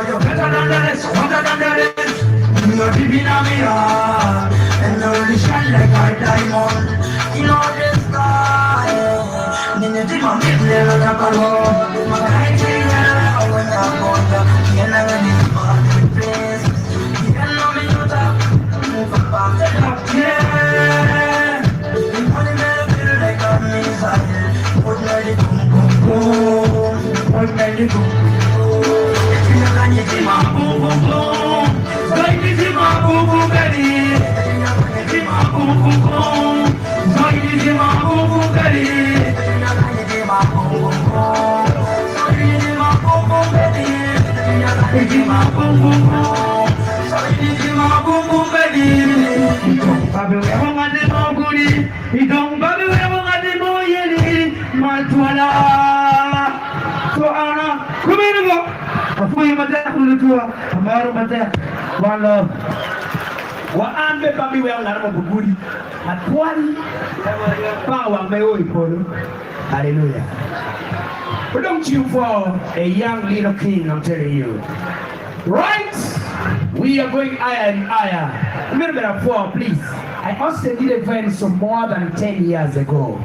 you're better than the rest, hotter than the rest. You're deep in my heart, and you really shine like a diamond. You know the sky, then you think I'm getting there on the road. My eyes are here, when I'm going down, you're not gonna need my place. You know me, you talk, move up, yeah. You want to feel like I'm inside. Put me boom, boom, boom. Put me boom, boom. You know can you see my boom, boom, boom. Like you see my boom, boom, baby. You know can you see my boom, boom, boom. Like you see my boom, boom, baby. You know can you see my boom, boom, boom. Like you see my boom, boom, baby. You know can you see my boom, boom, boom. Like you see my boom, boom, baby. You don't babble ever want the more goodie. You don't babble ever want the more yelly. Matwala. So Anna, come in go. Before you mata kulutua, amaru mata. One love. Wa ambe babi we ngara mabuguri. Matwali. Power me oi polo. Hallelujah. But don't you for a young little king, I'm telling you. Right? We are going higher and higher. A little bit of 4, please. I also did events more than 10 years ago.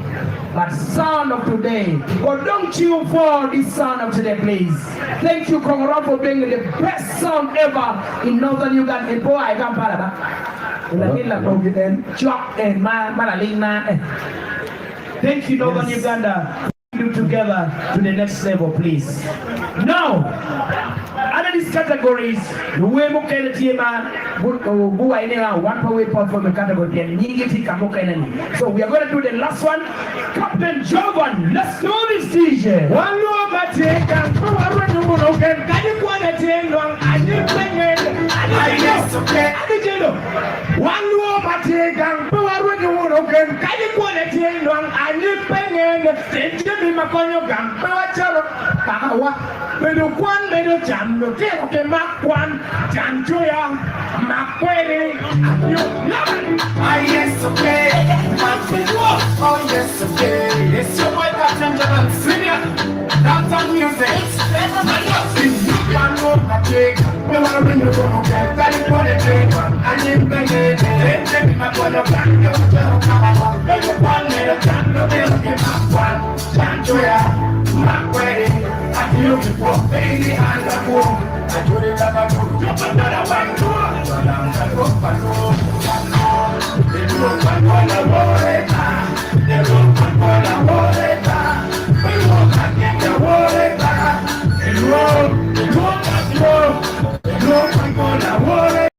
But sound of today, oh, don't you fall this sound of today, please. Thank you, Congrats, for being the best sound ever in Northern Uganda. Boy, I can't thank you, Northern Uganda. You together to the next level, please. Now, under these categories, the way we can team who I know one way perform the category and so we are going to do the last one. Captain Jovan, let's do this DJ. One more material can come around the can you want to tell long and you bring it? Yes, okay. One more material can come around the can you want to tell long and you bring it? Jimmy Maconio can power. Pero Juan Medo Jam, no quiero que Mac Juan, Jan Joya, Mac Query, you love it. Ah, yes, okay. Oh, yes, okay. It's your boy, Captain Javan, senior. That's on music. One more magic. We want to bring you to okay. California drink one. And you bring it. Then Jimmy Maconio can go to Pero Juan Medo Jam, no quiero que Mac Juan, Jan Joya, Mac Query. I feel before baby and the boom. I do it like a boom. Jump another one door. I go down the rope and roll. The rope and roll the water. The rope and roll the water. We walk and get the water. The rope and roll. The rope and roll the water.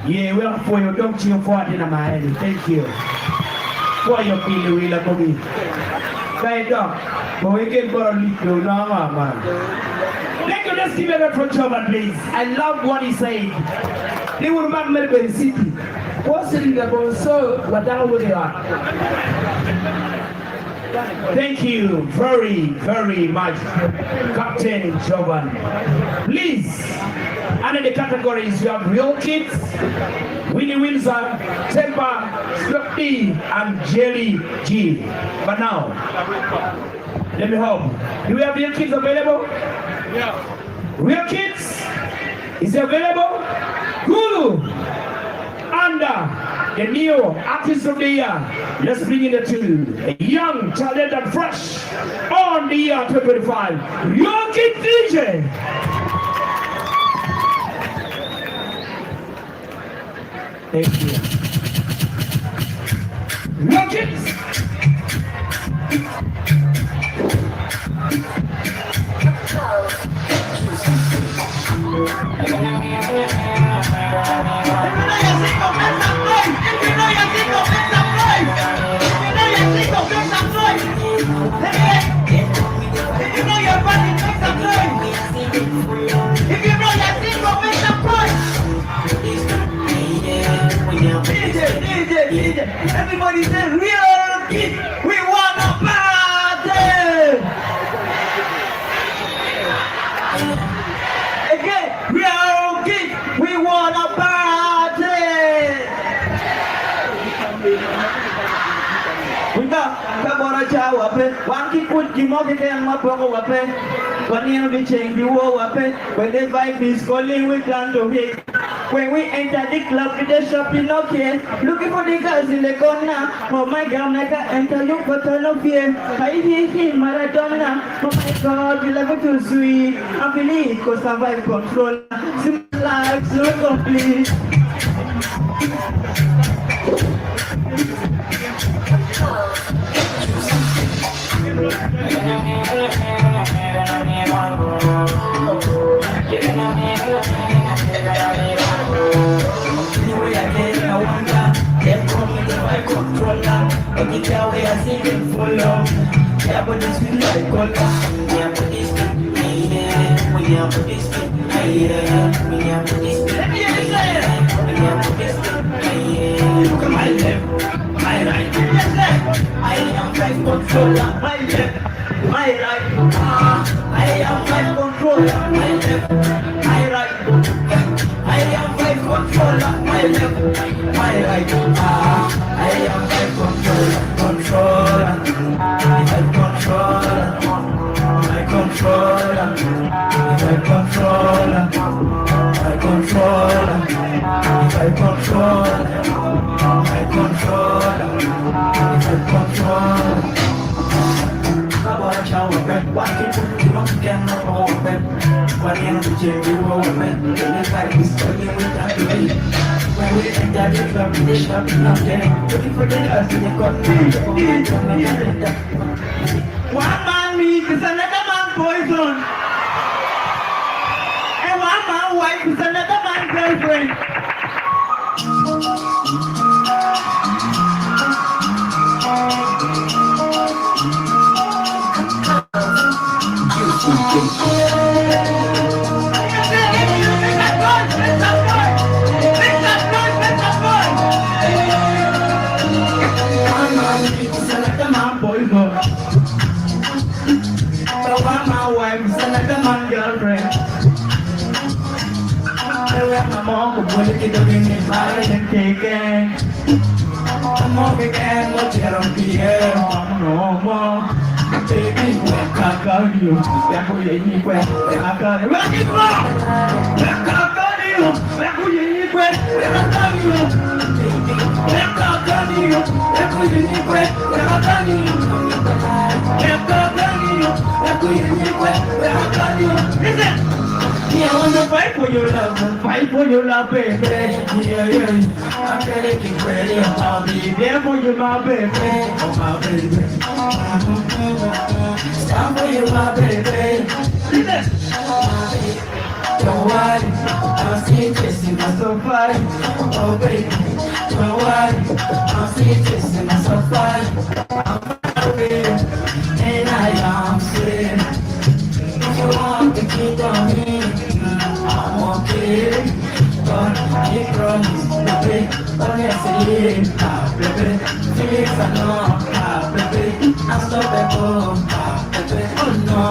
Yeah, well, for you, don't you for it in my head. Thank you. For your feeling, we love me. Right up. But we get for a little longer, man. Let me just give it a for Jovan, please. I love what he said. They will not Melbourne City. What's it about? So, what are they are? Thank you very, very much, Captain Jovan. Please, under the categories, you have real kids, Winnie Windsor, Temper, Sloppy, and Jelly G. But now, let me help. Do we have real kids available? Yeah. Real kids? Is it available? Hulu. Under the new artist of the year, let's bring in the two, a young, talented, fresh, on the year 2025, Young Kid DJ. Thank you. Young Kids. Everybody say real kid, we wanna party! cha wape wanki put kimoke ke mapoko wape wani be change the war wape when the vibe is calling we plan to hit when we enter the club with the shopping okay looking for the girls in the corner oh my god I can enter look but no fear I hear Maradona oh my god you love it too sweet I believe cause I vibe control simple life so complete Any girl we are singing for love, yeah, but this feel like color. Yeah, but this feel, yeah, we are but this feel, yeah, we are but this feel. Let me hear you say it. We are but this feel, yeah. Look at my left, my right, yes, left. I am vibe controller, my left, my right. I am vibe controller, my left, my right. I am vibe controller, my left, my right. I am vibe controller, controller, my controller, my controller, my controller, my controller, my controller, my controller, my controller. Watch out, man. What people you don't get no more, man. What you don't change the world, man. The fight is coming with that baby. When we enter the club, the shop is not getting. Looking for the girls in the corner. One man meat is another man poison. And one man wife is another man girlfriend. My mom would put it in the fire and cake. I'm all big and what you don't care. No more. Baby, I got you. Back with you, I got it. Where you go? I got you. Back with you, I got you. I got you. Back with you, I got you. Back with you, I got you. Listen. Yeah, I wanna fight for your love, baby. Yeah, yeah. I'm ready to ready. I'll be there for you, my baby. Oh, my baby. Stand for you, my baby. Listen. Don't worry, I'm still chasing myself fine. Oh, baby. Don't worry, I'm still chasing myself fine. I'm fine, and I am safe. If you want to keep on me, I'm okay, but I promise, baby, honestly, baby, things I know, baby, I'm so bad, baby, oh no,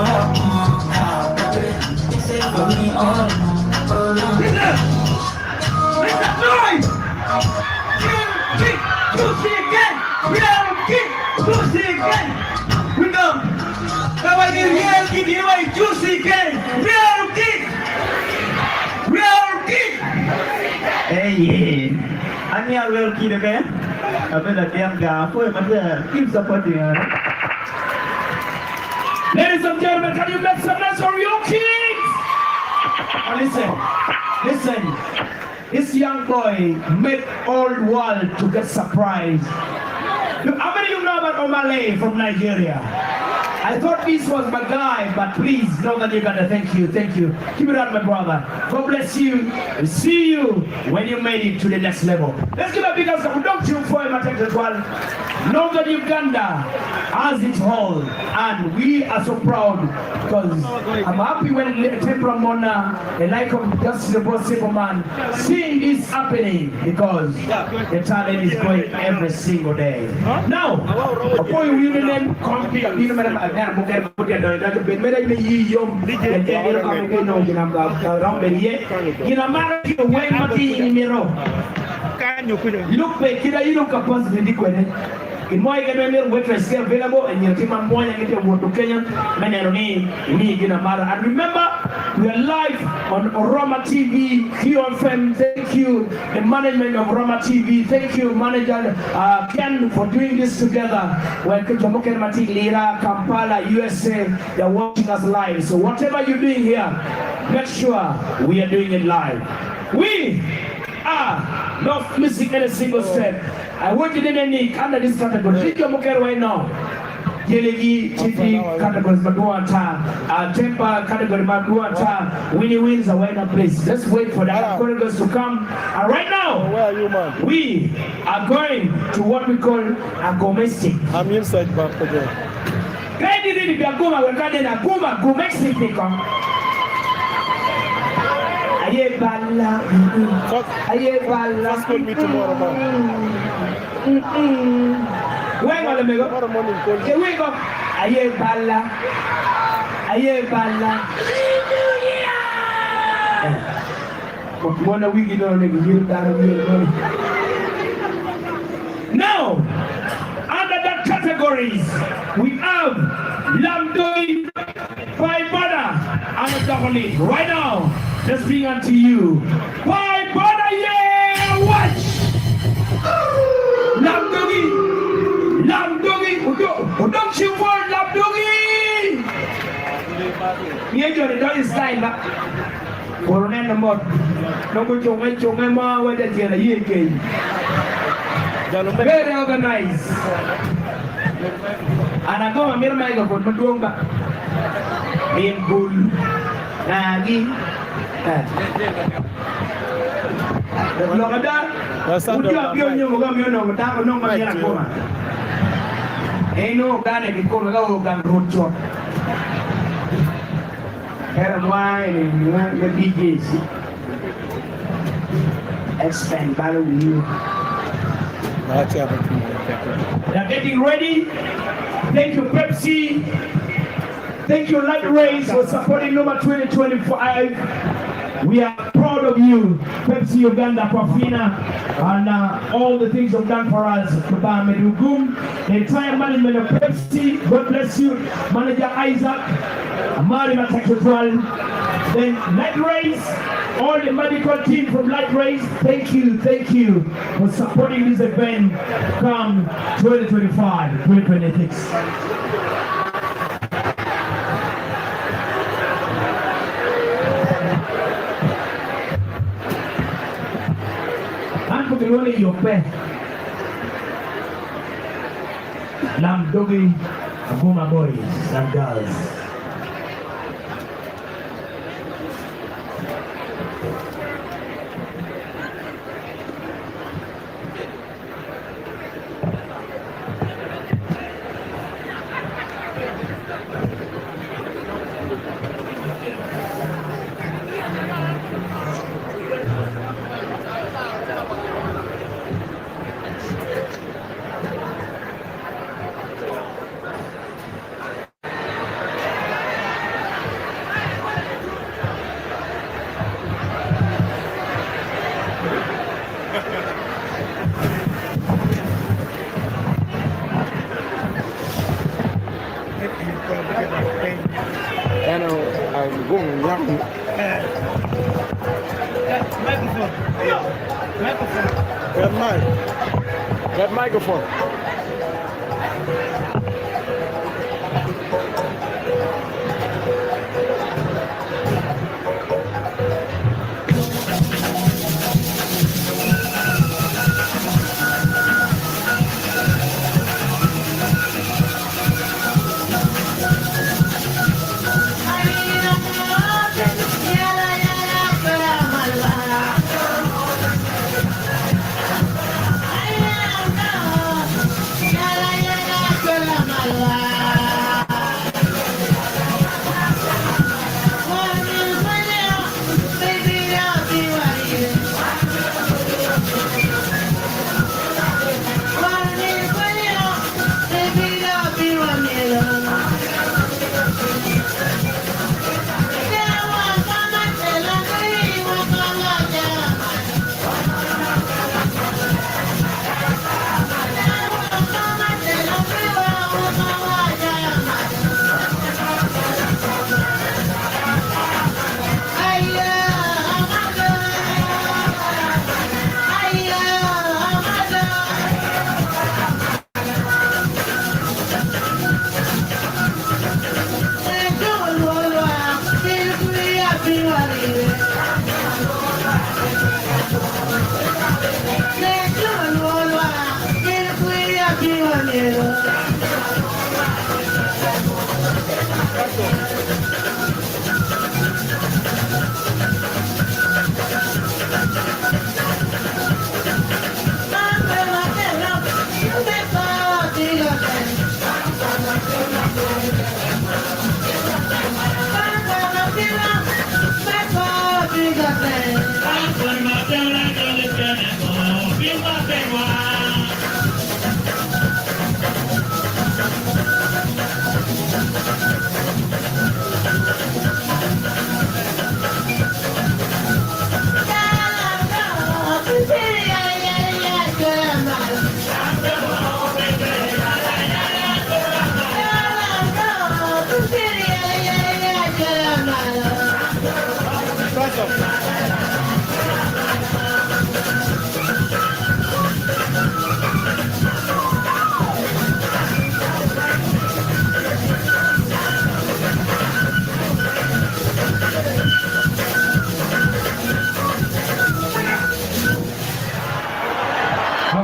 baby, it's it for me, oh no. Listen, make that noise! Kick, pussy again, real kick, pussy again, we go. Now I can real kick, you ain't juicy again, real kick. Hey, anh nghe real kid again? Ở bên là em gà phơi mà giờ keep supporting. Ladies and gentlemen, can you make some noise for your kids? Now listen. This young boy made all world to get surprised. Look, how many of you know about Omale from Nigeria? I thought this was my guy, but please, Northen Uganda, thank you. Keep it up, my brother. God bless you. We'll see you when you made it to the next level. Let's give a big hand for him as well. Northen Uganda has it all, and we are so proud because I'm happy when Temple Mona, the like of Justice the Boss Superman, seeing this happening because the talent is going every single day. Now, before you name compete, you know, put your daughter, but maybe you young, and then you know, you know, around the year, you know, marry you way in mirror. Look back, you look upon the liquid. In my academy, waitress is available, and your team and boy and get to Kenya, and remember, we are live on Roma TV, QFM. Thank you, the management of Roma TV. Thank you, manager Ken, for doing this together. We're Jomoken Mati Lira, Kampala, USA. They're watching us live. So whatever you're doing here, make sure we are doing it live. We are not missing any single step. I want you to any under this category. Did you right now? Yelegi, Chippy categories, Maguata, Temper category, Maguata, Winnie wins a winner, please. Let's wait for the categories to come. And right now, where are you, man? We are going to what we call a domestic. I'm inside back again. Can you read the Guma? We're going to Guma, domestic. Aye balla, aye balla. First call me tomorrow, man. When will we go? Tomorrow morning, call me. Here we go. Aye balla, aye balla. One week you don't give Now, under the categories, we have Lamdoi, Pai Bada, and Double. Right now, let's bring unto you. Pai Bada, yeah, watch! Lamdogi, don't you want Lamdogi? Here you go, it's time back. For an end more. No good to wait to remember what that's the year game. Very organized. And I go a mirror microphone, but don't back. Being bull. Nagi. Look at that. Would you have given you a no, ain't no Ghana because we got road job. Hair and wine and the DJs. Expand battle with you. They're getting ready. Thank you, Pepsi. Thank you, Light Race, for supporting NUMA 2025. We are proud of you, Pepsi Uganda, Pafina, and all the things you've done for us. The entire management of Pepsi, God bless you. Manager Isaac, Marima Textual, then Light Race, all the medical team from Light Race, thank you for supporting this event come 2025, 2026. Your pet Lamb Doggy Guma boys and girls. I'm going young. Microphone. That microphone.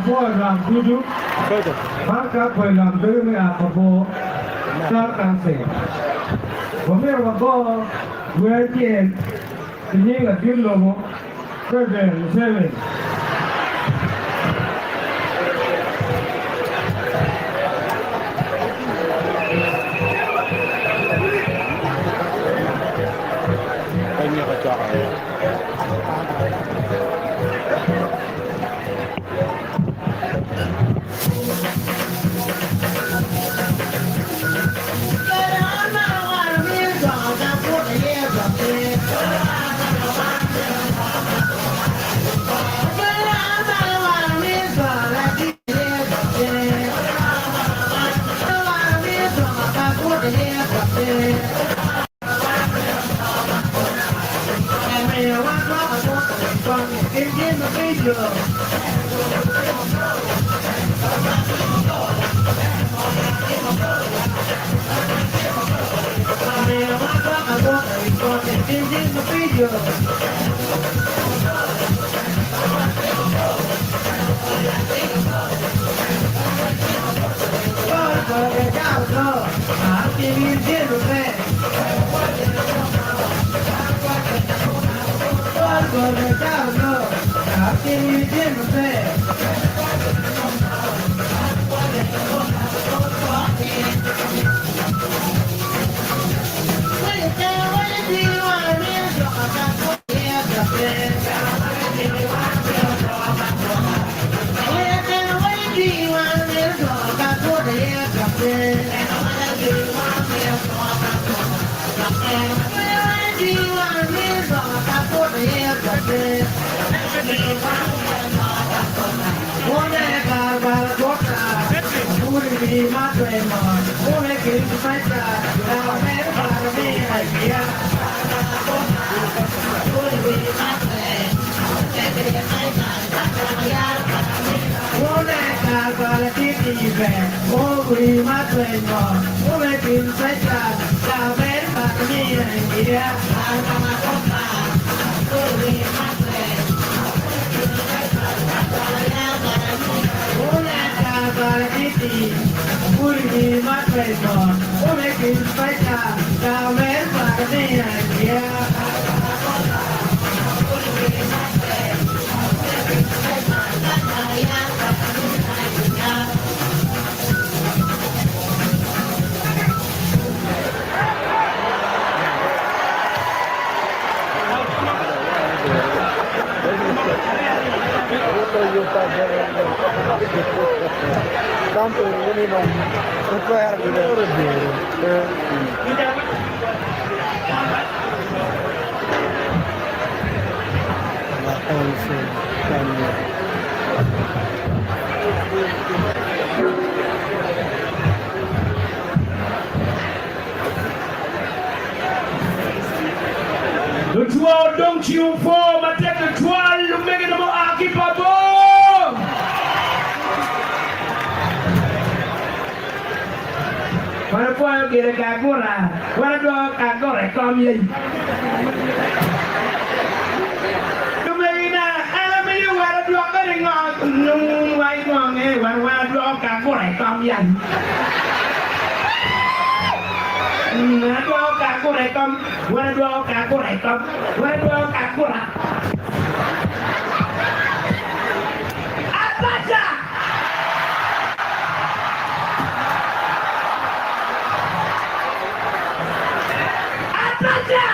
Before làm YouTube, phát các phải làm tới mấy before các càng sẽ.ผมเรียกว่าก็เวลาเจ็ดทีนี้ก็ดิ้นลงก็เดินเซเว่น Kanya ka tsaka. Tanto ini non per Le toit, donc tu en fort, ma tête de toile, le mec de mon archipabo. Mana puedo que cagora, cuando cagora come. Tu me vina, a me yo guardo lo que tengo, no hay con él, cuando cagora come. Nó cả cô này con, quên đo cả cô này con, quên đo cả cô này. Abacha. Abacha.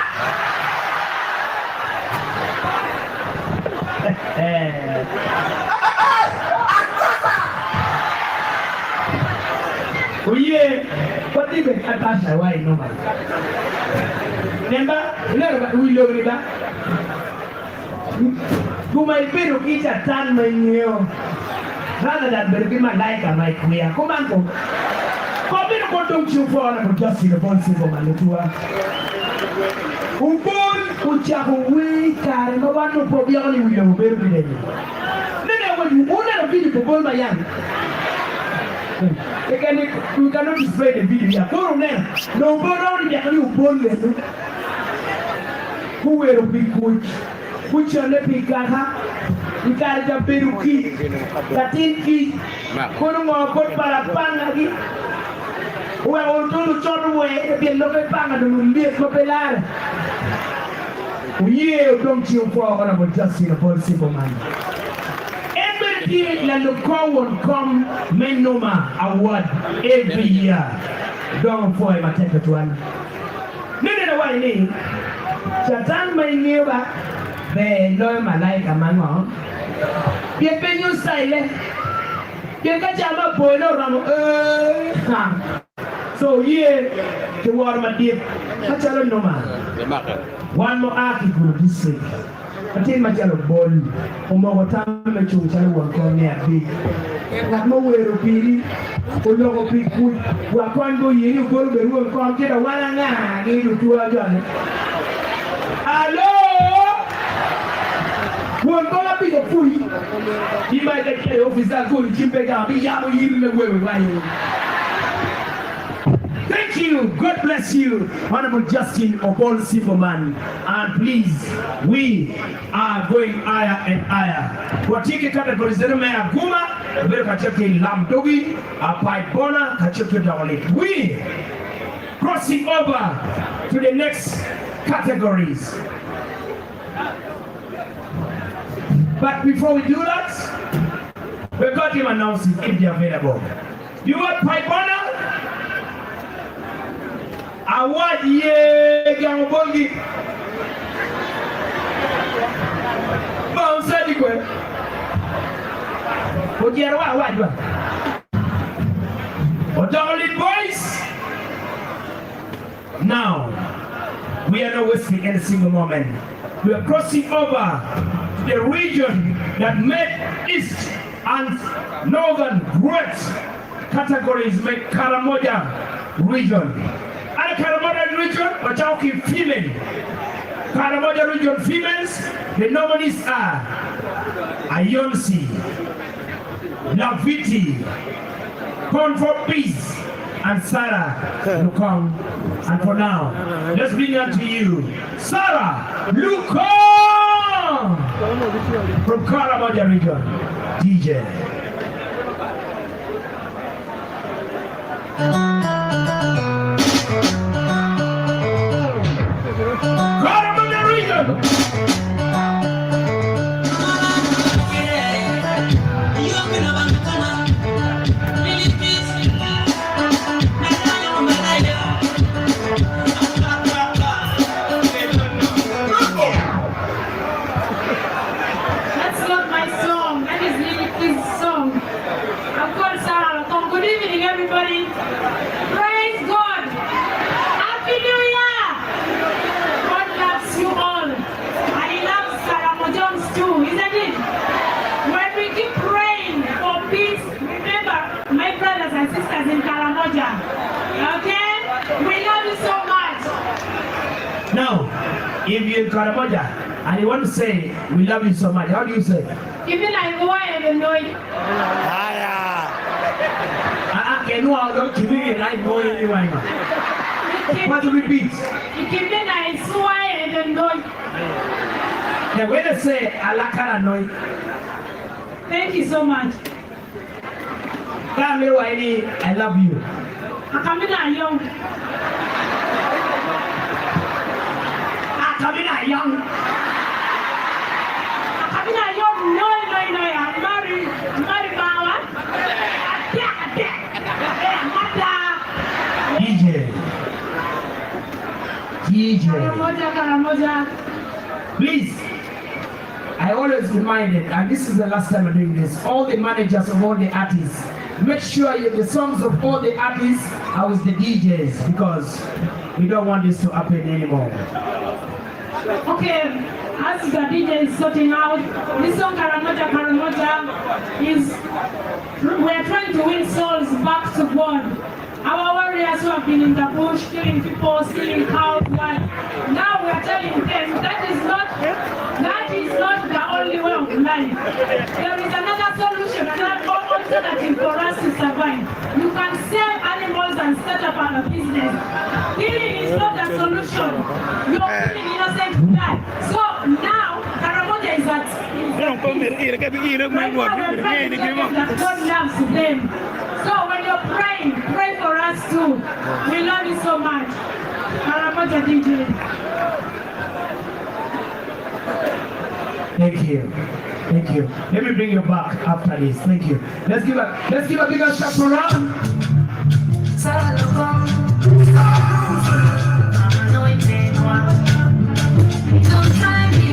Oye, what did the Abacha why no man? Remember, we love it. Tu mai pero kita tan menyo. rather than be my like and my queer. Come on, come. Come in, don't you for an just in the bond symbol, man. Ubon, Uchahu, Karen, no one to put the only way of baby. Then when you order a video to ball my young. You cannot display the video. Go on there. No, go on, you ball them. Who will be good? Which are the big gaha? You got the Beruki, Latinki, Kono, put Parapanga. Well, to turn away, the local panga to live popular. We don't you for honorable justice upon simple man. Every year, let the call come NUMA award every year. Don't for him, I take it one. Neither do I need. Chatan my neighbor, they know my like a man. You pay you silent. You got your boy, no, so here, the water my dear, I tell no man. One more article this week. I tell my child ball, more time I choose I will come near big. Like nowhere to be, or local people who are going to go, you go to the room, come get a one and I give you 2 hours. Hello? One dollar be the food. He might get the officer go to Jim Beggar, be young, you the way with Thank you. God bless you, Honorable Justin Obol Superman. And please, we are going higher and higher. Kwa tiki categories zeme ya Guma, vile kacheke Lamdogi, Paibona, kacheke Dawale. We crossing over to the next categories. But before we do that, we got him announcing if they're available. You want Paibona? Award ye Gambogi Bounce anyway. What you are what boys? Now we are not wasting any single moment. We are crossing over the region that made East and Northern great categories make Karamoja region. And the Karamoja region, we're talking female. Karamoja region females, the nominees are Ayonsi, Laviti, Comfort Peace, and Sarah Lukong. And for now, let's bring out to you Sarah Lukong from Karamoja region. DJ. Karamoja region. That's not my song. That is Lily song. Of course, good evening, everybody. Praise God. Happy New Year. God loves you all. And He loves Karamojans too, isn't it? When we keep praying for peace, remember my brothers and sisters in Karamoja. Okay? We love you so much. Now, if you're in Karamoja and you want to say, we love you so much, how do you say? Even I go and annoy. Can you all go to me and I know anyway? What to repeat? Even I swear and annoy. The way to say, Alakara Noi. Thank you so much. I love you. Akamina young. Akamina young. Akamina young. No. I'm married. Bawa. DJ. Karamoja. Please, I always reminded, and this is the last time I'm doing this, all the managers of all the artists, make sure the songs of all the artists are with the DJs, because we don't want this to happen anymore. Okay, as the DJ is sorting out, this song Karamoja is, we are trying to win souls back to God. Our warriors who have been in the bush, killing people, stealing cows, like, now we are telling them that is not the only way of life. There is another solution, another alternative for us to survive. You can sell animals and set up a business. Killing is not the solution. You're killing innocent blood. So now, Karamoja is at that God loves them. So when you're praying, pray for us too. We love you so much. Karamoja DJ. Thank you. Thank you. Let me bring you back after this. Thank you. Let's give a bigger clap for round. Don't try me.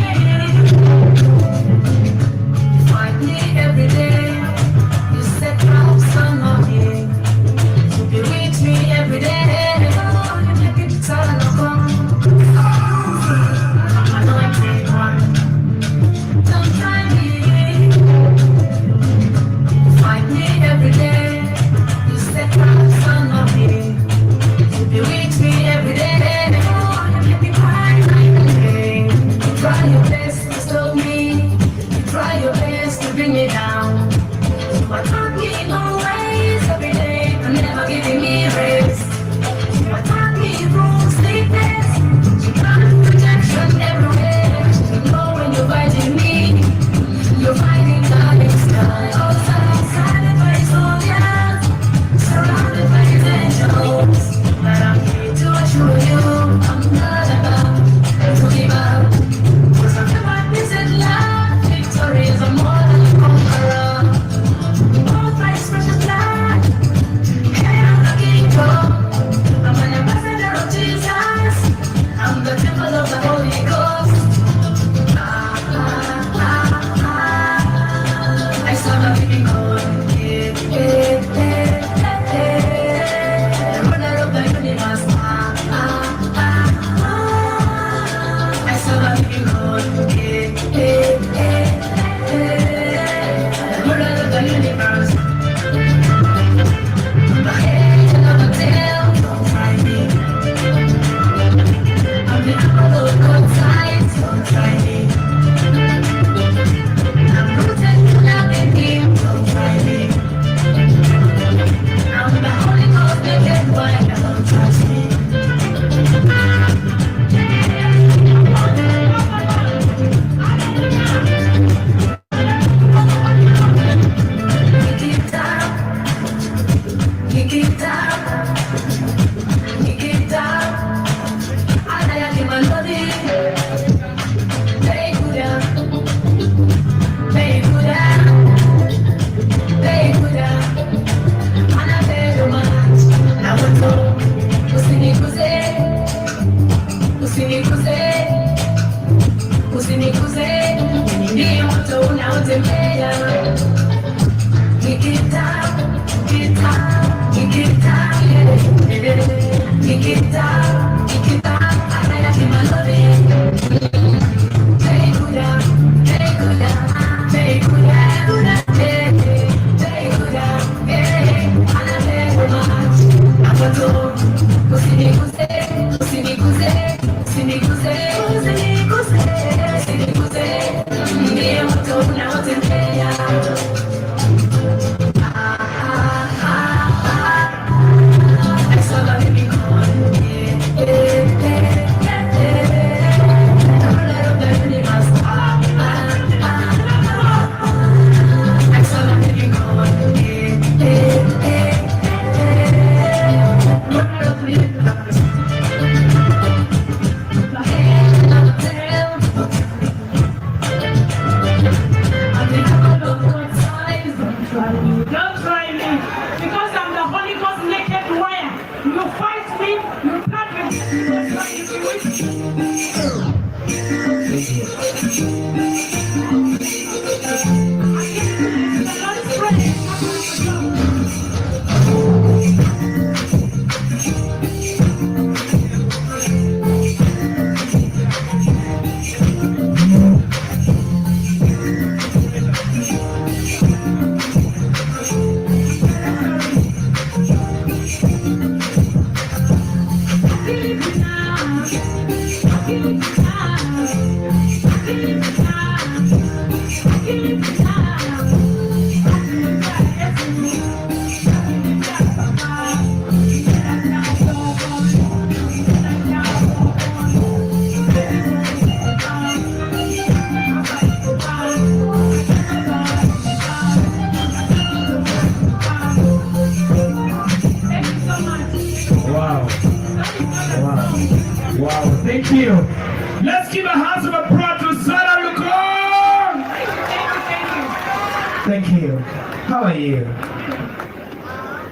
Fight me every day. You set traps on me. You reach me every day. It's all along. Anointed one. Don't try me. Fight me every day. You set traps on me. You reach me every day. Try your best to stop me. You try your best to bring me down. But I'm getting always every day. You're never giving me rest. But I'm getting through sleepless. You got protection everywhere. You know when you're fighting me, you're fighting dark sky. Surrounded by soldiers, surrounded by angels. But I'm here to assure you, I'm not about to give up. Victory is a more than a conqueror. Both by precious blood. Hey, I'm the kingdom. I'm an ambassador of Jesus. I'm the temple of the Holy Ghost. I saw the living God. The ruler of the universe. I saw the living God. The universe. The head and the tail, don't try me. I'm the apple of God's eyes, don't try me. I'm rooted to love in Him, don't try me. I'm the Holy Ghost, naked white, don't trust me. you. Let's give a hand of applause to Sarah Lukon. Thank you. How are you?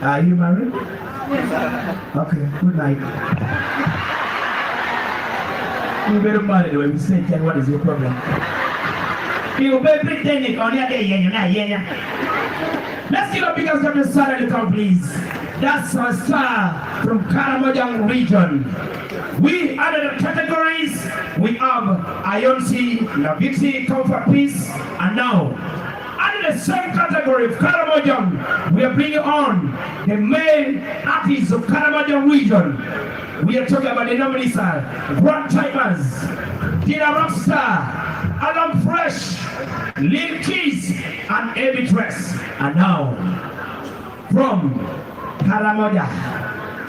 Are you married? Okay, good night. You better married when we say, what is your problem? You better pretend on your day. Let's give a big hand to Sarah Lukon, please. That's a star from Karamojang region. We under the categories, we have Ayonsi, Naviti, Comfort Peace, and now under the same category of Karamojang, we are bringing on the male artists of Karamojang region. We are talking about the nominees are Grand Timers, Tina Rockstar, Alan Fresh, Lil Keys, and Abby Dress. And now, from Karamoja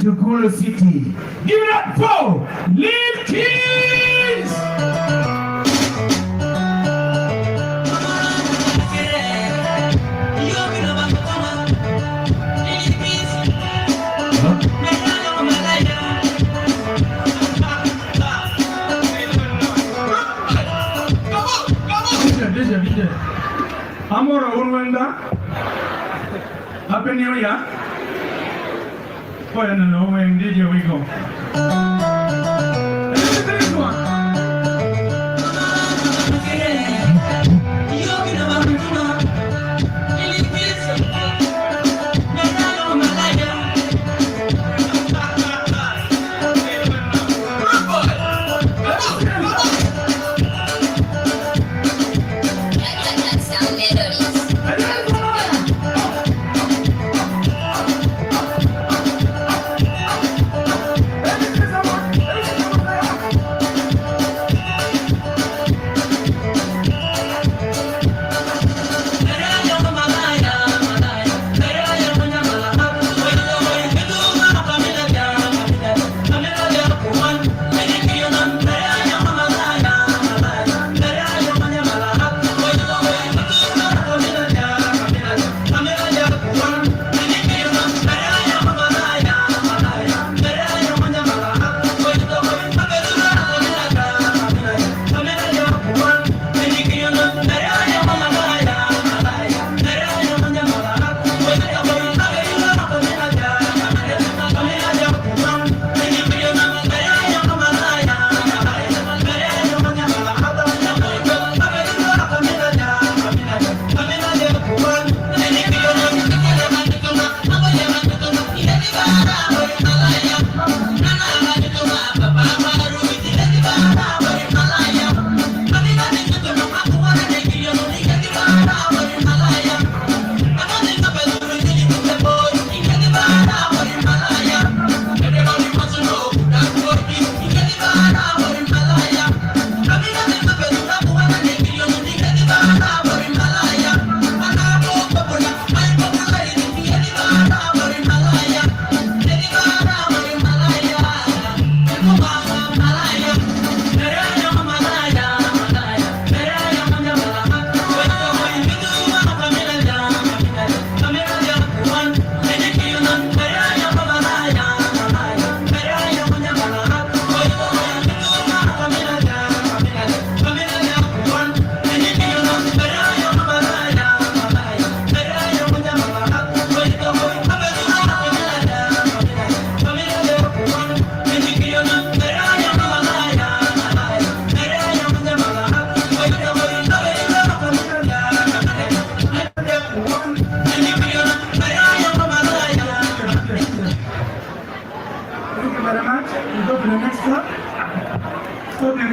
to Gulu City, give it up for Lil Keys! Listen. Amora Urwenda, Happy New Year. Oh, no, when did you we go? This one.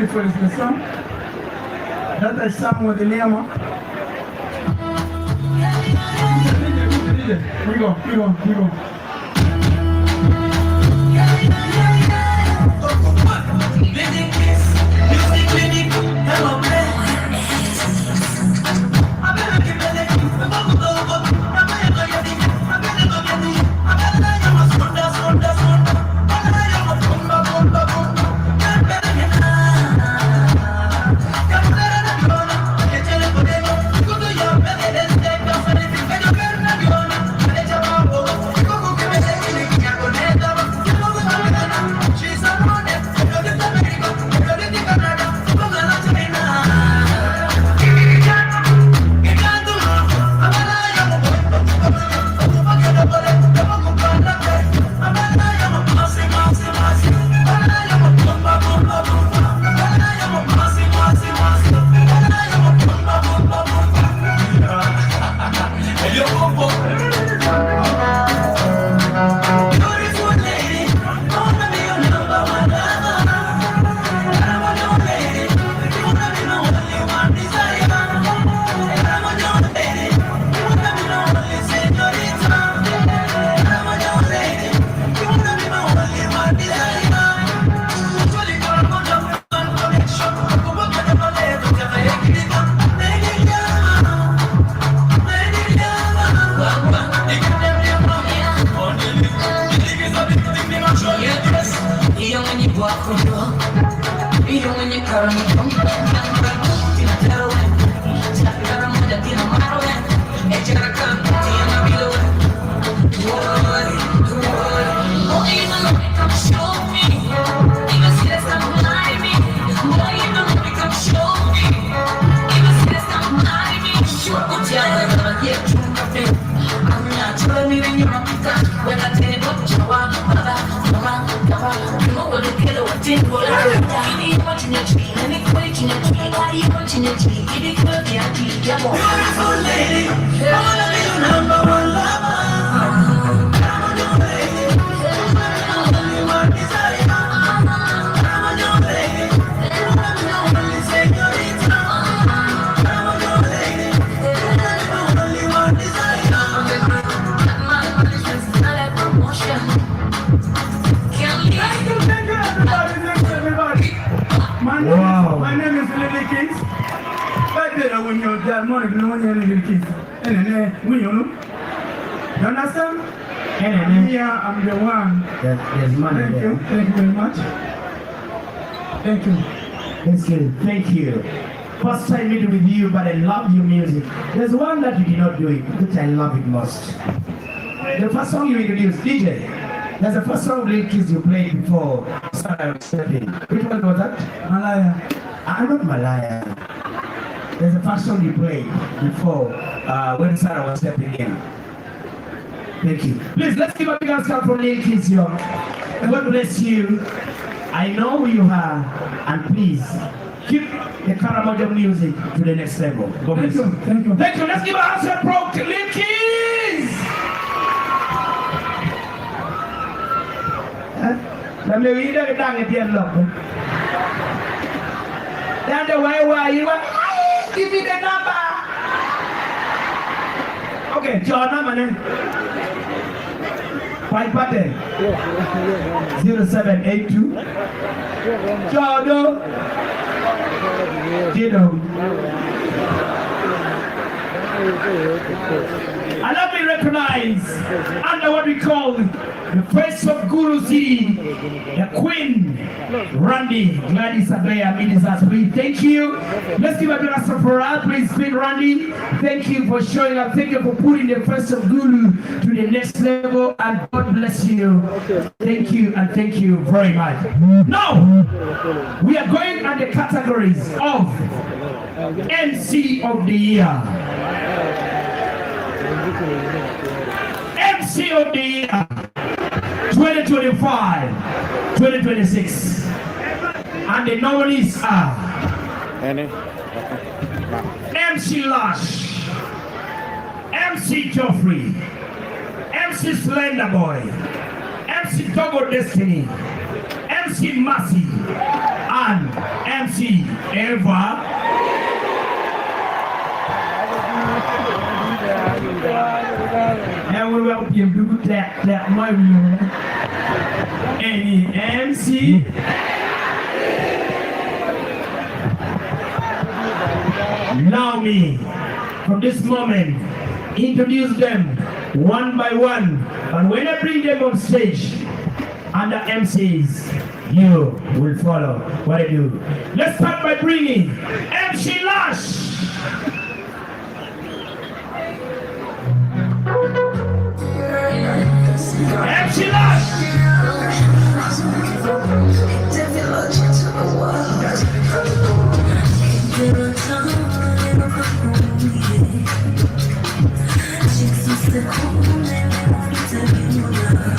beautiful is the song. That is song with the Liama. We go. Beautiful lady, I wanna be your number one lover. Come on your way, only one desire. Come on your way, only señorita. Come on your way, only one desire. Wow. My name is Lily Kings. Right there, when you're that money, you know, you're Lily Kings. And then, when you know, you understand? And Here, I'm the one. there's money Thank there. you. Thank you very much. Thank you. That's good. Thank you. First time meeting with you, but I love your music. There's one that you did not do it, which I love it most. The first song you introduced, DJ. That's the first song Lil Kids you played before Sarah was stepping. Which one was that? Malaya. I'm not Malaya. There's the first song you played before when Sarah was stepping in. Thank you. Please, let's give a big hand clap for Lil Kids here. God bless you. I know who you are, and please keep the Karamoja music to the next level. God bless you. Thank you. Thank you. Let's give a hand clap to Lil Kids. Let me read it down at the end of it. That's the way you want. Give me the number. Okay, your number then. 0782 Jordan and let me recognize under what we call the face of Guru City, the Queen, Randy, Gladys Abaya, Ministers. Please, thank you. Let's give a big applause for her. Please, Queen Randy, thank you for showing up. Thank you for putting the face of Guru to the next level, and God bless you. Thank you, and thank you very much. Now, we are going at the categories of MC of the Year. MC of the Year 2025, 2026. And the nominees are MC Lush, MC Joffrey, MC Slender Boy, MC Togo Destiny, MC Massey, and MC Eva. And we will be able to that my room. Any MC. Allow me, from this moment, introduce them one by one. And when I bring them on stage, under MCs, you will follow what I do. Let's start by bringing MC Lush. MC Lush.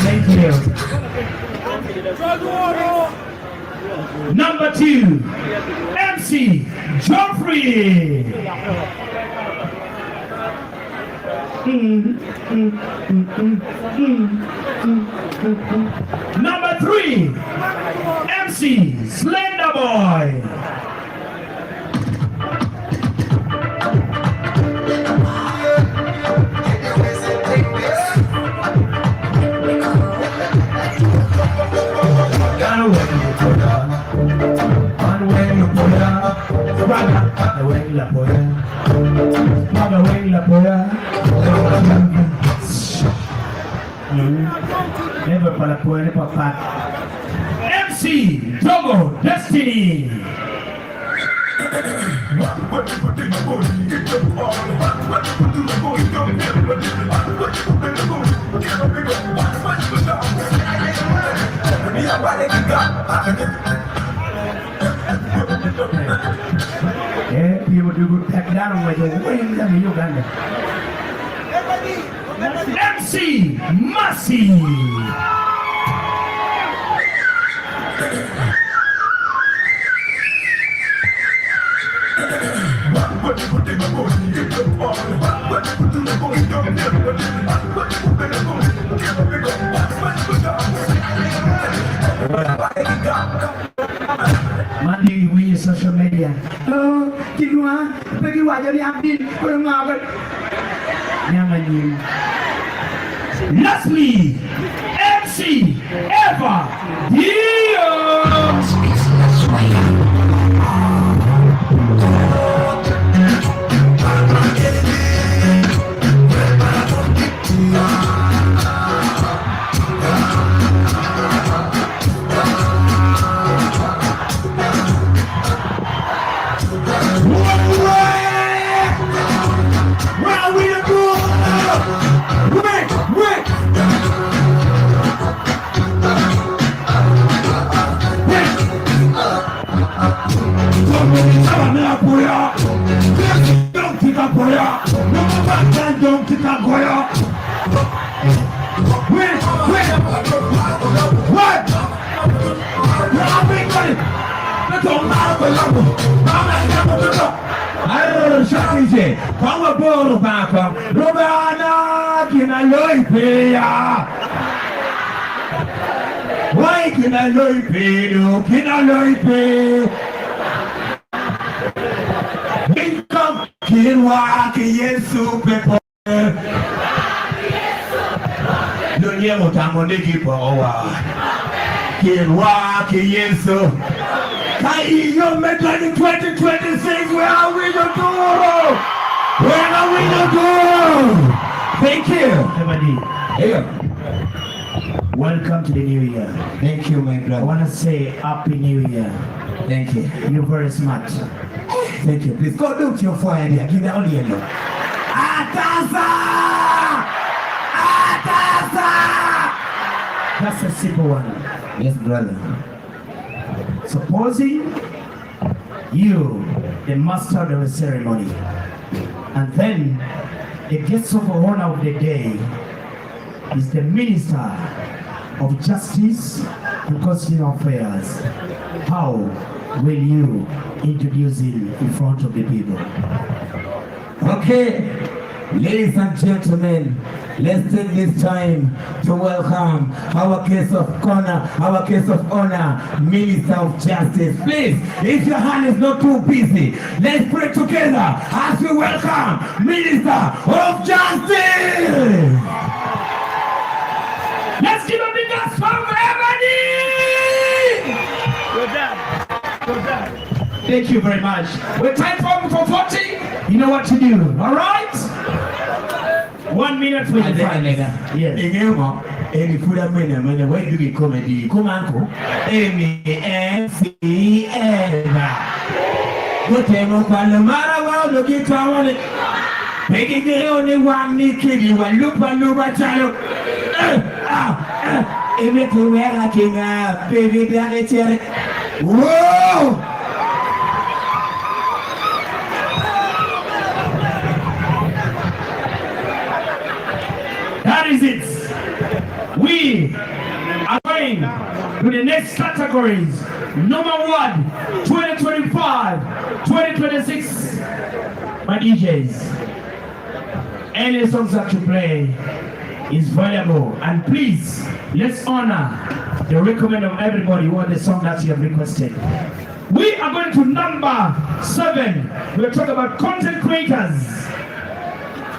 Thank you. Number 2, MC Joffrey. Number 3, MC Slender Boy. Never para poder papá. MC Togo Destiny. Yeah, people do good back down with the wings in Uganda. MC Massey. Monday we use social media. Kinua, pergi wajah di Abdin, kurang apa? Nyaman. Lastly, MC Eva Dios. Why can I learn pay? Can I learn pay? Come, can walk, yes, super. Dunia mutamone kipawa. Can walk, yes, so. Kai, you make 2026. Where are we to go? Where are we to go? Thank you, everybody. Hey. Welcome to the new year. Thank you, my brother. I want to say Happy New Year. Thank you. You're very smart. Thank you. Please go down to your forehead here. Give me all the yellow. Atasa! Atasa! That's a simple one. Yes, brother. Supposing you, the master of the ceremony, and then the guest of honor of the day is the minister of justice and constitutional affairs. How will you introduce him in front of the people? Okay, ladies and gentlemen, let's take this time to welcome our case of honor, Minister of Justice. Please, if your hand is not too busy, let's pray together as we welcome Minister of Justice. Let's give a big applause for everybody! Good job. Good job. Thank you very much. We're time for 40. You know what to do, all right? 1 minute for you. Yes. Any food a minute, where do we comedy? Come on, Amy MC Eva. Go tell Palamara, look at our making the only one me kidding you and look at Luba Chalo. Everything we're looking at, baby, they're whoa! That is it. We are going to the next categories. Number 1, 2025, 2026. My DJs. Any songs that you play is valuable. And please, let's honor the recommend of everybody who want the song that you have requested. We are going to number 7. We'll talk about content creators.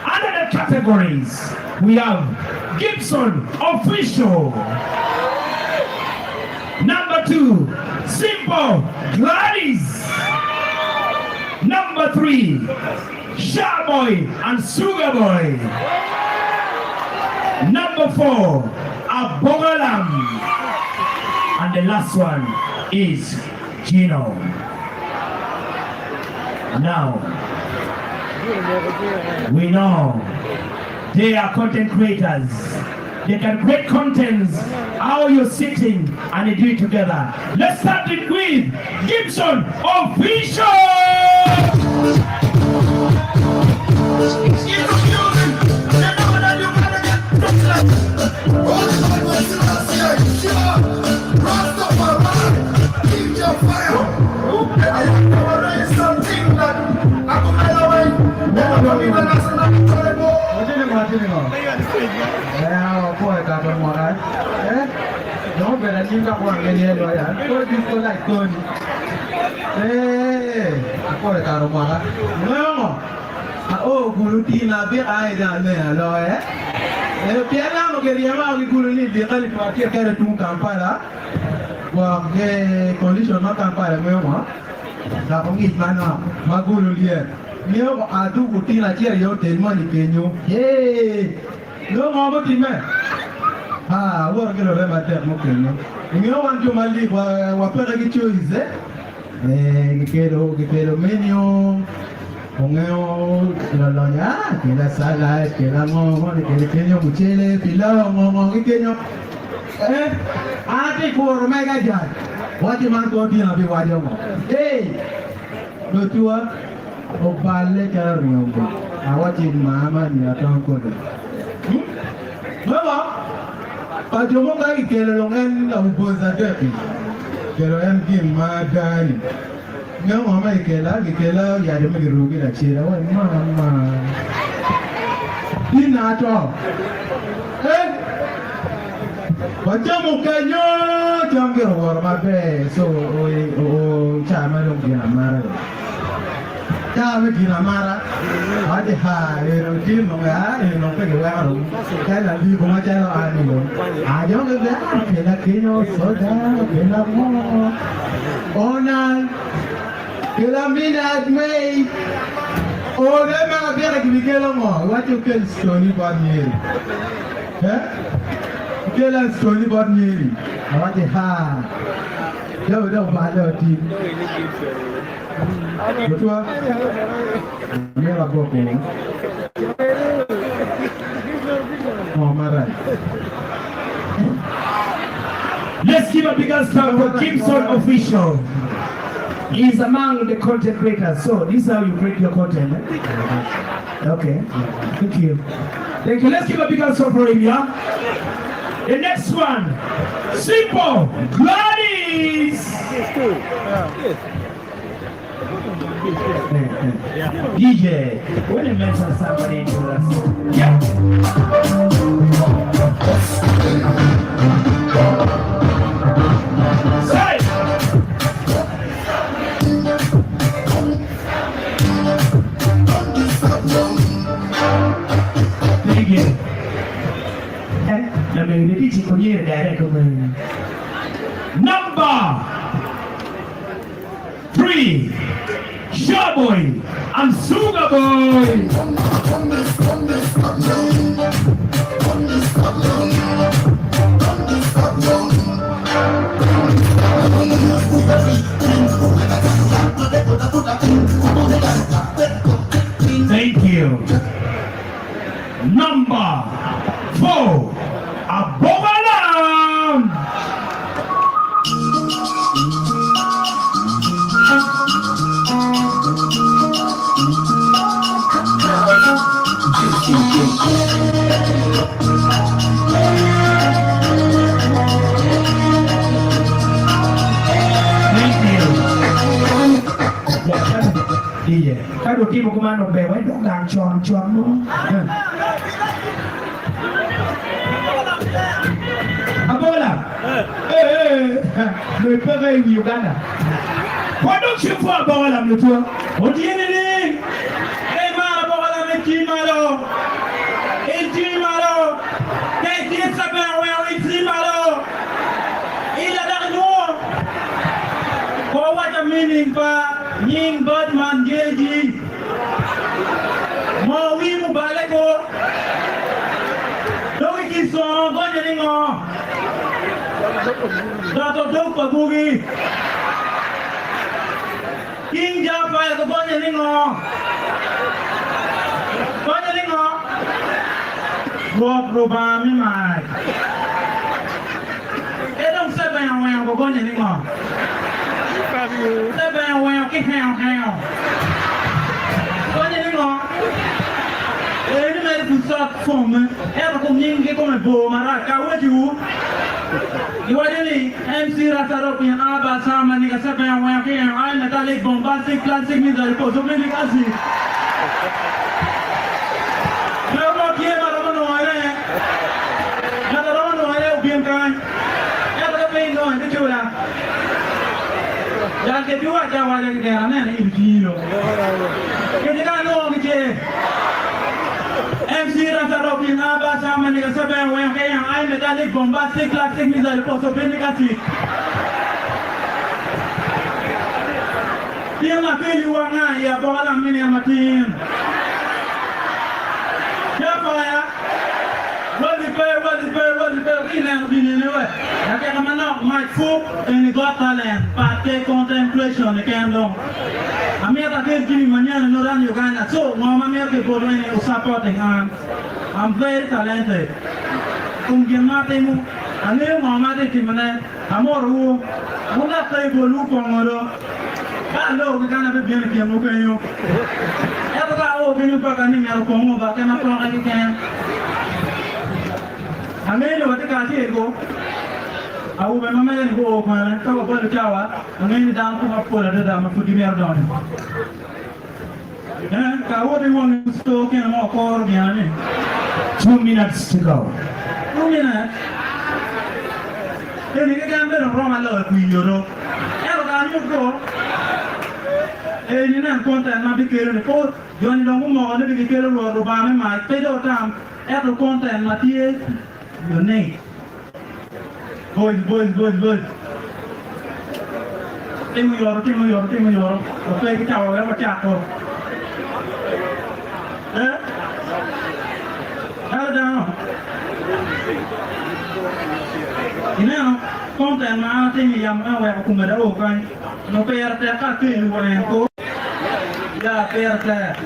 Under the categories, we have Gibson Official. Number 2, Simple Gladys. Number 3, Sharboy and Sugar Boy. Number 4, Abogalam. And the last one is Gino. Now, we know they are content creators. They can create contents how you're sitting and they do it together. Let's start it with Gibson Official. Something that gini kok. Apa ya kata orang? Jangan bela juga orang ini loh ya. Kau disco like kau. Apa ya kata orang? Memang. Oh, guru tina biar aja nih loh ya. Piala mau kerja mau guru ni dia kali pakai kerja tu kampala. Wah, condition mak kampala memang. Dah pengit mana? Magulu dia. Nếu mà tu của tin là chia yếu tiền mà đi tiền nhiều, nếu mà mất tiền mà, vừa cái rồi mà tiền mất tiền nhiều. Nếu anh chụp mà đi qua cái chơi gì cái đồ menu, ông ấy lo nhá, cái là salad, cái là ngon, cái nhiều mchele, pilau, ngon cái nhiều. Ati for mega jan, wajib man kau dia lebih wajib mo. Betul. Obale cara riombo, awak cik mama ni atau kau tu. Mama, pajomo kaki kelongan lau bosan tapi, kelongan kimadan. Nggak mama ikela ya dia mesti rugi dah cira. Wah mama, ini atau, pajomo kanyo jangan orang mabe, so cama dong dia marah. Cha mới kỳ làm ma đó, hỏi thì đầu tiên mọi người nó phải kiểu quen rồi, cái là đi cùng với cha nó ai mình luôn, giống cái giá thì là kia nó số giá thì là mua, ona, cái là mình đã mấy, đấy mà biết là cái kia là mà, what you can story about me, cái là story about me, hỏi thì đâu mà đâu tìm. Betul? Ini lagu apa ini? Muhammadan. Let's give a big hand for Kimson Official. He's among the content creators. So this is how you create your content. Okay. Thank you. Thank you. Let's give a big hand for him, yeah? The next one, Simple Gladys. DJ, when you mention somebody into us, yeah. Say. Thank you. Là mình đi chỉ có như để đây của mình. Number 3, Showboy and Sugar Boy. Thank you. Number 4, Abogalam. DJ, các đồ tim một công an nộp bè với đóng đàn tròn luôn. Abola, người PECE Uganda. Why don't you for Abola mlutua? Odieni ni? Ema Abola mekimalo. Etimalo. Keti sabawe etimalo. Ila darno. Kwa wata meaning pa nying badman geji. Mawi mubaleko. Doi kisong ko jadi ngo. Dato dok pagugi. King Jafar ko jadi ngo. Ko jadi ngo. Gua proba mi mai. Edong sebang yang ko jadi ngo. Sebang yang ke heo. Ko jadi ngo. Ini mari pusat form. Aku nyingge ko me bo mara ka waju. Iwadili MC Rasaro pian aba sama ni kasapa yang wayak yang ay metallic bombastic classic ni dari ko so many kasi. Kalau dia malam coi. Em có pin rồi, cái chú nào. Dạ cái chú à, chào cái kẻ này là im chi rồi. Cái gì đó luôn cái gì. MC Rasa Robin Abba sama ni kasi ba yang kaya yang ay metallic bombastic classic missile possibility. Dia nak pilih warna ya bawa mini amatin. Siapa ya? Well, ini yang begini ni weh. Nak kaya mana Mike Fook ini got talent, pakai contemplation ni kan dong. Amerika ke gini mana Northen Uganda. So, mama Amerika bodoh ini supporting I'm very talented. Mungkin mati mu, ane mama de timane, amoru, mula tay bolu pangoro. Kalau kita nak berbicara kiamu kayu, ya tu kau kini pakai ni meru pangu, pakai nak orang lagi kan. Ane ni waktu kasih itu. Aku memang ni go mana, kau boleh jawab. Ane ni dah aku apa dah dah aku di meru dah. Kau ni orang stok yang mau kor dia ni. 2 minutes to go. 2 minutes. Ini kan orang malu kuih orang. Kalau kau go. Ini nak konten nak bikin ni. Kau jangan dong mau ni bikin luar rumah ni mai. Tapi tam, konten mati ni. Boys. Timu yor. Okey kita awal macam tu. Kalau dah. Ini konten mana timu yang awal aku merayu kan. Nopo yang terdekat tu luar yang tu. Ya perda.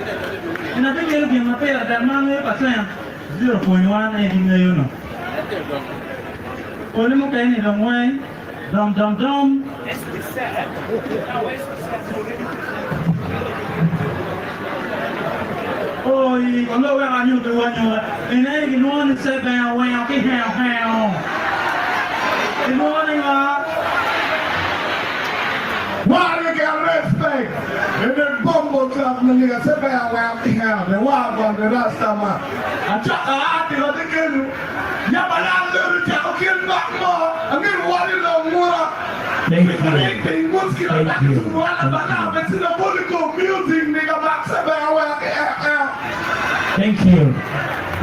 Ini tu yang dia nak perda mana pasal 0.1 ini ni you know. Oleh muka ini dong. Oh, kalau orang anjur tu anjur. Ini gimana sebab orang yang hell. Gimana lah? Why they got respect? And then bumble club nigga say ba wa ti ha the wa wa the rasta ma. Acha a ti lo de kenu. Ya bala le ti o kin ba mo. Angin wa ni lo mura. Thank you. Thank you.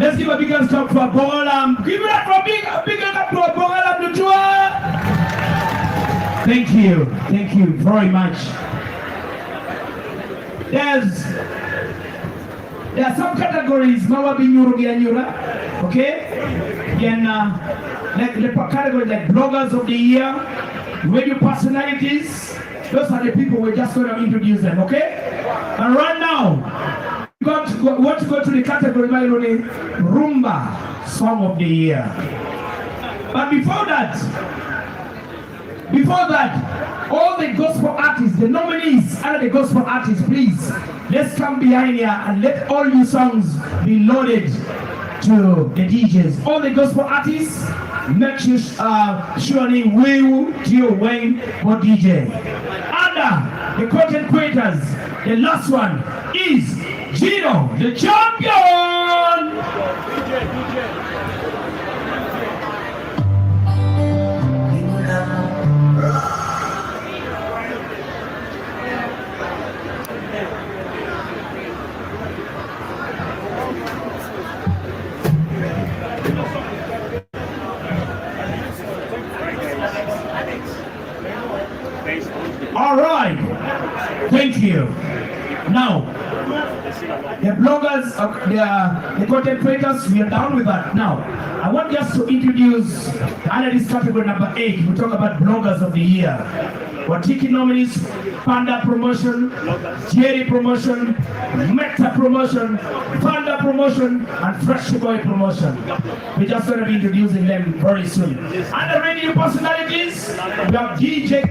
Let's give a big hand clap for Bongalam. Give it up for big hand for Bongalam Lutua. Thank you very much. There are some categories Mawa Binyura, okay? Again, like the category like bloggers of the year, radio personalities. Those are the people we're just going to introduce them, okay? And right now, we want to go to the category Rumba Song of the Year. But before that, all the gospel artists, the nominees under the gospel artists, please, let's come behind here and let all your songs be loaded to the DJs. All the gospel artists, make sure surely Will, Gio, Wayne, or DJ. Under the content creators, the last one is Gino, the champion! All right, thank you. Now, the bloggers, the content creators, we are done with that. Now, I want just to introduce under this category number 8. We talk about bloggers of the year. Watiki nominees: Panda Promotion, Jerry Promotion, Meta Promotion, Panda Promotion, and Fresh Boy Promotion. We're just going to be introducing them very soon. Under radio personalities, we have DJ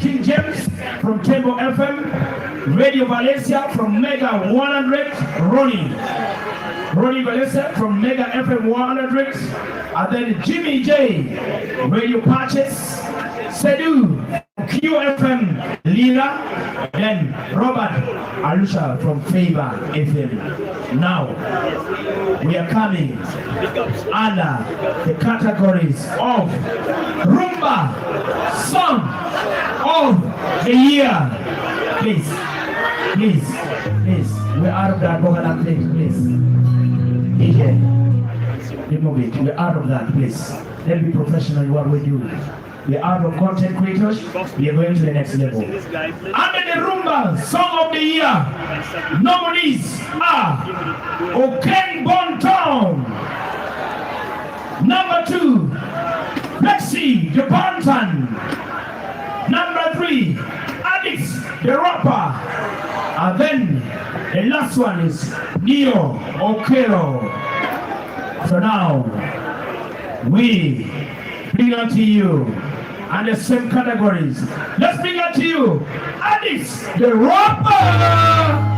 King James from Tembo FM, Radio Valencia from Mega 100, Ronnie Valencia from Mega FM 100, and then Jimmy J, Radio Patches, Sedu, QFM leader, then Robert Alusha from Favor FM. Now, we are coming under the categories of Rumba Song of the Year. Please, we're out of that. Go ahead and play, please. DJ, remove it. We're out of that, please. Let's be professional in what we do. We are out of content creators. We are going to the next level. Under the Rumba Song of the Year, nominees are Oken Bontown. Number 2, PECE the Bantan. Number 3, Addicts the Rapper. And then the last one is Neo Okero. So now we bring out to you and the same categories. Let's bring out to you Addicts the Rapper.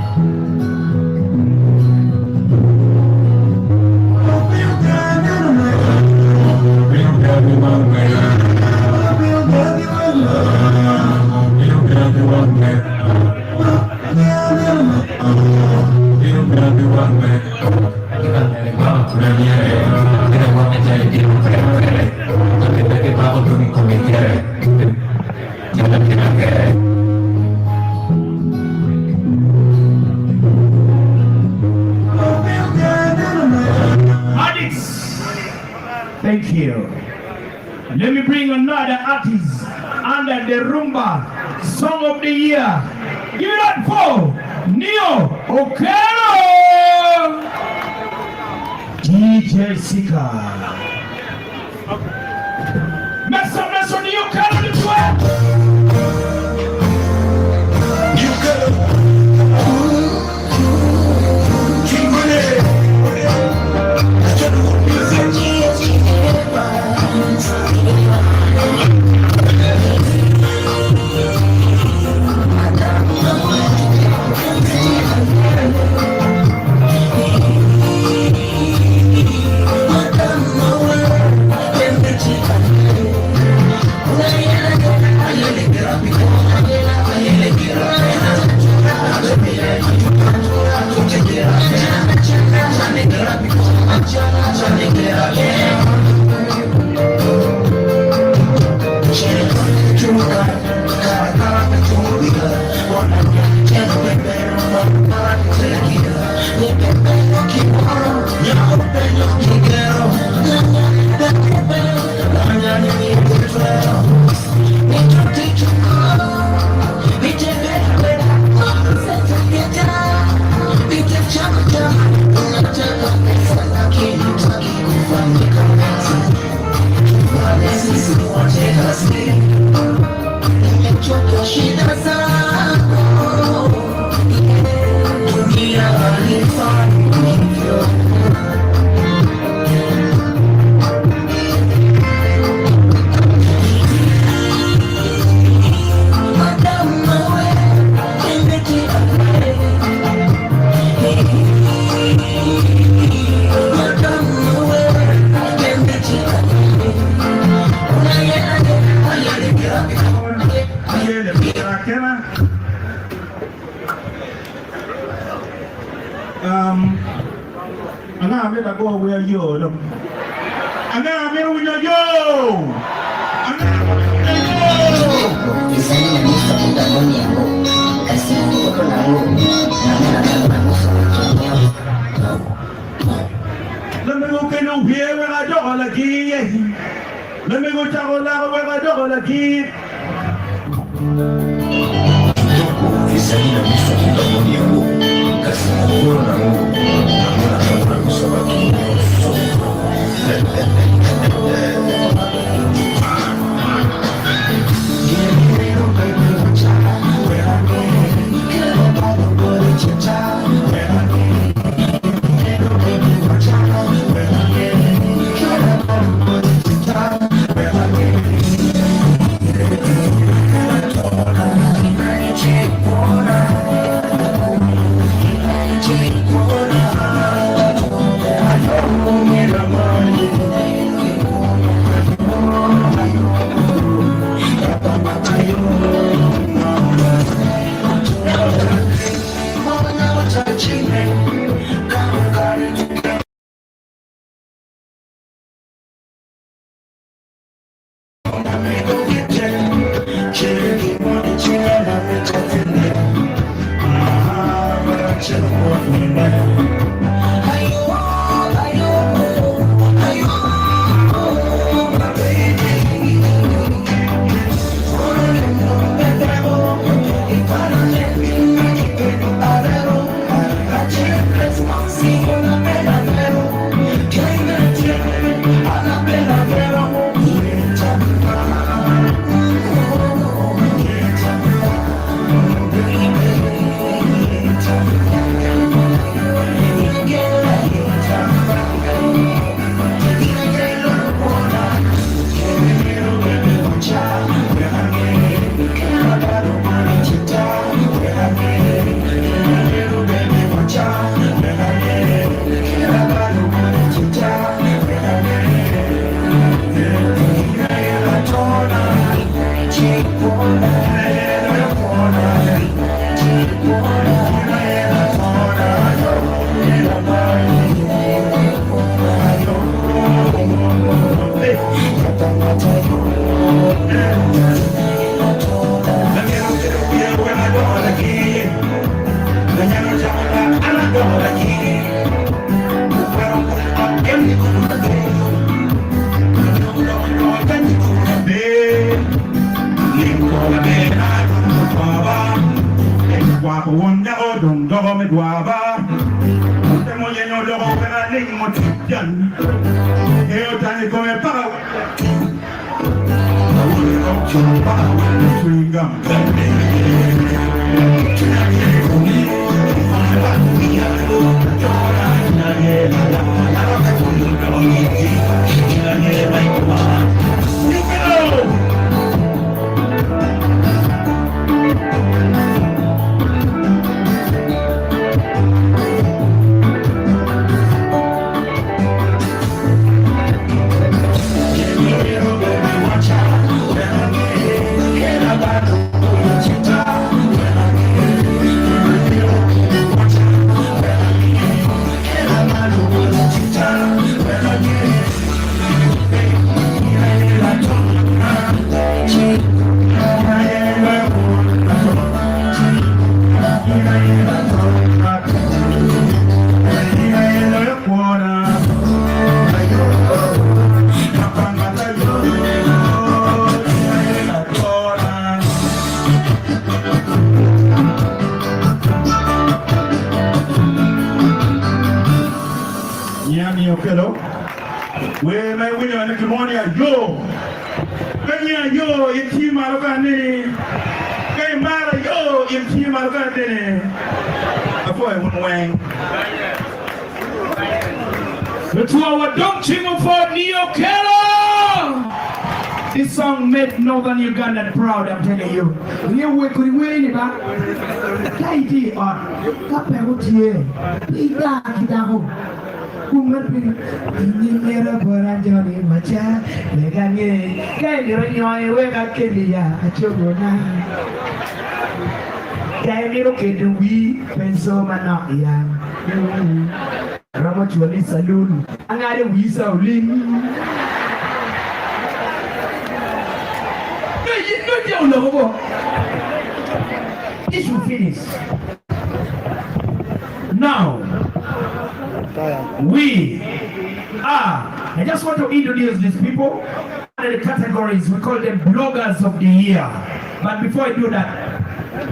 Addicts, thank you. Let me bring another artist under the Rumba Song of the Year. Give it up for Neo Okero. DJ Sika. Make some mess on Neo Okero this way. Neo Okero. This song made Northern Uganda proud, I'm telling you. Here we could win it, huh? Kaiti or Kapahutie. Ida Kidaho. Kuman Nira Borajoni Macha, Megane, Kairi, Wega Kelia, Achogona. Kairi, okay, we pencil Manakia. Ramachuli Saloon. And I had a visa of This will finish. Now, we are, I just want to introduce these people under the categories. We call them bloggers of the year. But before I do that,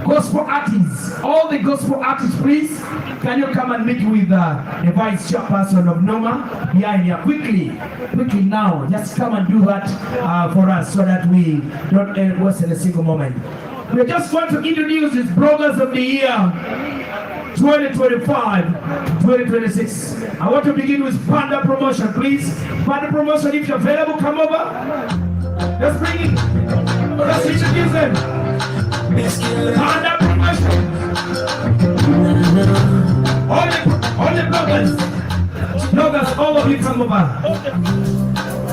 gospel artists, all the gospel artists, please, can you come and meet with the vice chairperson of NUMA behind here? Quickly now, just come and do that for us so that we don't waste a single moment. We just want to introduce these bloggers of the year 2025, 2026. I want to begin with Panda Promotion, please. Panda Promotion, if you're available, come over. Let's bring it. Let's introduce them. Panda Promotion. All the bloggers, all of you come over.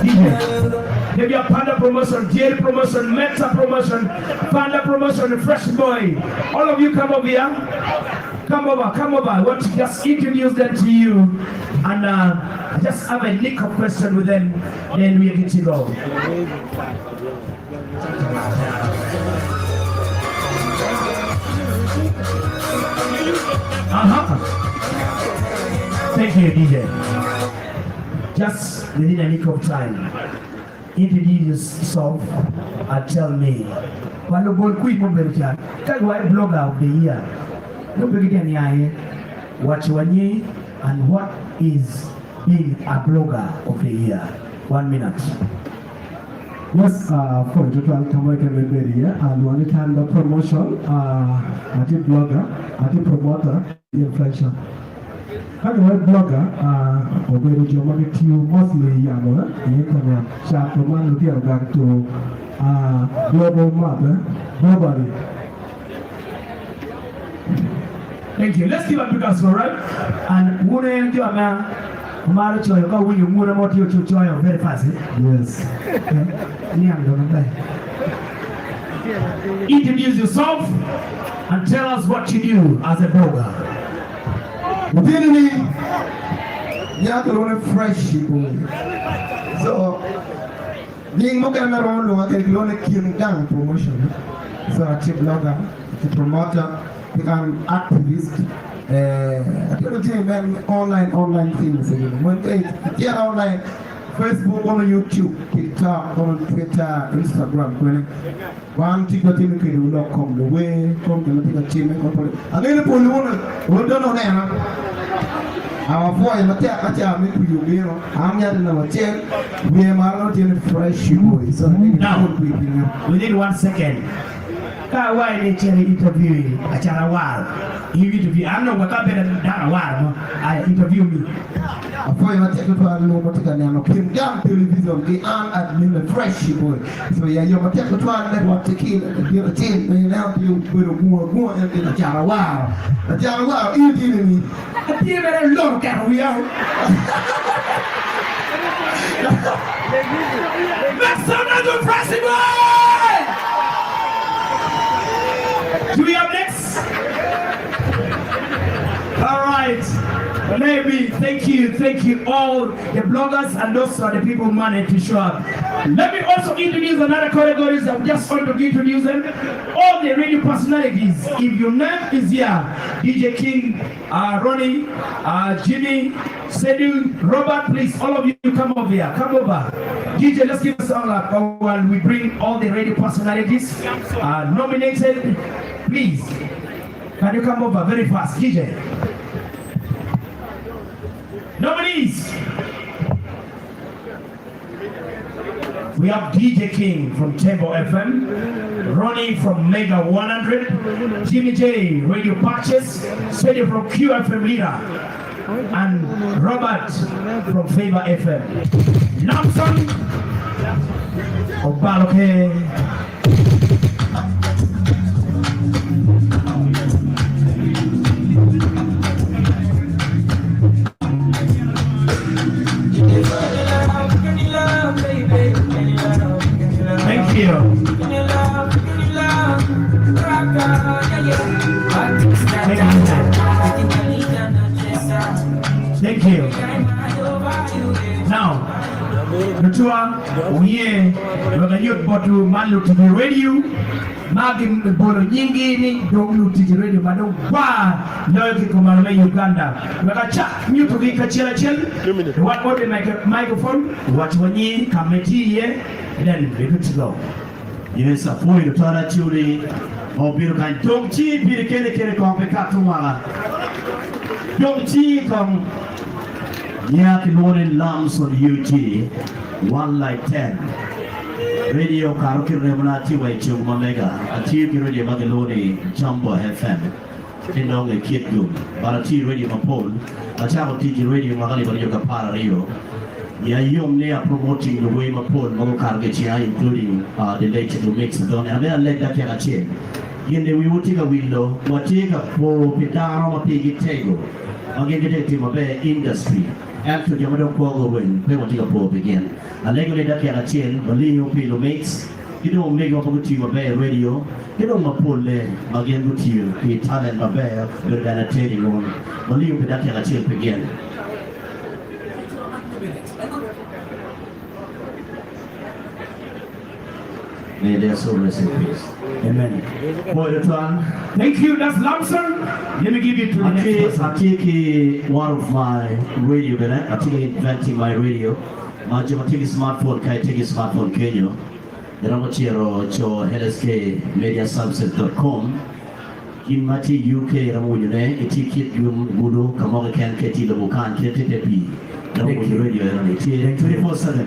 DJ. Maybe a Panda Promotion, Jerry Promotion, Meta Promotion, Panda Promotion, Fresh Boy. All of you come over here. Come over. I want to just introduce them to you, and I just have a lick of question with them. Then we are good to go. Thank you, DJ. Just within a lick of time, introduce yourself and tell me. While boy quick mobile chat, tell why blogger of the year. No begin what you need and what is being a blogger of the year. 1 minute. Yes, for the total American media, and one time the promotion, at the blogger, at the promoter, influencer. How do I blogger, over the geometry mostly younger, internet, chat, man, looking back to global mother, globally. Thank you. Let's give a big applause, right? And who are you, man? Tomorrow, you go with your mother, what you join very fast. Yes. Introduce yourself and tell us what you do as a blogger. Within me, you have to run a fresh boy. So, being more around, I can only kill down promotion. So, I'm a blogger, a promoter, become activist. I don't think online things again. When they get online, Facebook, on YouTube, TikTok, on Twitter, Instagram, one thing that you can do come the way, come to the team, and then the police will don't know that. Our boy, I'm make you know, I'm not in our chair, we are not in a fresh boy. So now, within 1 second. Why they interview a charawal? You interview, I'm not what happened at I interview me. A boy, I take it to a low name, came down television, the admin, the fresh boy. So, yeah, you're going to take it to a network to kill the other team, and now you will go and get a charawal. A charawal, you didn't me. I didn't even look at we are. That's another possible! Do we have next? All right. Maybe. Thank you all the bloggers and also the people who managed to show up. Let me also introduce another categories. I just want to introduce them. All the radio personalities. If your name is here, DJ King, Ronnie, Jimmy, Sedu, Robert, please, all of you come over here. Come over. DJ, let's give us all up while we bring all the radio personalities nominated. Please, can you come over very fast, DJ? Nominees. We have DJ King from Tembo FM, Ronnie from Mega 100, Jimmy J, Radio Patches, Sweden from QFM Leader, and Robert from Favor FM. Namson Obaloke. Thank you. Thank you. Now, Nutua, we are youth but to Malu to the radio. Magim Bolo Yingini, don't look to the radio, but don't buy loyalty to Northen Uganda. We are chat new to the Kachil. What about the microphone? What we need, committee here, and then we're good to go. Yes, a point of Tara Churi or Birukan. Don't cheat, be the Kere Compactumala. Don't cheat from Yakin Lambs on UG 1 like 10. Radio Karuki Remunati Waichu Omega, a TV Radio Magaloni, Jumbo FM, Kindong a Kid Group, Barati Radio Mapol, a child teaching Radio Magali Yoga Para Rio. Yayum near promoting the way Mapol, Mokargetia, including the late to mix the don, and then let that get a chain. In the we would take a window, what take a poor Pitaro, Piggy Tego, again get him a bear industry. After the Yamado Quago win, they want to go again. A regular that can chain, Balino Pilo makes, you don't make up a good team of radio, you don't pull again good team, the talent of bear, you're gonna trading on, but you that can achieve again. May their soul rest in peace. Amen. Boy, the one. Thank you, that's Lamson. Let me give you to the next person. I take one of my radio, I take inventing my radio. I take a smartphone, I take a smartphone, Kenya. Then I'm going to LSKmediaservices.com. In Mati UK, Ramune, a ticket, Gudu, Kamoga can get the Bukan, KTP. Radio 24/7.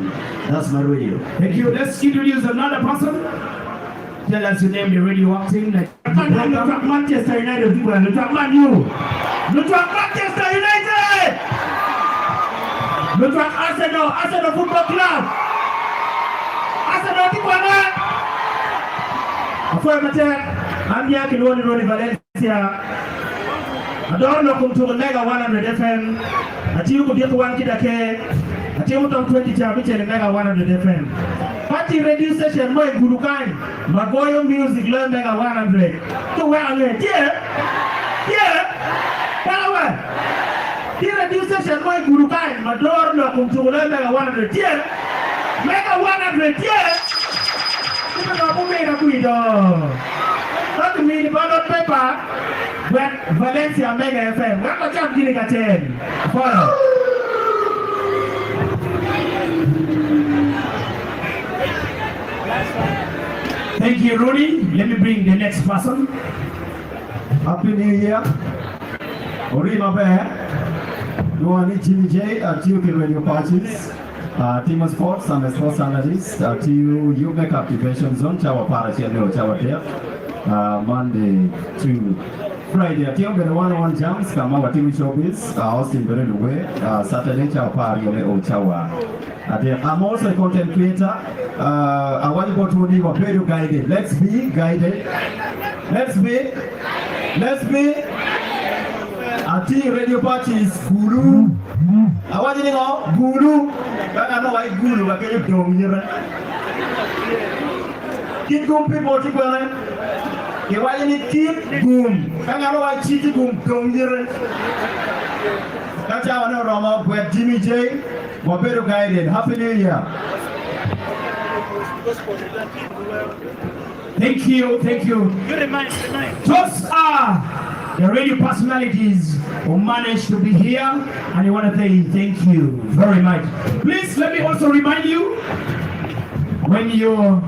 That's my radio. Thank you. Let's introduce another person. Tell us your name, the radio acting. Like Manchester United, look at Man U. Look at Manchester United. Look at Arsenal Football Club. Arsenal Tijuana. Affirmative. I'm here to Ronnie Valencia. I don't know come to the Mega 100 FM. Ati you could get one kid okay. Ati you don't 20 chabiche the Mega 100 FM. Party radio station my Gurukai. Magoyo music learn Mega 100. To where I'm at? Yeah. Power. The radio station my Gurukai. Mador no come to learn Mega 100. Yeah. Mega 100. Yeah. Kita nak bumi nak kuido. Not me the ballot paper. But Valencia Mega FM, we're going to jump in at 10. Follow. Thank you, Rudy. Let me bring the next person. Happy New Year. Orima Bear. Luani Jimmy J at UK Radio Parties. Team of Sports and the Sports Analyst. To you make activations on Chawa Party and Chawa here. Monday to Friday, I think the one-on-one jams come out TV showbiz, Austin Berenue, Saturday Chawa Chawa. I'm also a content creator. I want to go to the radio guided. Let's be guided. Let's be. Ati radio parties guru. I want to know guru. I know why guru. I can't do it. Keep going people together. You want to keep boom. I know why cheaty boom come here. That's how I know Rama with Jimmy J. Wabero guided. Happy New Year. Thank you. Those are the radio personalities who managed to be here, and I want to say thank you very much. Please let me also remind you, when you're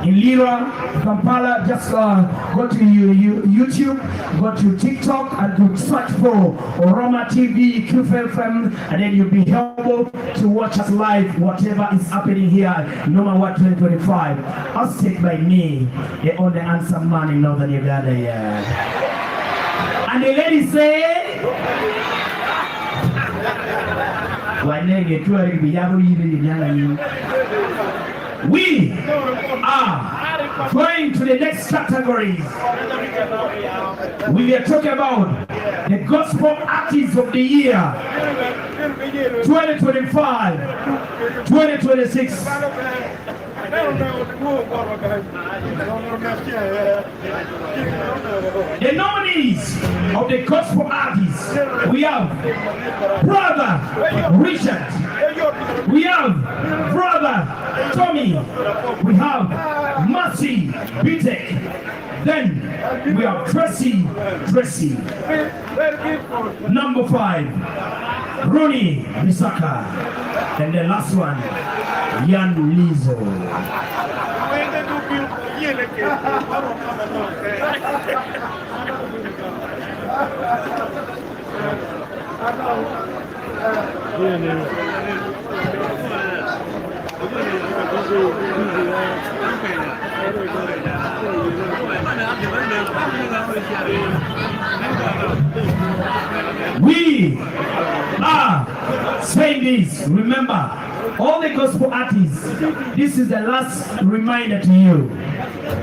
in Lira, Kampala, just go to YouTube, go to TikTok, and to search for Oroma TV, QFM, and then you'll be able to watch us live, whatever is happening here at NUMA 2025. Hosted by me, the only handsome man in Northern Uganda. Yeah. And the lady say, we are going to the next category. We are talking about the Gospel Artists of the Year 2025, 2026. The nominees of the Gospel Artists, we have Brother Richard, we have Brother Tommy, we have Mercy Bitek, then we have Tracy. Number 5, Ronnie Misaka, and the last one, Yan Lizo. We are saying this. Remember, all the gospel artists, this is the last reminder to you.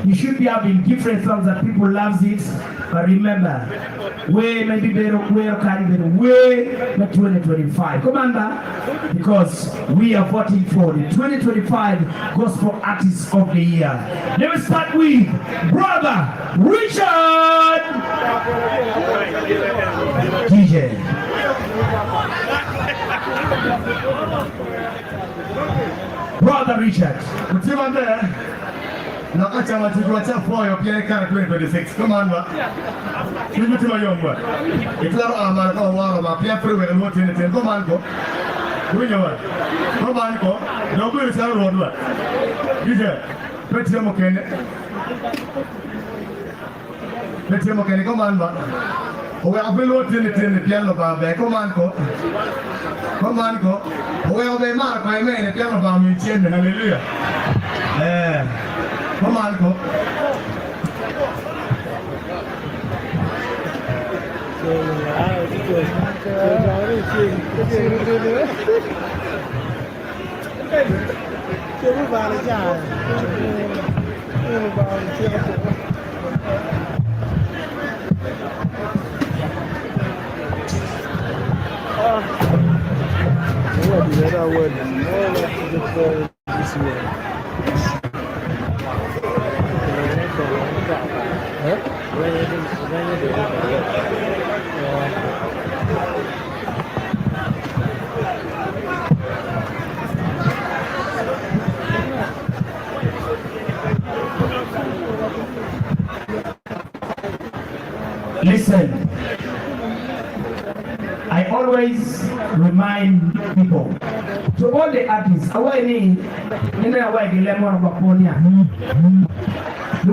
You should be having different songs that people loves it. But remember, way maybe better, way can way 2025. Come on back, because we are voting for the 2025 Gospel Artist of the Year. Let me start with Brother Richard. DJ. Brother Richard. Na acha matukio chafu hayo pia kana 2026 come on ba sisi tumayomba itlaro amara ko waro ba pia frewe no tene tene come on ko kunya wa come on ko no go isa ro do dije peti mo kene come on ba owe abelo tene tene pia lo ba be come on ko owe obe mara ko eme pia lo ba mi tiene hallelujah come on, go. Listen, I always remind people, to all the artists, the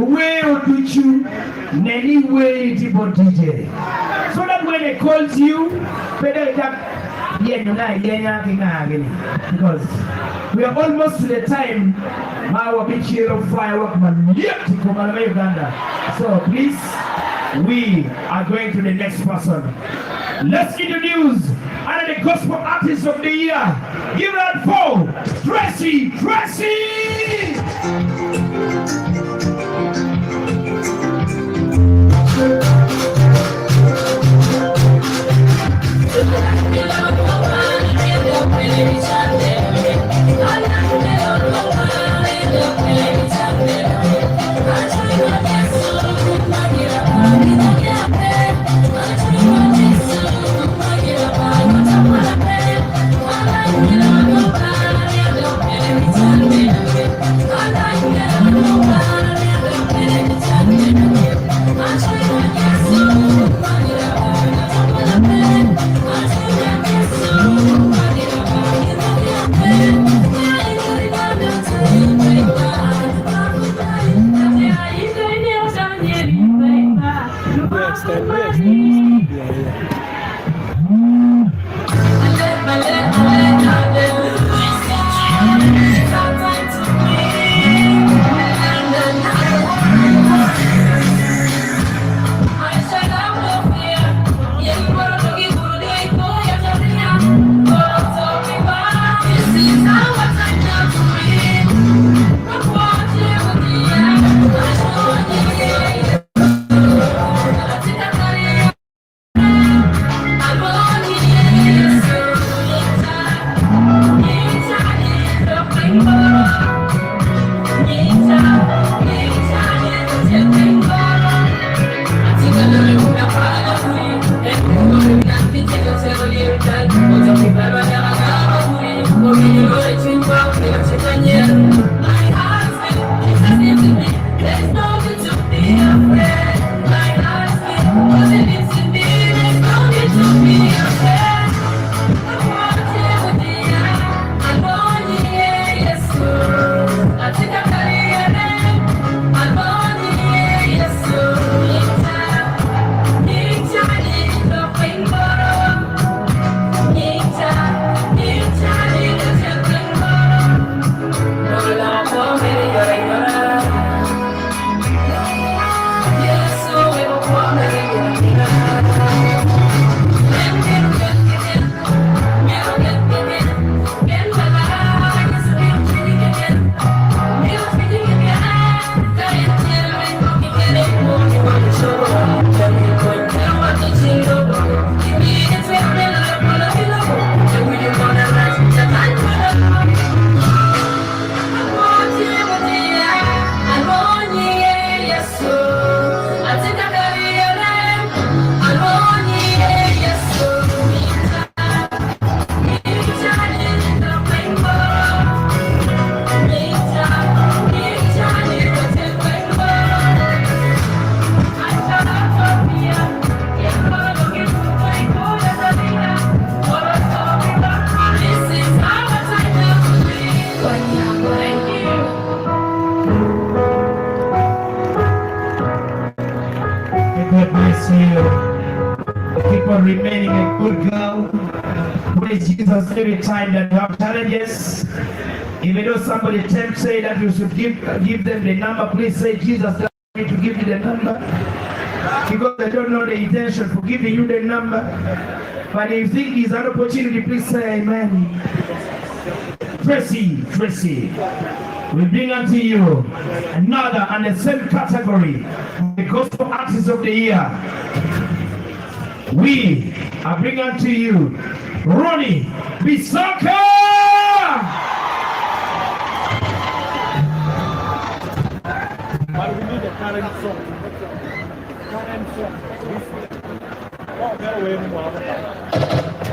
way you do you, any way you DJ, so that when they call you, because we are almost to the time our big hero firework man Uganda. So please, we are going to the next person. Let's introduce the Gospel Artist of the Year. Give it up for Tracy. for remaining a good girl. Praise Jesus every time that you have challenges. Even though somebody say that you should give them the number, please say, Jesus, tell me to give you the number. Because I don't know the intention for giving you the number. But if you think it's an opportunity, please say amen. Tracy, we bring unto you another and the same category, the Gospel Artist of the Year. We are bringing unto you Ronnie Bisaka! But we need a current song. Current song. Oh, no way,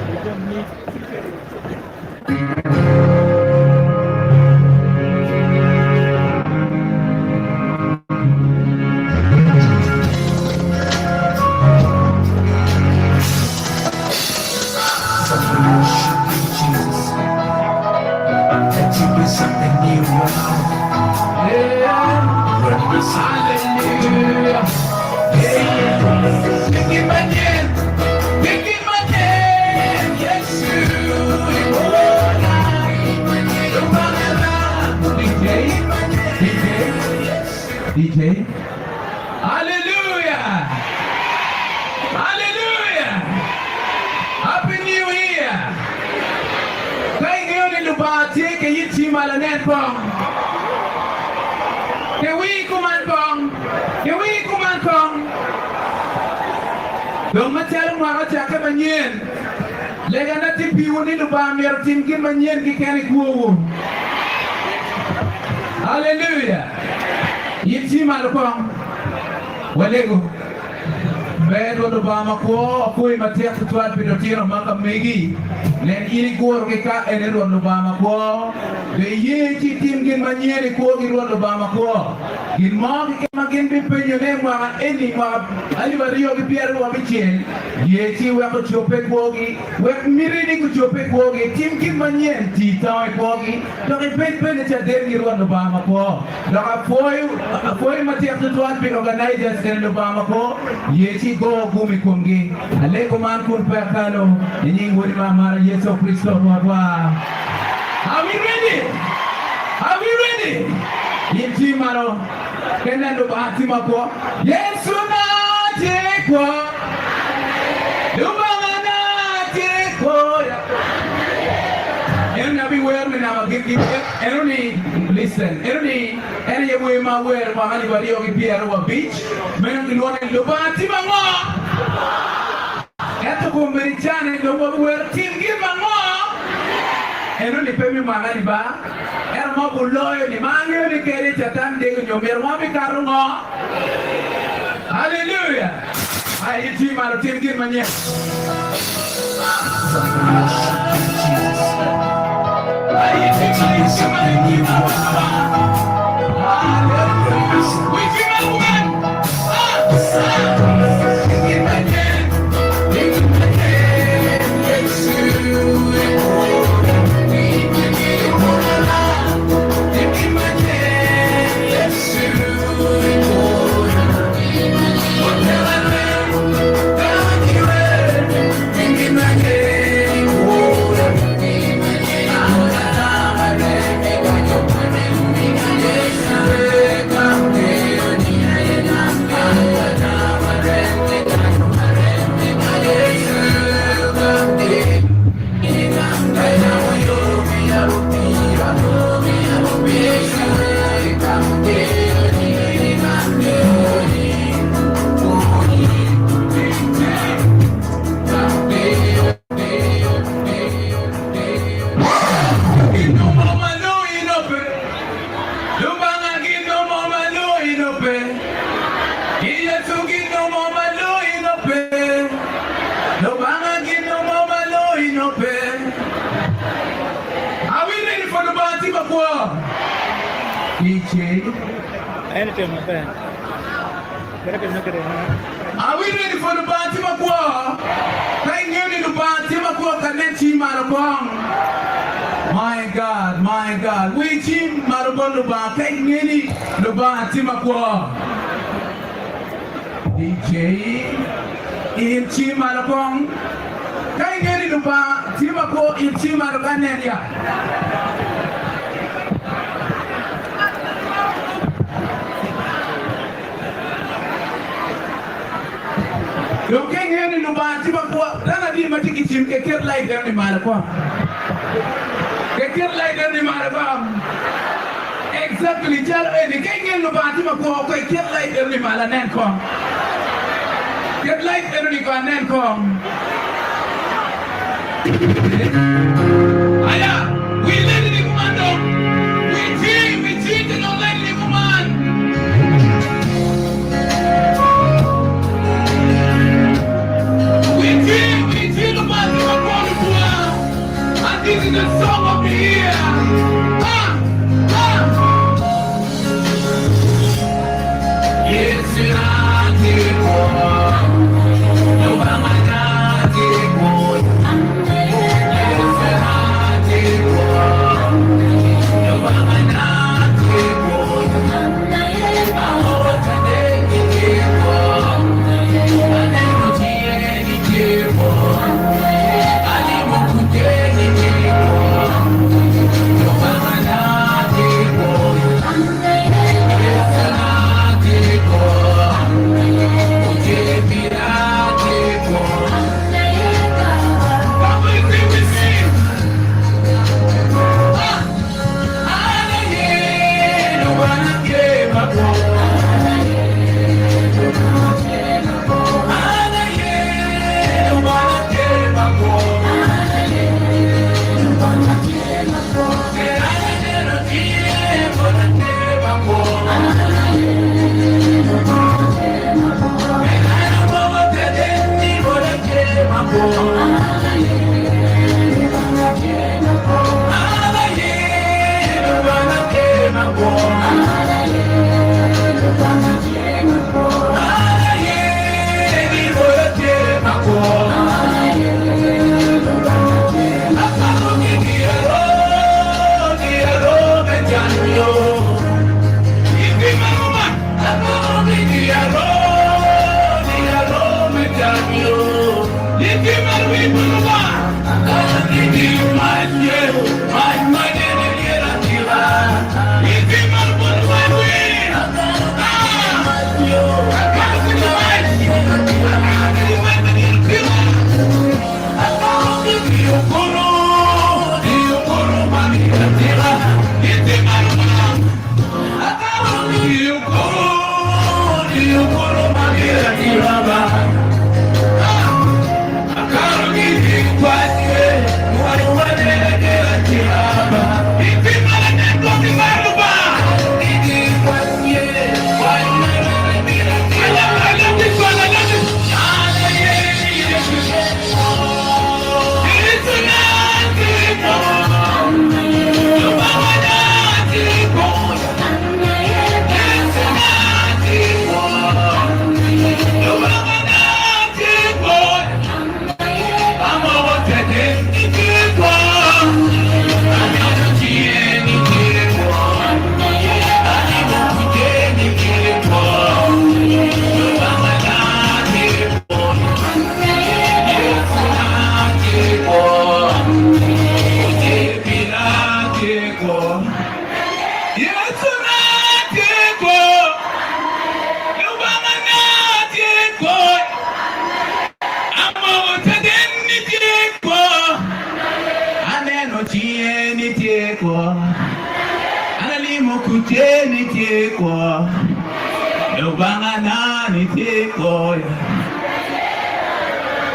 we don't need. Something new now. Yeah, hallelujah. Yeah, make it my name, yes, you. DJ, hallelujah, hallelujah. Happy New Year. Thank you, Lubati. Can you see my net bomb? Can we come and come? Don't tell me what you're coming in. Let us not be one in the bomb. You're thinking, man, you can't go. Hallelujah. You see my bomb. Well, they go. Bed on the bomb, a poor material to 12 Pinotino, Maka Megi. Then Irigo Rika and it on the Bama. The year team get my year, the quote on the Bama. In Mark came again, be paying your name, any mark, anybody of the Pierre of the chain. Yet you have a chopek woggy, where mirroring to chopek woggy, Tim Kim Manyan, tea toy woggy, not a pen penetrator, then you on the Bama. Not a foil material to 12 big organizers in the Bama. Yet he go Gumi Kungi, a lego man kun percano, in England, Mama, yes, of Christo. Are we ready? Are we ready? Yimaro, Kenando Batimako, yes, Sunatiko, Lubanatiko, and everywhere when I'm giving only listen, any way my word for anybody on the Pierre Beach, men of the one in Lubatimamo. At the Kumberitan and the word team give a more. And only pay me my money back. And I'm up with lawyer, the man really get it at time they go, you're one car. Hallelujah. I hit him out of team give my yes. I hit him out Anything, my friend. Are we ready for the Batimaqua? Thank you to the Batimaqua Kanechi Marabong. My God, we team Maraboluba, thank you to the Batimaqua. DJ, in chima la pong kai ngeri lupa chima ko in chima la kanelia yo ke ngeri lupa chima ko dana di mati ki chim ke ker lai der ni mala ko ke ker lai der ni mala ko exactly jalo e ke ngeri lupa chima ko ko ker lai der ni mala nen ko get like energy ko nen ko aya we lady ni kumando we team no lady kuman we team no man ko ko and this is the song of the year yes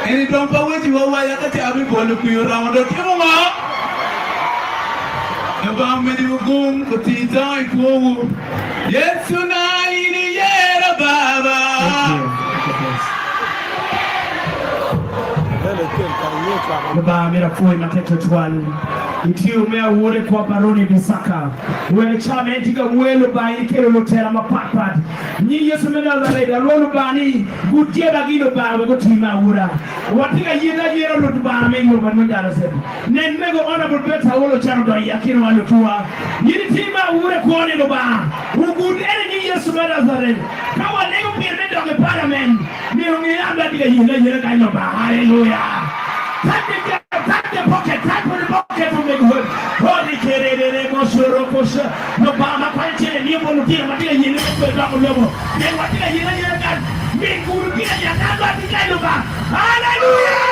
Any don't forget you why I got to be born to you around the camera. About many go to tea time for yes, tonight in the year, Baba. Baba mera foi mateto twali itiu mea wore kwa baroni bisaka we chame ndiga welo ba ikero lotera mapapad ni yesu mena la reda lolu bani gutieba gido ba go tima wura watiga yeda lo dubana me mo ban mandara se nen mego honorable beta wolo charo do yakino walo tuwa yiri tima wure ko ne do ba ugu ene ni yesu mena la reda kawa nego pirme do ke parliament ni I'm not going to kind of hallelujah. Tap the pocket, tap the pocket for me good. Holy Kerere, Mosuro, no Bama, Panche, and you will be a Matia, you never double level. Then what did you got? Me, good, you can't let the kind of hallelujah.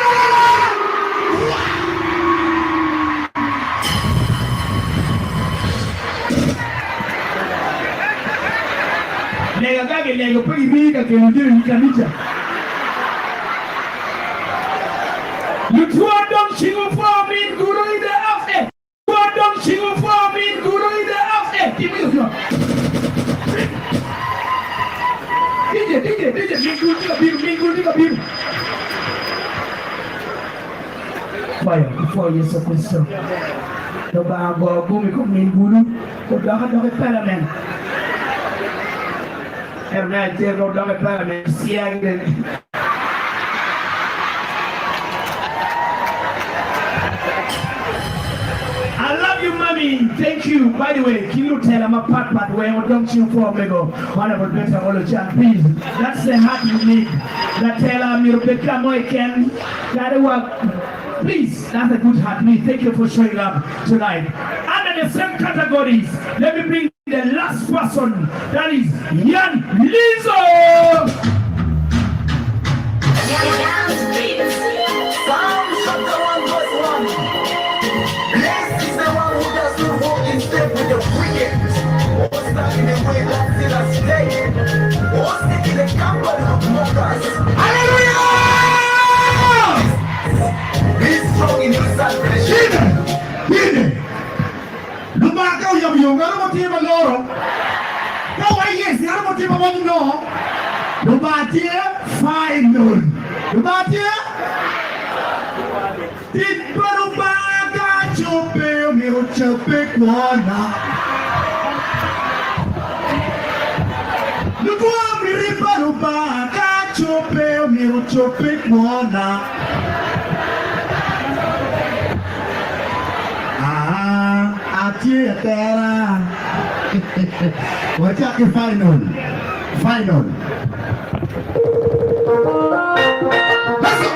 Lega gage lega pagi mika ke ndio nikanicha. You don't sing for me guru in the after. You don't sing for me guru in the after. Give me your. DJ, minggu. Fire, before you so Christo. The bago bumi ko minggu, ko dapat parliament. I love you, mommy. Thank you. By the way, can you tell I'm a part where don't you for me go? One of the better all the chat, please. That's the heart you need. That tell you become more can. Gotta work. Please, that's a good heart. Please, thank you for showing up tonight. Under the same categories, let me bring the last person, that is Yan Lizzo. Sounds of the one was one. Blessed is the one who does not walk in step with the wicked, or stuck in the way that still a stay, or stick in the company of mockers. Hallelujah! Be strong in your salvation. Lumaka yung motivo loro. Kau yes, yang motivo mo no. Lumatia final. Lumatia. Dit barubaga chope mi chope kwana. Lugua mi barubaga chope mi chope kwana. Atia terra. What's your final? Let's go.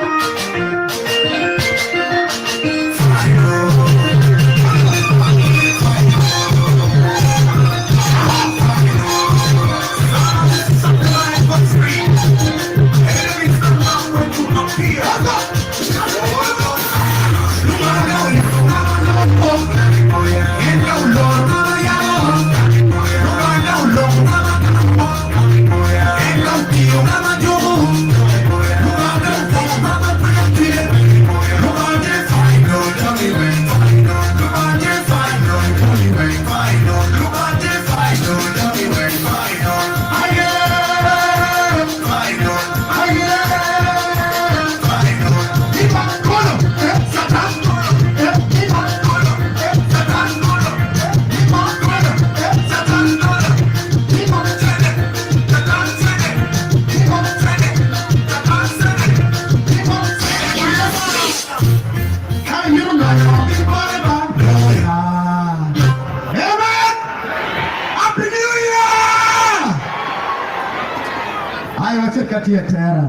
Katia Terra.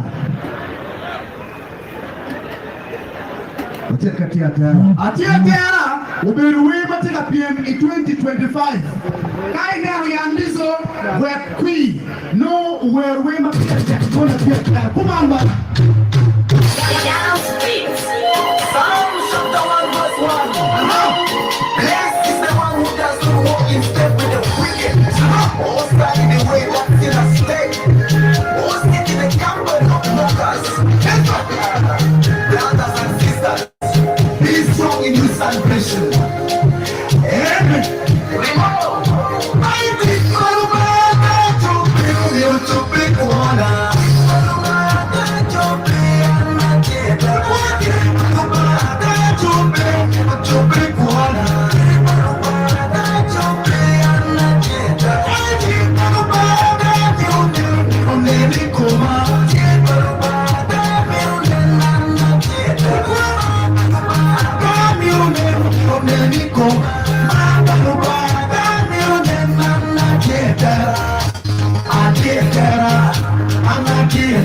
Katia Terra. Atia Terra. Uberuwe mateka PM in 2025. Kaina yandizo we kui. No we mateka kona pia Terra. Kumamba. Sounds of the one was one. Blessed is the one who does not walk in step with the wicked, or stand in the way that still a stay, or sit in the company of mockers. Brothers and sisters, be strong in your salvation. Amen. I think to pick one. Thank you.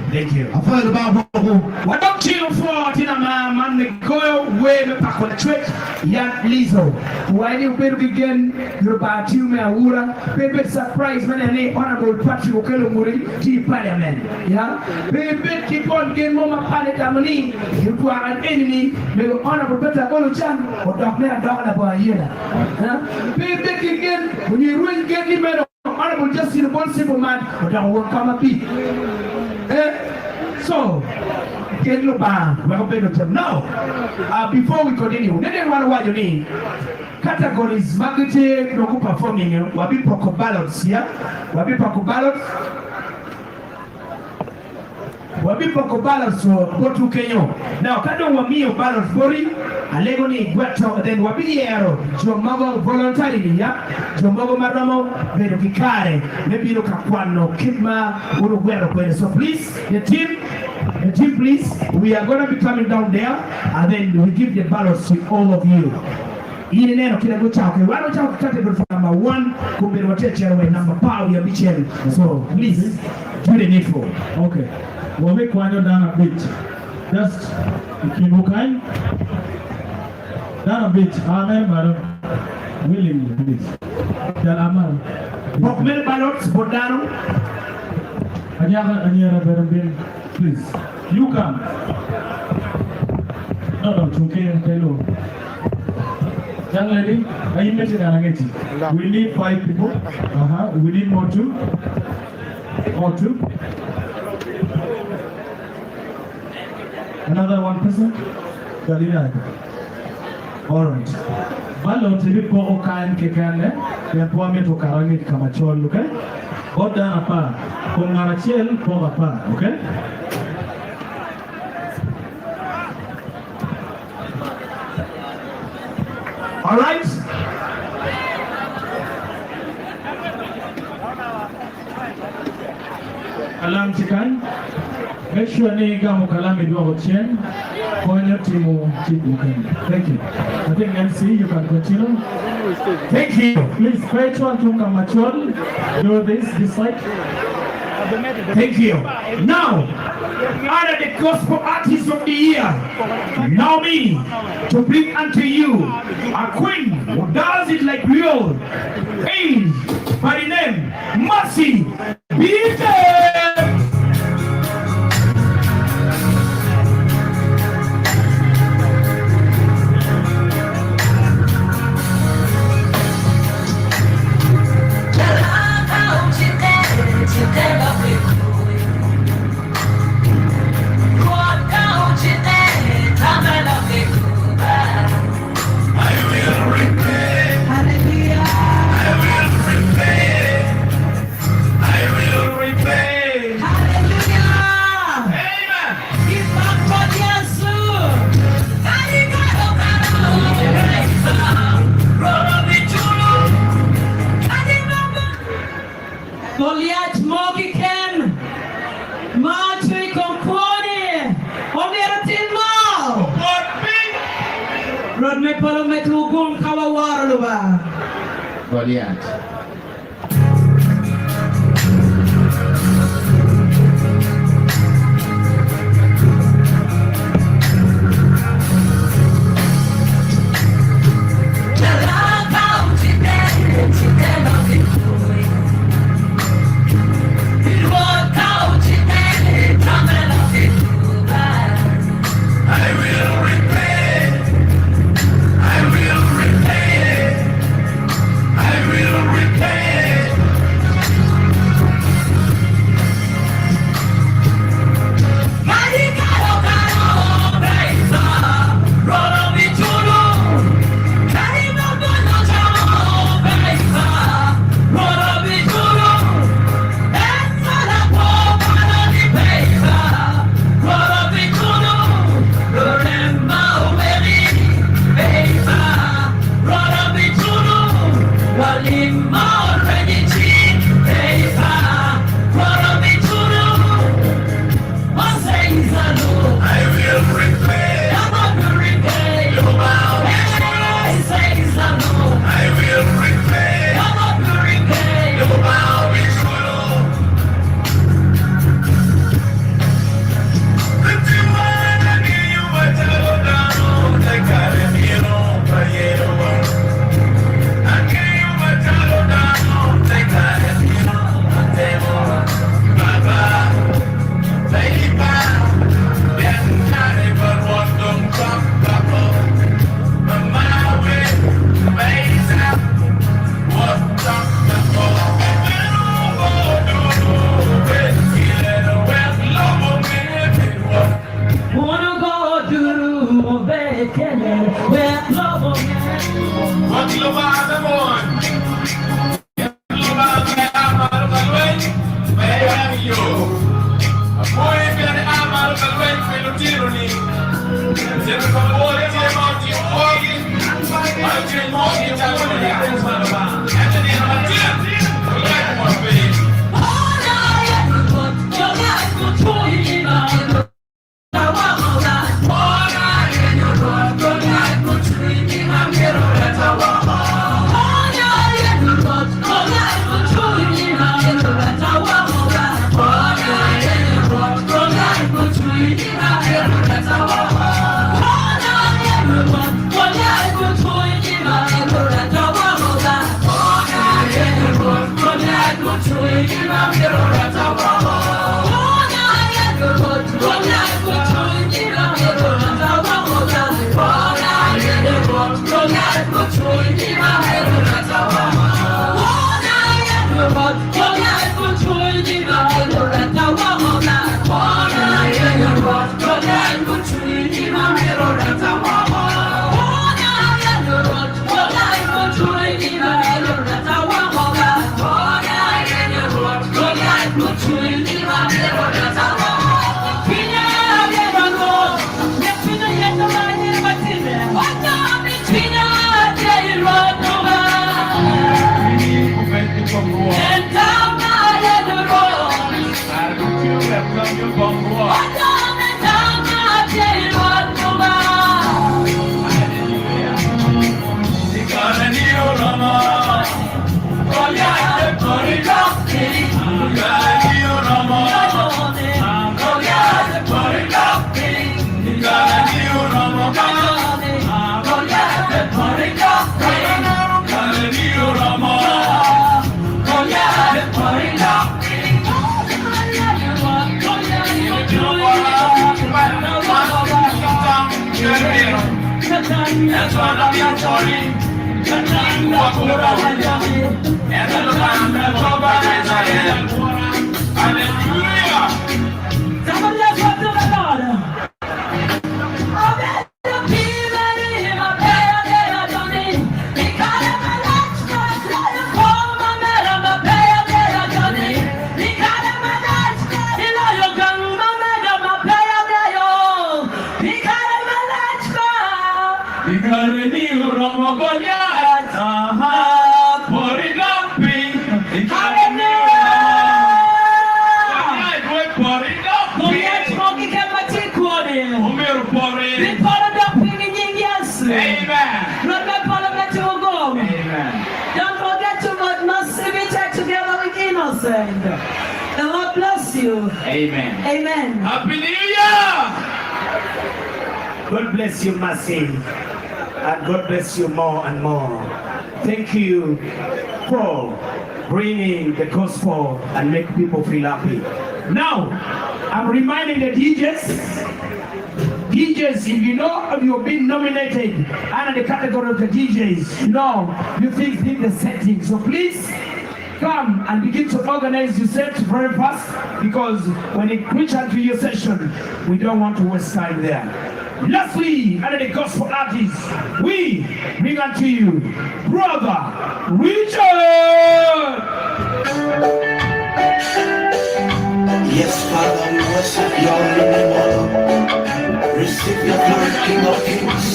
Thank you. What up to you for Tina man the coil way the pack on the trick young Lizzo. Why you better begin your party me awura baby surprise man and honorable Patrick Okelomuri to parliament. Yeah? Baby keep on getting more palette money. You are an enemy, may honorable better go to Chan or Dr. Dr. Yena. Baby again when you really get the medal. Honorable just in one simple man, but that will come up. So, get no ban. Now, before we continue, let me run what you need. Categories, magnitude, no performing, wabi poko ballots, yeah? Wabi poko ballots. Wabi poko ballots, go to Kenya. Now, kado wami o ballots, bori. Alego ni gweto then wabili ero jomogo voluntarily ya jomogo maromo vedo kikare nebiro kakwano kidma urugwero kwene. So please the team please, we are going to be coming down there and then we give the ballots to all of you. Ile neno kile gochako wano chako category number 1 kumbere wateche we number power ya bicheli. So please do the needful. Okay, we'll make one down a bit. Just kibukai down a bit. Amen, madam. Willingly, please. Tell Amen. Many ballots for down. Anyara Berambin, please. You come. No, Chunke, hello. Young lady, are you meeting Arangeti? We need 5 people. We need more too. Or 2. Another 1 person. Galina. All right. Ballot is for Okan Kekane. The employment to Karangit Kamachol, okay? Got down a par. Kongarachel for a par, okay? All right. kalam chikan. Make sure ni gamu kalam idwa hochen. Konya timu chibukan. Thank you. I think MC, you can continue. Thank you. Please, Petrol to Kamachol. Do this side. Thank you. Now, honor the gospel artist of the year. Now me to bring unto you a queen who does it like real. Hey, by the name Mercy Peter. Goliath Mogi Ken Matri Concorde Omera Tilmo Rod me palo me tugum kawawara luba Goliath. That's what I'm here for. Hallelujah. Somebody else want to the Lord. The Lord bless you. Amen. Amen. Happy New Year. God bless you, Mercy. And God bless you more and more. Thank you for bringing the gospel and make people feel happy. Now, I'm reminding the DJs, if you know if you've been nominated under the category of the DJs, you things need the setting. So please come and begin to organize yourself very fast, because when it reaches to your session, we don't want to waste time there. Lastly, under the gospel artists, we bring unto you Brother Richard. Yes, Father, we worship your name, Lord. Receive your glory, King of Kings.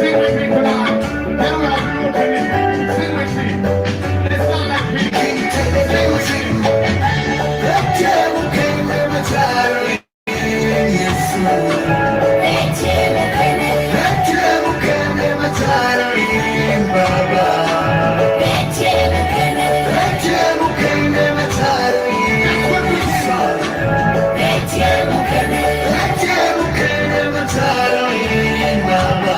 Sing with me tonight. Then we are opening. Sing with me. It's not like me. Sing with me. The devil came every time. Yes, Lord. The devil came every time, Baba. The devil came every time. Son. The devil came every time, Baba.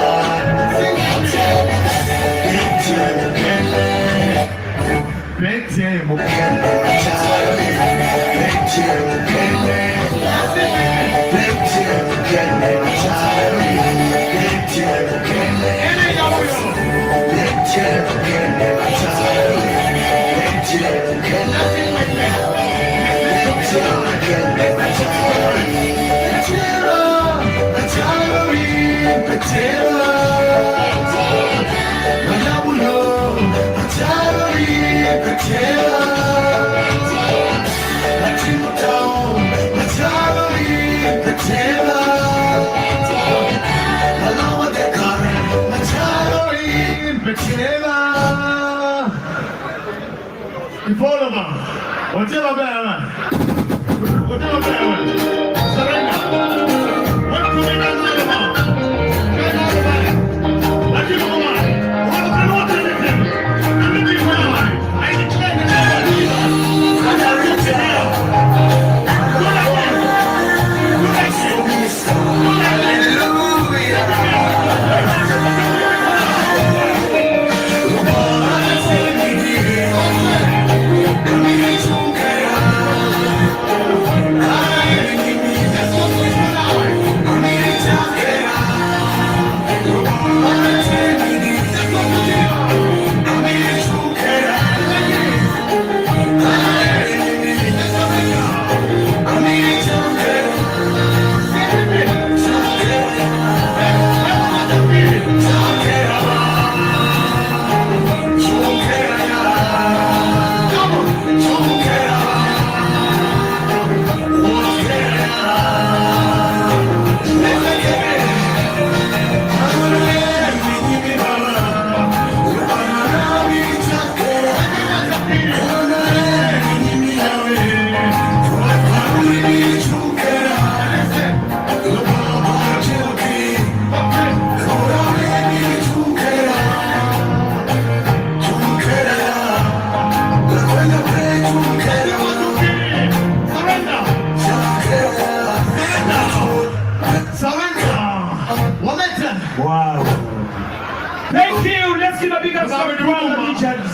Let's go to the Richards.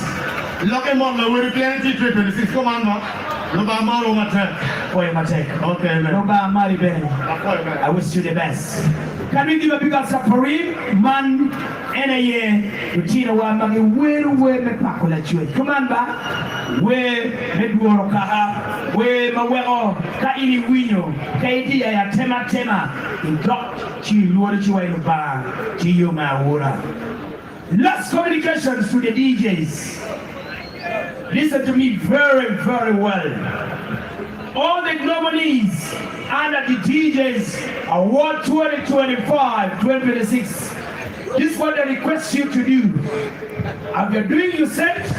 Look him up, we're playing 26. Come on, man. Look at Maro Matek. For your Matek. Okay, man. Number Mari Ben. I wish you the best. Can we give a big answer for him? Man, NAA, Uchina Wamagi, where me pakula chwe. Come on, ba? Where me duoro kaha, where mawero, ka ili winyo, ka iti ya tema. In drop, chi luore chwa inuba, chi yuma wura. Last communications to the DJs. Listen to me very, very well. All the nominees under the DJs Award 2025-2026. This is what I request you to do. As you're doing your set,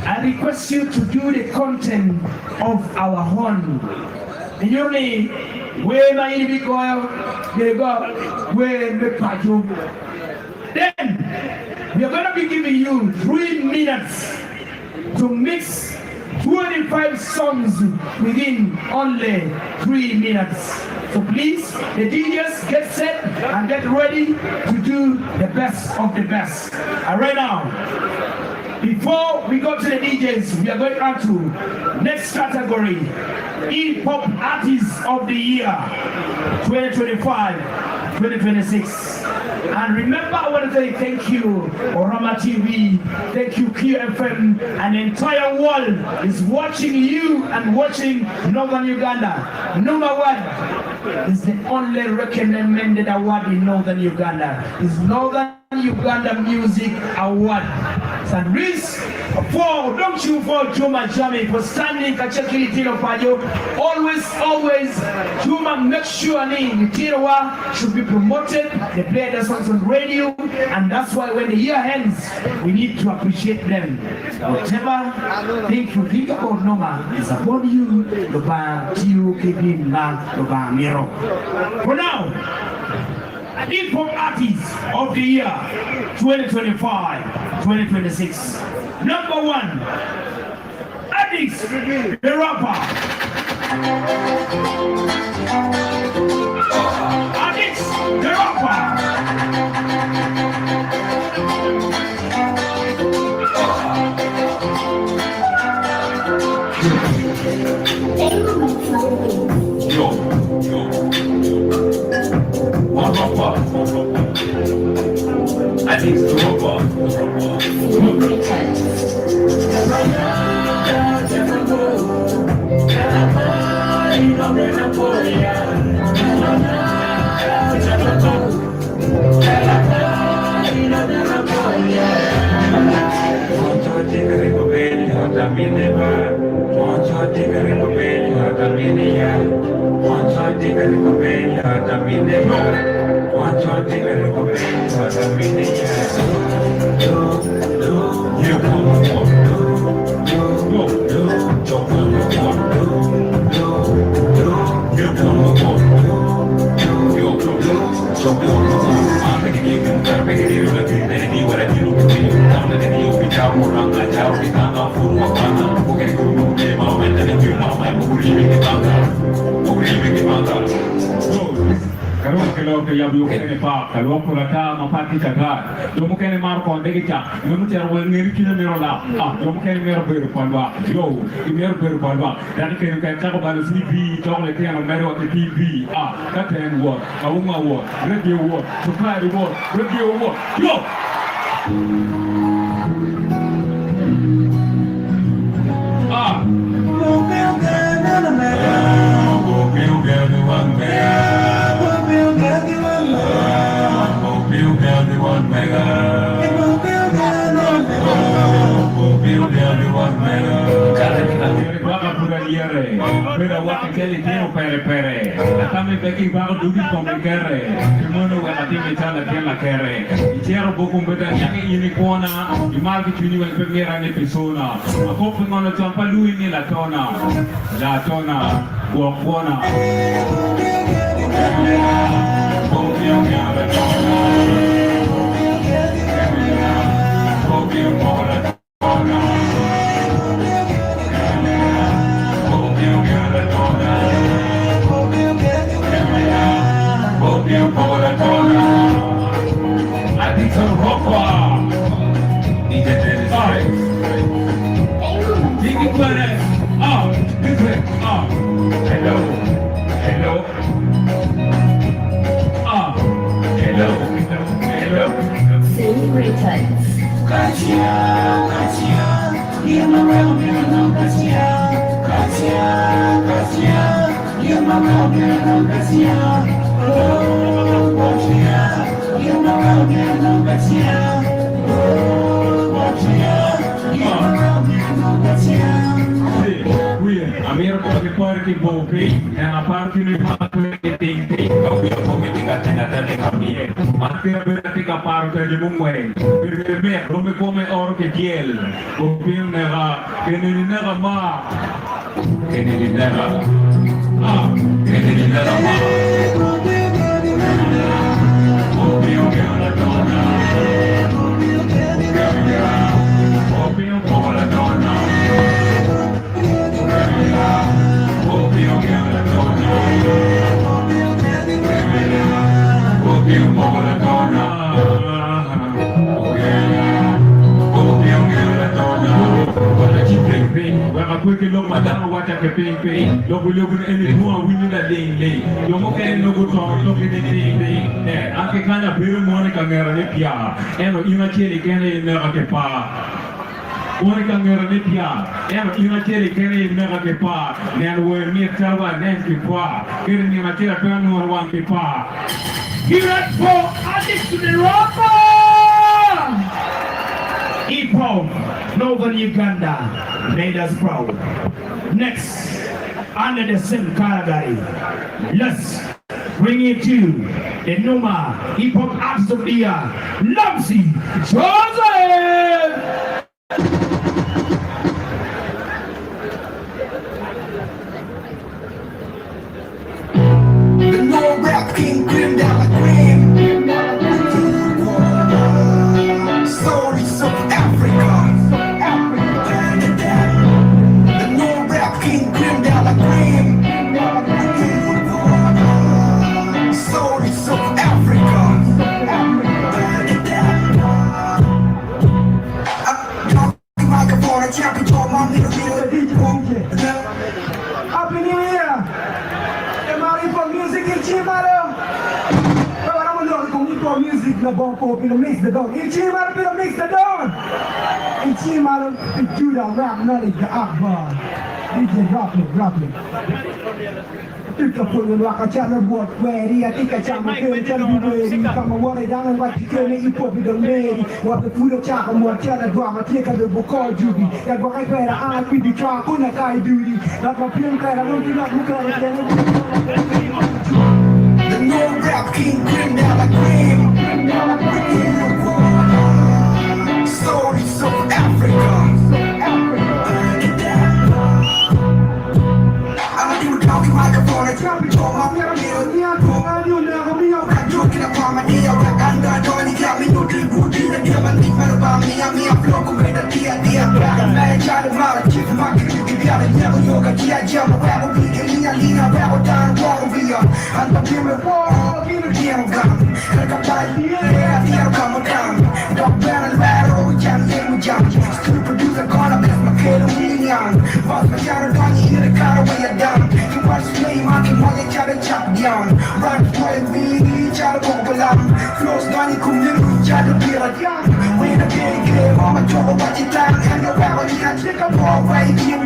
I request you to do the content of our horn. In your name, where my enemy go, where the patrol. Then we are going to be giving you 3 minutes to mix 25 songs within only 3 minutes. So please, the DJs, get set and get ready to do the best of the best. And right now, before we go to the DJs, we are going on to next category, Hip-Hop Artist of the Year 2025-2026. And remember, I want to say thank you, Orama TV, thank you, QFM, and the entire world is watching you and watching Northern Uganda. Number 1 is the only recommended award in Northern Uganda. It's Northern Uganda Music Award. And Reese, don't you fall Juma Jami for standing Kachaki Tino Payo. Always, Juma make sure Tinowa should be promoted. They play their songs on radio, and that's why when the year ends, we need to appreciate them. Whatever thing you think about NUMA is upon you, Loba Tiu Kibin La Loba Miro. For now, Hip-Hop Artist of the Year 2025-2026. Number 1, Addicts, the rapper. Addicts, the rapper. I think it's over. DJ Everybody, listen, hello, hello, hello, hello. Favorites. Katia, you're my real girl, Katia. You're my real girl, Katia. Oh, Katia, you're my real girl, Katia. Oh, Katia, you're my real girl, Katia. Amir ko party bopi, na party ni mga ting kau yang pemitingan tinatan ni kami. Mati berarti kapar kerja mungwe. Berber rome come or ke diel. Bopi nera, kene nera ma. Kene nera. Kene nera ma. Bopi la donna. Bopi la donna. Porque lo mataron guacha que ping lo en el mundo winning that ding yo mo que no go to lo que ding anche kana pero mo ka ngera ne pia eno ina cheli kene ne ka pa Monica Meranipia, and United Kenny never kepa, then we're near Tava, then kepa, getting in a chair, turn or one kepa. Give it for artists to the rapper! Hip-hop, Northern Uganda, made us proud. Next, under the same category, let's bring it to the NUMA Hip-Hop Artist of the Year, Lamsi Joseph! The no rap king, grim down like cream. Stories of Africa. The no rap king, grim down like cream. Stories of Africa. Microphone, I can't control my middle. Happy New Year! Hip-hop music in Chimaro. Agora vamos lá com hip-hop music na bom pop no mix da dog. In Chimaro pelo mix da dog. In Chimaro the Judah rap knowledge the Akbar. DJ drop it. Tika punya laka channel buat query. Tika chama kiri channel beri. Kama wale jangan wati kene hip-hop idol meri. Wate fudo chaka muat channel drama. Tika de bokol jubi. Yang bakai kera api di track kuna kai duri. Laka pion kera lunti nak muka The no rap king, grim down like cream. Stories of Africa. I'm a talking microphone, I can't be told my joking upon my dear, I don't got me no drink, good in the game, and think about me, I'm a flock of better dear. Man, child of mine, chief market, you can get a yellow yoga, dear jam, a rabble, Lina, rabble down, walk over here, and the pyramid wall, in the damn gun, like a bite, yeah, come down, dog band and rattle, jam, still produce a corner, that's my kid, young, but my child, in the car, away a down, you watch me, marking while you try to chop down, run for me, child of Obalam, flows, money, come in, child of Bira, young, when the game, on my trouble, watch it down, and your rabble, you can't take a ball, right, you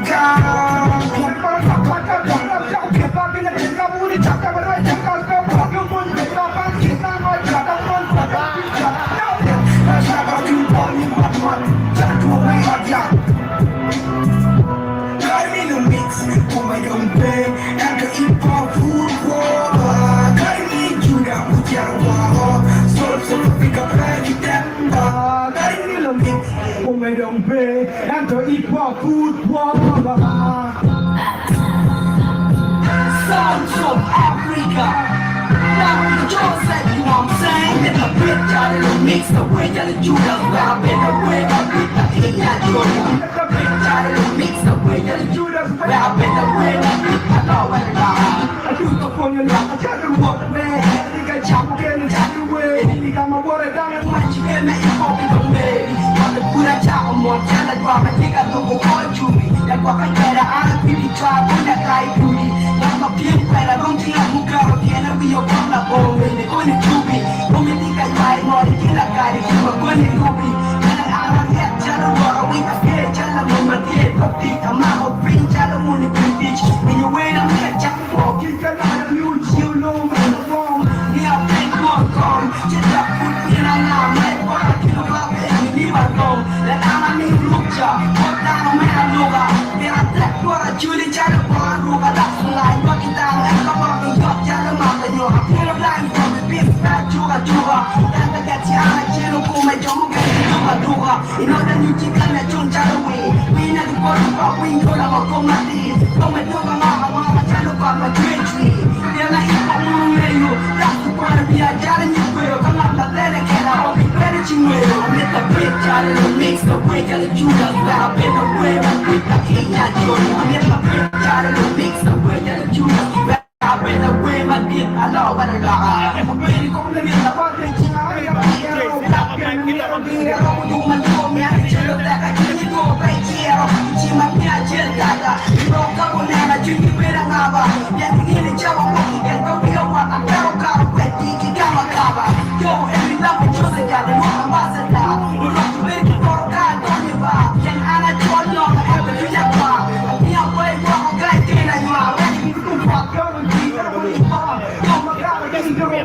Songs of Africa. Now just like you know what I'm saying. Let the beat try to mix the way that the Judas rap in the way that the beat that you let the beat try to mix the way that the Judas rap in the way that I know what it is. I do the phone you like I try to walk man. I think I chop again and chop away. I think I'm a water down and watch you get me in the way. I'm the good at chop I'm more tell like I think I don't go on to me. Like what pa kuna kai pudi Nama pien pera gonti amuka Piena biyo kona bombe ne kone tubi Bombe tika yai mori kila kari kima kone lubi Kana ara get jala wara wika fie jala mama die Kopi kama o pin jala muni pinbich When you wait I'm here jala walk Kika lana luch you know me the wrong Ni a pin more come Jita put in a na mai wara kilo babe Ni ma gong Let ana mi lukja What down me a luga Mera tek wara juli jala wara luga That's like walking down and come up and got jala mama yo I feel blind from the beat back juga Kanta kati ana jelo kuma jomu kati juga duga Inoda nyuci kana chunja we Wina di kono pa wingo la makoma di Kome toga mama jalo pa ma tweetri Dela ipa mumumeyo Dasu kwa biya jala nyukweo Kama mtatele kena obi kwele chingweo Ameta break jala no mix no break jala juga Swear up in the way ma kwita kinya joni Ameta break jala no mix no break jala juga Swear up in the way ma kwita alo wana laa Mwini kumle mita pake chinga Wega piero Plapke miro Bingero Duma dumi Ani chelo teka Kini go Pechero Chima pia chel dada Iro kabu nena Chungi pera ngaba Yeti gini chawa Moki Kento pio wata Pero karo Peti Kikama kaba Yo Emi lampe chose Gade Mwaka maseta Iro tubeki Koro kaa Doni ba Yen ana chua Nyonga Ebe Villa kwa Pia kwe Mwaka Kai Kena Yua Wedi Kumpa Koro Kika Kuri Pa Yo Makara Kiki Koro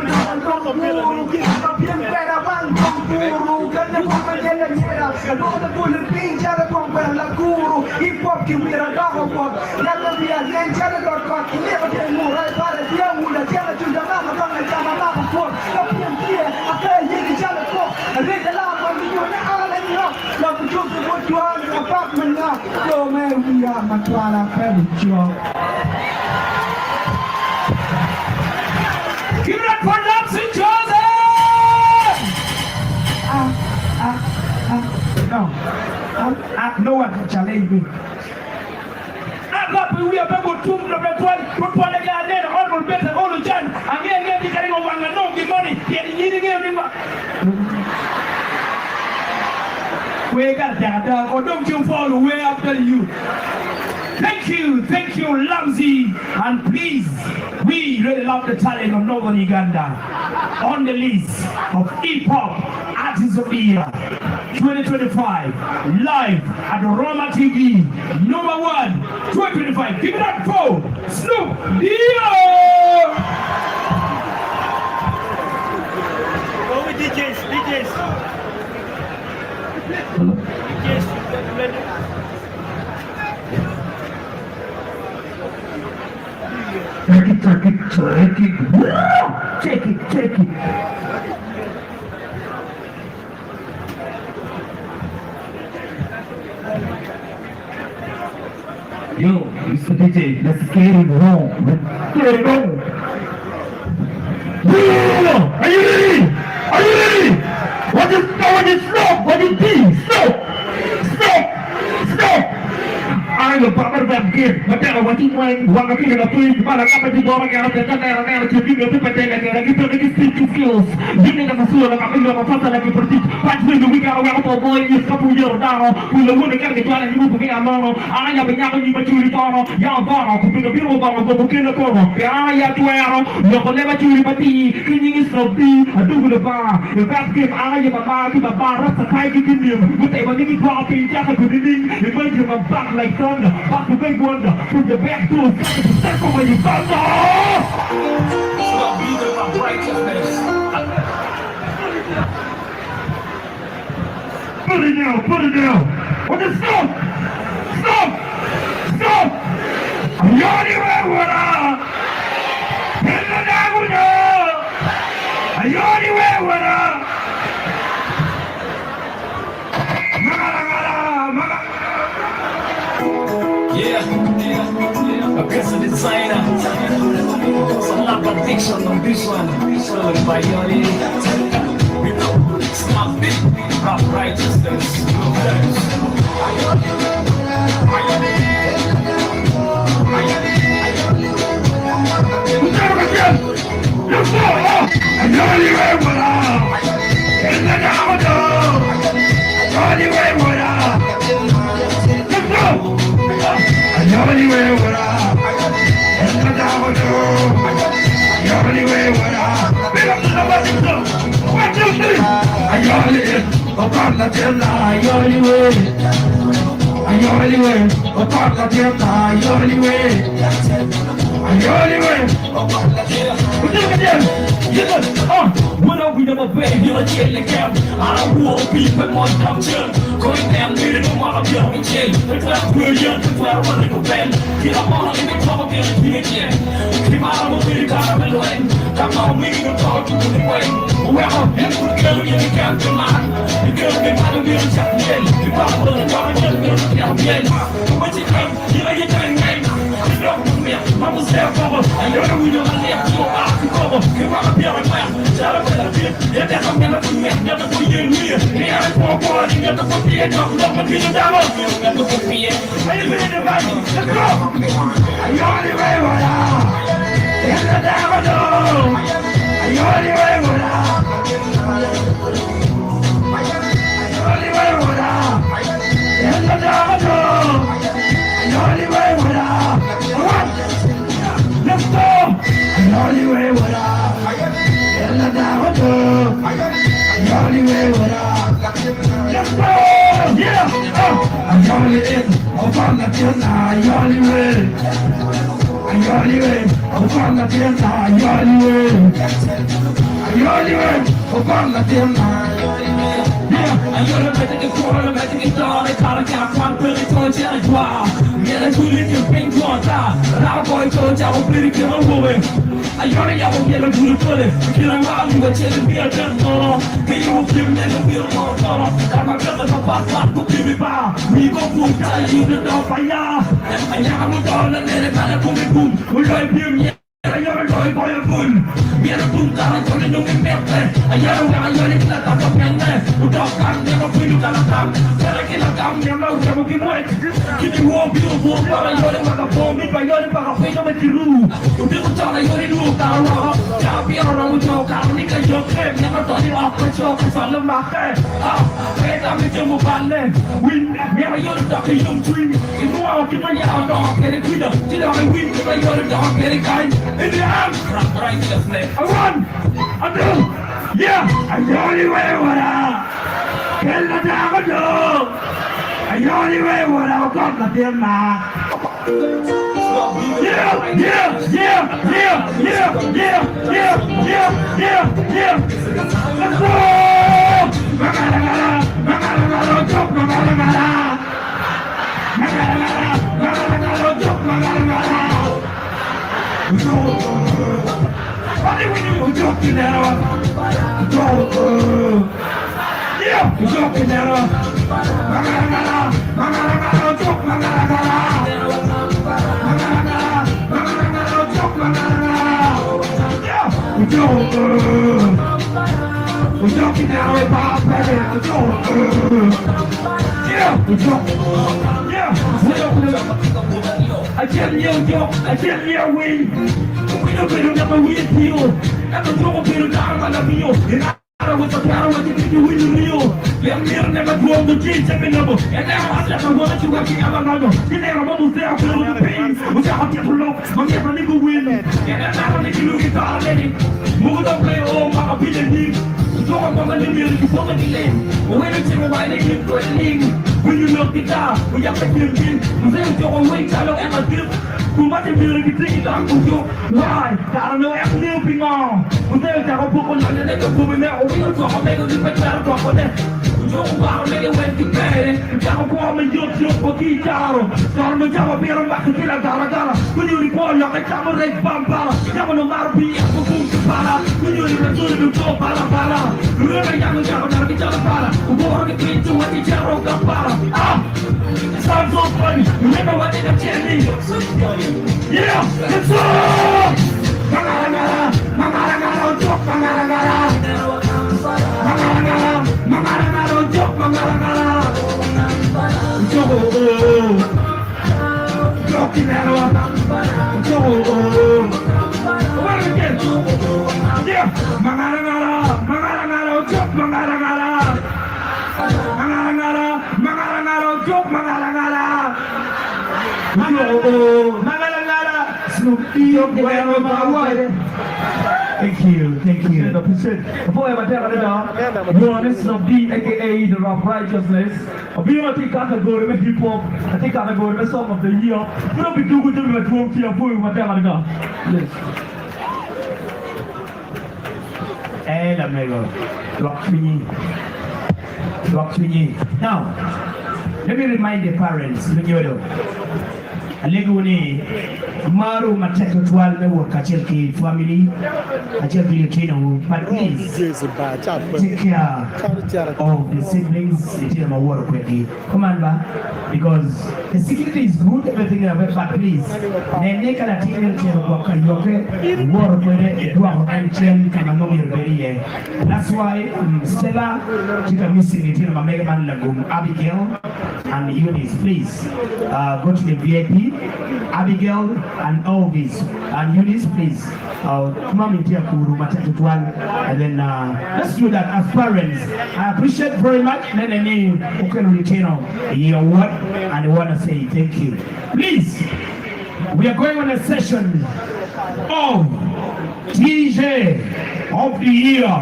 Koro Bien pera van con puro Gana papa jela nyera Loda pula pinja la pompa la guru Hip hop ki mira dago pop Nala via lenja la dorkot Never get more I para dia mula Jela chunda mama Kanga jama mama pop Kapian kia Aka yini jala pop Rita la pami yuna ala nyo La kujuku mutuan Apartment na Yo man we are matwala Very job Give it up for Nancy Joseph! No one can challenge me. I'm not we are people to the 12 again, all better, all the John, again, the carrying over and no give money, getting in we got that, or don't you fall away after you. Thank you, Lamzi, and please, we really love the talent of Northern Uganda on the list of hip-hop artists of the year 2025 live at Roma TV number 1 2025. Give it up for Snoop Dio. Go with DJs. Take it. Yo, Mr. DJ, let's get it on. Get it on. Are you ready? What is stop? What is this? Stop! I will power them again. But then what you want, one of you in a place, but I'm going to go again. I'm going to give you people again. I give you skills. Giving them a soul, I'm going to pass like a pretty. But when we got around for boy, it's a couple years down. We will want to get the plan and move again. I am a young maturity corner. Young bar, who bring a beautiful bar, go in the corner. I have to wear, you're never to liberty. Cleaning is so deep. I do the bar. If that game, I am a bar to the bar. That's a kind of him. But they were getting dropping, just a good evening. It makes him a back like thunder. Back to big wonder. From the back to the step over you thunder. Stop beating my righteousness. Put it down. What is stop? I'm yawning right with her. In the night with her. I'm yawning right with her. Yeah. A piece of designer. Some love addiction on this one. So by your we know it's not big. Rap righteousness. Anybody where la tierra, yo liwe. Yo liwe, upon la tierra, yo liwe. Yo liwe. Look at them. When I read my baby, you're a chill again. I won't be my mom, I'm chill. Going down there, no more, I'm chill. It's like brilliant, it's like a little band. Get up on in the top of the kitchen. Keep out of the car, I'm alone. Come on, we can talk to the way. Well, and we're going to get the man. The girl, they might have been a champion. The problem, the government, the champion. What's it come? You're getting name. I was there for us, and you're the winner, I left you out to cover. Come on, be on my shout out to the kid. Yeah, that's I'm gonna do it, never put you in here. Yeah, I'm for boy, you got to put me in, I'm not gonna be the devil. You got to put me in. Wait a minute, everybody, let's go. You're the way, what up? It's the devil, you're the way, what up? You're the way, what up? It's the devil, you're the way, what up? Let's go! Yoli way what up? Yalla da go. Yoli way what up? Let's go! Yeah! Yoli is upon the tierra, Yoli way. Yoli way upon the tierra, Yoli way. Yoli way upon the tierra. Yeah, you're the better corner, better get down. I can't count one pretty told you I draw. Yeah, that's who lives in pink water. Now, boy, told you I will pretty kill a woman. I got a yellow yellow to the bullet. Killing while you were telling me I just know. Can you give me the wheel more color? I'm a brother of a fat to give me bar. We go boom, tell you the dog by ya. I am a dollar and then a boom boom. We're going to be I got a toy boy of boom. We had a boom down and told you no milk. I got a guy on it that I'm a man. Who don't come, never feel you got a come. Tell a killer come, never never give away. Give you one beautiful, but I got it like a bomb. If I got it, but I feel I'm at the room. You didn't tell I got it, look down. I'll be around with your car, Nika, your crib. Never thought it off with your son of my head. I'm with your mobile. Win, never you're the doctor, you dream. If you want to get my dog, get it with them. Till I win, if I got a dog, get it kind. In the arms, right to the flag. I won! I do! Yeah! I'm the only way what I can let down do! I'm the only way what I got the deal now. Yeah! Yeah! Yeah! Yeah! Yeah! Yeah! Yeah! Yeah! Yeah! Let's go! Magala! Magala! Chop! Magala! Magala! Magala! Chop! Magala! What do we do? We're joking now. Yeah, we're joking now. Yeah, we're joking now. Yeah, we're joking. Yeah, I tell you, win. We don't never win deal. And the trouble people down on the meal. And with the power of the people win the real. They'll never grow the kids every number. And now I never want to work together another. You never almost there for the pain. Which I get low, I'm never nigga win. And I'm not nigga look at all already. Move up play all my opinion. So I'm on the music, you follow the lane. When it's in why they keep playing. When you look it down, we have to kill him. Then you away, I don't ever give. Who might be really getting down to you? Why? I don't know, I'm moving on. Who there's a book on the neck of women there, or we'll talk about the better talk on that. You don't want to went to bed. You can't go on and you're for guitar. So I'm going to be on back to kill a Gala. When you report, you're like a red bambara. You're no matter be a boom to para. When you return to go para. Remember, young and young, I'm going to para. Who want to get to what you tell of the para. It sounds so funny. Remember what did I tell me? Yeah, let's go! Mangala, mangala, joke, mangala. Mangala, mangala, joke, mangala. Joke in there. Joke. What again? Yeah, mangala, joke, mangala. Mangala, joke, mangala. Mangala, Snoopy, Thank you, thank you. Before I tell you that, you are this of D, aka the Rock Righteousness. We don't think I can go to hip hop. I think I can go to the song of the year. We don't be doing it with 12 years before we tell you that. Yes. And amigo, Rock Now, let me remind the parents, Aleguni Maru Mateko Twal Mewo Kachelki family, Kachelki Kino, but please take care of the siblings, the team of work with the commander, because the security is good, everything else, but please, they can attend to work with it, and train Kamamomi very. That's why Stella, she can miss the team of Megaman Lagum, Abigail, and Eunice, please go to the VIP. Abigail and Elvis and Eunice, please come in here and then let's do that as parents. I appreciate very much and your word and I want to say thank you. Please, we are going on a session of DJ of the year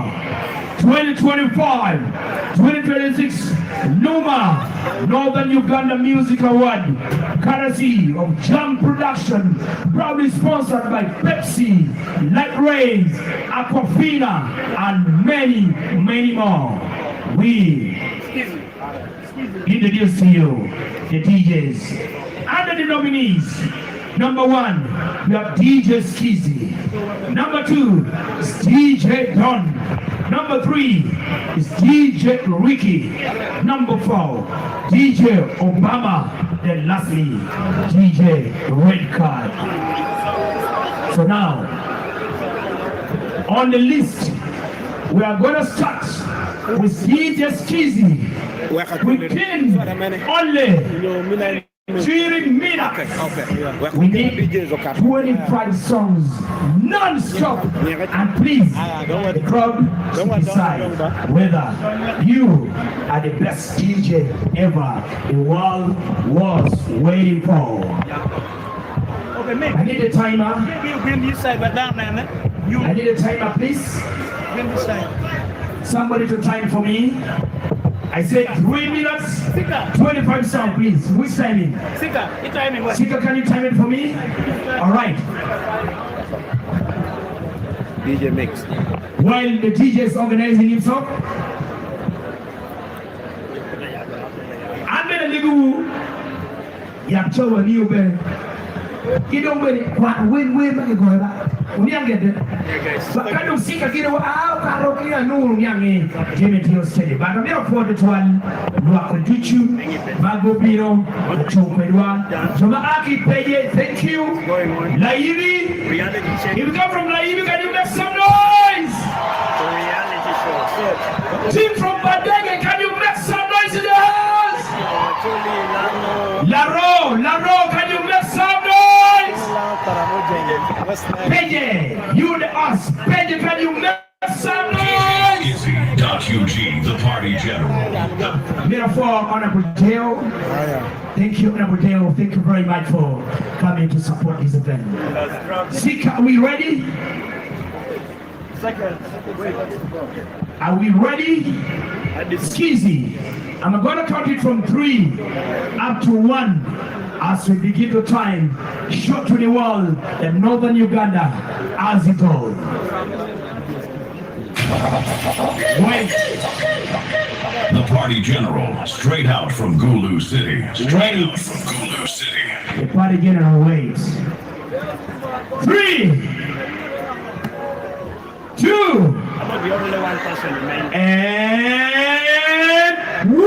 2025, 2026 NUMA Northern Uganda Music Award, courtesy of Jam Production, proudly sponsored by PECE, Light Rays, Aquafina, and many, many more. We introduce to you the DJs and the nominees. Number 1, we have DJ Skizzy. Number 2 is DJ Don. Number 3 is DJ Ricky. Number 4, DJ Obama. Then lastly, DJ Red Card. So now, on the list, we are going to start with DJ Skizzy. Within only 3 minutes, we need 25 songs non-stop, and please, the crowd should decide whether you are the best DJ ever the world was waiting for. I need a timer. I need a timer, please. Somebody to time for me. I said 3 minutes, 25 songs, please. Which timing? Sika, can you time it for me? All right. DJ Mix. While the DJ is organizing himself, I'm going to leave you a new band. You don't win, but you go back. We don't get it. But I don't see a kid. I know young Jimmy Tio steady. But I'm here for the one. Rock with you, Mago Bino, Chopedwa, Jomaaki Peye, thank you. Laivi, if you come from Laivi, can you make some noise? Team from Badege, can you make some noise in the house? Laro, can you make some noise? Peye, you the us. Peye, can you make some noise? UG, the party general. Therefore, Honorable Dale, thank you, Honorable Dale. Thank you very much for coming to support this event. Sika, are we ready? Are we ready? Skizzy, I'm going to count it from 3 up to 1 as we begin to time. Show to the world that Northern Uganda has it all. Wait. The party general, straight out from Gulu City. The party general waits. 3, 2, and 1.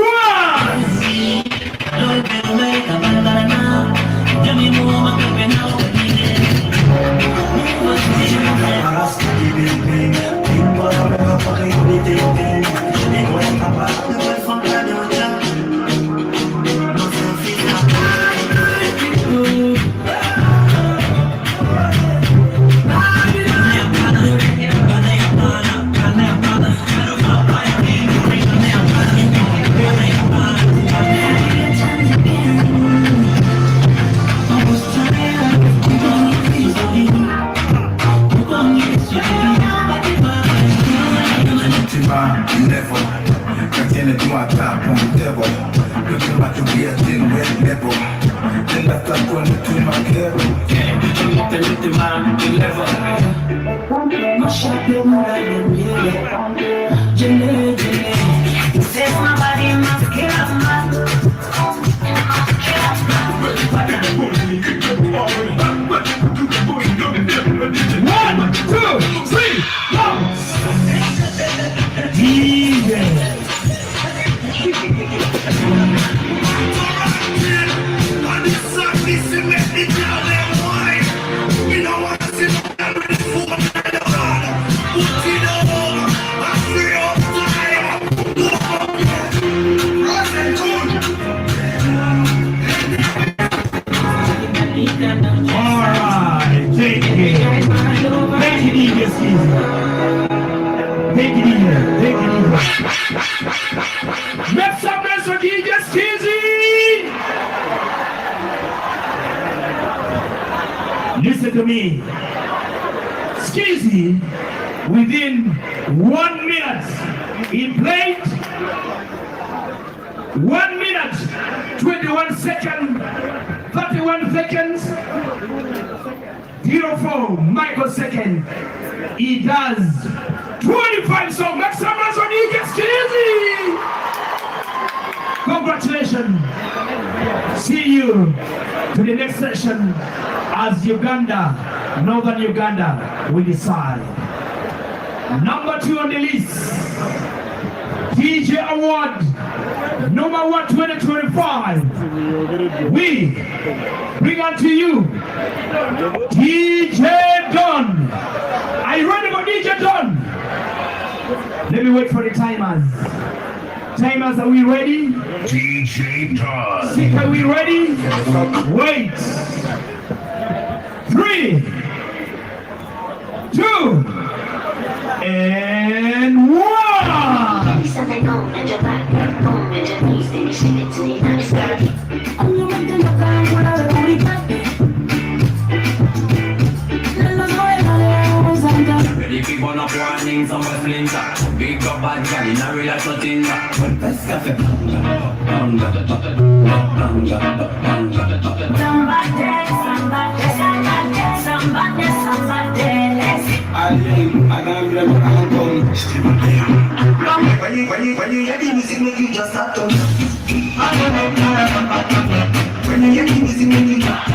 Says my body must kill us, man. One, two, three, go! DJ. Alright, take it. Take it easy, Steve. Take it easy. Take it easy. Make some noise for DJ Skizzy. Listen to me. Skizzy, within 1 minute, he played 1 minute, 21 seconds, 31 seconds, 04 microsecond. He does 25 songs. Make some noise for DJ Skizzy. Congratulations. See you to the next session as Uganda, Northern Uganda will decide. Number 2 on the list, DJ Award, number 1 2025. We bring on to you DJ Don. Are you ready for DJ Don? Let me wait for the timers. Timers, are we ready? DJ Don. Sick, are we ready? Wait. 3, 2, and 1. Ready to burn up warnings on my splinter. Big up bad guy in a real shooting. Best cafe. I can't blame my uncle. When you hear the music, make you just start to. When you hear the music, make you just.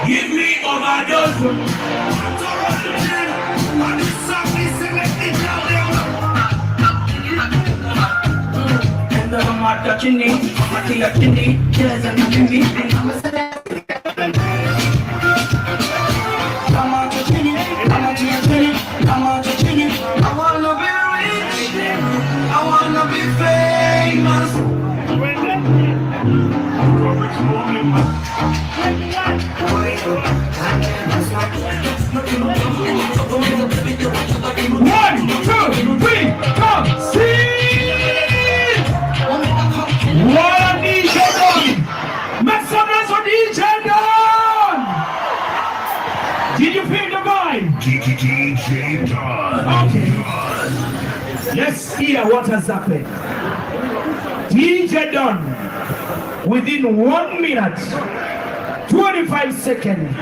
Give me overdose. I'm touching it, I'm touching it, there's a new beat. Come on, touching it, come on, touching it, come on, touching it. I wanna be rich, I wanna be famous. One, two, three, go! See! One DJ Don! Make some noise for DJ Don! Did you feel the vibe? DJ Don. Okay. Let's hear what has happened. DJ Don, within 1 minute, 25 seconds,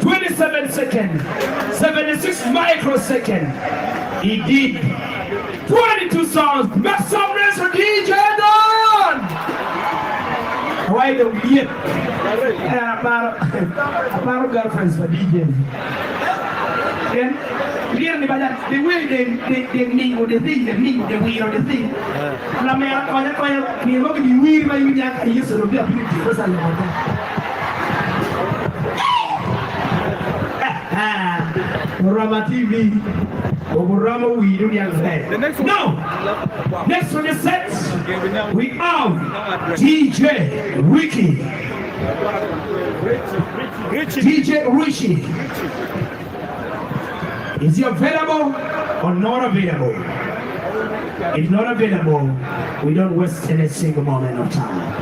27 seconds, 76 microseconds, he did 22 songs. Make some noise for DJ Don! Why the weird? Apart girlfriends for DJs. Then, really, but the way they mingle the thing, they mingle the weird the thing. And I mean, look at the weird way you used to be a beauty. What's that about that? Rama TV, Rama we do the next one. Now, next on the set, we have DJ Ricky. DJ Richie. Is he available or not available? If not available, we don't waste any single moment of time.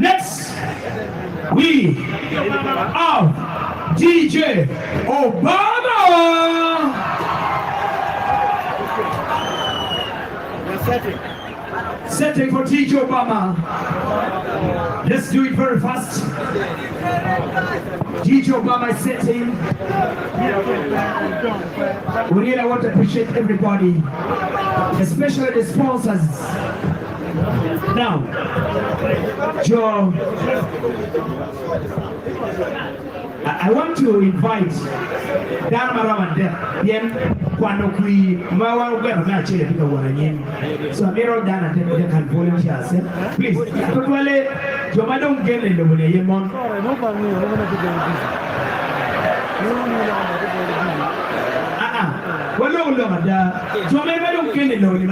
Next, we have DJ Obama. Setting for DJ Obama. Let's do it very fast. DJ Obama is setting. We really want to appreciate everybody, especially the sponsors. Now, Joe, I want to invite Dan Maramande, Kwano Kui, Mawa Gana Chile, so Miro Dana can volunteer. Please, Joe, I don't get in the way. Well, no, Joe, I don't get in the way.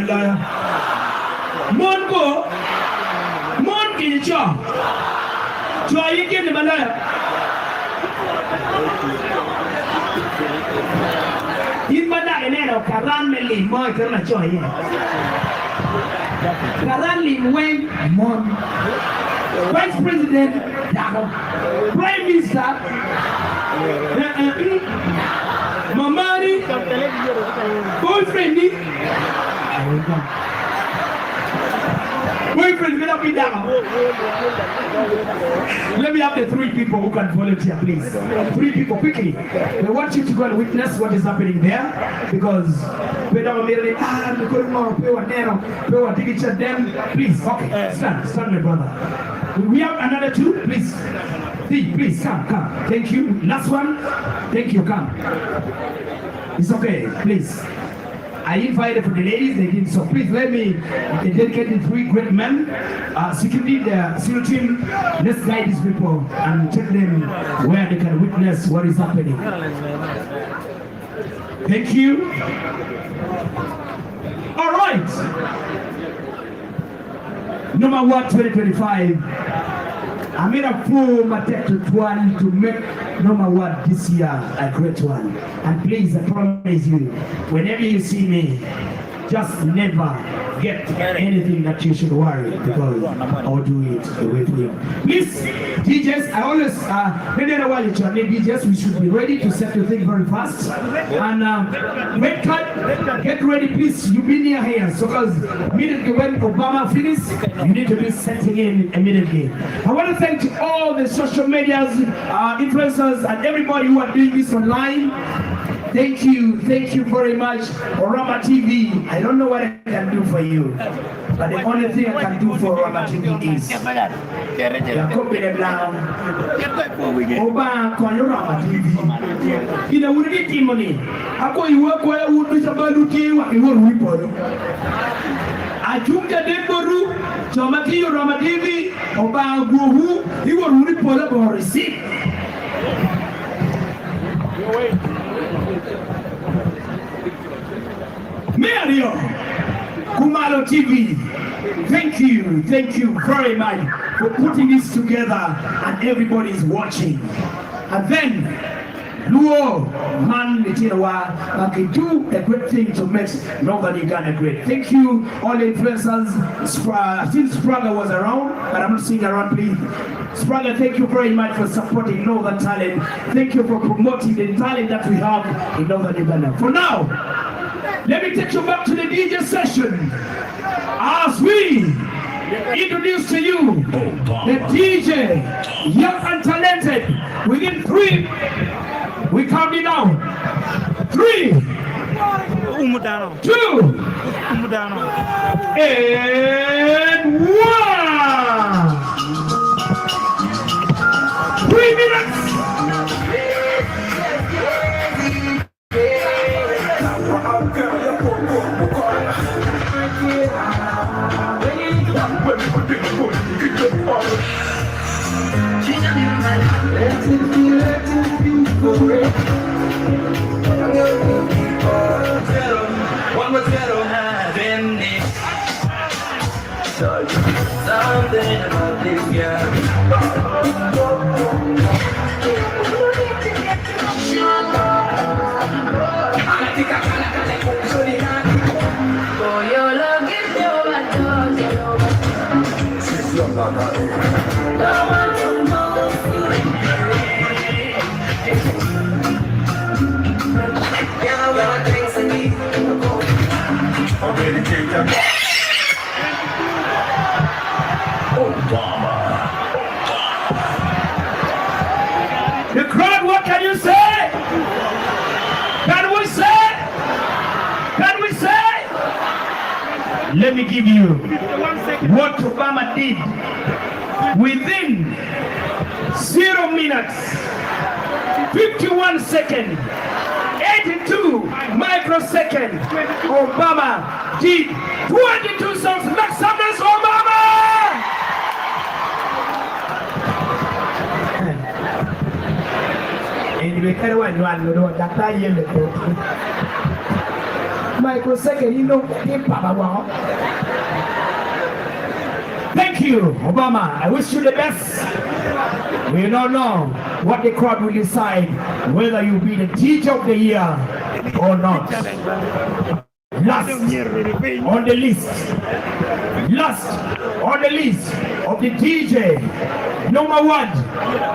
Mongo, Monki, Joe, Joe, you get the Malaya. In Madame, Karan Meli, Moy, Joy. Karan Lim Wayne, Mon, Vice President, Prime Minister, Mamani, boyfriend. Boyfriend, get up and down. Let me have the 3 people who can volunteer, please. 3 people, quickly. We want you to go and witness what is happening there, because we don't merely them. Please, okay, stand, my brother. We have another 2, please. Please, come. Thank you. Last one. Thank you, come. It's okay, please. I invited for the ladies, they didn't, so please let me dedicate the 3 great men. Security, the SEAL team, let's guide these people and take them where they can witness what is happening. Thank you. All right. Number 1, 2025. I made a full material to make number 1 this year a great one. And please, I promise you, whenever you see me, just never get anything that you should worry, because I'll do it with you. Please, DJs, I always, while you join DJs, we should be ready to set the thing very fast. And red cut, get ready, please. You be near here, so because immediately when Obama finishes, you need to be setting in immediately. I want to thank all the social medias, influencers, and everybody who are doing this online. Thank you very much, Orama TV. I don't know what I can do for you, but the only thing I can do for Orama TV is copy them down. Oba Orama TV. You know, we get money. I go you work where would be somebody who will report. I took the Deboru, Tomati Orama TV, Oba Guhu, he will report about receipt. Mario Kumalo TV, thank you very much for putting this together and everybody's watching. And then Luo Man Mitirawa can do a great thing to make Northern Uganda great. Thank you, all the influencers. Since Spraga was around, but I'm not seeing around, please. Spraga, thank you very much for supporting Northern talent. Thank you for promoting the talent that we have in Northern Uganda. For now, let me take you back to the DJ session as we introduce to you the DJ, young and talented. Within 3, we count it down. 3, 2, and 1. 3 minutes. One was better having this. Something about this girl. For your The crowd, what can you say? Can we say? Can we say? Let me give you what Obama did within 0 minutes, 51 seconds, 82 microseconds. Obama did 22 songs. Make some noise, Obama! Anyway, kind of one, that microsecond, you know, thank you, Obama. I wish you the best. We don't know what the crowd will decide, whether you be the DJ of the year or not. Last on the list. Last on the list of the DJ number 1,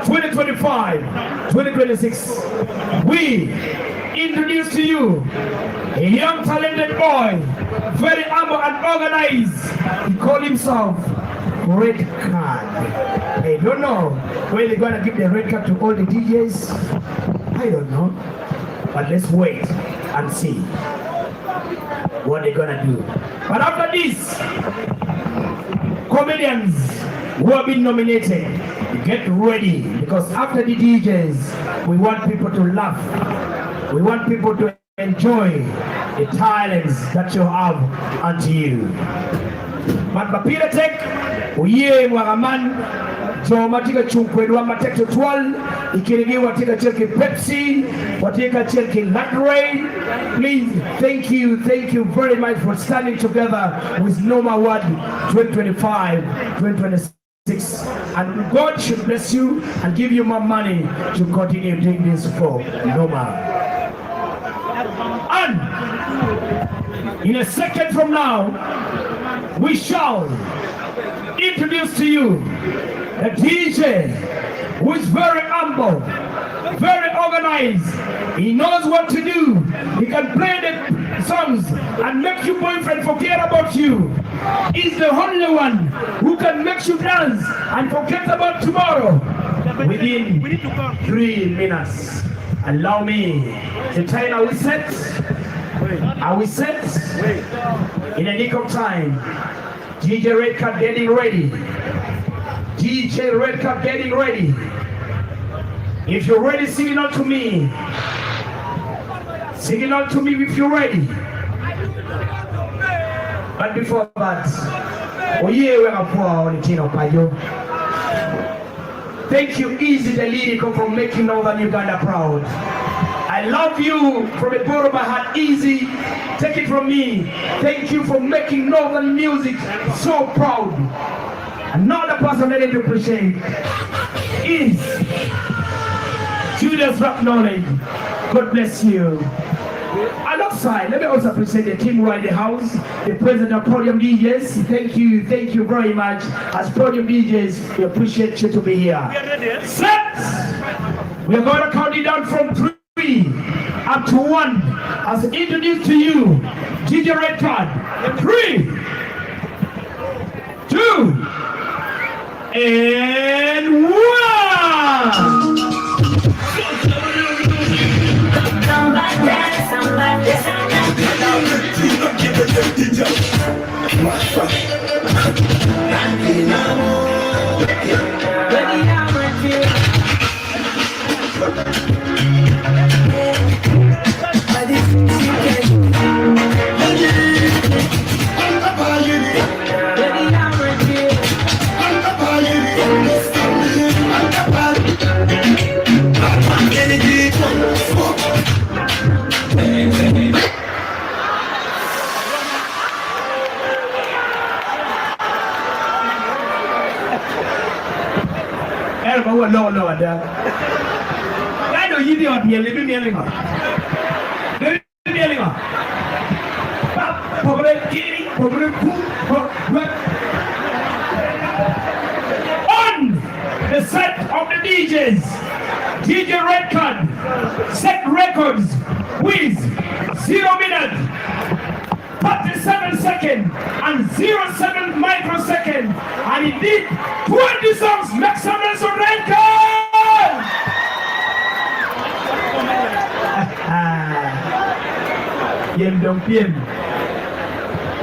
2025-2026. We introduce to you a young talented boy, very humble and organized. He called himself Red Card. I don't know whether they're gonna give the red card to all the DJs. I don't know. But let's wait and see what they're gonna do. But after this, comedians who have been nominated, get ready, because after the DJs, we want people to laugh. We want people to enjoy the talents that you have unto you. But Bapira Tech, uye wagaman, so matika chunkwedu wa matek tual, ikirigi watika chelki Pepsi, watika chelki Latrade. Please, thank you very much for standing together with NUMA Award 2025-2026. And God should bless you and give you more money to continue doing this for NUMA. And in a second from now, we shall introduce to you a DJ who is very humble, very organized. He knows what to do. He can play the songs and make your boyfriend forget about you. He's the only one who can make you dance and forget about tomorrow within 3 minutes. Allow me to tell you, are we set? Are we set? In a nick of time, DJ Red Cup getting ready. DJ Red Cup getting ready. If you're ready, sing it out to me. Sing it out to me if you're ready. But before that, thank you, Easy the Lyrical, for making Northern Uganda proud. I love you from the bottom of my heart, Easy. Take it from me. Thank you for making Northern music so proud. Another person that I appreciate is Judas Rap Knowledge. God bless you. Alongside, let me also appreciate the team who are in the house, the president of Podium DJs. Thank you very much. As Podium DJs, we appreciate you to be here. Set! We are going to count it down from 3 up to 1 as introduced to you, DJ Red Card. 3, 2, and 1! No, I don't you the audience, living me anymore. set of the DJs, DJ Record, Set Records, with 0 minute, 37 second, and 07 microsecond, and he did 20 songs. Make some noise for Record! Yem dong piem.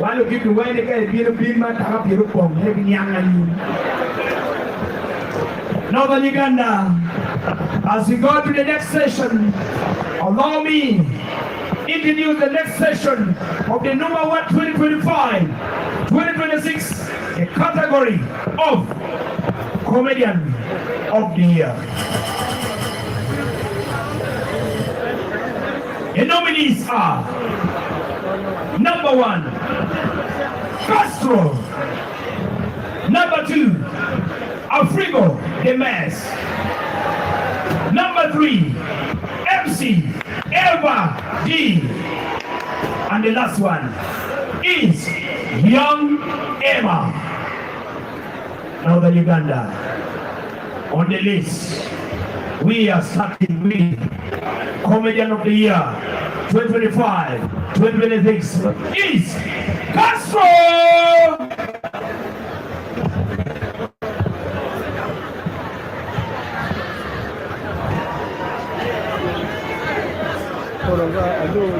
Walau gitu, why they get biru man tak biru pom, lebih nyangan. Northern Uganda, as we go to the next session, allow me introduce the next session of the NUMA 2025-2026, a category of Comedian of the Year. The nominees are number 1, Castro. Number 2, Afrigo the Mass. Number 3, MC Eva D. And the last one is Young Emma. Northern Uganda. On the list, we are starting with Comedian of the Year 2025-2026 is Castro!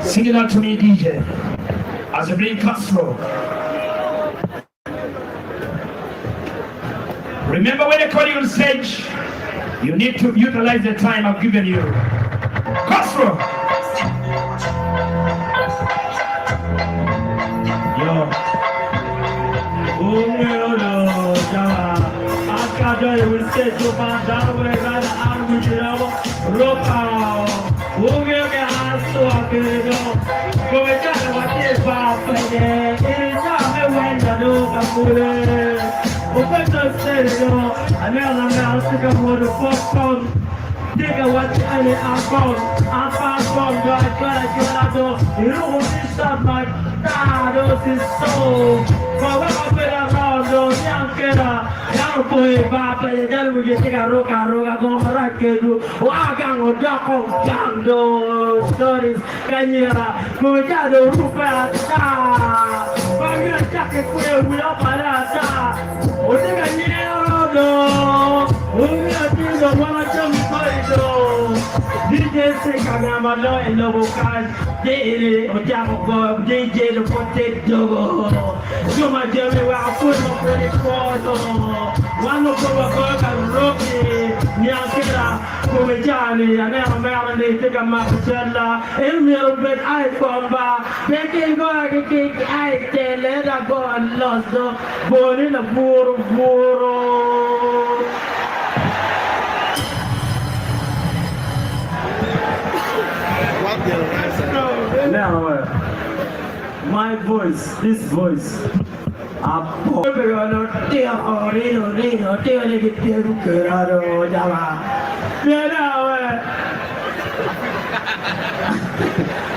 Sing it out to me, DJ, as I bring Castro. Remember when I call you on stage, you need to utilize the time I've given you. Castro! Yo. Diga what any I'm from, you know what this stuff like, those is so. But when I put around those young boy, Papa, you tell me you take a roca, go right to do, Wagang or Jack of those stories, Kanyera, who got the roof at I'm going to jacket with up at that. What did I know? We're going to do the one of them. DJ Sekagama and Lobokan, DJ the Potato. So my Jerry, we are full of credit for one of our work and Rocky, Niakera, Kumejani, and then they take a Marcella, and we'll bet iPhone bar. They can go and take I tell let her go and lost the born in a Buru. Now, my voice, this voice,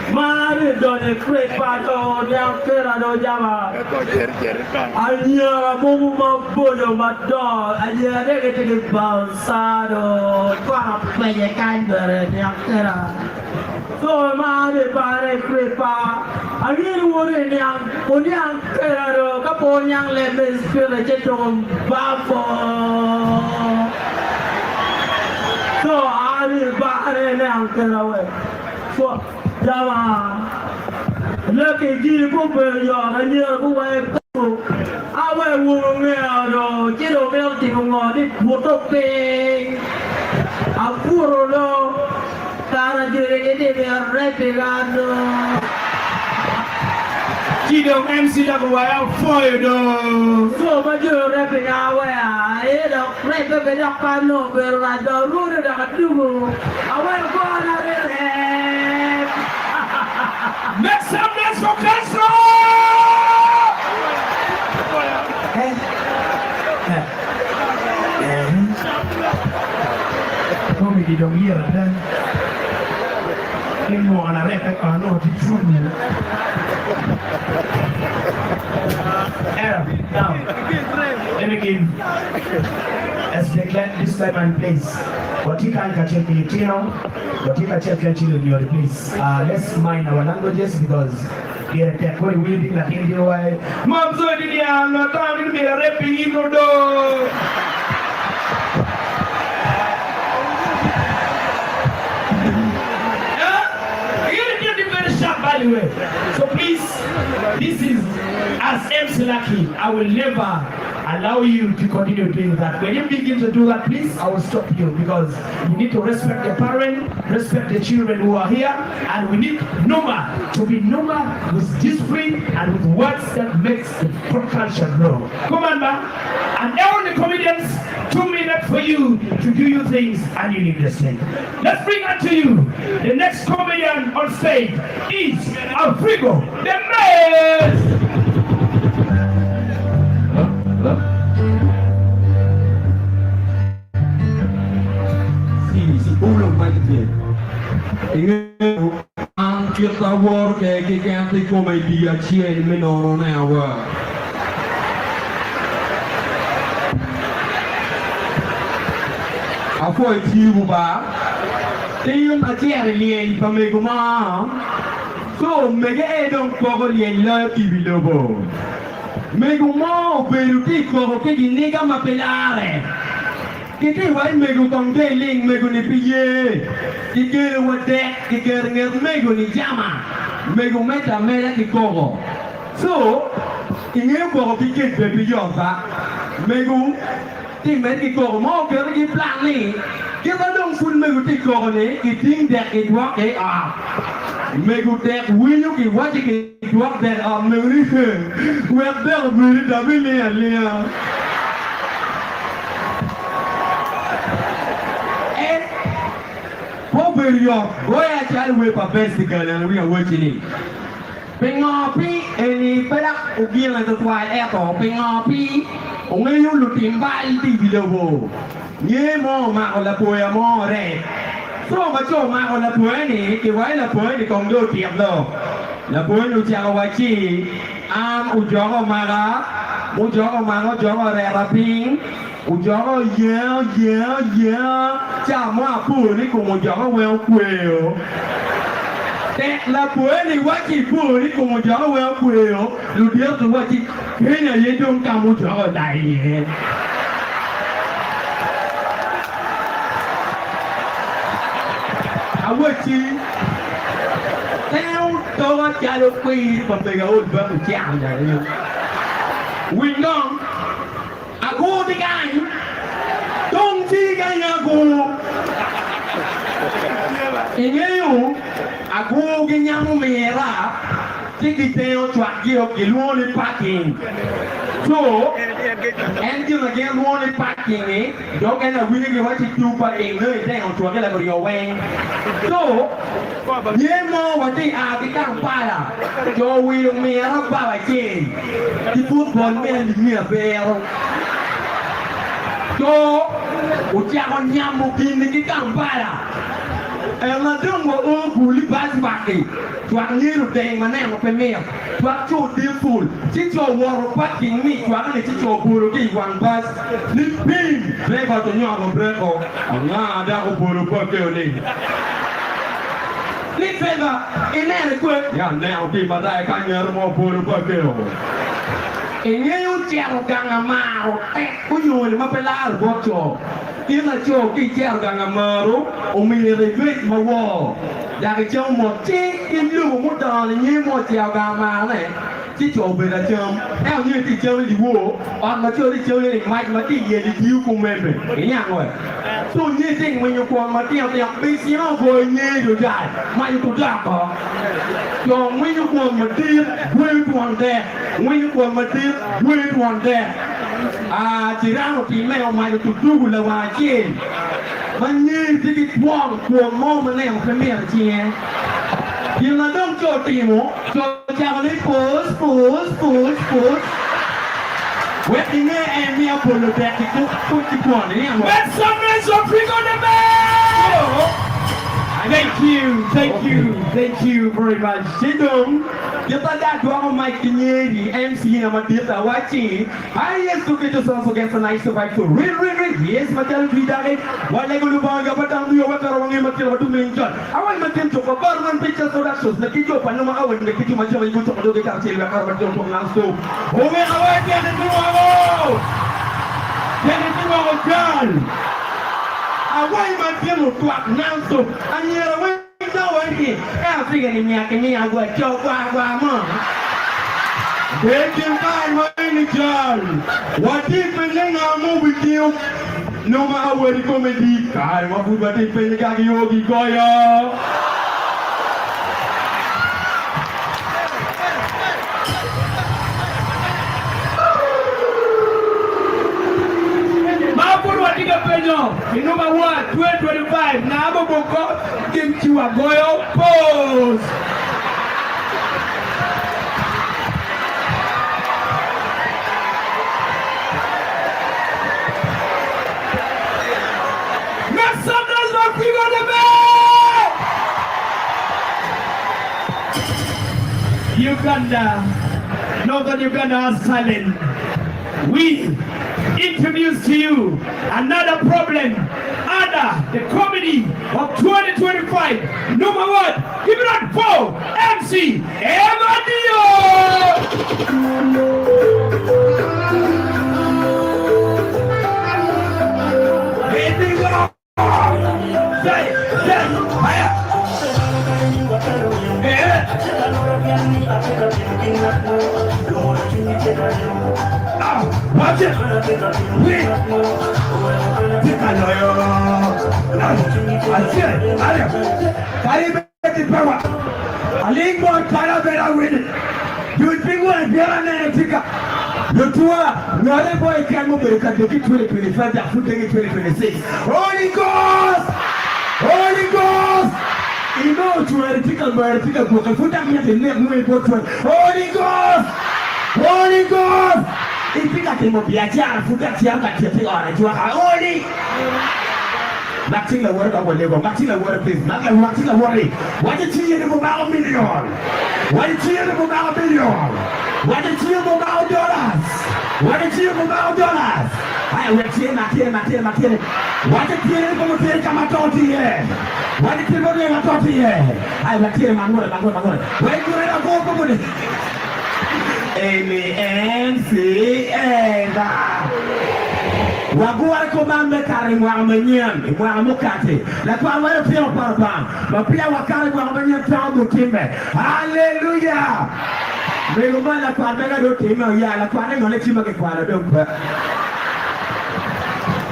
Mari done crepe pato down Ferrado Java. Anya Mumma Bodo Mador, and you're ready to get Balsado, play a kind of Yankera. So Mari Pare Crepa, I really want a young Ferrado, couple young lemons, feel a jet on Bafo. So I will buy an anchor away. So Java, look at you, and you're away. I will wear get a melting on it, what a thing. A poor low, Tara during it, rapping on. Kido MC double out for you though. So much you're rapping away. I don't rap up and up and over like the road of the do. I will go on ahead. Make some noise for Castro! Comedy don't hear that. You know, and I rap on what it's true. Now, let me give as they get this time and place. But you can't catch it Filipino, but you can check your children in your place. Let's mind our languages because they're quite weird like Indian way. Mom, so did you not talking to me a rapping in the door? By the way, so please, this is as MC Lucky. I will never allow you to continue doing that. When you begin to do that, please, I will stop you because you need to respect the parent, respect the children who are here, and we need NUMA to be NUMA with discipline and with words that makes the culture grow. Come on, man. And all the comedians, 2 minutes for you to do your things and you need this thing. Let's bring out to you the next comedian on stage is Afrigo, the man. Si ulang pagi ingin angkat tawar ke kanti komedi aja ini menoron awak. Apa itu ba? Tiun aja lian pemeguma. So mega edong kau lian lagi bilobo. Meguma beruti kau ke gini kan mapelare. Kita wai megu tongke ling megu ni piye. Kita wadek kita nger megu ni jama. Megu meta mera ki kau. So ini kau pikir bebiyon tak? Megu thì mấy cái cổ mò cái plan này cái bắt đầu phun mấy cái cổ này cái tiếng đẹp cái thoát cái mấy cái đẹp quý nhau cái quá cái thoát đẹp mấy cái web đẹp mấy cái đam mê liền em có bây giờ tôi đã chơi với festival này bây giờ với chị này bên ngõ pi anh bây giờ ở kia là tôi quay em tổ bên ngõ pi ông ấy yêu lụt tiền vay đi video nhé mò mà còn là bùi mò đấy số mà chỗ mà còn là bùi này cái váy là bùi thì còn đôi tiệm rồi là bùi nó chào vay chi u chó mà đó u chó mà nó chó mà rẻ là pin u chó yeah chào mà bùi này cùng một chó well quailแต่ละผัวนี่ว่ากี่ผัวนี่กูมันจะเอาไว้เอาผัวรู้เดียวตัวว่ากี่เฮ้ยเนี่ยยังต้องการมันจะเอาได้เนี่ยเอาว่าจีแล้วตัวจะลูกปีผมไปกับอุ่นเบอร์จ้างอย่างนี้วิ่งน้องอากูที่กันต้องที่กันอากูอย่างนี้อยู่aku genyamu merah, jadi teo cuak dia luar di parking. So, engine lagi luar di parking ni, dok kena winning dia wajib cuba engine ni, tengok cuak dia lagi riaweng. So, dia mau wajib kita pala, jauh winning merah bawa jen, di football merah di bel. So, ucapan nyamuk ini kita pala. Em là đương một ô bù lý bát bạc kì choáng như được đèn mà nè một cái mèo choáng chỗ tiêu phùn chỉ cho vào bắt kính mì choáng này chỉ cho bù được cái hoàng bát lý pin lấy vào tụi nhỏ một bữa cổ nga đã có bù được bao nhiêu này lý phê mà cái này là quên nhà nào khi mà đại ca nhớ một bù được bao nhiêu cái nhiều treo càng màu tét có nhiều mà phải la được bao nhiêu tiếng là chỗ cái treo càng mờ đúng ông mình là viết mà wow nhà cái châu một chiếc im lưu một đò là như một treo càng màu này chỉ chỗ về là chôm theo như thì chơi thì vô còn mà chơi thì chơi thì mạnh mà thì gì thì yêu cùng mềm về cái nhà rồi tôi như thế mình nhiều quan mà tiêu tiêu bị xí nó vừa như rồi dài mạnh tụt ra có cho mấy nhiều quan mà tiêu quên quan đẹp mấy nhiều quan mà tiêu quên quan đẹp chỉ ra một tí mèo mày tụt du là ngoài kia mà như thế cái quang mong mà này một cái mèo chi nhưng mà đông cho tìm mũ cho chào lấy post Wait, you know, and me up on the back to put the corner. Make some noise for Afrigo the man! Thank you very much. Sit down. Dita da dwa Mike Kinyeri MC na matita watching. I yes to get yourself against a nice survive to real. Yes, Matel Vidare. Wala ko lubanga batang duyo wakarawang matil watu mention. Awal matil to government pictures so that shows na kijo pa numa awal na kijo macho yung to do ka chili ka ba to ngangso. Ome awal ya de tuwa. Ya de tuwa gal. Awal matil to ngangso. Anyera we no wani. Afrika ni miaka ni agwa chokwa mo. Breaking time money gal. What if lenga mo with you? No matter where the comedy, I want to put it in the yogi goya. Mapuru watika penyo, number 1, 2025. Na boko kimchi wa goyo pose. Uganda, Northern Uganda has talent. We introduce to you another problem under the comedy of 2025. Number 1, give it up for MC Emadio. Watch it. Wait. Take a lawyer. You think what you are the tour, no boy can move the 2025 that 2026. Holy Ghost! Holy Ghost! You know to a tickle by a tickle book and put that in the name. Holy Ghost! Holy Ghost! If you got him up here, put that here, that you are holy. Matching the word of a labor, matching the word of this, not like matching the worry. What did you hear about $1 million? What did you hear about $1 million? What did you hear about dollars? What did you hear about dollars? I will tell Matthew. What did you hear about Kamati here? What did you hear about here? I will tell my mother. Where do I go for it? M-C-N. Wagua komambe kare mwamenyam mwamukate la kwa wale pia papa mapia wakare mwamenyam tangu kimbe haleluya mbele la kwa mbele do kimbe ya la kwa ngone chima ke kwa do kwa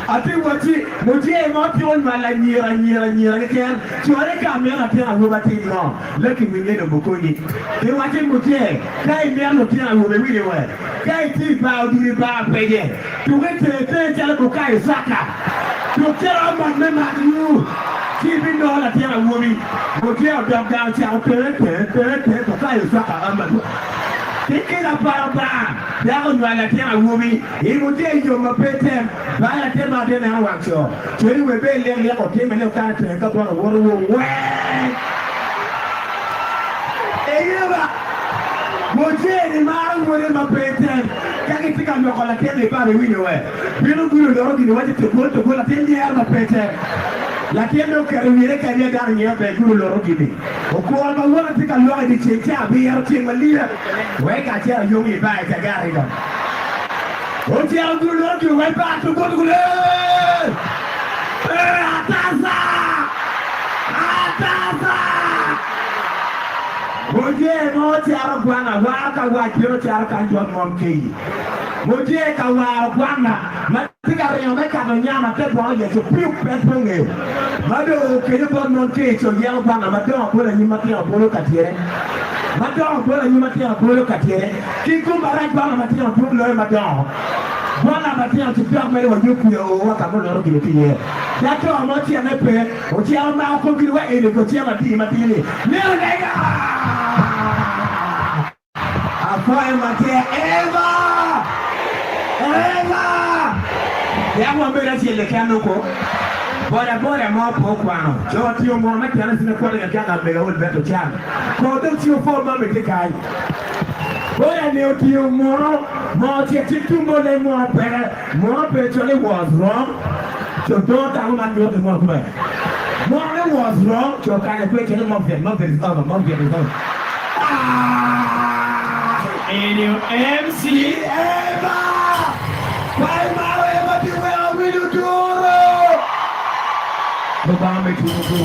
ati wati mujie motion mala nyira ken chore kamera pia ngobati no leki mwingine mbokoni ni wati mujie kai mero pia ngobewile we kai ti ba odi ba peye tuwete tele bukai saka tukera mama madu tibi no la pia ngobi mujie odam down cha pere bukai saka amadu Tikila baraba, yao nwala tena ngumi, imuje hiyo mapete, baya tema tena hawacho. Chweni webe ile yako tema leo kate kwa woro we. Eyeba. Muje ni marangu ni mapete. Kaki tika mkola tena pale wino we. Bilo gulo lorogi ni waje to la tena ya mapete. Lakini ukarimire kanya gari ya gulo lorogi ni. Okuwa mwana tika lwa di checha bi ya timalia. Weka tia yumi ba ka gari no. Oti ya gulo lorogi we ba to gulo. Ataza! Muje moti arabwana waka wakiro cha arkanjwa momkei. Muje kawa bwana matika riyome kana nyama tepo aje to piu petenge. Mado kene bon momkei to yelo bwana mado bola nyima tia bolo katiere. Mado bola nyima tia bolo katiere. Kikumba rai bwana matia bolo mado. Bwana matia tupia mele wajuku yo waka bolo roki lokiye. Dato amoti amepe, oti ama ko bilwa ele ko tia matili. Leo lega. Apoia matia Eva. Ya mwambela chile kanoko. Bora mo po kwano. So tio mo ma tiana sina kwa ga kanga mega wol beto chan. Ko do tio fo ma me kai. Bora ne tio mo ti mo le mo pe chole was wrong. So don't tell me I'm not more play. More was wrong. So kind of quick and move is over. MC Eva! Why my Eva be well with you do? Baba me to go.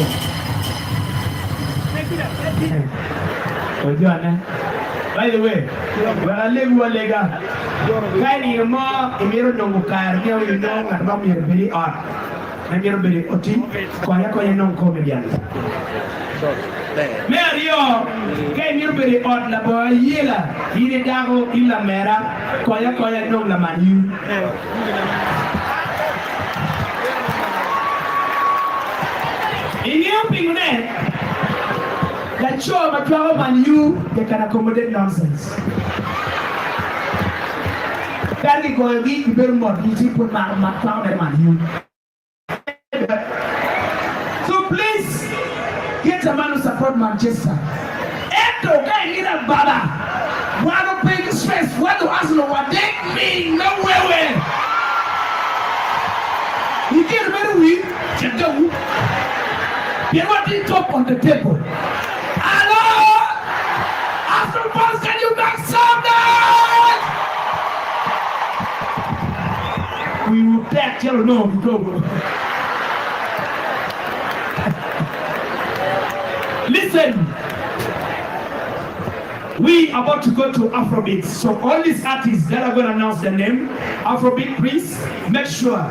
By the way, when I live with Lega, Kani Yama, Emiro Nongukar, you know, and Mom, you're very odd. And you're very oti, Koyako, non comedian. Mario, can you be odd la boy? Yela, Ida Dago, Illa Mera, Koya, no la manu. In your opinion, that show of a 12 and you, they can accommodate nonsense. That is going to be very more people not found and you. So please get a man to support Manchester. Eto guy need a baba. Want to pay the stress? Want to ask no what they mean? No way. You get very weak. Just go. You want to top on the table. Hello? Afrobeat, can you make some noise? We will back you know go. Listen. We are about to go to Afrobeat. So all these artists that are going to announce their name, Afrobeat, please make sure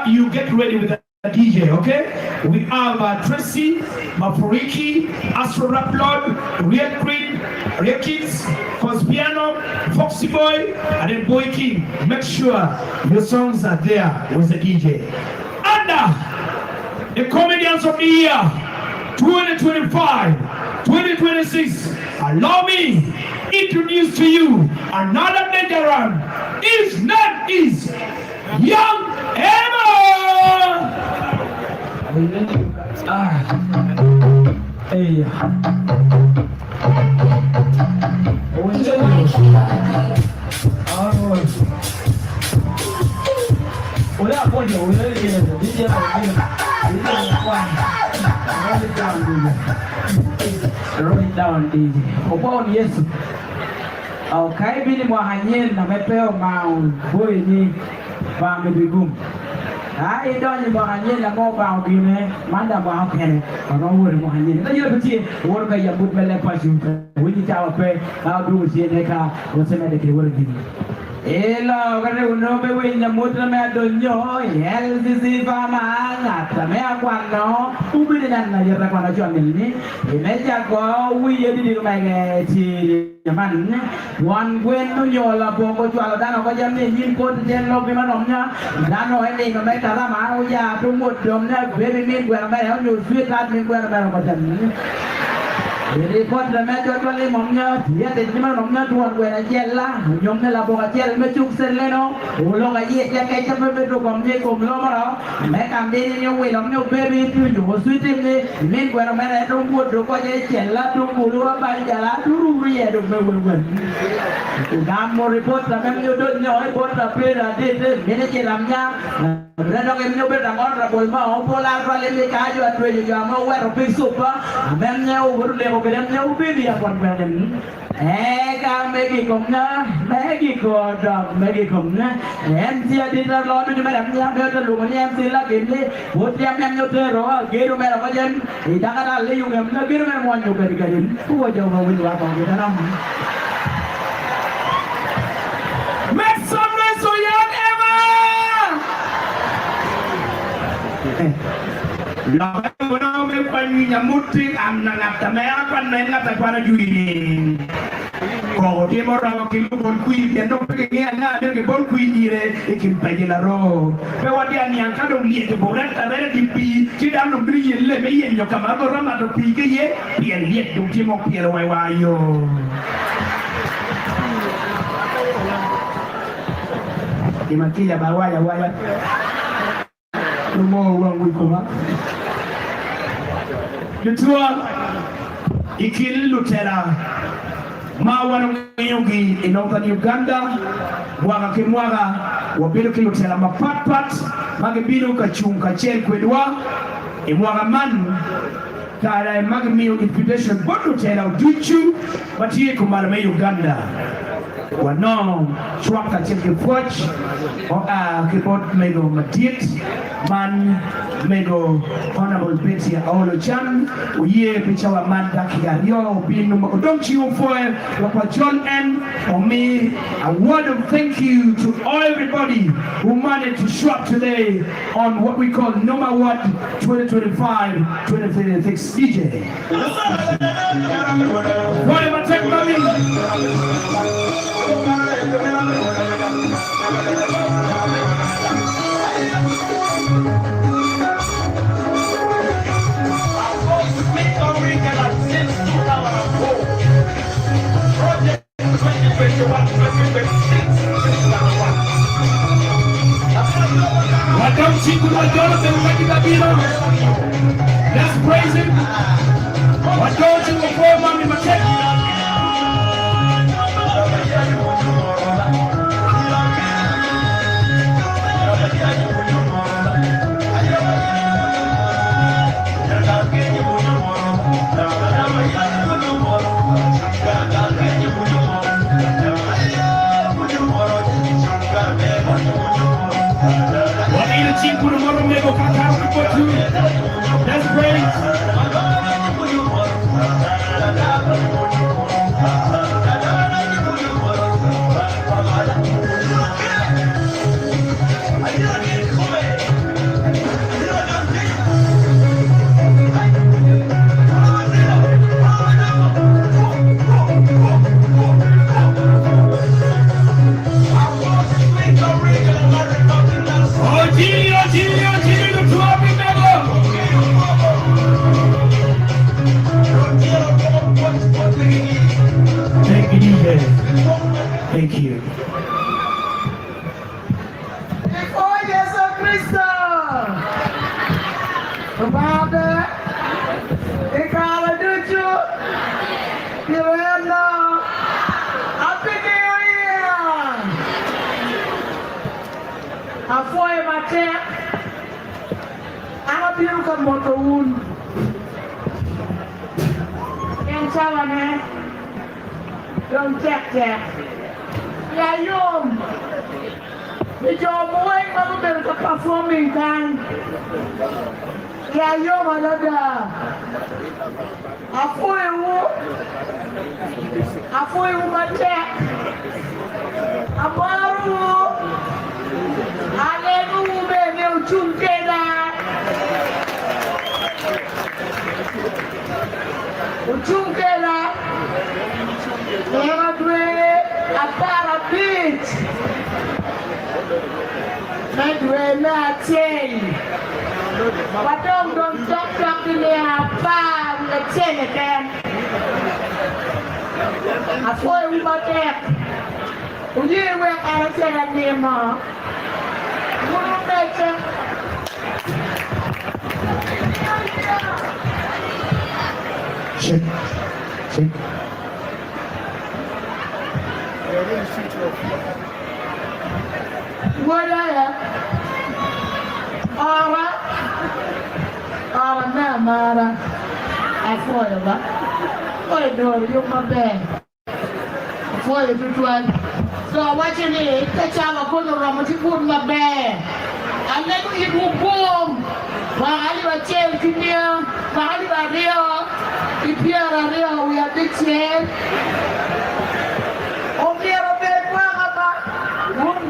you get ready with the DJ, okay? We have Tracy, Maforiki, Astro Rap Lord, Real Queen, Real Kids, Cospiano, Foxy Boy, and then Boy King. Make sure your songs are there with the DJ. And the comedians of the year 2025, 2026, allow me introduce to you another veteran. His name is Young Emma. Hey. Roll it down, DJ. Upon yes. Okay, bini mwahanyen na mepeo boy ni ba medugum. Ai don mwahanyen la mo ba bine manda ba kene. Ba wo mwahanyen. Na yele peti wo ka ya but bele passion. Wini tawa pe ka du si ne ka wo se me de ke wo gini. Elo kare uno be winya mutra me adonyo el sisi fama ngata me akwano ubiri na yera kwa najua milini imeja kwa wiye didi kumenge ti yaman wan gwen no nyola bongo chwala dano kwa jamni yin kote jen lo bima nomnya dano hende no me karama uya tu mudomnya baby min gwen me honyo sweet heart min gwen me kwa jamni Jadi pun ramai jual ni momnya dia tadi mana momnya tuan gue nak jual lah, nyomnya lah bukan jual macam seleno, ulang aje dia kayak macam betul momnya kumlo mana, mereka ambil ni gue momnya baby tu jual sweet ni, min gue ramai ada rumput rumput jadi jual lah tu bulu apa jalan tu rumput tu betul. Dah mau report ramai nyodot nyoi report tapi ada tu, mana jelamnya. Berada di mana berada rabol mau pola kali ni kaju atau juga mau wear pisupa, amnya ubur lego kedamnya ubi dia pun berada. Kami komna, MC di dalam lalu di mana berada rumah MC lagi ni, buat yang nyoter roh, geru merah macam, tidak ada lagi yang merah geru merah mau nyoter garin, buat jauh mau jual apa kita nama. Make some noise for Young Emma. Lawan me paninya muting am na ngata me akan me ngata para juri. Ko dia orang kilu bon kui dia no pe ngia na dia ke bon kui dire ikin pajela ro. Pe wadi ani an kadong li de boran ta bere dimpi ti dam no bri le me yen yo kama ko rama do pi ke ye piel liet dum ti mo piel wai wai yo. Imakia bawaya waya. Lumo wrong we come up. The tour Ikil Lutera Mawana Yugi in Northern Uganda Mwaga Kimwaga Wabilu Kilutera Mapatpat Magabilu Kachunka Chen Kwedwa Imwaga Man Kara Magamiu Invitation Botutera Duchu Batie Kumalame Uganda Wano Chwaka Cheke Fwach Kibot Mego Matit Man Mego Honorable Betty Aolo Chan Uye Pichawa Manda Kigario Binu Don't you for Papa John M for me a word of thank you to all everybody who managed to show up today on what we call NUMA What 2025-2026 DJ. Whatever take money. Let's praise him. What don't you perform on the Let's praise. Thank you. Oh, yes, Cristo. Father, I gotta do you. You will know. Happy New Year. I'm for my tech. I'm a beautiful motorwood. Can't tell me. Don't check that. Yeah, yum. The job boy, I'm going to performing time. Yeah, yum, another. I feel you, my tech. I borrow. I let you, baby, you choose that. You choose that. Never do Afrobeat. Medway not change. But don't talk to me about the chain again. I saw you my deck. You were at a chain name. Wouldn't make it. Check. What I have? Mara. I saw you, but I know you're my bad. I saw you to try. So what you need? Catch up a corner of what you put my bed. And then you go boom. While you are changing here, while you are here, if you are here, we are big chair. Oh, we are a bed, Mama.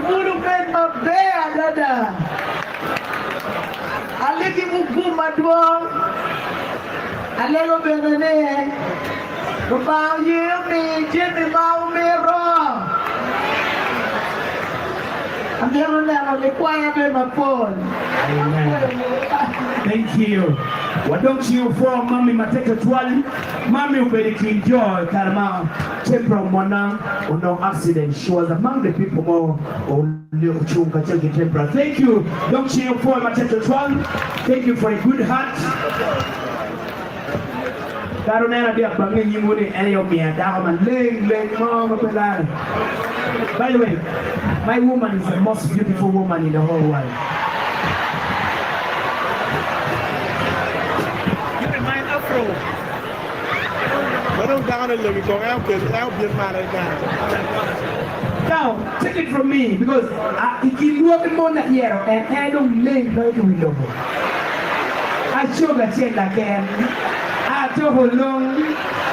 Who bed my bed, Dada. I let you boom my door. I let you bed in there. About you, me, Jimmy, Mount me wrong. I'm never required in my phone. Amen. Thank you. Why don't you for Mommy Mateka Twali? Mommy Ubedi enjoy Karama Temple Mona or no accident. She was among the people more on Chunga Chunga Temple. Thank you. Don't you for Mateka Twali? Thank you for a good heart. Karunera dia bangin yimuni any of me and I'm laying mama. By the way, my woman is the most beautiful woman in the whole world. Now, take it from me because if you work more than year and I don't name no window. I show that shit like I told her long,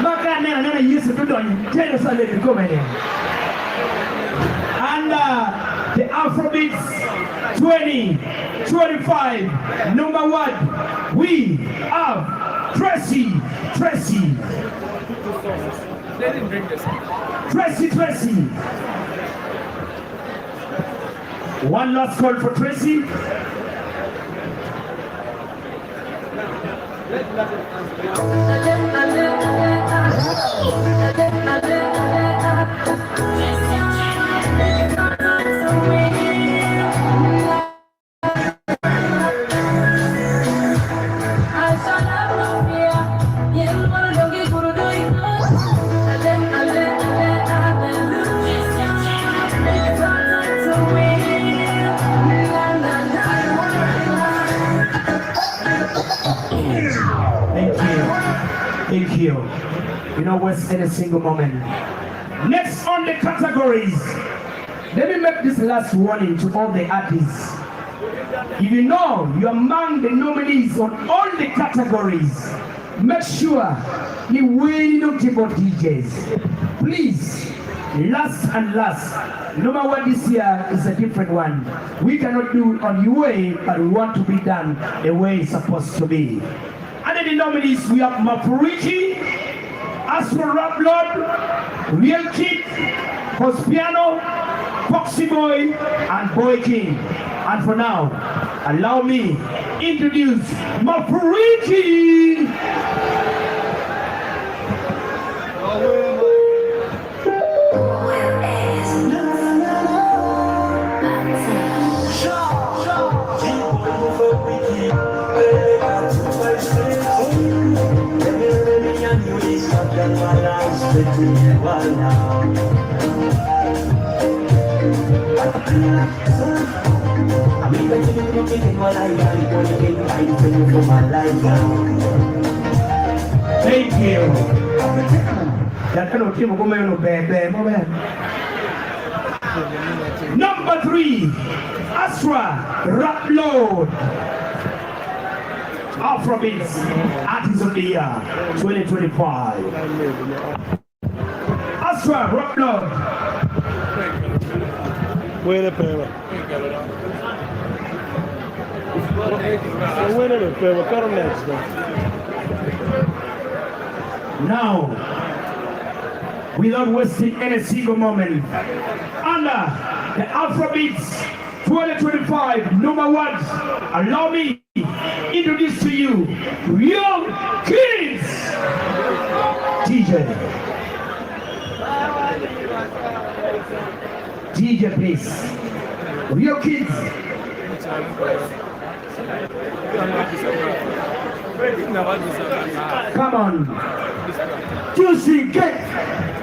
my God, I used to do it. Tell us a little come in. And the Afrobeat 2025 number 1, we have Tracy. They didn't bring this. Tracy. One last call for Tracy. Thank you. You know what's in a single moment. Next on the categories. Let me make this last warning to all the artists. If you know you're among the nominees on all the categories, make sure you will not give up DJs. Please, last, no matter what this year is a different one. We cannot do it on your way, but we want to be done the way it's supposed to be. Under the nominees, we have Mafuriki, Rap Lord, Real Kid, Piano, Foxy Boy, and Boy King. And for now, allow me introduce Mafuriki. Thank you. Number 3, Rap Lord. Afrobeat Artist of the Year 2025. Rap Lord. Wait a minute. Now, without wasting any single moment, under the Afrobeat 2025 number 1, allow me introduce to you Real Kids. DJ please. Real Kids. Come on. Juicy Cake.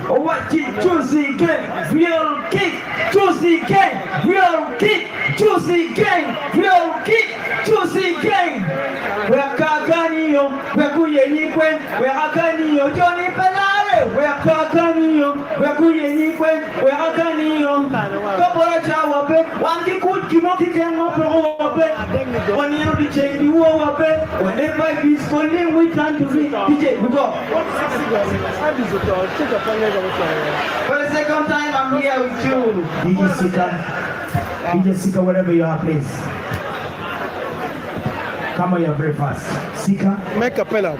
What Juicy Cake? Real Kick. Juicy Cake. Real Kick. Juicy Cake. Real Kick. Juicy Cake. We're Kakanio. We're Kuyenikwen. We're Akanio. Johnny Pelare. We're Kakanio. We're Kuyenikwen. We're Akanio. Kapora Chawape. Wanti Kut Kimoki Kengo Wape. When you the change the war wape. Whenever he's calling, we turn to me. DJ, we go. For the second time, I'm here with you. DJ Sika, whatever you are, please. Come on, your breakfast. Sika? Make capella.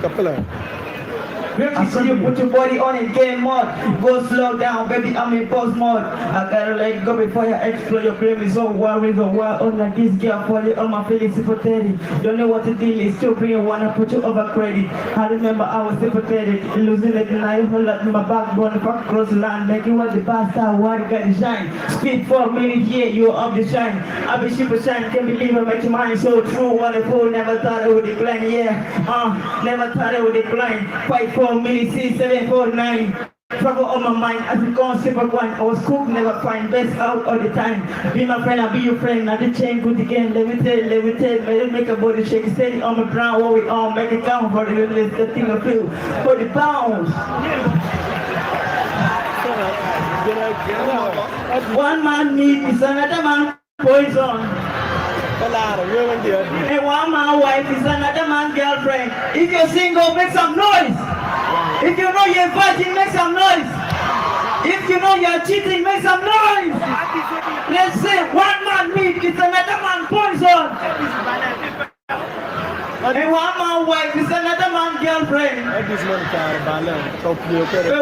I see you put your body on in game mode. Go slow down, baby, I'm in pause mode. I gotta let go before you explode. Your brain is all worries or what on like this girl for you. All my feelings sympathetic. Don't know what to deal is. Still being wanna put you over credit. I remember I was sympathetic. Losing it and I hold up my backbone. If I cross the line, make you what the bastard, what you got to shine. Speed for a minute, yeah, you're up the shine. I be super shine, can't believe it, make your mind so true. Wonderful, never thought it would decline, yeah. Never thought it would decline. Fight for a minute, 6, 7, 4, 9. Trouble on my mind as we go simple one. I was cooked, never find best out all the time. Be my friend, I'll be your friend. Now the chain good again. Levitate, make a body shake. Steady on my ground, what we all make it count for the list, the thing of you. For the pounds. One man meat is another man poison. And one man wife is another man girlfriend. If you're single, make some noise. If you know you're fighting, make some noise. If you know you're cheating, make some noise. Let's say one man meat is another man poison. And one man wife is another man girlfriend. But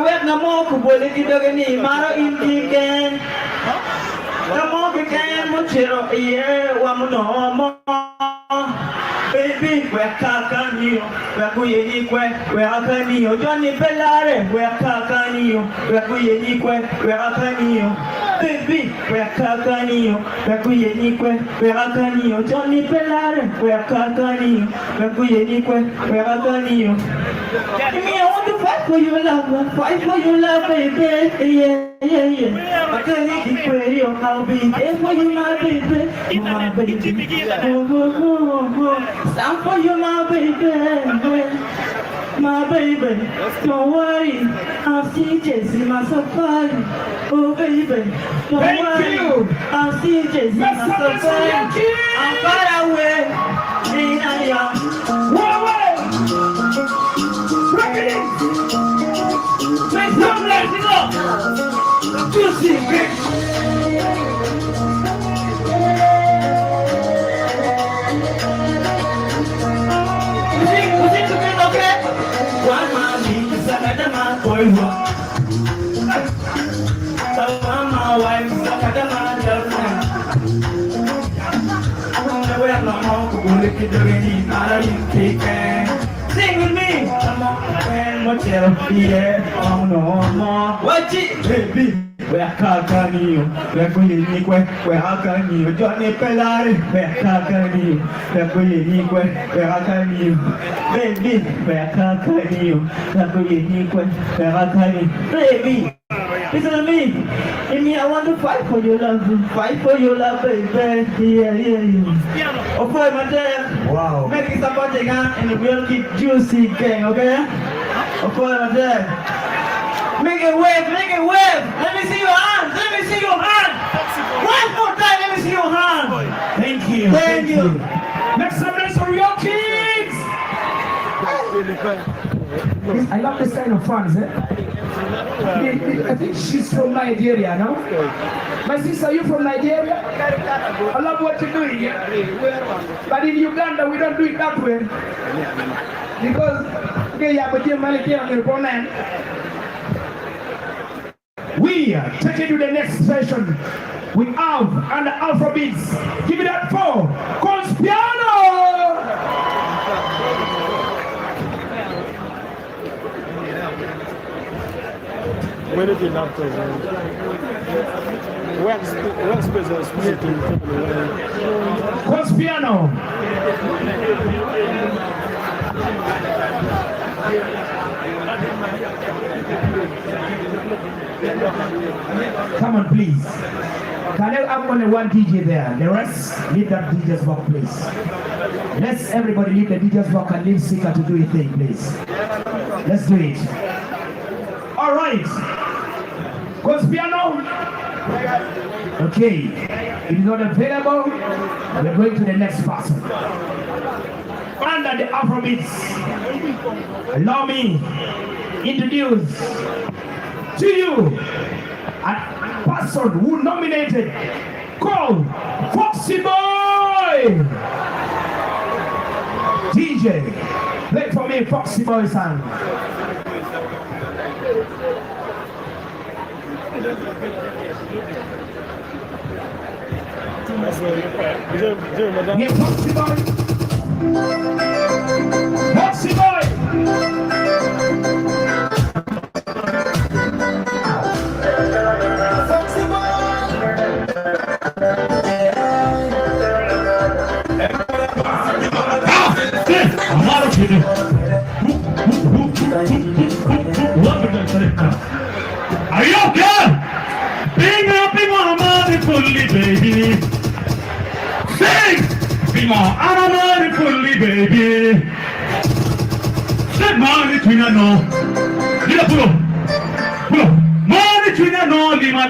we have no more kubole kidogeni maro imkiken. No more kiken muchero iye wamuno. Baby, we're Kakanio, we're Kuyenique, we're Akanio, Johnny Bellare, we're Kakanio, we're Kuyenique, we're Akanio. Baby, we're Kakanio, we're Kuyenique, we're Akanio, Johnny Bellare, we're Kakanio, we're Kuyenique, we're Akanio. Me, I want to fight for your love, fight for your love, baby, yeah. I can't keep it, I'll be there for you, my baby, my baby. Stand for you, my baby, don't worry, I'll see Jesse, my safari, oh baby, don't worry, I'll see Jesse, my safari, I'm far away, in a young, make some letting up, juicy, bitch. One man is another man boy. So my wife is another man girlfriend. I wear no more to go look at the rainy, I don't take care. Sing with me. Come on, and what's your oh no more. Watch it, baby. We're Kakanio, we're Kuyenique, we're Akanio, Johnny Pellari, we're Kakanio, we're Kuyenique, we're Akanio, baby, we're Kakanio, we're Kuyenique, we're Akanio, baby. Listen to me. In me, I want to fight for your love, baby. Yeah. Oh, boy, my dear. Wow. Make it about the gun and we'll keep juicy gang, okay? Oh, boy, my dear. Make it wave. Let me see your hand. One more time, let me see your hand. Thank you. Thank you. Next up, let's for your kids. I love this kind of fans, I think she's from Nigeria, no? My sister, you from Nigeria? I love what you're doing, but in Uganda, we don't do it that way. Because, We take it to the next session with Alf and the Afrobeats. Give it up for Conspiano! Where did you not go? What's business? Conspiano! Come on, please. Can I have only one DJ there? The rest, leave that DJ's box, please. Let's everybody leave the DJ's box and leave Sika to do his thing, please. Let's do it. All right. Conspiano. Okay. It is not available. We're going to the next person. Under the Afrobeats, allow me introduce to you a person who nominated called Foxy Boy. DJ, play for me Foxy Boy song. Yeah, Foxy boy. Foxy boy. Foxy Are you okay? Bing up in my money fully, baby. Sing! Bing on money fully, baby. Say money to you no. Lila pulo. Pulo. Money to you no. Lima.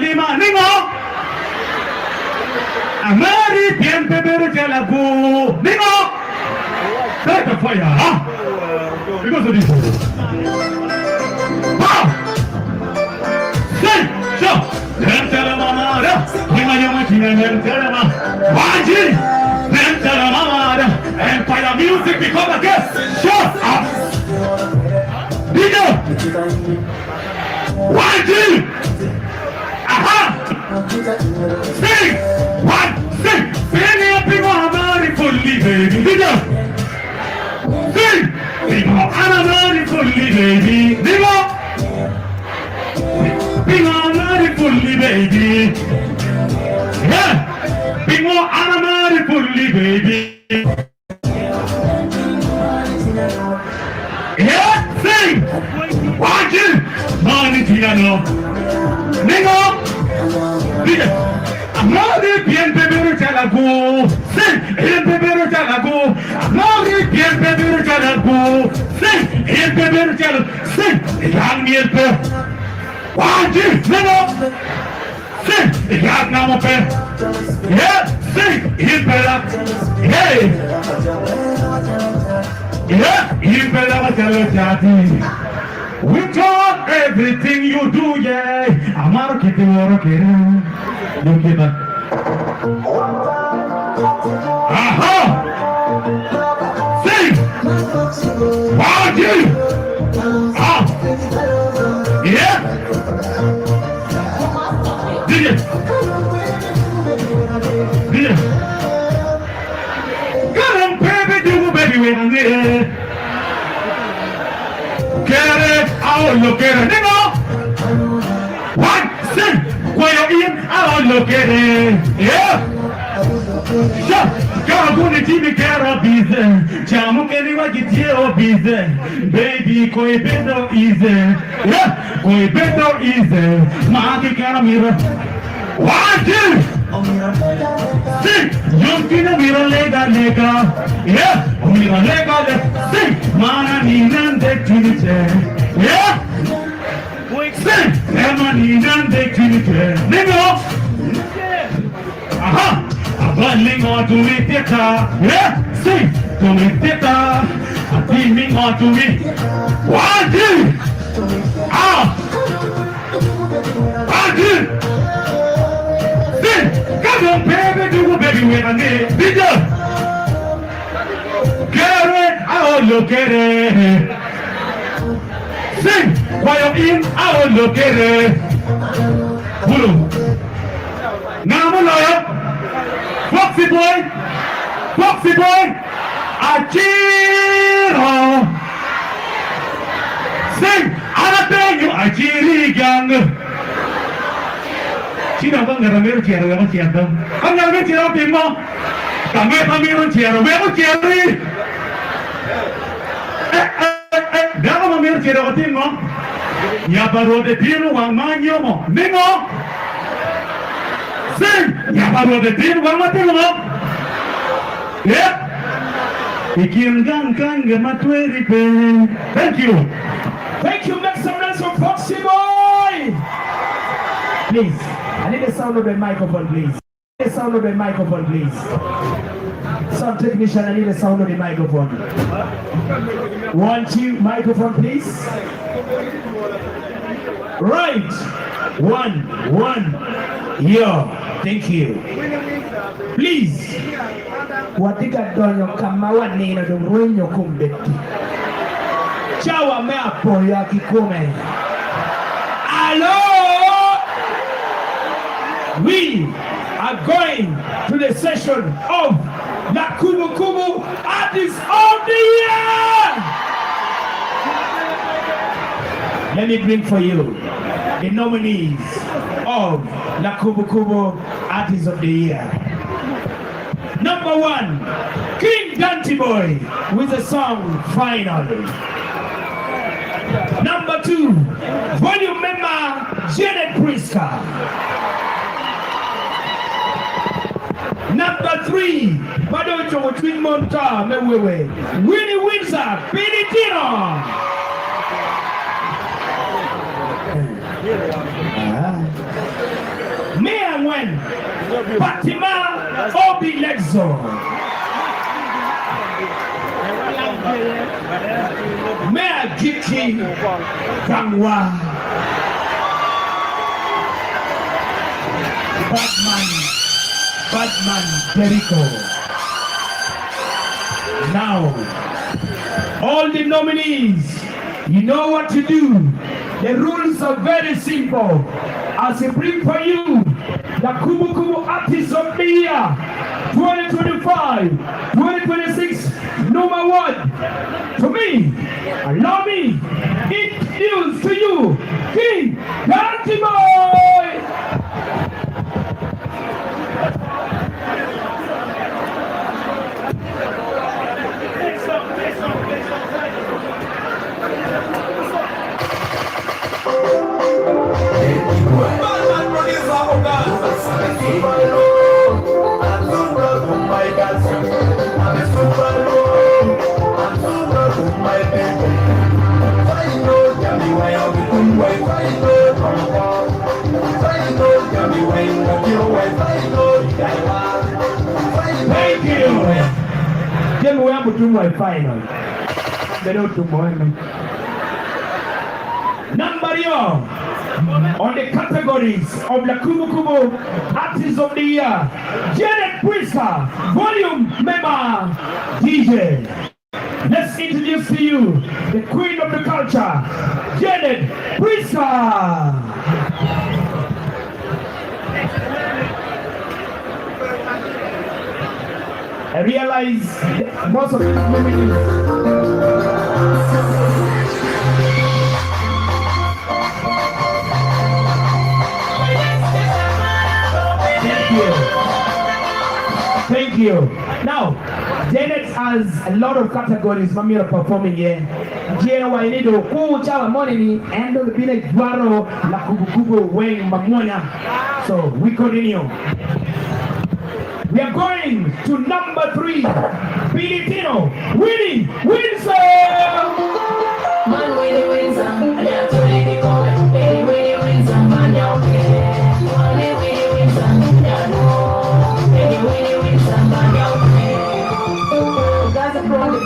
Amari bien bebero jalabu. Lima. Start the fire, huh? Because of this. Wow! Say! Show! Nentara mamada! Yama china nentara Waji! Nentara mamada! Empire music become a guest! Shut up! Video! Waji! Aha! Sing! One! Sing! Sing up in Muhammad fully, baby! Video! Sing! Bingo! Anamari fully, baby! Bingo! Bingo! Anamari fully, baby! Yeah! Bingo! Anamari fully, baby! Yeah! Sing! Watch it! Money Tiano! Bingo! Bingo! Amari bien bebero jalagu. Sing, bien bebero jalagu. Amari bien bebero jalagu. Sing, bien bebero jalagu. Sing, yang mielpe. Waji, neno. Sing, yang namope. Yeah, sing, impela. Hey. Yeah, impela matelo jati. We talk everything you do, yeah. Amaro kete woro kere. Don't give up. Aha! Sing! Waji! Ah! Yeah! Did it? Come on, baby, do baby, we're on it. Get it out, look at it, One, sing! When you're in, I don't look at it. Yeah. Shut. Girl, go to Jimmy Carabbies. Jamu Keriwa get your business. Baby, koi better easy. Yeah. Koi better easy. Maki Karamira. One, two. Sing. Yonkina mira lega. Yeah. Mira lega. Sing. Mana ninande chiniche. Yeah. Sing! Ceremonies Nino! Aha! Abanling on to me theater. Yeah? Sing! To me theater. A beaming on to me. One, two! Ah! One, two! Sing! Come on, baby, do baby with a name. Bigger! Get it! Oh, look at it! Sing! While you're in, I will look at it. Bulu. Now I'm a lawyer. Foxy boy. Achiro. Sing! I'll tell you, Achiri gang. Chino bang ngamir chero yang chero. Ang ngamir chero pimo. Kami pamiro chero. Wemo chero. Daga mamir chero katingo. Ya baro de tiro wang manyomo. Ningo. Sing. Ya baro de tiro wang matingo. Yeah. Ikin gang matweri pe. Thank you. Make some noise for Foxy boy. Please, I need the sound of the microphone, please. Some technician, I need the sound of the microphone. 1, 2, microphone, please. Right. 1. Yo, thank you. Please. Watika donyo kama wanina dumwenyo kumbeti. Chawa meapo ya kikume. we are going to the session of the Kubu Kubu Artist of the Year. Let me bring for you the nominees of the Kubu Kubu Artist of the Year. Number 1, King Dante Boy with the song Final. Number 2, volume member Janet Priska. Number 3, Madojo Twin Monta Mewewe, Winnie Windsor, Benedino. Mea Wen, Fatima Obi Lexo. Mea Giki Kangwa. Batman Jericho. Now, all the nominees, you know what to do. The rules are very simple. As I bring for you the Kubu Kubu Artist of the Year 2025, 2026, NUMA Award. To me, allow me, introduce to you King Dante Boy. Thank you. Then we have to do my final. They don't do more. Number yo on the categories of the Kubu Kubu Artist of the Year, Janet Priska, volume member DJ. Let's introduce to you the queen of the culture, Janet Priska. I realize most of these nominees. Thank you. Now, Janet has a lot of categories for me to performing here. Jewa inido kucha wa money and the village guaro la kubukubu weng mamona. So we continue. We are going to number 3, Filipino, Winnie Windsor. Man, Winnie Windsor, I have to make it go. Winnie Windsor, man, okay. Winnie Windsor, Winnie Windsor, man, okay. That's a problem.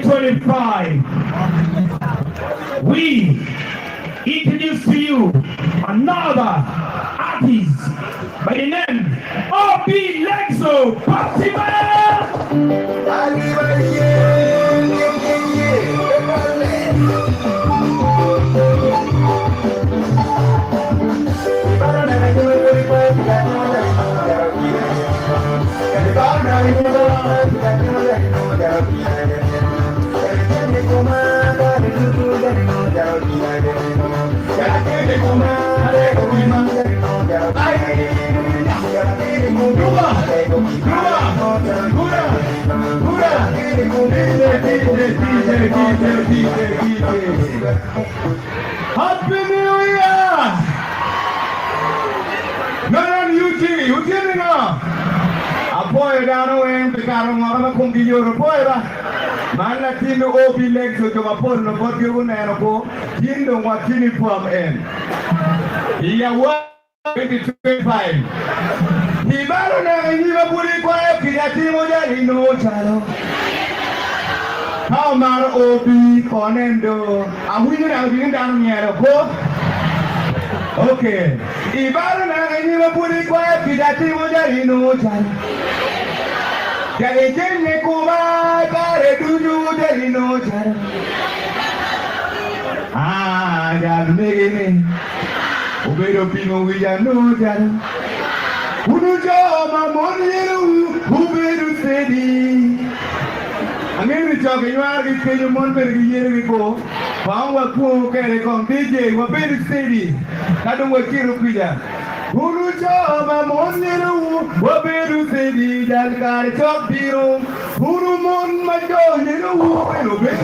2025, we introduce to you another artist by the name of Lexo Happy New Year! Northen Uganda. Apoyo dano en pekaro ngora kung giyoro poira. Mana tino obi Lexo to apol no god yo na ko. Tindo watini pam en. Iya wa 2025. Ibaro na nyiba buri kwa kiyati moja ino chalo. How mar obi konendo. Awini na awini dano nyero ko. Okay. Ibaro na nyiba buri kwa kiyati moja ino chalo. Jale jene kuma kare tuju jali no chara. Jal megene. Ubero pino wija no chara. Unu joma moniru uberu sedi. Angin choke nyuar ki kenyo mon pergi yere ko. Pangwa ku kere kong DJ waberu sedi. Kadung wakiru pida. Unu joma moniru waberu sedi jal kare chok biru. Unu mon majo niru waberu sedi.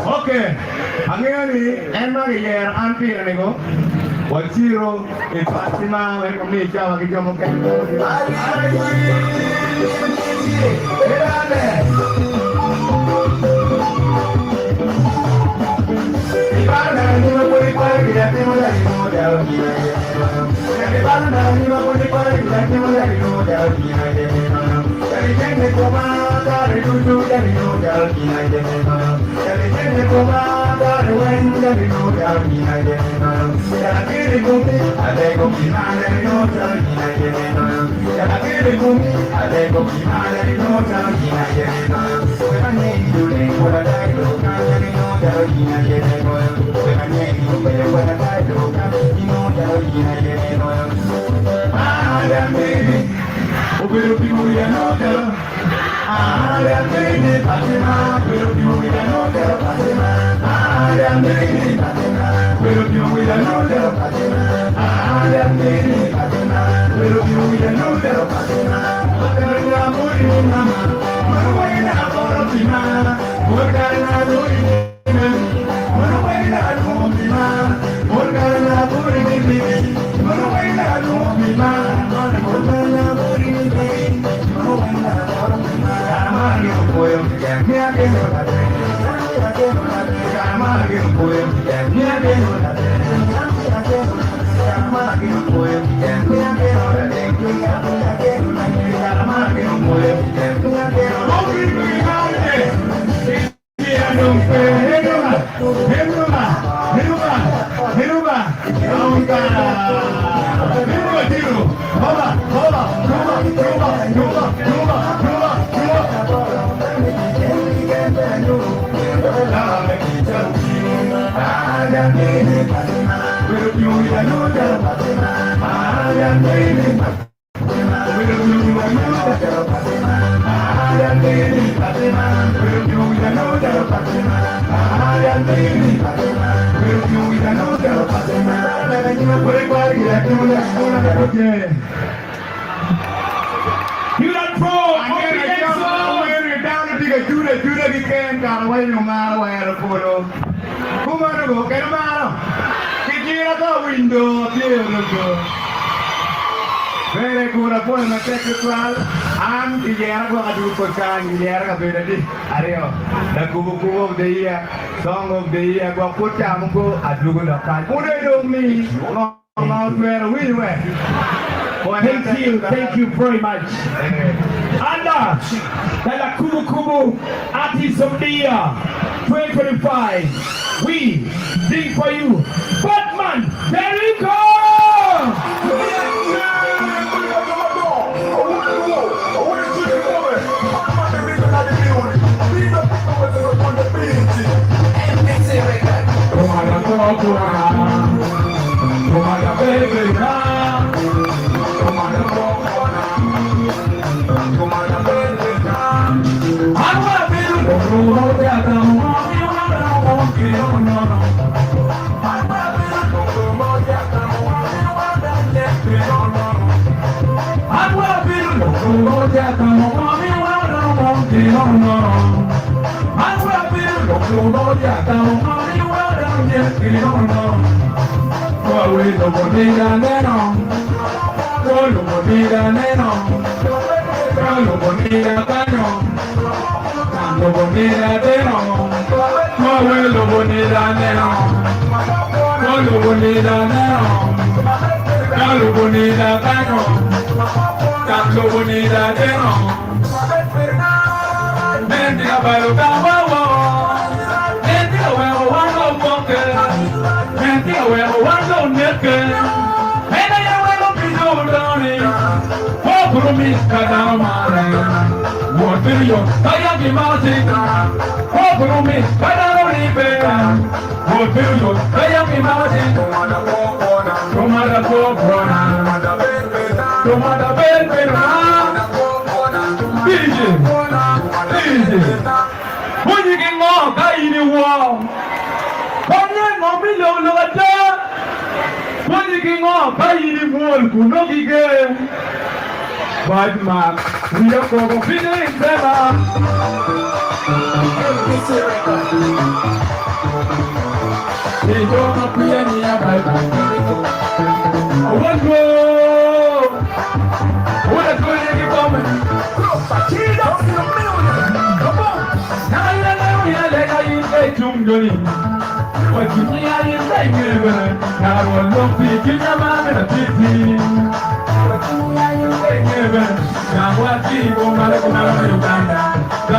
Okay, angeni emma yer anti nego. Wachiro e Fatima welcome me chawa kijomo ke. Ibana Very good appointment, sexual. And the year go to Kokan, the year of the Ario, the Kubu of the year, song of the year, go put Tamuko at Lugunda. What do you mean? Not where we were. Thank you very much. And the Kubu Kubu Artist of the Year 2025. We sing for you. Batman, there you go! But Mark, we are going to finish them. They don't appear near my Bible. I want to go. What a good comment. Come on. Now you're like I say to Johnny. What you mean? I say, I will look at you, man, and a pity. Uganda,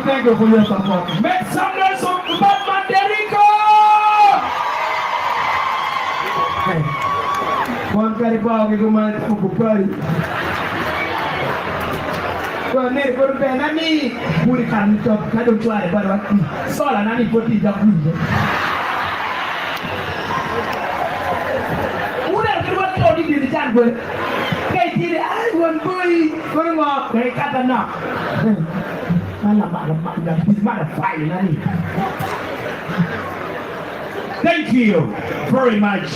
Thank you for your support. Make some noise for Batman Derico! One carry power, we go man to party. Well, ne go be na ni buri kan to ka do try ba wa so la na ni ko ti da ku una ke wa to di jan go kai ti ai won boy ko ngo kai ka ta na Thank you very much,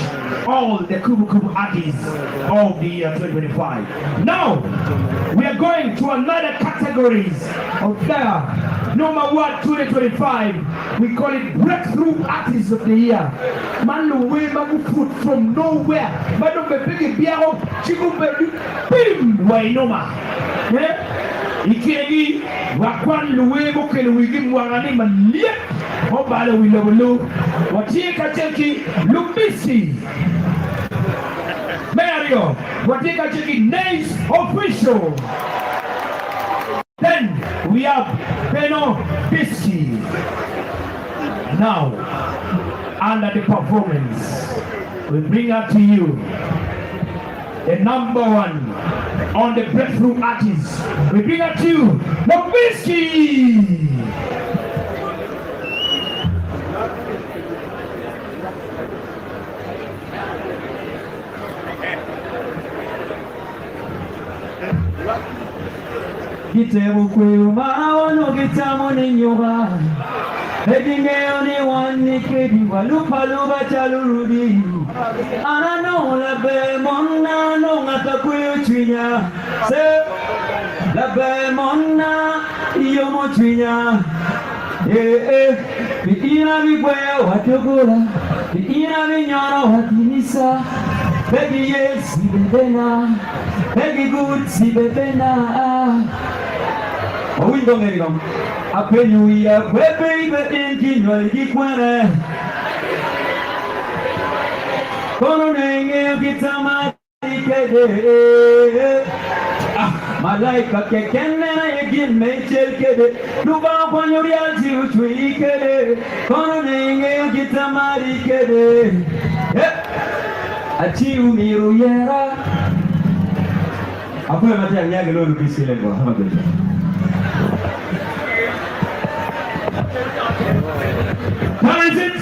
all the Kubu Kubu artists of the year 2025. Now, we are going to another categories of the NUMA Award 2025. We call it Breakthrough Artists of the Year. Man, we food from nowhere. Man, don't be big beer up. Chicken baby. Bim! Why NUMA? Ikegi wakwan luwe mokele wigi mwangani malie obale wilobulu watika cheki Lubisi Mario watika cheki Names Official. Then we have Beno Biski. Now under the performance we bring out to you the number one on the breakthrough artists. We bring out to you, Lubisi. Kitebu kwema ono kitamu ni nyoga. Edingeo ni wani kedi walupa luba chalurudi. Anano labe monna no ngata kuyo chwinya. Se labe monna iyo mo chwinya. Ina bigwaya watogora. Ina binyoro watinisa. Baby yes bebena. Baby good si bebena. Owindo ngerikom. Apenuia kwe baby inki no ikikwene. Kono nenge kitama ikede. Malaika kekenne na yegin mechel kede. Duba kwanyo rialti uchwi ikede. Kono nenge kitama ikede. Achi umiru yera. Apa yang macam yang gelo lebih silap gua, apa tu? Talented,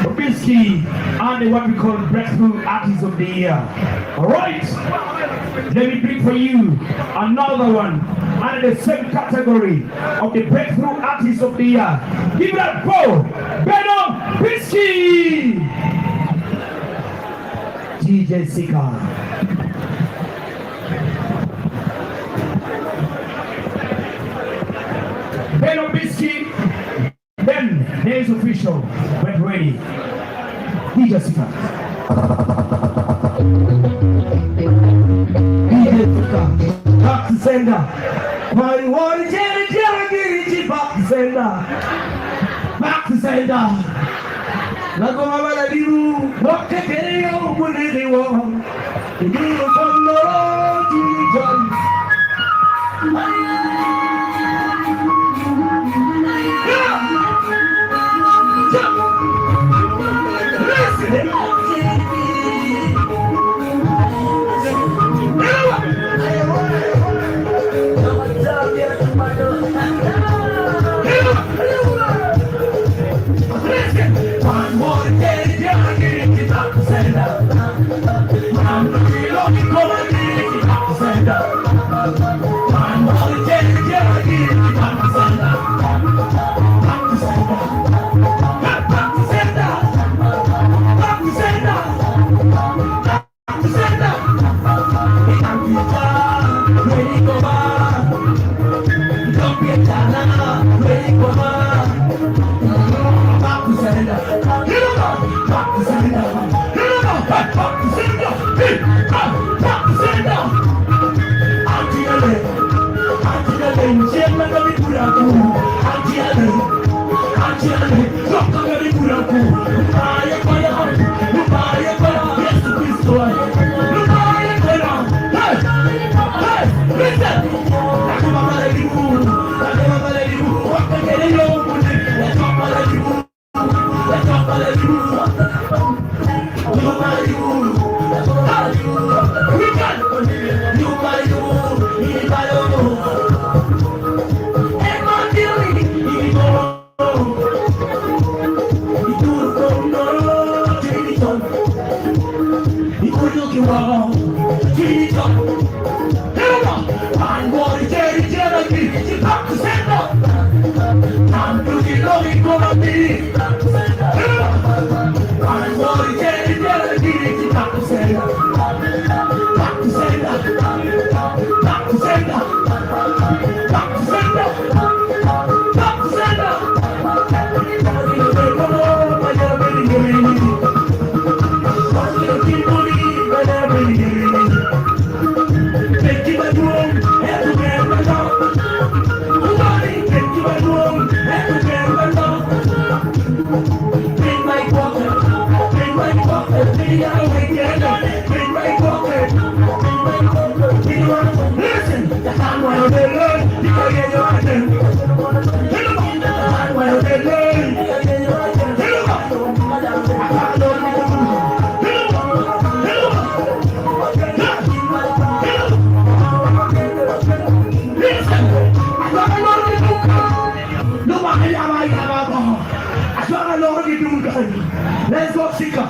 Obisky, and what we call Breakthrough Artist of the Year. Alright, let me bring for you another one under the same category of the Breakthrough Artist of the Year. Give it up for Beno Obisky! DJ Sika. Ben Obisky, then there's official, get ready. DJ Sika. DJ Sika, back to sender. Why want to get back to sender? Back to sender. Lago mabala diru, wakte kere yo mune diwa. Diru kono dijan. Let's go, Sika.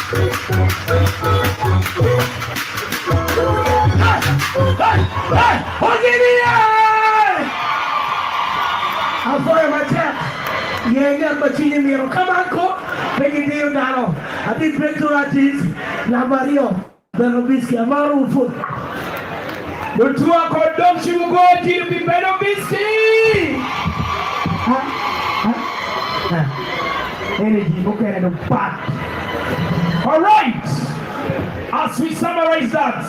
I'm sorry, my chat. Yeah, but you know, come on, go. Make it deal now. I think breakthrough artist, La Mario, the Robisky, Amaru food. The two are called Dom you go to be better busy. Energy, okay, and a part. All right. As we summarize that,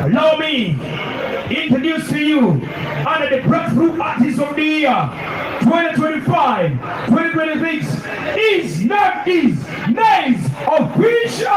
allow me introduce to you under the Breakthrough Artist of the Year 2025-2026 is Nice Official.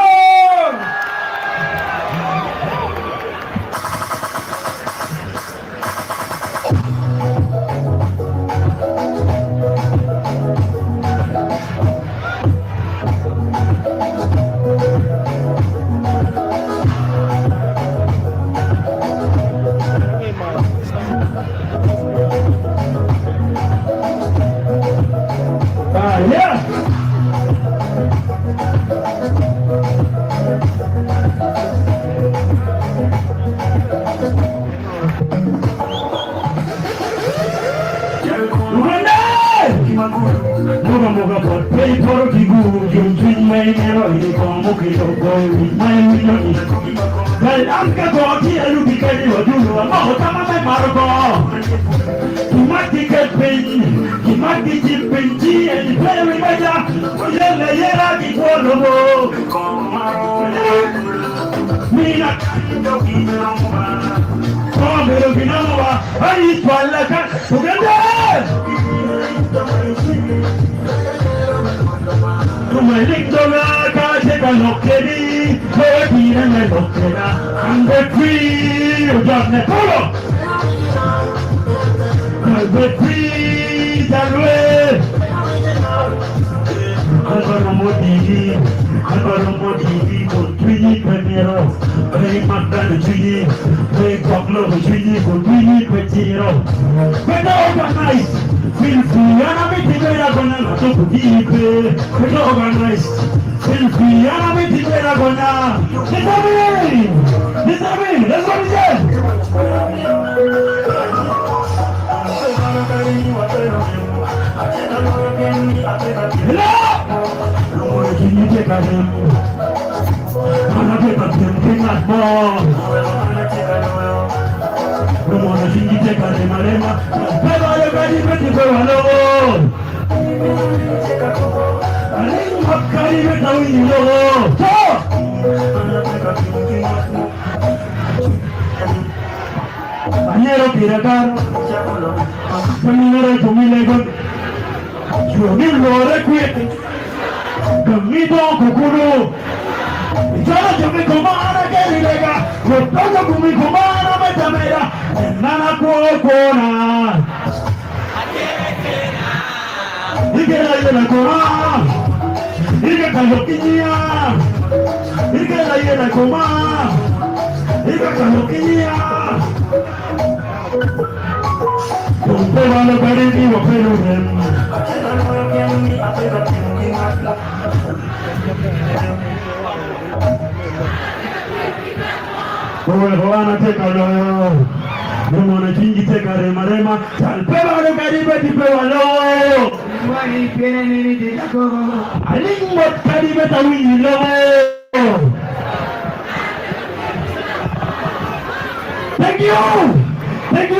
Thank you.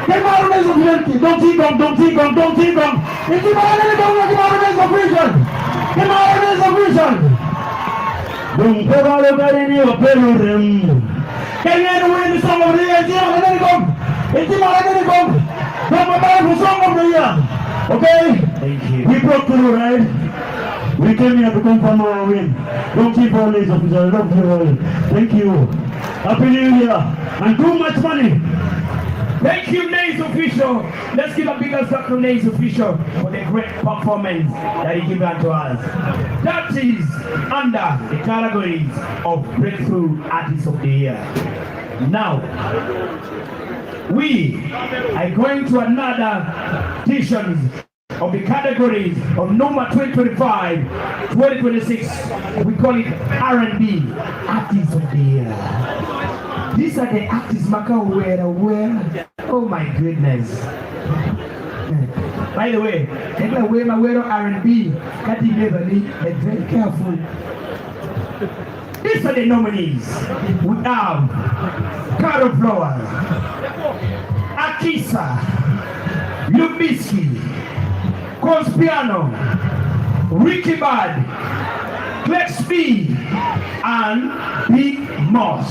Come on, raise of unity. Don't think on. If you want to go, come on, raise of vision. Don't put all of that in your bedroom. Can you win the song of the year? If you want to go, come on, for song of the year. Okay? Thank you. We broke through, right? We came here to come from our win. Don't keep all these officers. I love you all. Thank you. Happy New Year. And too much money. Thank you, Nice Official. Let's give a big clap to Nice Official for the great performance that he gave to us. That is under the categories of Breakthrough Artist of the Year. Now, we are going to another edition of the categories of NUMA 2025-2026. We call it R&B, Artists of the Year. These are the artists Maka where. Oh my goodness. By the way, we're R&B, Kati Beverly, and very careful. These are the nominees. We have Caro Flower, Akisa, Lubiski, Conspiano, Ricky Bad, Flex B, and Big Moss.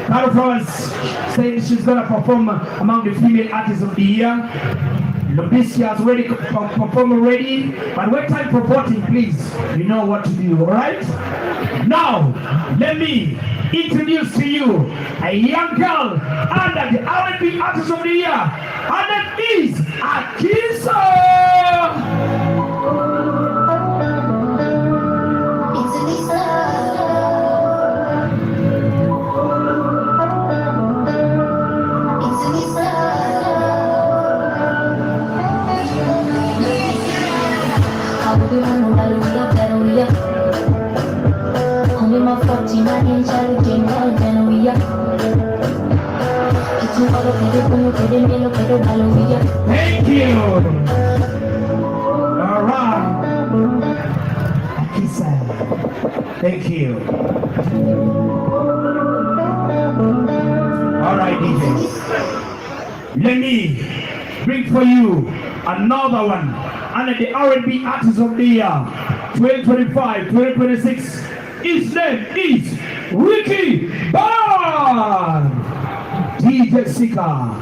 Caro Flowers said she's going to perform among the female artists of the year. Lubiski has already performed already, but when time for voting, please, you know what to do, all right? Now, let me introduce to you a young girl under the R&B Artist of the Year, and that is Akisa! Thank you. All right. Akisa. Thank you. All right, DJs. Let me bring for you another one under the R&B Artist of the Year 2025-2026. His name is Ricky Bad. DJ Sika.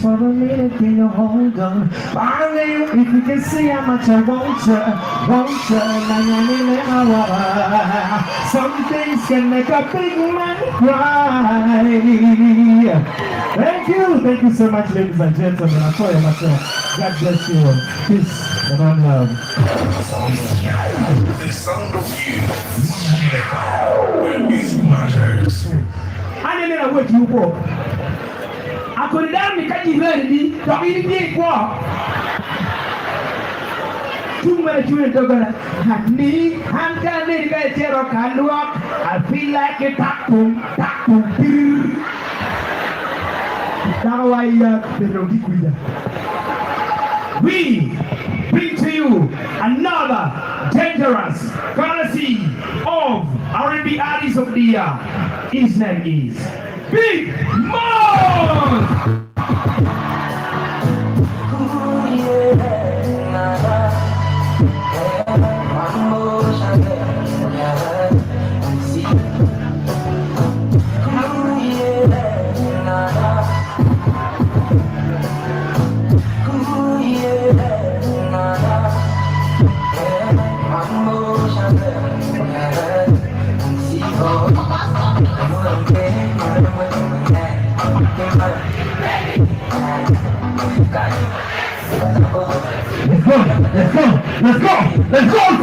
For a minute, can you hold on? Finally, if you can see how much I want you. Some things can make a big man cry. Thank you so much, ladies and gentlemen. I'm sorry myself. God bless you all. Peace and all love. The sound of you. When it matters. I didn't know what you want. I could have done the talking what? Too much you ain't gonna have me. I'm gonna get a can walk. I feel like a taco. Now we bring to you another dangerous courtesy of R&B Artist of the Year. His name is Big Moss! Mambo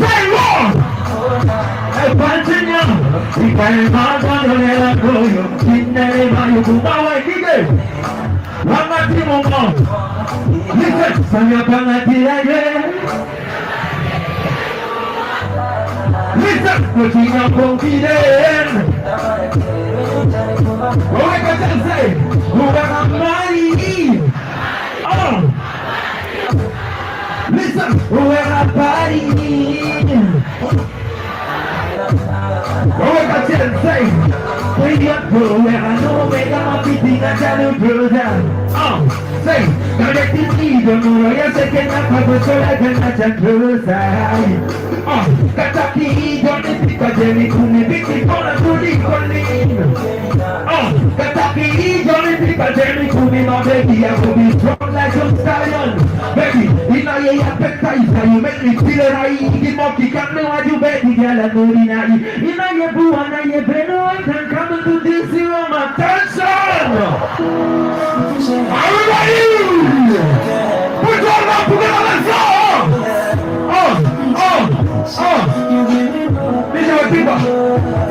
say more! Hey, continue! We can march on the level go, you in the name of you, Kumawa, Kike! One more thing, more. Listen, Sanya Pangati again. Listen, looking up confident. What I can say, who am money? Oh! Listen, who am party? What I can say, when you go where I know where I'm beating a channel brother. Oh, say, gotta get this either, no, you're second up, so I can match a closer. Kataki jone pika jeni kuni biti kona kuni kuni. Kataki jone pika jeni kuni no baby I will be strong like a stallion. Baby, ina ye appetizer you make me feel right. Give up the camera what you baby girl I know ina ye boo and ye beno I can come into this room attention. Everybody, put your hands together, let's go. Listen what people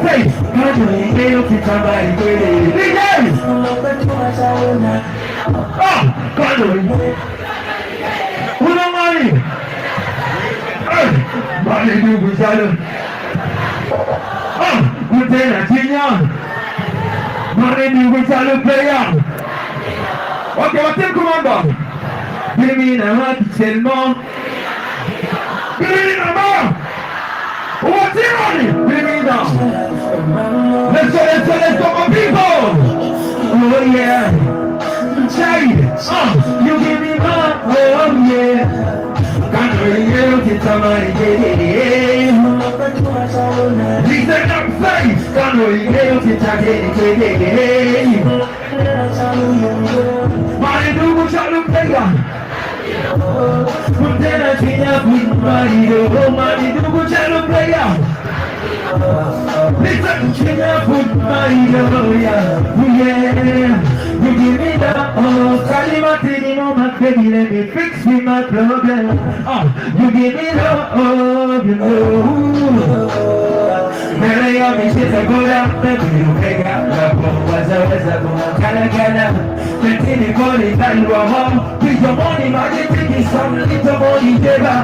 say. Can't you nail to somebody crazy? DJ! Can't you? Who don't money? Money do we sell? Good day, Senior. Money do we sell player? Okay, what's your commander? Give me a heart to sell more. Give me a more. What's your money? Bring me down. Let's go, my people. Oh yeah. Child, you give me more. Oh yeah. Can't bring you to somebody. Listen up, face. Can't bring you to somebody. Money do what you look like. Puntena tinya pun marido, mari dulu jalan playa. Listen, tinya pun marido ya, yeah. You give me the kalimat ini no makni let me fix my problem. You give me the you know. Mera mi se segura, me pido pega, la waza kala. Continue calling that you are home. With your money, my baby, some little money, baby.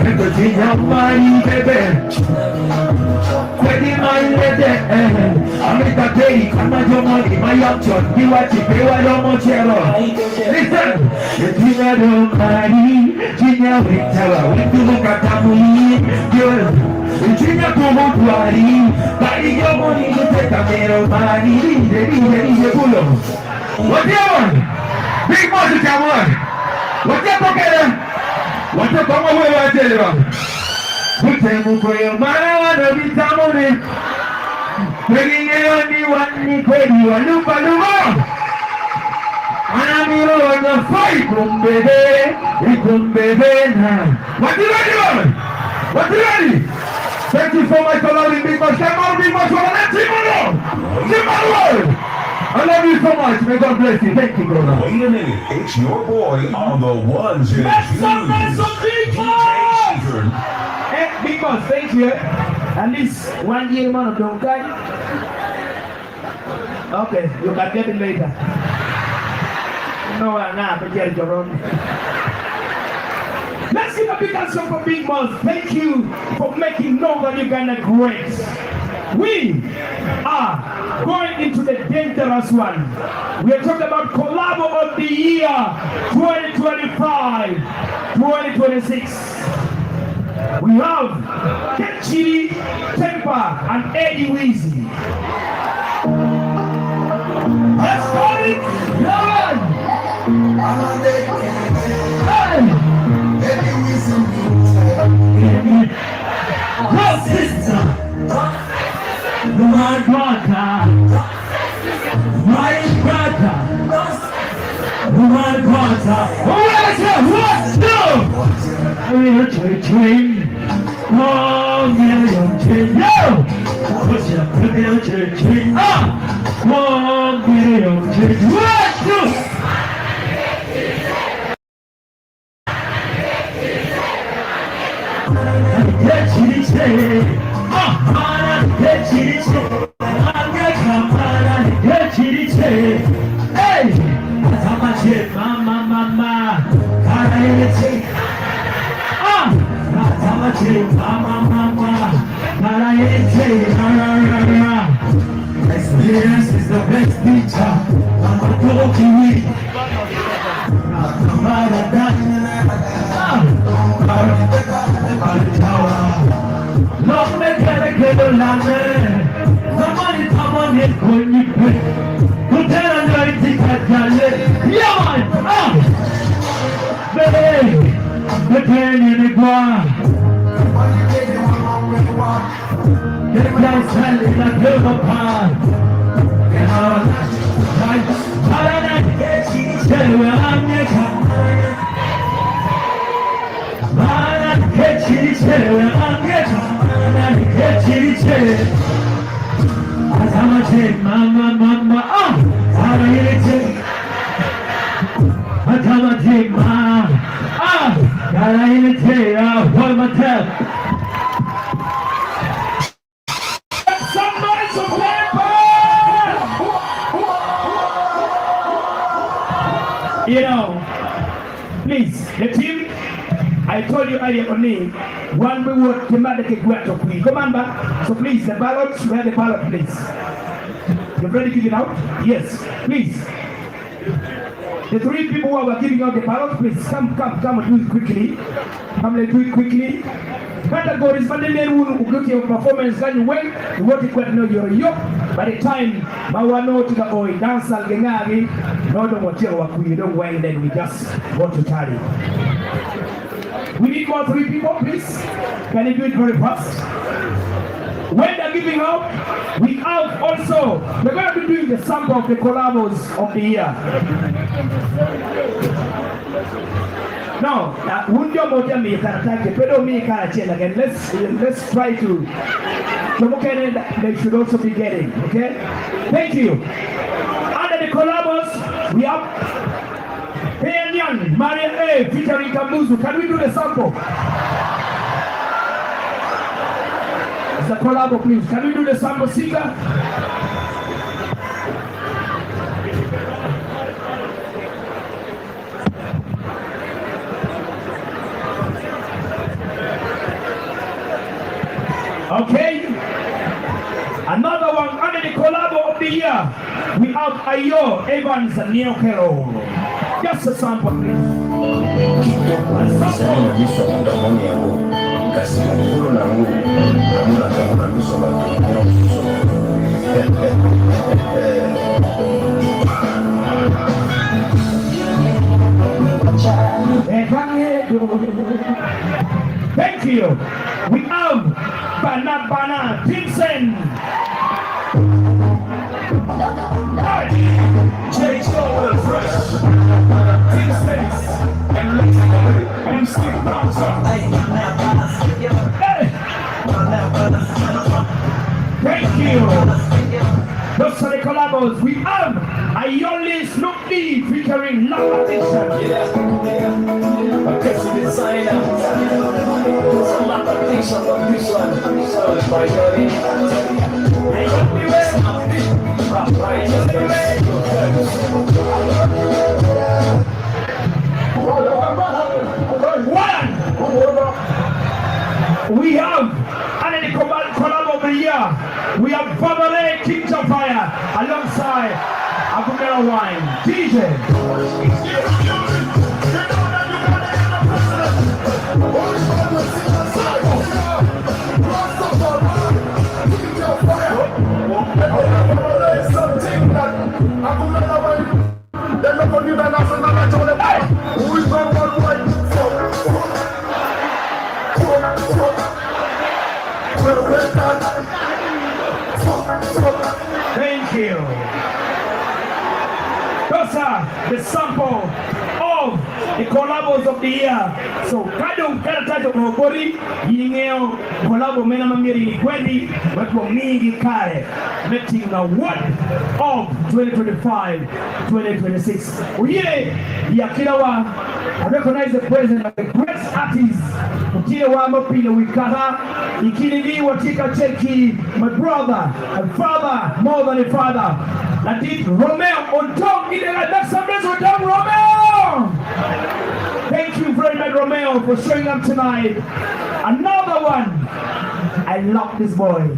Everything your money, baby. Quitting my lady, I'm in the day, come on your money, my option. You want to pay what I'm on channel. Listen, you think I don't money, Gina Winter, we do look at Tamuli, girl. You think I don't want money, buy your money, you take a little money, what do you want? Big music, I want. What you together? What you come away with? Tell you. Put them for your man. I want to be someone. Bringing you only one liquid. You are look at the wall. And I'm here on the fight, come baby. What you ready? What you ready? Thank you so much for loving Big Much. Come on, Big Much. Let's see more. I love you so much. May God bless you. Thank you, brother. Wait a minute. It's your boy on the ones and twos. Make some big boss! Hey, Big Boss, thank you. And this 1 year man of don't die. Okay, you can get it later. No, but get your own. Let's give a big answer for Big Boss. Thank you for making Northen Uganda great. We are going into the dangerous one. We are talking about collabo of the year 2025, 2026. We have Ken Chili, Temper, and Eddie Weezy. Let's go it! Hey! Sister! My brother, my brother, what's up? I'm in a train. Oh, yeah, train. Yo! What's up? I'm in a train. Oh, yeah, train. What's up? Experience is the best teacher. I'm a talking Love me get a lame. Somebody come on in, call me quick. Put that on your ticket, yeah, man. Baby, the pain in the ground. The place hell in a river pond. And all right, tell where I'm making. Man, get you where I'm getting. Get you as I'm a take, mama, I'm a take. I'm a take, mama. Gotta take, what am I tell? You know, please, the team, I told you earlier on me, one we would demand the Guato Queen. Commander, so please, the ballot, where the ballot, please. You're ready to give it out? Yes, please. The three people who are giving out the ballot, please come and do it quickly. Come and do it quickly. Categories, but the men who look at your performance anyway, you want to know your yoke. By the time Mawano to the boy dance al Gengari, no what you don't win, then we just go to tally. We need more three people, please. Can you do it very fast? When they're giving out, we have also, we're going to be doing the sample of the collabos of the year. Now, let's try to, they should also be getting, okay? Thank you. Under the collabos, we have Penyan, Maria A, featuring Kamuzu. Can we do the sample? The collabo, please. Can we do the sample singer? Okay. Another one under the collabo of the year. We have Ayo Evans and Neo Kero. Just a sample, please. Thank you. We have Bana Vincent. Change over fresh. Vincent. And let's MC Bouncer. Thank you. Those are the collabos. We have Ayoli Snoopy featuring Love Addiction. We have under the collab of the year. We have Family Kings of Fire alongside Abumela Wine. DJ. Thank you. Those are the sample of the collabos of the year. So, kado title kwa body yingeo collabo mena mamiri ni kweli watu mingi kale making a what of 2025-2026. Uye ya kila wa I recognize the president of the great artist ukile wa mapile wikara ikili ni watika cheki my brother and father more than a father. That is Romeo on top in the next Romeo. Thank you now for showing up tonight. Another one. I love this boy.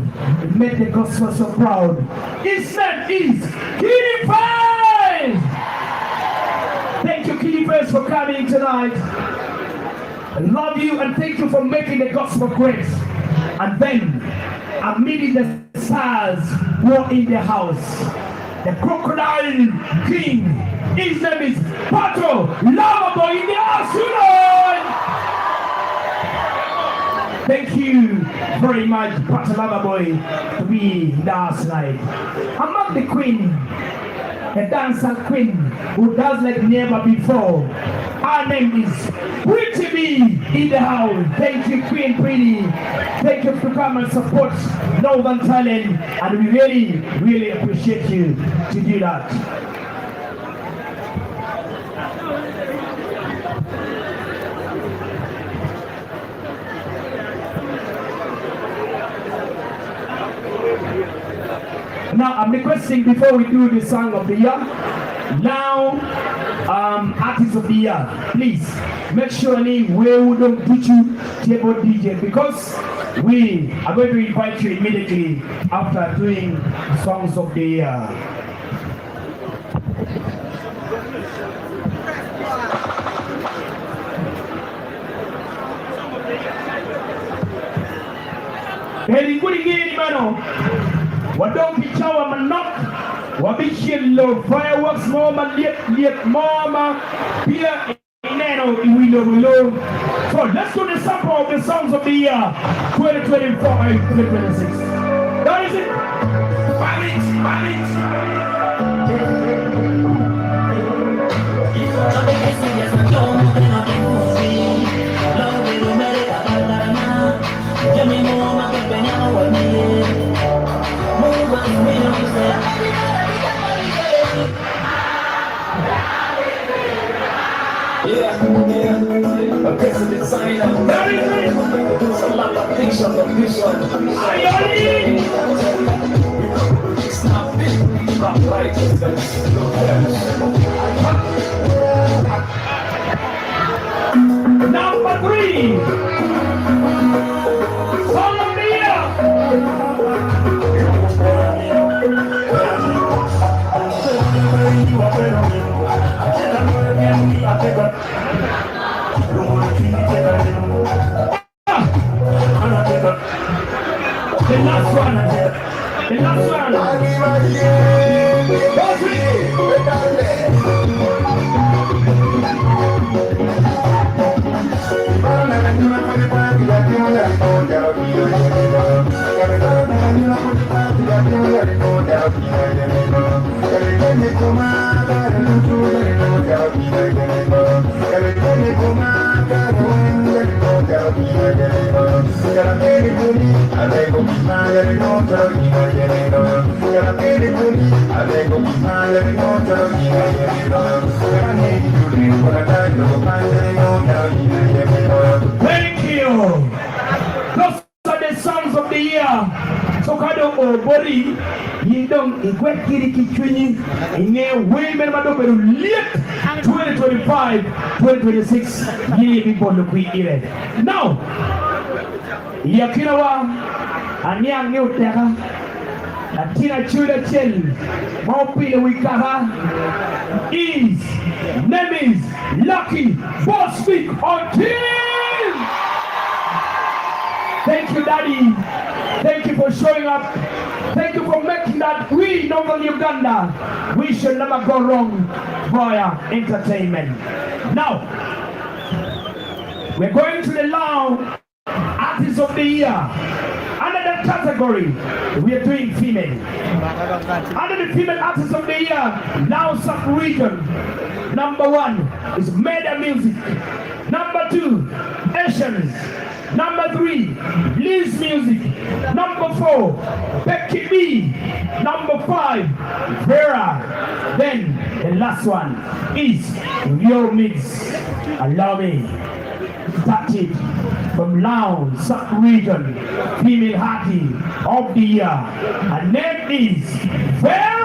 It made the gospel so proud. His name is Kitty Face. Thank you, Kitty Face, for coming tonight. I love you and thank you for making the gospel great. And then I'm meeting the stars who are in the house. The crocodile king. His name is Pato Loverboy in the house tonight. Thank you very much, Pato Loverboy, to be in the house tonight. I'm not the queen, the dancer queen who does like never before. Our name is Pretty Bee in the house. Thank you, Queen Pretty. Thank you for coming and support Northern Talent, and we really, really appreciate you to do that. Now I'm requesting before we do the song of the year, now artist of the year, please make sure we don't teach you table DJ, because we are going to invite you immediately after doing songs of the year. Very good again, mano. Wadong pichawa manok, wabishin lo fireworks mama liep mama pia ineno iwilo. So let's do the sample of the songs of the year 2025-2026. That is it. Balance. A piece of design of it's a lot of pictures of this one. It's not big, not right. Number 3. Song of the year. The last one. Thank you. Those are the songs of the year. So kado o body yindong igwet kiri kichwini inge women madoberu liet 2025-2026 yini bibondo kui ire. Now yakinawa anyang new teka Latina chula chill Mopile wikaha is name is Lucky Boss Week on team. Thank you, Daddy. Thank you for showing up. Thank you for making that we, Northen Uganda, we should never go wrong via entertainment. Now, we're going to the now Artist of the Year. Under that category, we are doing female. Under the female Artist of the Year, now sub-region. Number 1 is Meda Music. Number 2, Asians. Number 3, Liz Music. Number 4, Becky B. Number 5, Vera. Then the last one is Your Mix. Allow me to touch it from Lounge sub-region female Hearty of the year. Her name is Vera.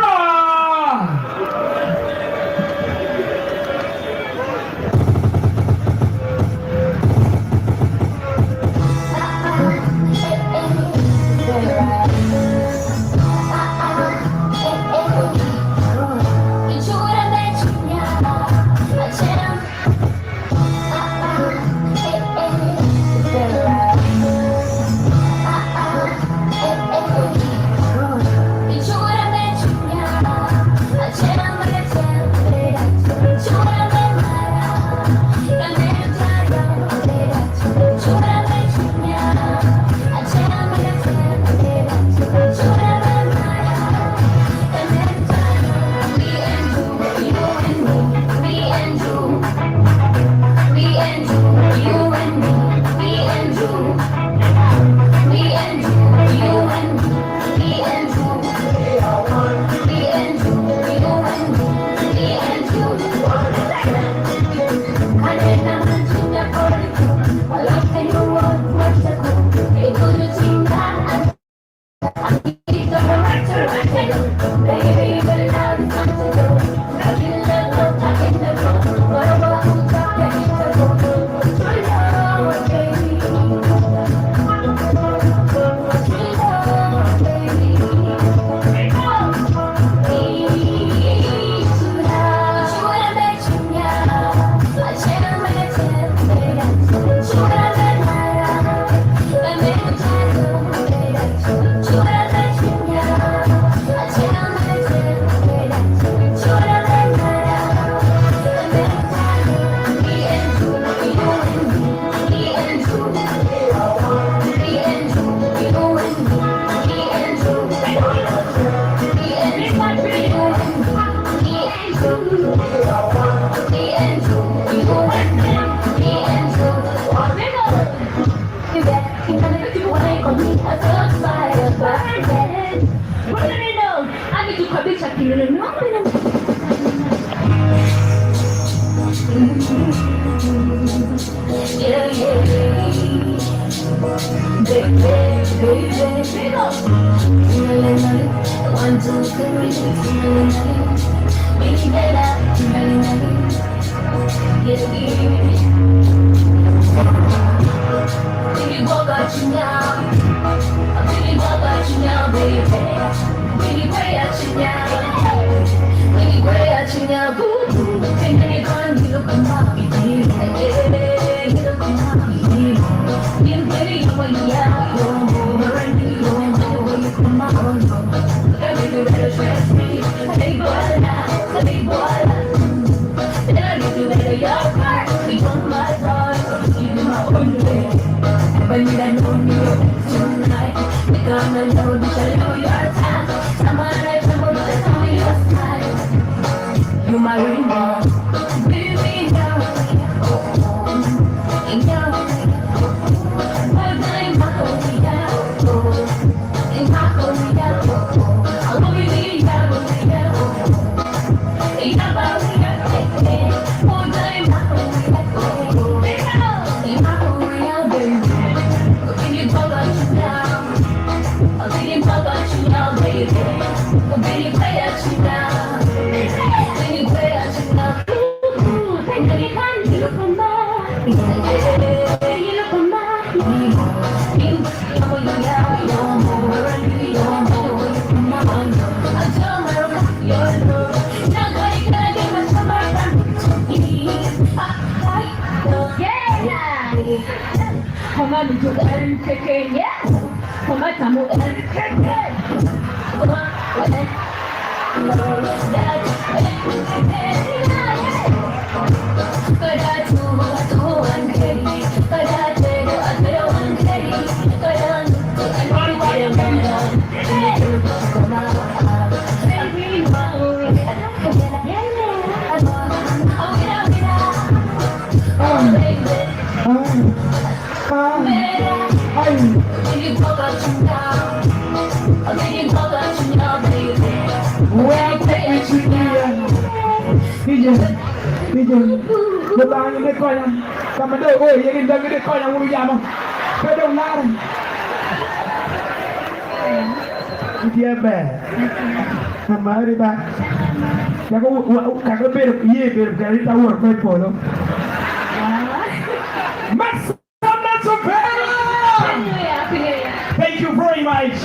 Thank you very much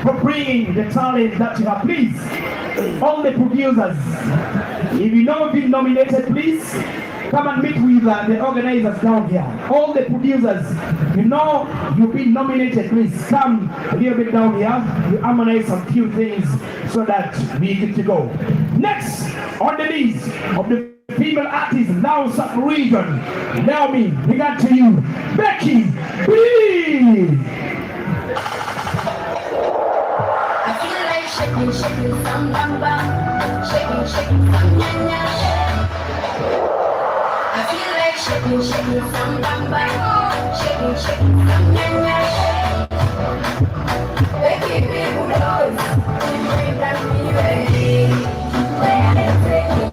for bringing the talent that you have. Please, all the producers, if you know been nominated, please come and meet with the organizers down here. All the producers, you know you've been nominated, please come a little bit down here. You harmonize some few things so that we get to go. Next on the list of the female artists now sub-region. Now me, we got to you, Becky, please. I feel like shaking, shaking some bamba, shaking, shaking some nyanya. I feel like shaking, shaking some bamba, shaking, shaking some nyanya. Becky, big blows, you bring that me ready. Where I take you.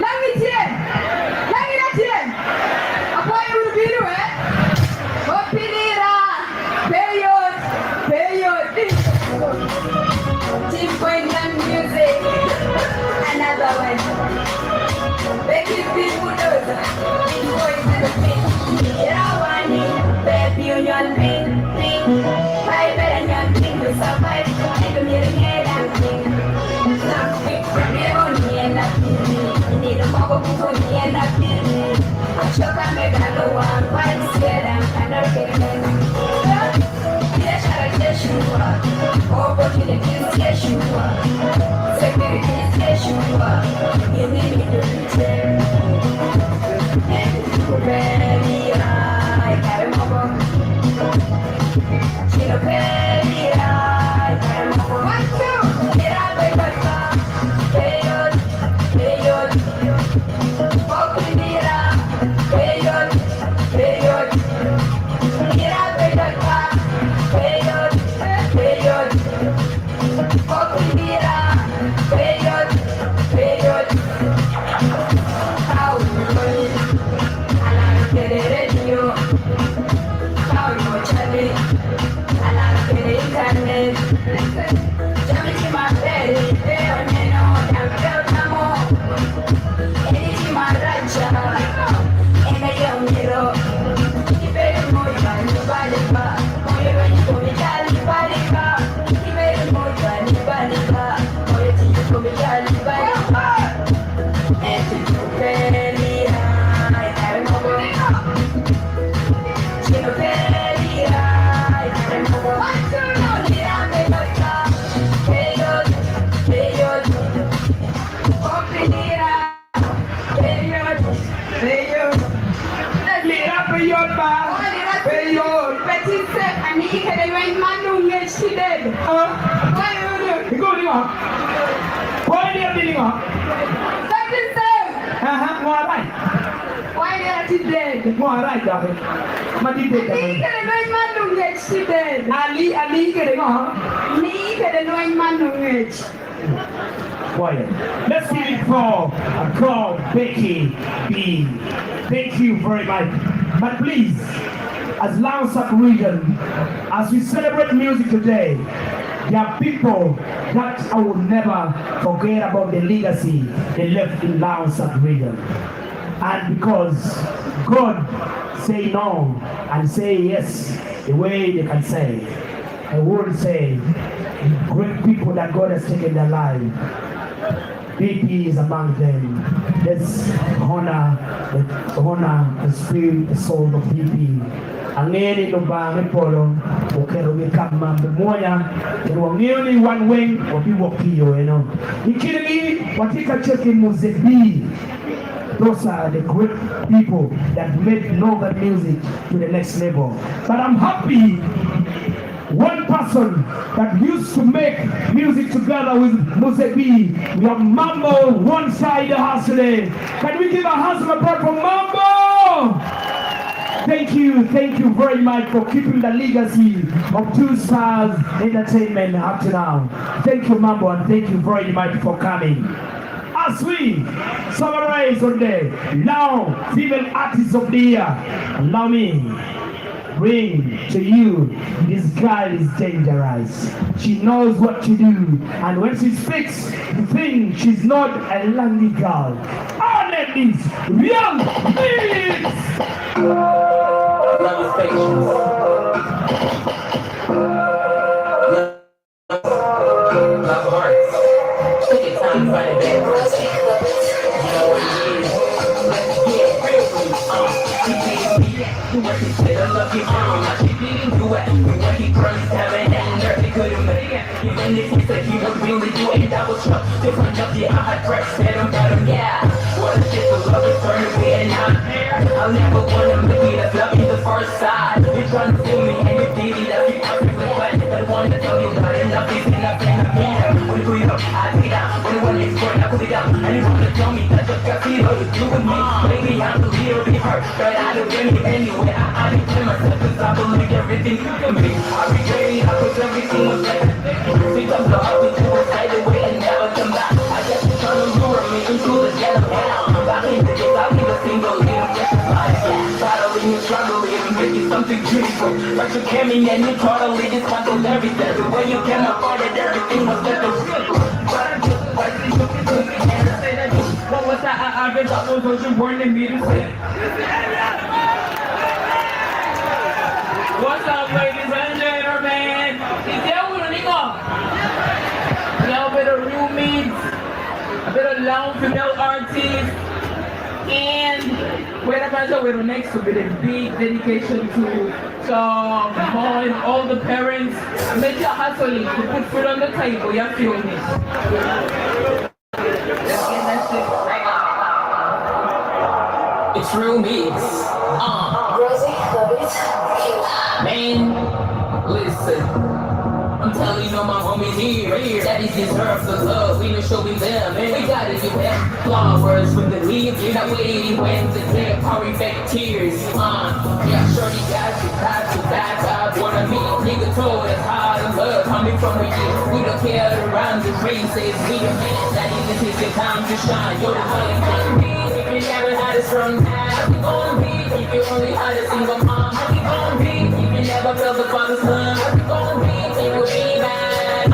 Let fight. Making people know that big boys in the pit. Get out on it, baby, on your thing. My bed and your thing to survive. Make them hear the head and thing. Not quick, never only end up in me. Need a mobile before the end up in me. I'm sure I make that no one. Why is it I'm kind of getting yes, I guess you are. Opportunities, yes, you are. Securities, yes, you are. You need me to return. And you ready, I carry my book. She look ready, I carry my book. 1, 2, get out of my car. Hey, yo. Walk with me, hey, yo. Get out of my car. Hey, yo. Walk with me, hey, yo. How you doing? I like to get it in you. How you chatting? I like to get it internet. Tell me to my bed, and I'm more. Anything my right child, and I don't need up. You better move your body back. Oh, you're ready for me, Charlie, body back. You better move your body back. Oh, you're ready for me, Charlie, body back. And to do belly high, carry my boy. She no belly high, carry my boy. 1, 2, no, get out of my car. Hey, yo. Open it up. Hey, yo. Get up in your bar. Hey, yo. But he said, I need to get a man who gets she dead. Why you do? You go, you are. Why are you doing up? That is said. More right. Why are you dead? More right, darling. My dear, I need to get a man who gets she dead. Ali, getting on. Me get a man who gets. Quiet. Let's give it for a call, Becky B. Thank you very much. But please, as Langsat region, as we celebrate music today, there are people that I will never forget about the legacy they left in Langsat region. And because God say no and say yes the way they can say, I would say great people that God has taken their life. BP is among them. Let's honor the spirit, the soul of BP. Angeni lubang polo, okero mikama mmoja, ni one wing wapiwokio, Ikiri watika cheki muzebi. Those are the great people that made Northern music to the next level. But I'm happy one person that used to make music together with Muzebi, we have Mambo one side of the house today. Can we give a hand of applause for Mambo? Thank you very much for keeping the legacy of Two Stars Entertainment up to now. Thank you, Mambo, and thank you very much for coming. As we summarize on the now female artist of the year, allow me bring to you, this girl is dangerous. She knows what to do, and when she speaks, you think she's not a lonely girl. Our name is Young Beats. Love is patience. Love hearts. Take your time to find it, baby. You know what it is. Let's get real with you. I love you, I keep beating you at what he promised having and nerve couldn't make it. Even if he said he would really do it, that was tough. Different up, yeah, I had pressed, said him, got him, yeah. What a shit, the love is turning me and I'm there. I'll never want to make me that's love me the first side. You're trying to fool me and you did it, that's you perfect with what I want to tell you about it. Nothing's enough and I'm here. When you put it up, I put it down. When you want to explore, I put it down. And you want to tell me that just got feel what you with me. Maybe I'm a little bit hurt, but I don't get it anyway. I declare myself cause I believe everything you can be. I regret it, I put everything was like think I'm the up into the side away and never come back. I guess you're trying to lure me into the yellow hell. Back in the days, I'll be the single little just battling and struggling and making something beautiful. Like you came in and you totally dismantled everything. The way you can afford it, everything was just a real. But I just like to look at me and I say that you que estamos hoje um bom inimigo. What's up, ladies and gentlemen? Is there one nigga? A little bit of real meat, a bit of long female artists, and we're about to go next to be a big dedication to mom and all the parents. Make your hustling to put food on the table. You're feeling it. It's real mix. Rosie, love it. Man, listen. I'm telling you, my homies here. Daddies deserve the love. We don't show them, man. We gotta give them flowers with the leaves. You're not waiting when the dead party back tears. Yeah, shorty got you, that. Wanna meet nigga told us how to love coming from the year. We don't care around the races. We the man. Daddy, this is your time to shine. You're the honey. If you never had a strong time, how you gonna be? If you only had a single mom, how you gonna be? If you never felt the father's love, how you gonna be? It would be bad.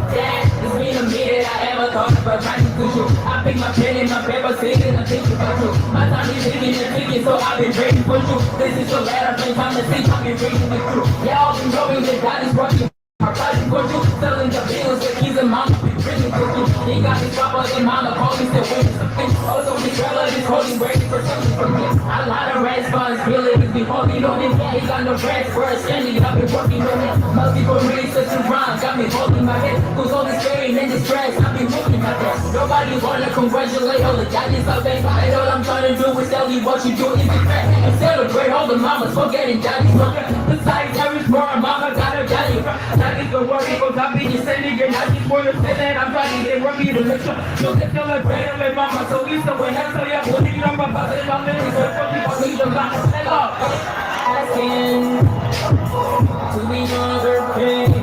That it's been a minute I ever thought about trying to push you. I pick my pen and my paper, singing and thinking about you. My time is thinking and thinking, so I've been ready for you. This is the letter, time to think, I've been reading it through. Yeah, I've been growing, that God is working. I'm fighting for you, selling the bills, the keys and mama be bringing for you. He got his papa and mama calling, still waiting something. Also, his brother is holding, waiting for something from me. A lot of responsibilities be holding on him. He got no rest for us, standing up and working on it. Multiple research and rhymes got me holding my head. Who's all this pain and distress? I've been looking at that. Nobody wanna congratulate all the judges out there. And all I'm trying to do is tell you what you do is be fair. And celebrate all the mamas forgetting daddy's mother. Besides, there is more, mama got her daddy. That is the word, because I've been sending it. I just want to say that I'm trying to get working to make sure you can celebrate with mama. So Lisa, when I tell you, what do you know about it? I'm really good for people who need them back. Asking to be younger, baby.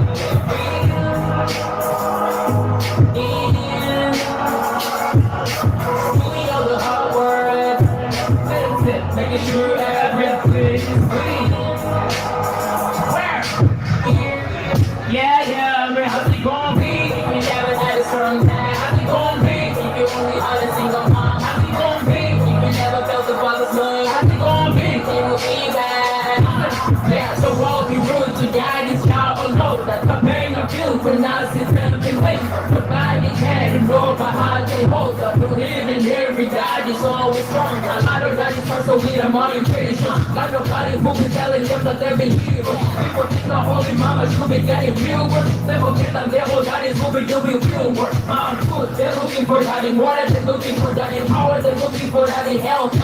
Doing all the hard work, making sure everything is clean. Yeah, man, how's it gonna be? If you never had a strong time, how's it gonna be? If you only had a single mom, how's it gonna be? If you never felt the father's love, how's it gonna be? It will be bad. Yeah, so all we rules to guide this child alone. That's the pain I feel when I sit down and wait. Nobody can ignore my heart they hold up. To live in every God is always strong. A lot of guys first so we the money pretty strong. Got nobody who can tell them that they've been healed. People think the holy mama should be getting real work. They forget that their whole God is moving doing real work. They're looking for that in water, they're looking for that in power, they're looking for that in health. They're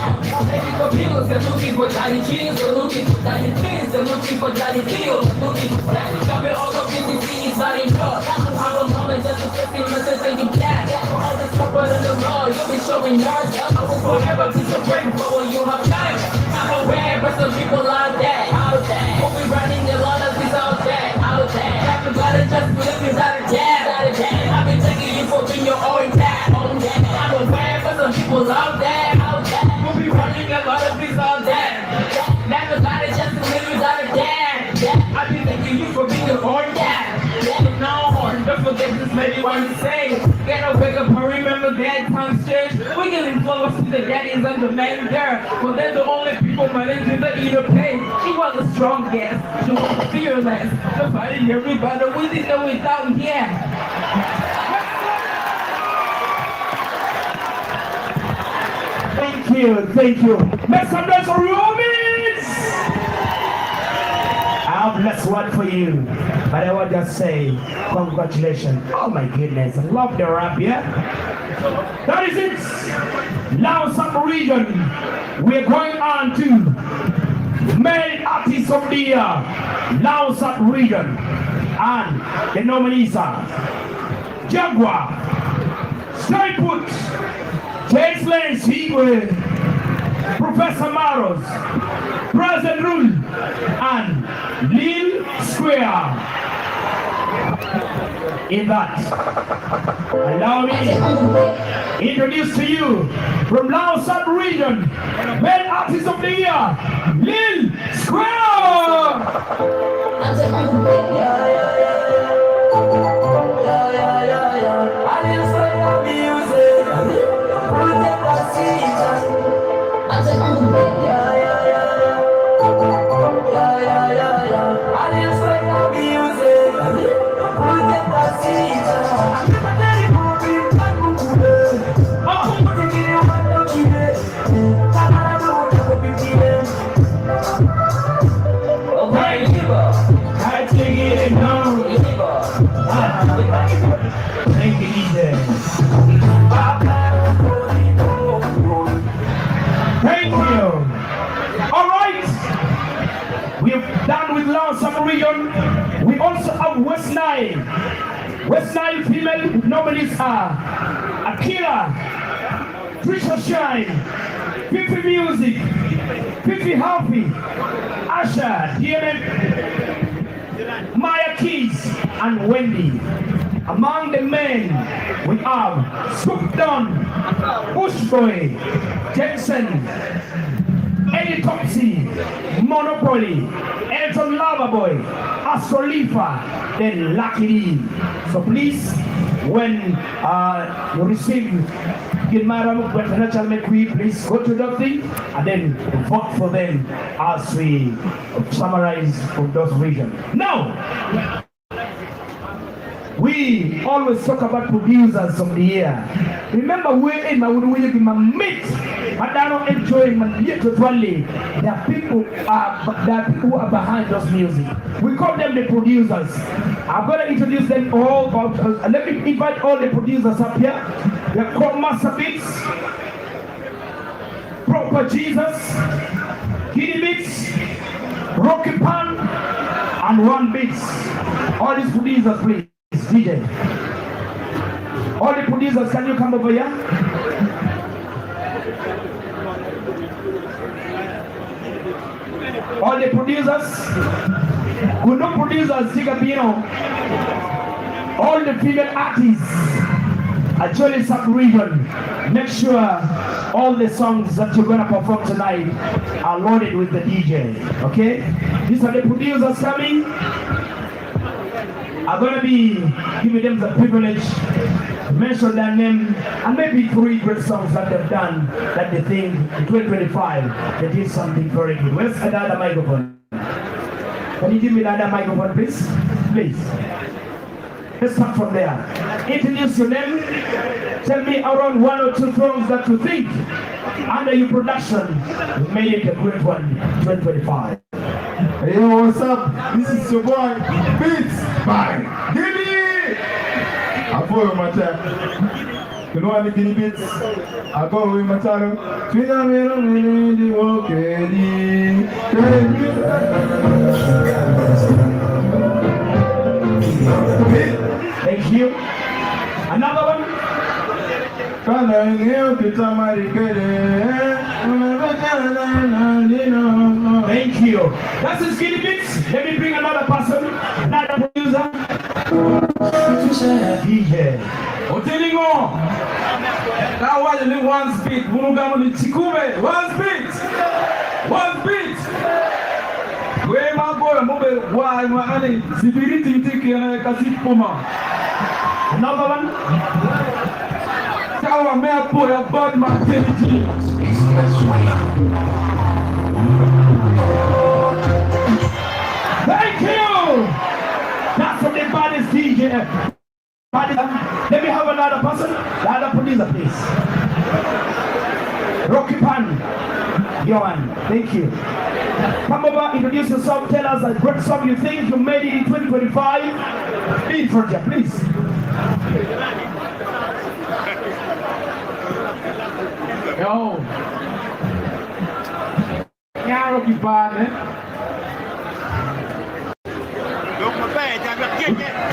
looking for pills, they're looking for that in jeans, they're looking for that in things, they're looking for that in deals, they're looking for that. Got me all the business, not in love. I'm a mama just a 15 minutes thinking black. All this cover in the law, you'll be showing yours. I will forever be so grateful when you have time. I'm aware, but some people out there, who'll be running the lot of these out there. Everybody just believe is out of jam. I've been taking you for being your own dad. I'm aware, but some people out there, who'll be running a lot of these out there. Everybody just believe is out of jam. I've been taking you for being your own dad. No, don't forget this lady what to say. Gotta wake up and remember that times change. We can influence the daddies and the men there. Well, they're the only people managing the either pay. She was the strongest, she was fearless. The fighting everybody with it and without here. Thank you. Make some noise for Romans! I have less word for you, but I will just say congratulations. Oh my goodness, I love the rap, yeah? That is it. Now some region, we're going on to Male Artist of the Year, Now some region, and the nominees are Jaguar, Stay Put, James Lane Seaway, Professor Maros, President Rule, and Lil Square. In that, allow me to introduce to you from Lao Sub region, Male Artist of the Year, Lil Square. I didn't say I'm music. Thank you. All right. We've done with Lower Sub-region. We also have West Nile. West Nile female nominees are Akira, Trisha Shine, Fifi Music, Fifi Happy, Asha, DMM, Maya Keys, and Wendy. Among the men, we have Scoop Don, Bushboy, Jensen, Eddie Topsy, Monopoly, Elton Loverboy, Astrolifa, then Lucky Lee. So please, when you receive please go to the thing and then vote for them as we summarize from those regions. Now, we always talk about producers of the year. Remember, we're in my meet. But I don't enjoy my literally. There are people who are behind those music. We call them the producers. I'm going to introduce them all. Let me invite all the producers up here. They're called Master Beats, Proper Jesus, Giddy Beats, Rocky Pan, and One Beats. All these producers, please. DJ. All the producers, can you come over here? All the producers, good no producers, Tigabino. All the female artists, actually sub-region. Make sure all the songs that you're gonna perform tonight are loaded with the DJ. Okay? These are the producers coming. I'm going to be giving them the privilege to mention their name and maybe 3 great songs that they've done that they think in 2025 they did something very good. Where's the other microphone? Can you give me the other microphone, please? Please. Let's start from there. Introduce your name. Tell me around 1 or 2 songs that you think under your production made it a great one in 2025. Hey, yo, what's up? This is your boy, Beats by Giddy! I follow my time. You know what the Giddy Beats? I go with my time. Thank you. Another one? Thank you. That's his Giddy Beats. Let me bring another person, another producer. DJ. Otelingo. That was only one speed. Munugamuni Chikume. One speed. One speed. Where my boy, mobile, why my honey? Sibiriti tiki kasipuma. Another one. Kawa me boy about my activity. Thank you! That's from the baddest DJ. Let me have another person. The other producer, please. Rocky Pan. Johan, thank you. Come over, introduce yourself, tell us a great song you think you made it in 2025. Be in front here, please. Yo. Yeah, Rocky Pan,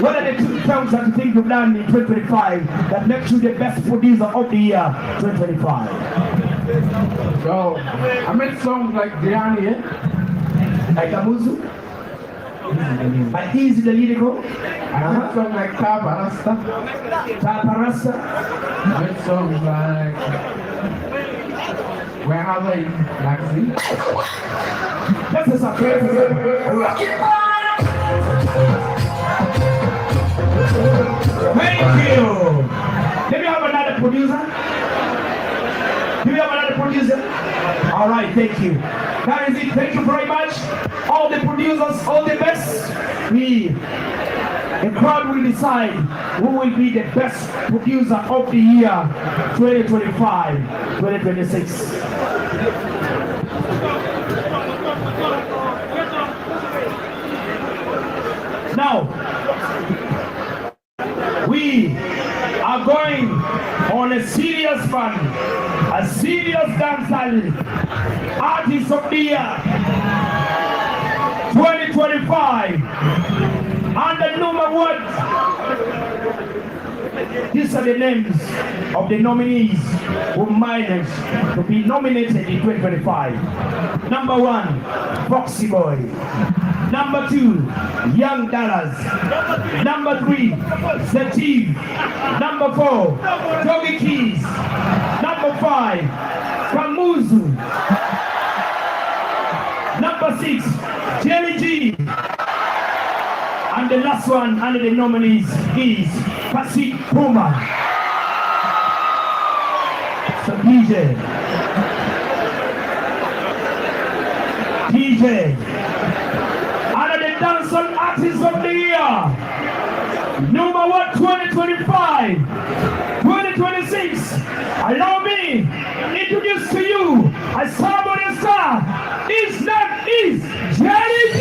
What are the 2 songs that you think you've done in 2025 that makes you the best producer of the year 2025? Yo, I made songs like Diani, like Amuzu, like Easy the Lyrical. I made songs like Tapa Rasta. I made songs like Where Have I Laxi. This is a crazy Thank you. Let me have another producer. Do we have another producer? All right, thank you. That is it. Thank you very much. All the producers, all the best. The crowd will decide who will be the best producer of the year 2025, 2026. Now, we are going on a a serious man, a serious dancehall artist of the year 2025 and the NUMA Awards. These are the names of the nominees who managed to be nominated in 2025. Number 1, Foxy Boy. Number 2, Young Dallas. Number 3, Zativ. Number 4, Doggy Keys. Number 5, Kamuzu. Number 6, Jelly G. And the last one under the nominees is Pasik Puma. So DJ, under the dancehall artist of the year, NUMA Award 2025, 2026. Allow me introduce to you a ceremony star. His name is Jelly G.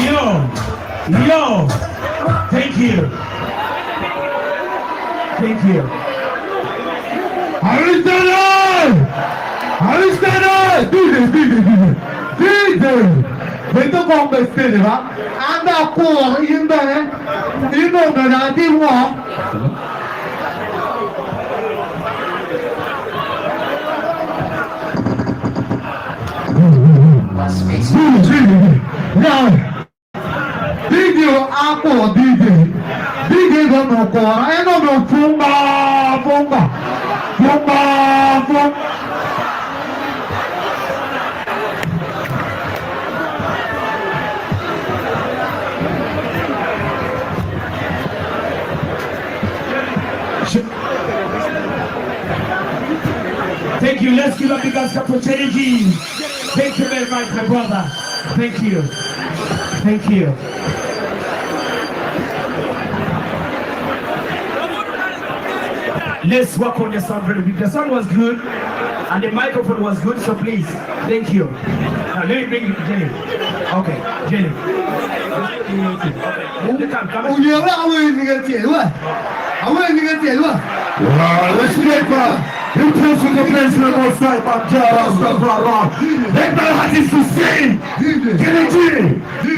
Yo. Thank you. Aristotle! DJ! Ito kong beste, di ba? Anda po, yun ba eh? Ino na natin mo. Now, video ako, DJ gano ko, ano no, Pumba. Thank you. Let's give a big hands up for Jenny G. Thank you very much, my brother. Thank you. Let's work on the sound very big. The sound was good and the microphone was good, so please, thank you. Now let me bring Jenny. Okay, Jenny. Come on. Let's get back. You push with the place on the side, but let my heart is to sing. Get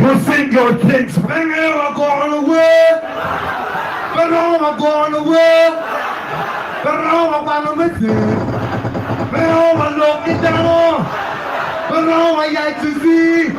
we'll sing your things. Bring it over, going away. But I'm going away. But I'm going to but I'm looking down. But I'm like to see.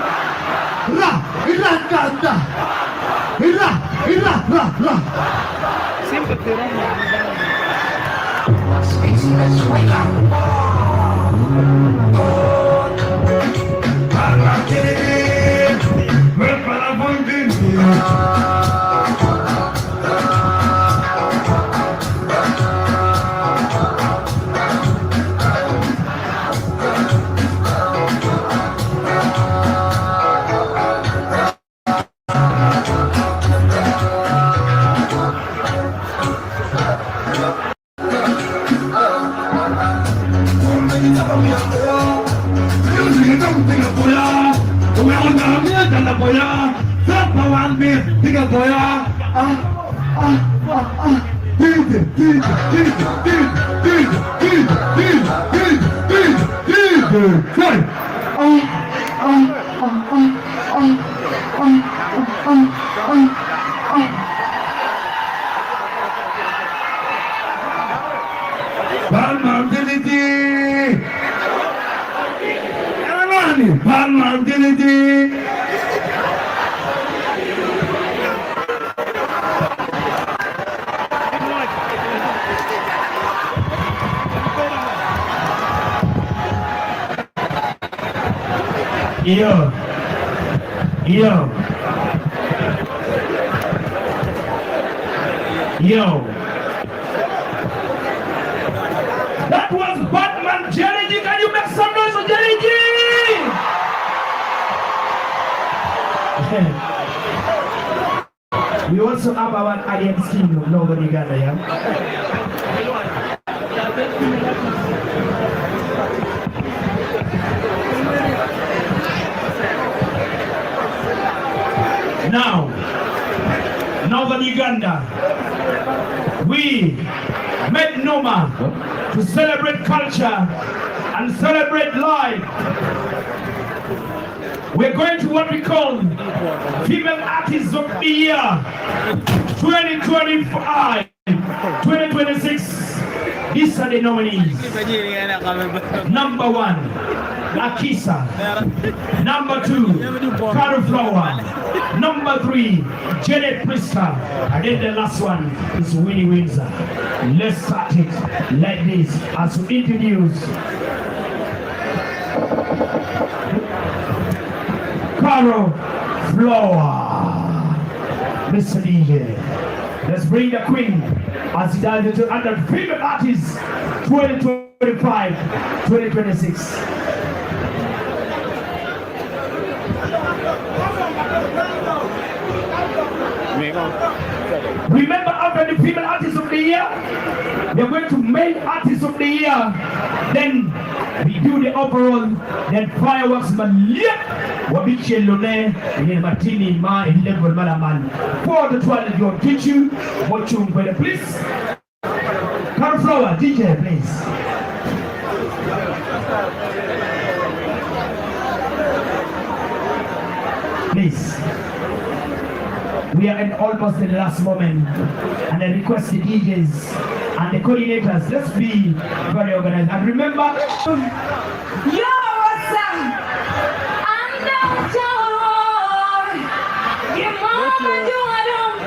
Yo. That was Batman Jelly G. Can you make some noise for Jelly G? We also have our audience team of Northen Uganda, yeah? Now, Northen Uganda, we made NUMA to celebrate culture and celebrate life. We're going to what we call Female Artists of the Year 2025, 2026. These are the nominees. Number 1, Akisa. Number 2, Cauliflower. Number 3, Janet Priska. And then the last one is Winnie Windsor. Let's start it like this as we introduce Cauliflower. Mr. DJ. Let's bring the queen as he dives into under Female Artists 2025, 2026. Remember, after the Female Artist of the Year, We are going to main artist of the year. Then we do the overall. Then fireworks man. Wabiche Lone, and Martini, my level Malaman. 4 to 12, you'll teach you what you will please. Cauliflower, DJ, please. Please. We are in almost the last moment, and I request the DJs and the coordinators, let's be very organized. And remember, Yo, what's up? I'm downtown. Your mama do I don't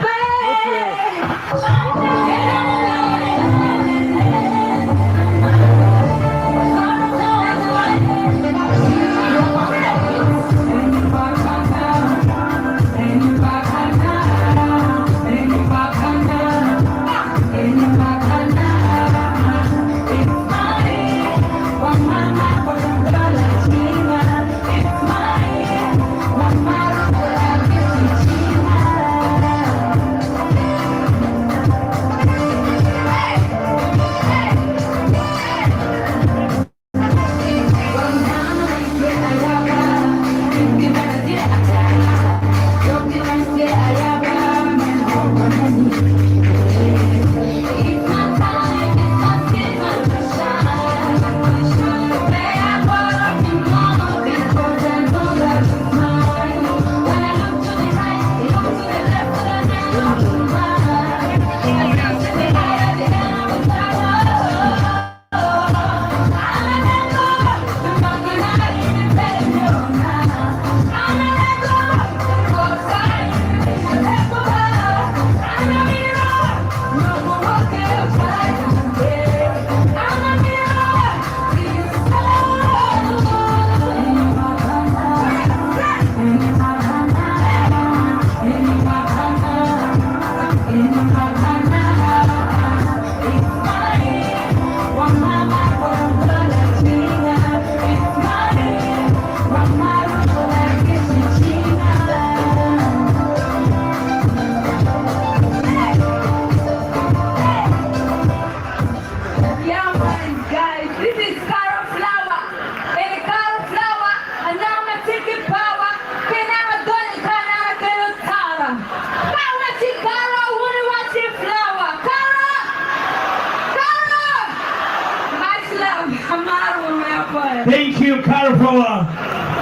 Thank you, Cauliflower.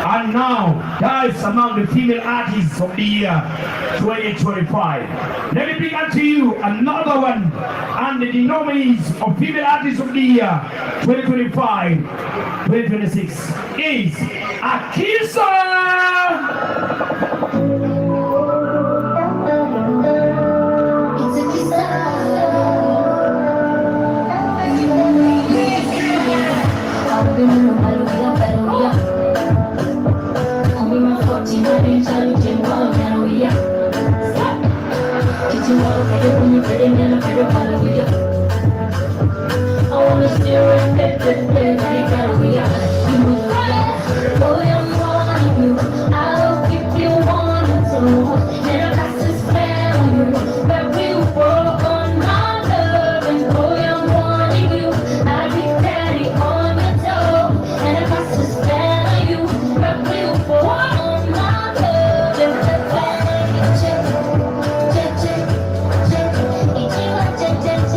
And now, guys, among the female artists of the year 2025. Let me bring out to you another one under the nominees of female artists of the year 2025-2026 is Akisa. I wanna steer it, I'll keep you wanting to, and I got to spare you, but we work on my love, and boy, I'm wanting you, I'll be steady on your toe, and I got to spare you, but we work on my love, and the bag, check, check, check, check, check, check, check, check, check, check,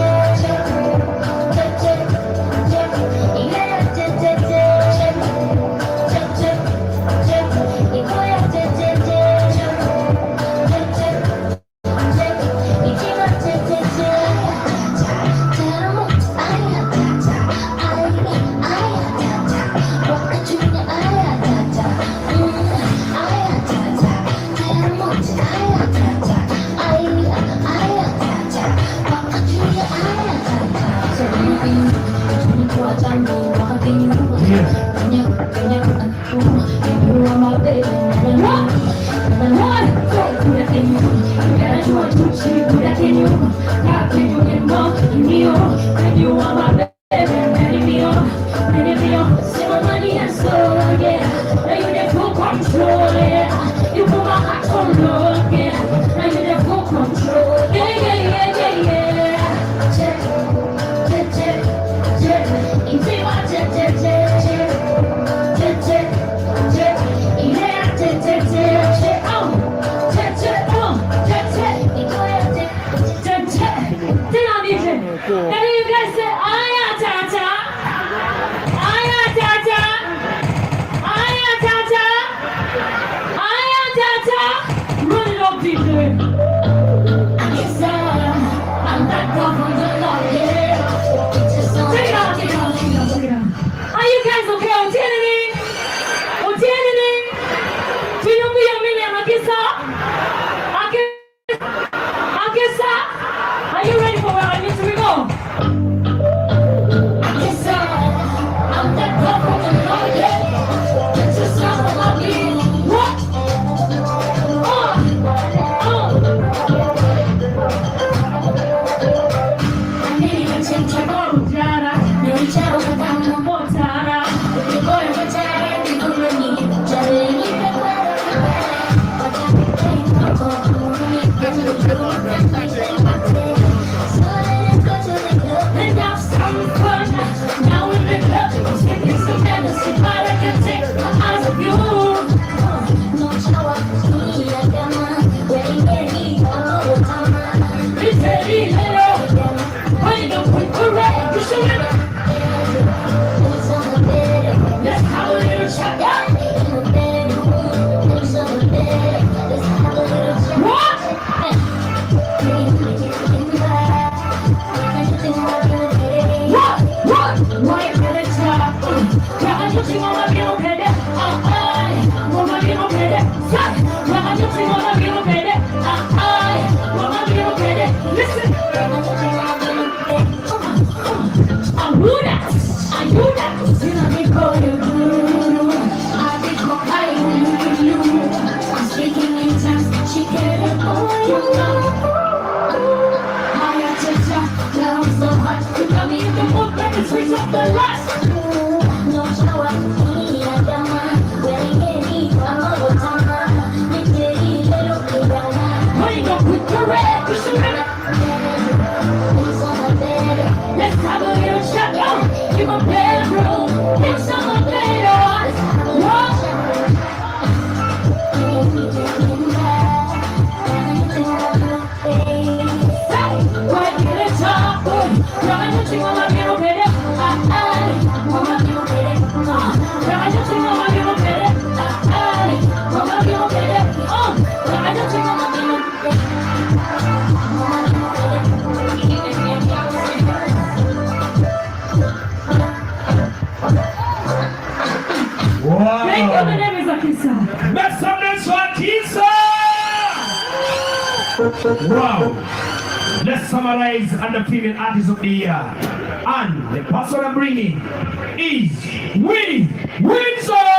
yeah, check, check, check, check. Let's have a little chat. You gon' play the role. Next time I play yours. Why get it talk? Try to think on my little bit. Wow! Let's summarize under female artist of the year. And the person I'm bringing is Winnie Windsor!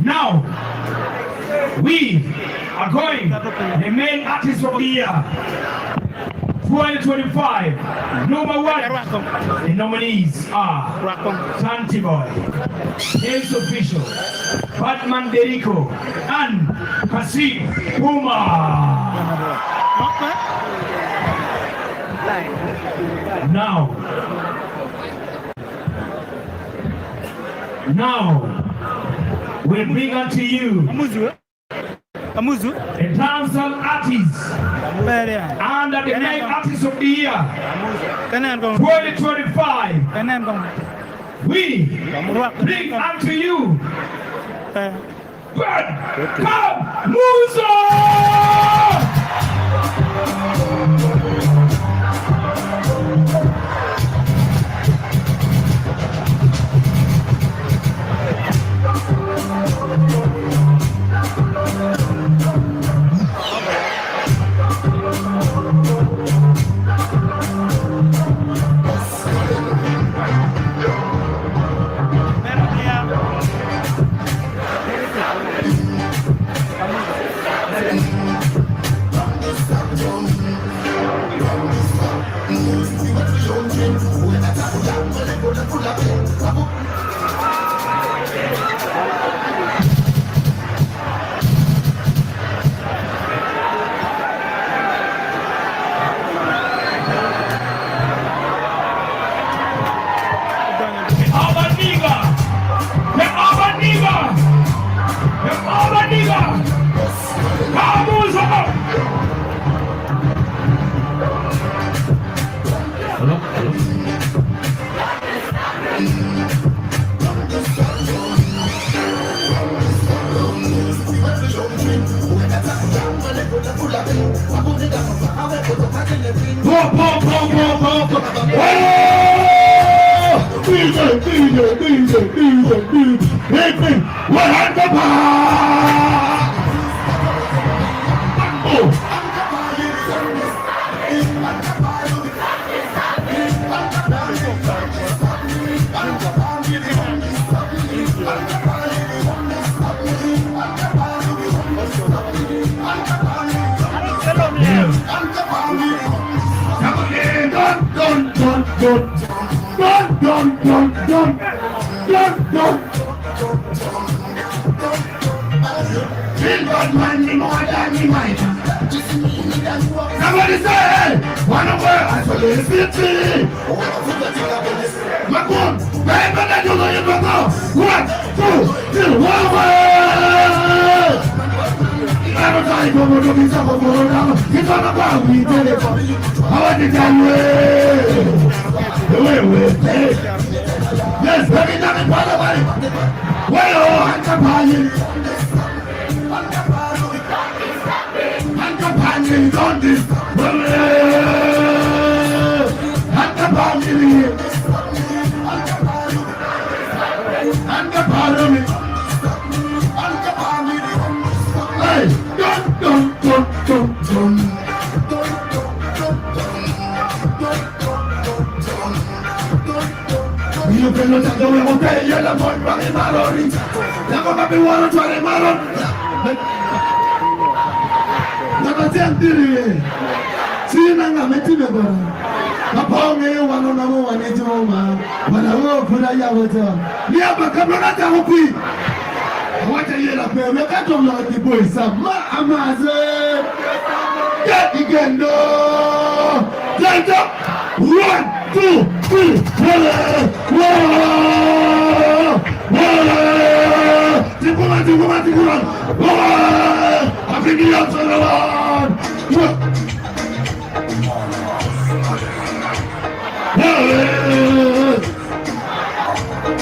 Now, we are going the main artist of the year 2025. Number 1, the nominees are Santi Boy, Ace Official, Batman Derico, and Kasim Puma. Now, we bring unto you a dancehall artist under the main artist of the year 2025. We bring unto you Muzo! Feel bad man, me more than me might. Somebody say, hey, one of us, I saw the city. My God, man, but I don't know you don't know. 1, 2, 3, 1 way. I don't know if I'm going to be something for now. It's all about me, tell it. How are you doing? The way we play. Yes, baby, nothing but the way. Well, I'm coming. Hands on this, hands upon me, hey, don't. You can look at the way we pay, you're the one running Mallory. Never got me one running Mallory. Sina nga metime bora Kaponge wano na mo wanejoma Wana wo kuna ya wote Nia bakabona ta hopi Wacha yela pe mekato mloti boy sama amaze Get igendo Stand up 1, 2, 3 Tikuma Afriki ya Salawan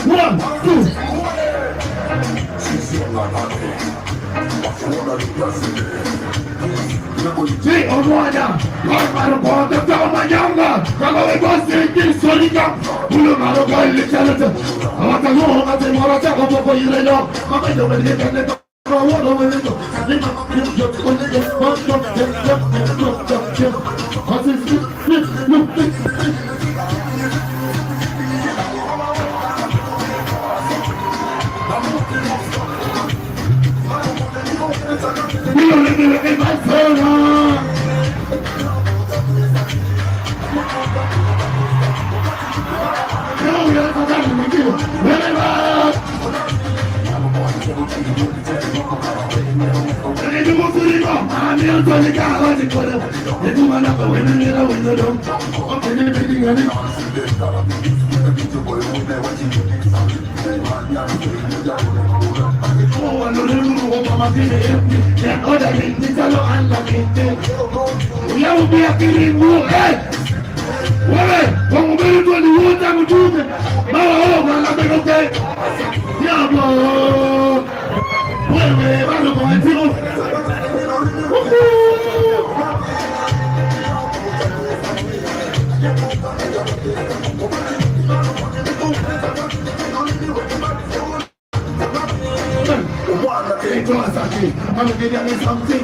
One, two. See, Omwana, Marco, Mayanga, Kama Bosi, Solika, Ulumaro, Literature. I want to go home at the Morata for you, I'm going to get it.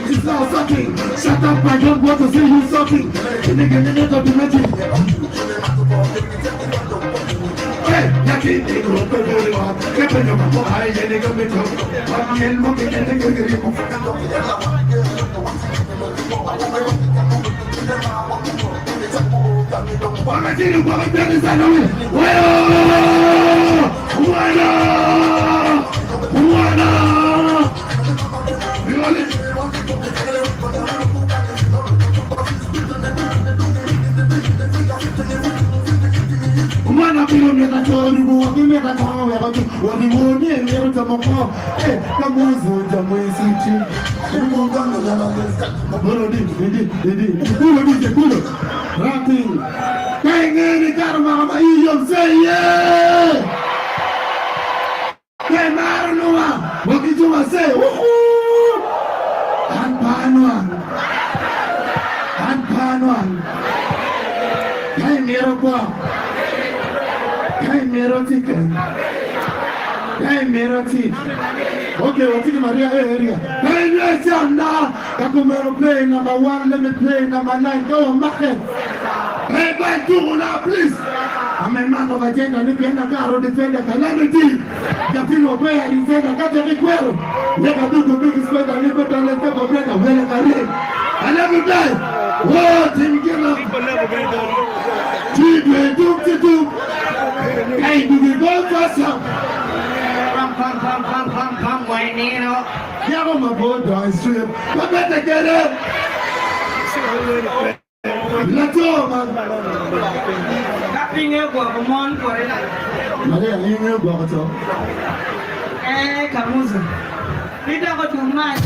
It's not sucking. Shut up, I don't want to see you sucking. Hey, Yaki, they go to the world. Get on your mouth, I get it up with you. I'm in looking at the good. I'm a deal with the tennis and all. Mana pilo meta chori bu waki meta kama weba tu wadi woni ngero tamoko eh kamuzo jamwezi chi munganga na mangesa boro di kulo rapping kengeni karma ma iyo seye ke marunwa waki juma se anpanwa kai mero kwa Hey, Mero chicken. Hey, Mero teeth. Okay, what's in Maria area? Hey, let's now. Kakumero play number 1, let me play number 9. Go on, market. Hey, back to now, please. I'm a man of agenda, and if you're not going to defend the calamity, the people play and defend the Catholic well. Never do the biggest spread and never done the top of bread and well, and every day. What in Gila? People never been done. Children, do. Hey, do we go for some? Pam, why Nino? Yeah, I'm a boy down stream. But better get it. Let's go, man. Tapping your woman for it. Maria, you know what to. Kamuzu. You don't go to mine.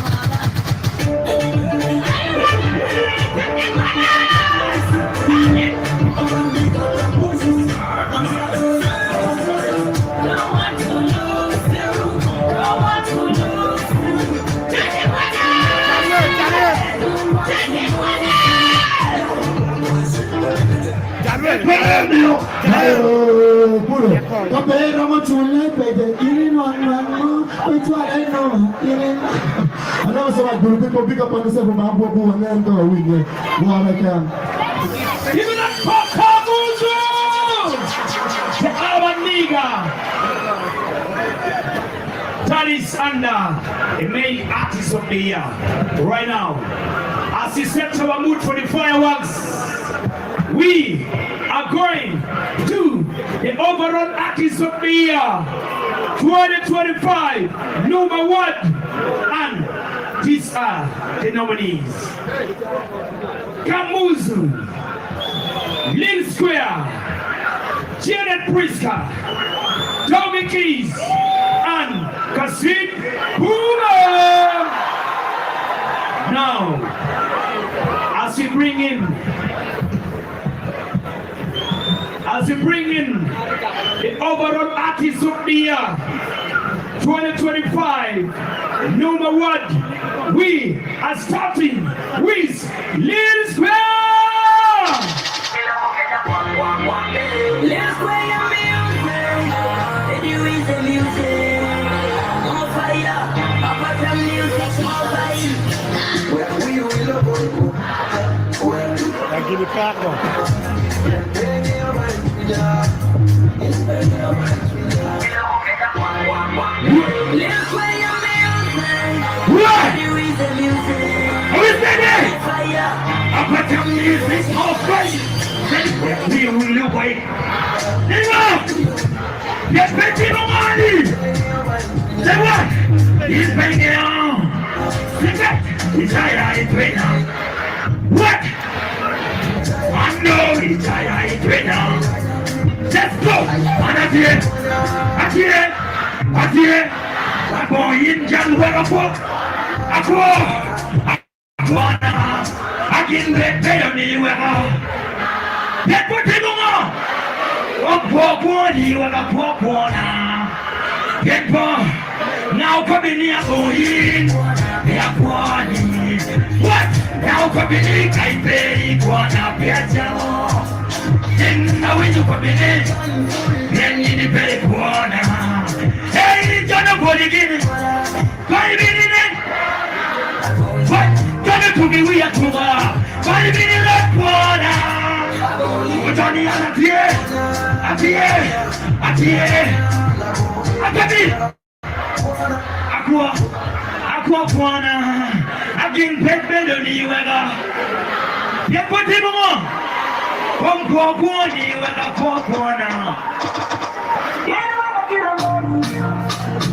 I know some people pick up on the seven man and then go away. Go on, I can. Give it up for Kamuzu! To our nigga! Talis Anda, the main artist of the year. Right now, as he sets our mood for the fireworks, we are going to the overall artist of the year 2025 #1, and these are the nominees: Kamuzu, Lil Square, Janet Priska, Tommy Keys, and Kasim Puma. Now, as we bring in the overall artist of the year 2025 #1, we are starting with Lil Square. Lil Square music, you is the music. On fire, Papa from music, on fire. Where we will go. I give it back one. Lil Square music, you is the music. Who is that? Fire. Papa from music, all fire. We will wait. Get Betty Momani! Say what? He's banging on! Say that! He's tired, what? I know he's tired, let's go! And again! I'm going in John Wellapop! I can let better me well. Get Betty Momani! You are a poor corner. Get poor. Now come in here, go in. They are poor. What? Now come in here, I pay. Corner, Piazza. Then now when you come in, then you need pay corner. Hey, don't go again. 5 minutes. What? Don't to be we are too far. 5 minutes, corner. Johnny, I'm here. Aqua Kwana. Again, pet melody, whether. You put him on. Come, Kwani, whether Kwana.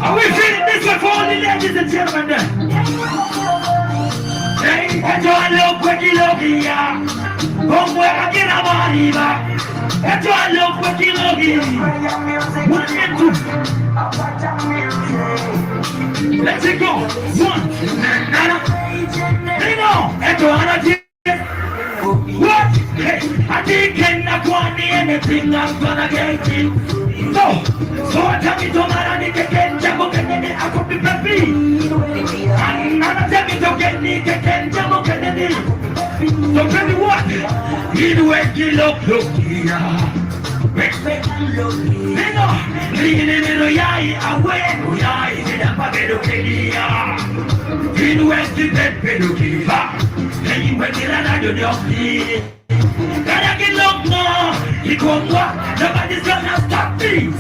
Are we feeling this one for all the ladies and gentlemen? Hey, enjoy love, quicky love here. Come where I get a body back. Enjoy love, quicky love here. 1 and 2. Let's go. 1. Enjoy what? Hey, I think I'm going to anything I'm gonna get it. So tell me to my get jumbo get it. I could be happy. And I'm tell me to get me get jumbo get it. So tell me what? You wait till look here. Respect and look here. Leaning away, away, didn't forget to get here. You wait till that pedophile. Hey, when you run out of your feet. Gotta get look now. You become what? Nobody's gonna stop me.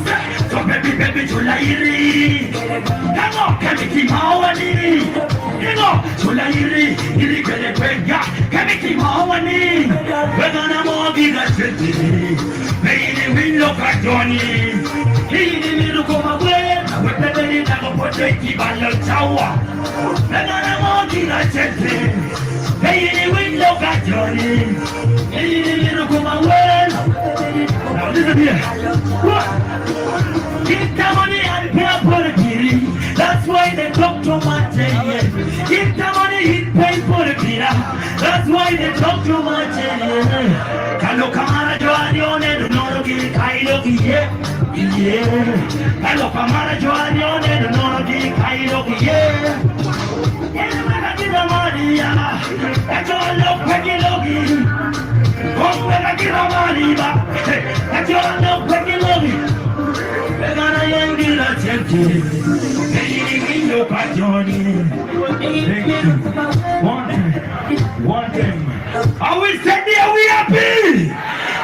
So baby, Julairi. Hang on, can we keep our knee? Hang on, Julairi. Ili kwele kwenya, can we keep our knee? We're gonna move in a city. Baby, we look at Johnny. Ili miru koma wena, we're ready to go for the Kibalo Tower. We're gonna move in a city. Baby, we look at Johnny. Ili miru koma wena. Now listen here. What? Give the money and pay for the kiri. That's why they talk too much. Give the money and pay for the kira. That's why they talk too much. Kalo kamara joani one no gi kailo gi ye. Kalo kamara joani one no gi kailo gi ye. Ena kira Maria. Eto lo pegi logi. Come when kira Maria. Eto lo pegi logi. We're gonna end in a tempting. Baby, look at Johnny. One time. Are we standing? Are we happy?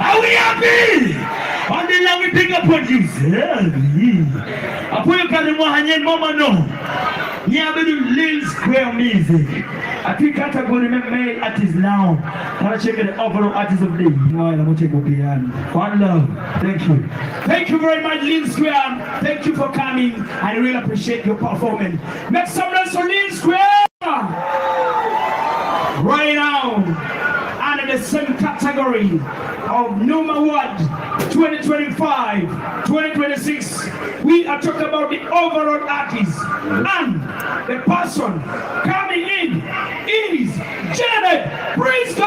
Are we happy? On the line we pick up producer. I put you on the one mama no. Yeah, we do Lil Square music. I think category made artist now. Can I check the overall artist of the day? No, I'm going to take one love. Thank you. Thank you very much, Lil Square. Thank you for coming. I really appreciate your performance. Make some noise for Lil Square. Right now. Under the same category of NUMA Award 2025-2026, we are talking about the overall artist, and the person coming in is Janet Briscoe.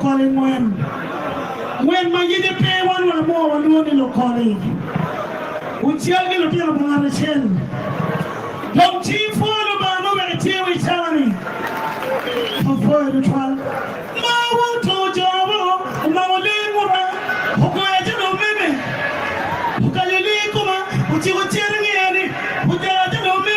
calling when my unit pay one or more one no calling. Which you're going to be on the chin. Long team for the man over the tear with Charlie. For the trial. My one told you, my name was who go ahead to me. Who can you leave? What you were telling me? Who got to know me?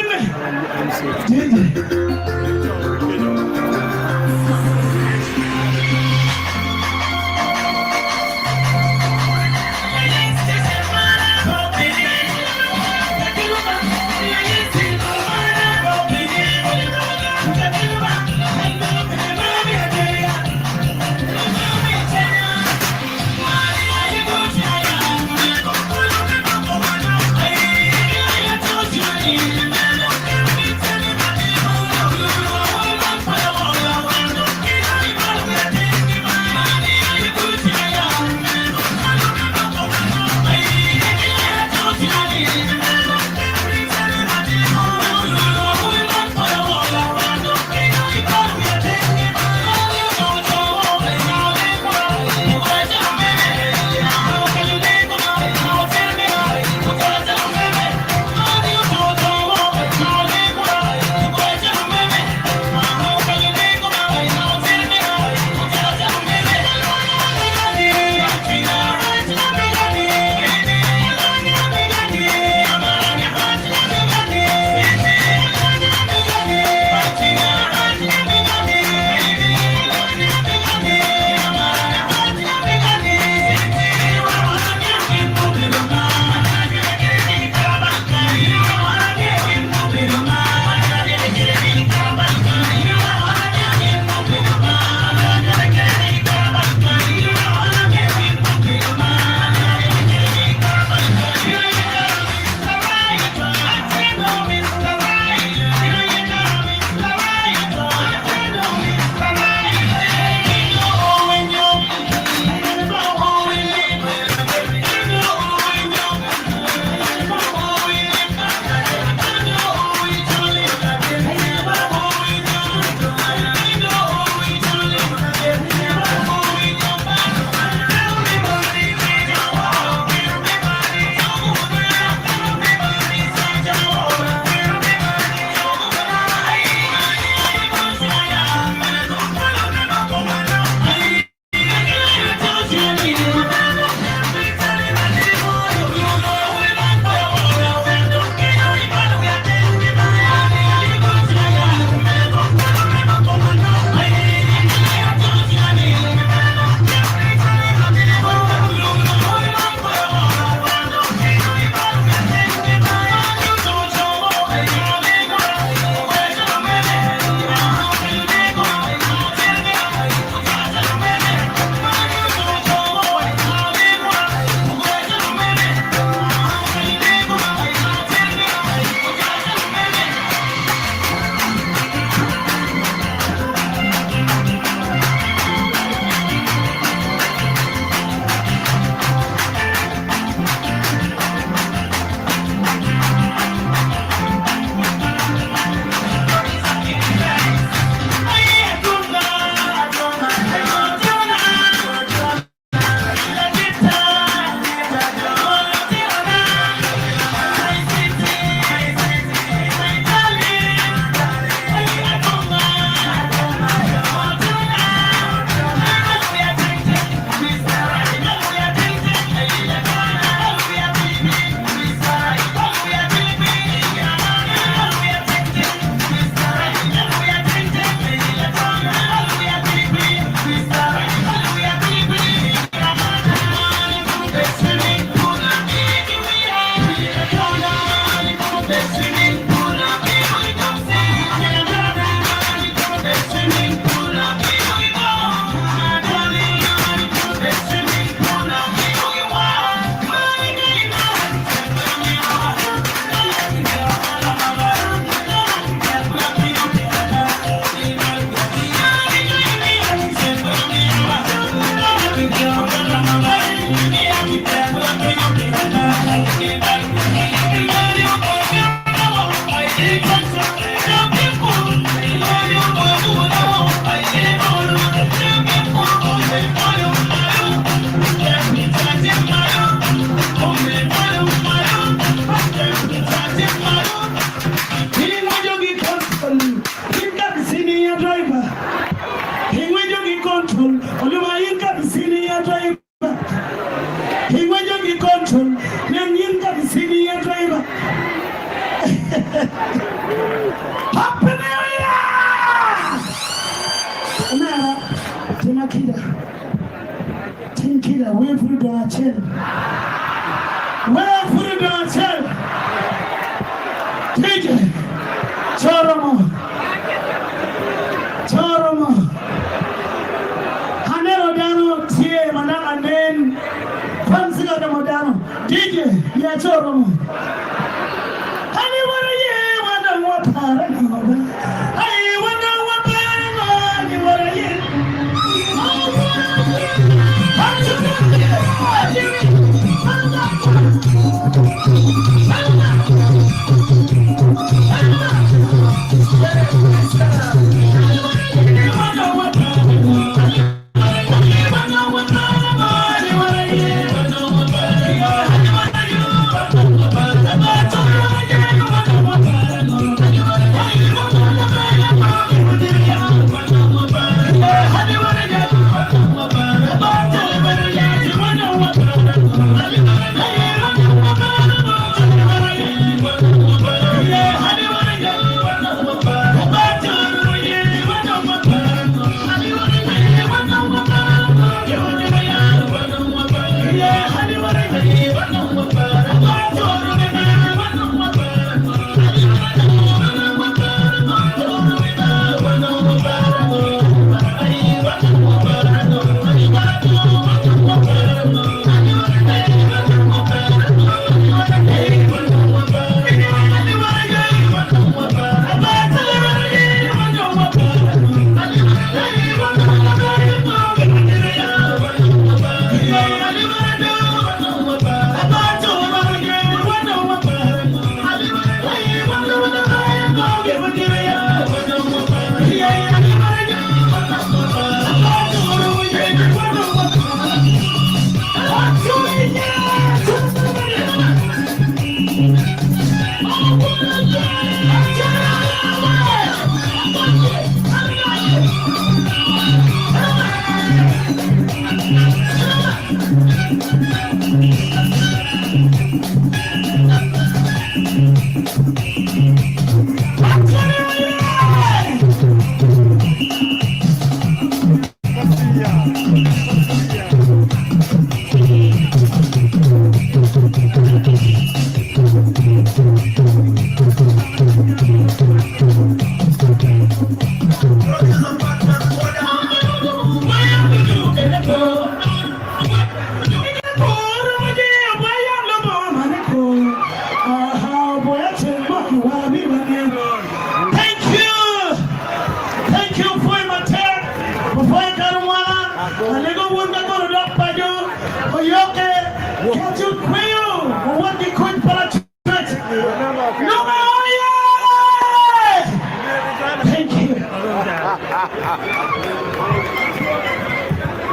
control. Oluma yinka senior driver. He when you get control, then yinka senior driver. Happy New Year! Now, Timakida. Tinkida, wait for the door, chill. Wait for the door, chill. DJ, Choromo. Hanero Dano, Tie, Manaka, then Pansika de Modano. DJ, yeah, Choromo. Honey, what are you? What are you? What are you?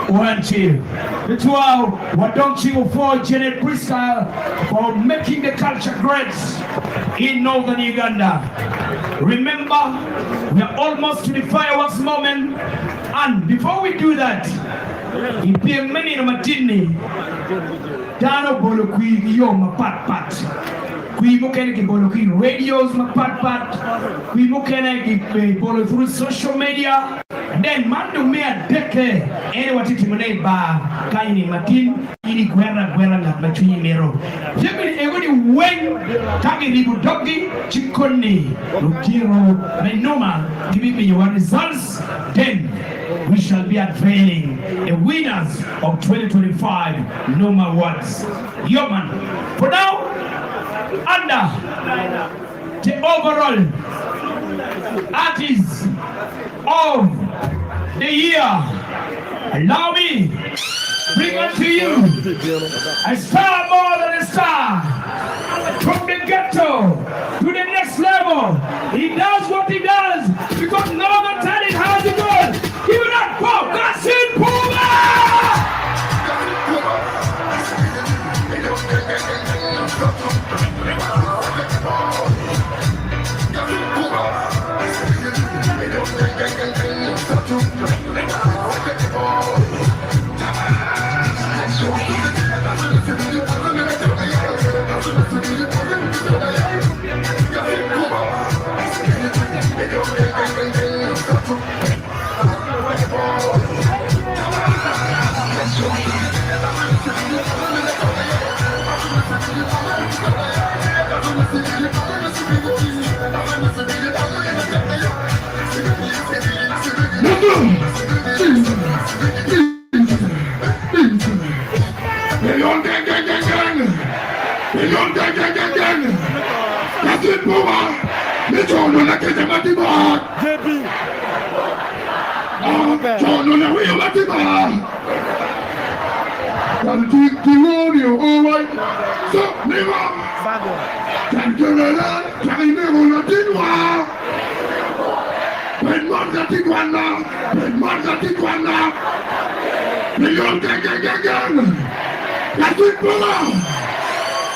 One cheer. The 12, what don't you for Janet Bristol for making the culture great in Northern Uganda. Remember, we are almost to the fireworks moment, and before we do that, in many matini, Dano Bolokwi Yom Pat Pat. We look at the radios, Pat Pat. We look at it through social media. Then Mando Mea Deke, anyone to Timone Ba, Kaini Matin, Ili Guerra, Matui Mero. Jimmy, everybody when Taki Ribu Dogi, Chikoni, Lukiro, NUMA, giving me your results, then we shall be unveiling the winners of 2025 NUMA Awards. Yoman, for now, under the overall artists of the year, allow me bring unto you a star more than a star, from the ghetto to the next level. He does what he does because no other talent has it all. Give it up for Kasim Puma! Matiba. Gotta keep the audio all right. So, nigga. Can't get it out. Can't never let it go. When man got it one now. When man got it one now. The young gang. That's it, brother.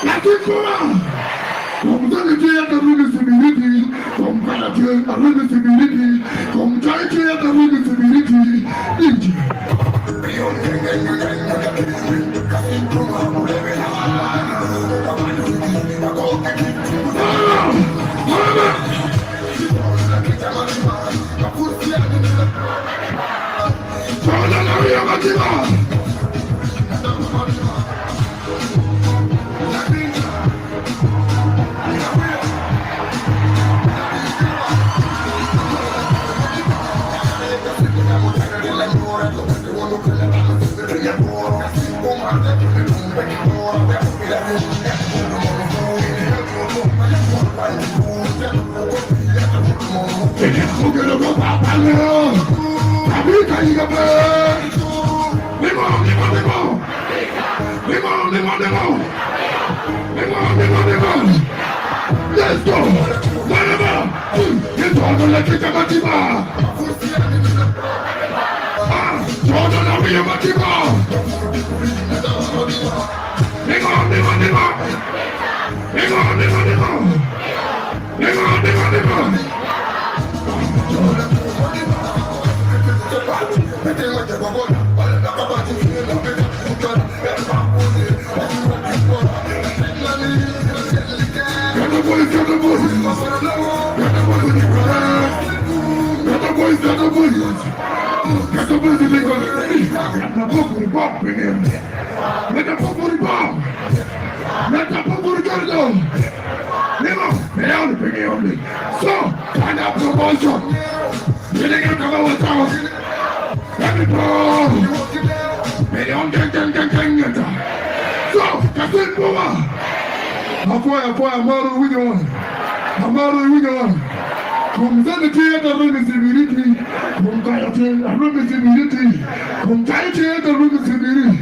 That's it, brother. Come to the theater, responsibility. Come to the theater, responsibility. Come to the theater, responsibility. Let's go. Whatever. It's all the electric Matiba. Jordan, I'll be a Matiba. Hang on. So, kind of promotion. You think you come over town? Everybody. So, that's it, Puma. I'm out of the window. Come to the theater, responsibility. Come to the theater, responsibility. Come to the theater, responsibility.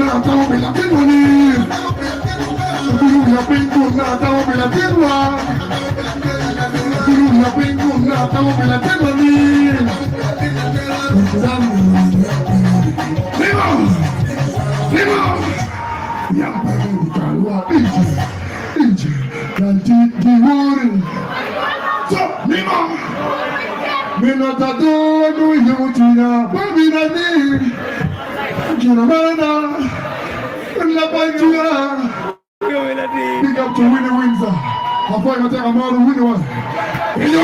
na tao bila pinwani. Guru na pingu na tao bila pinwa. Guru na pingu na tao bila pinwani. Lima. Yang paling kalau inji nanti diwuri. So lima. Minata dono yutina babi nani. Jina mana. La banjua. Big up to Winnie Windsor. Hapo inataka mara Winnie wa. Ile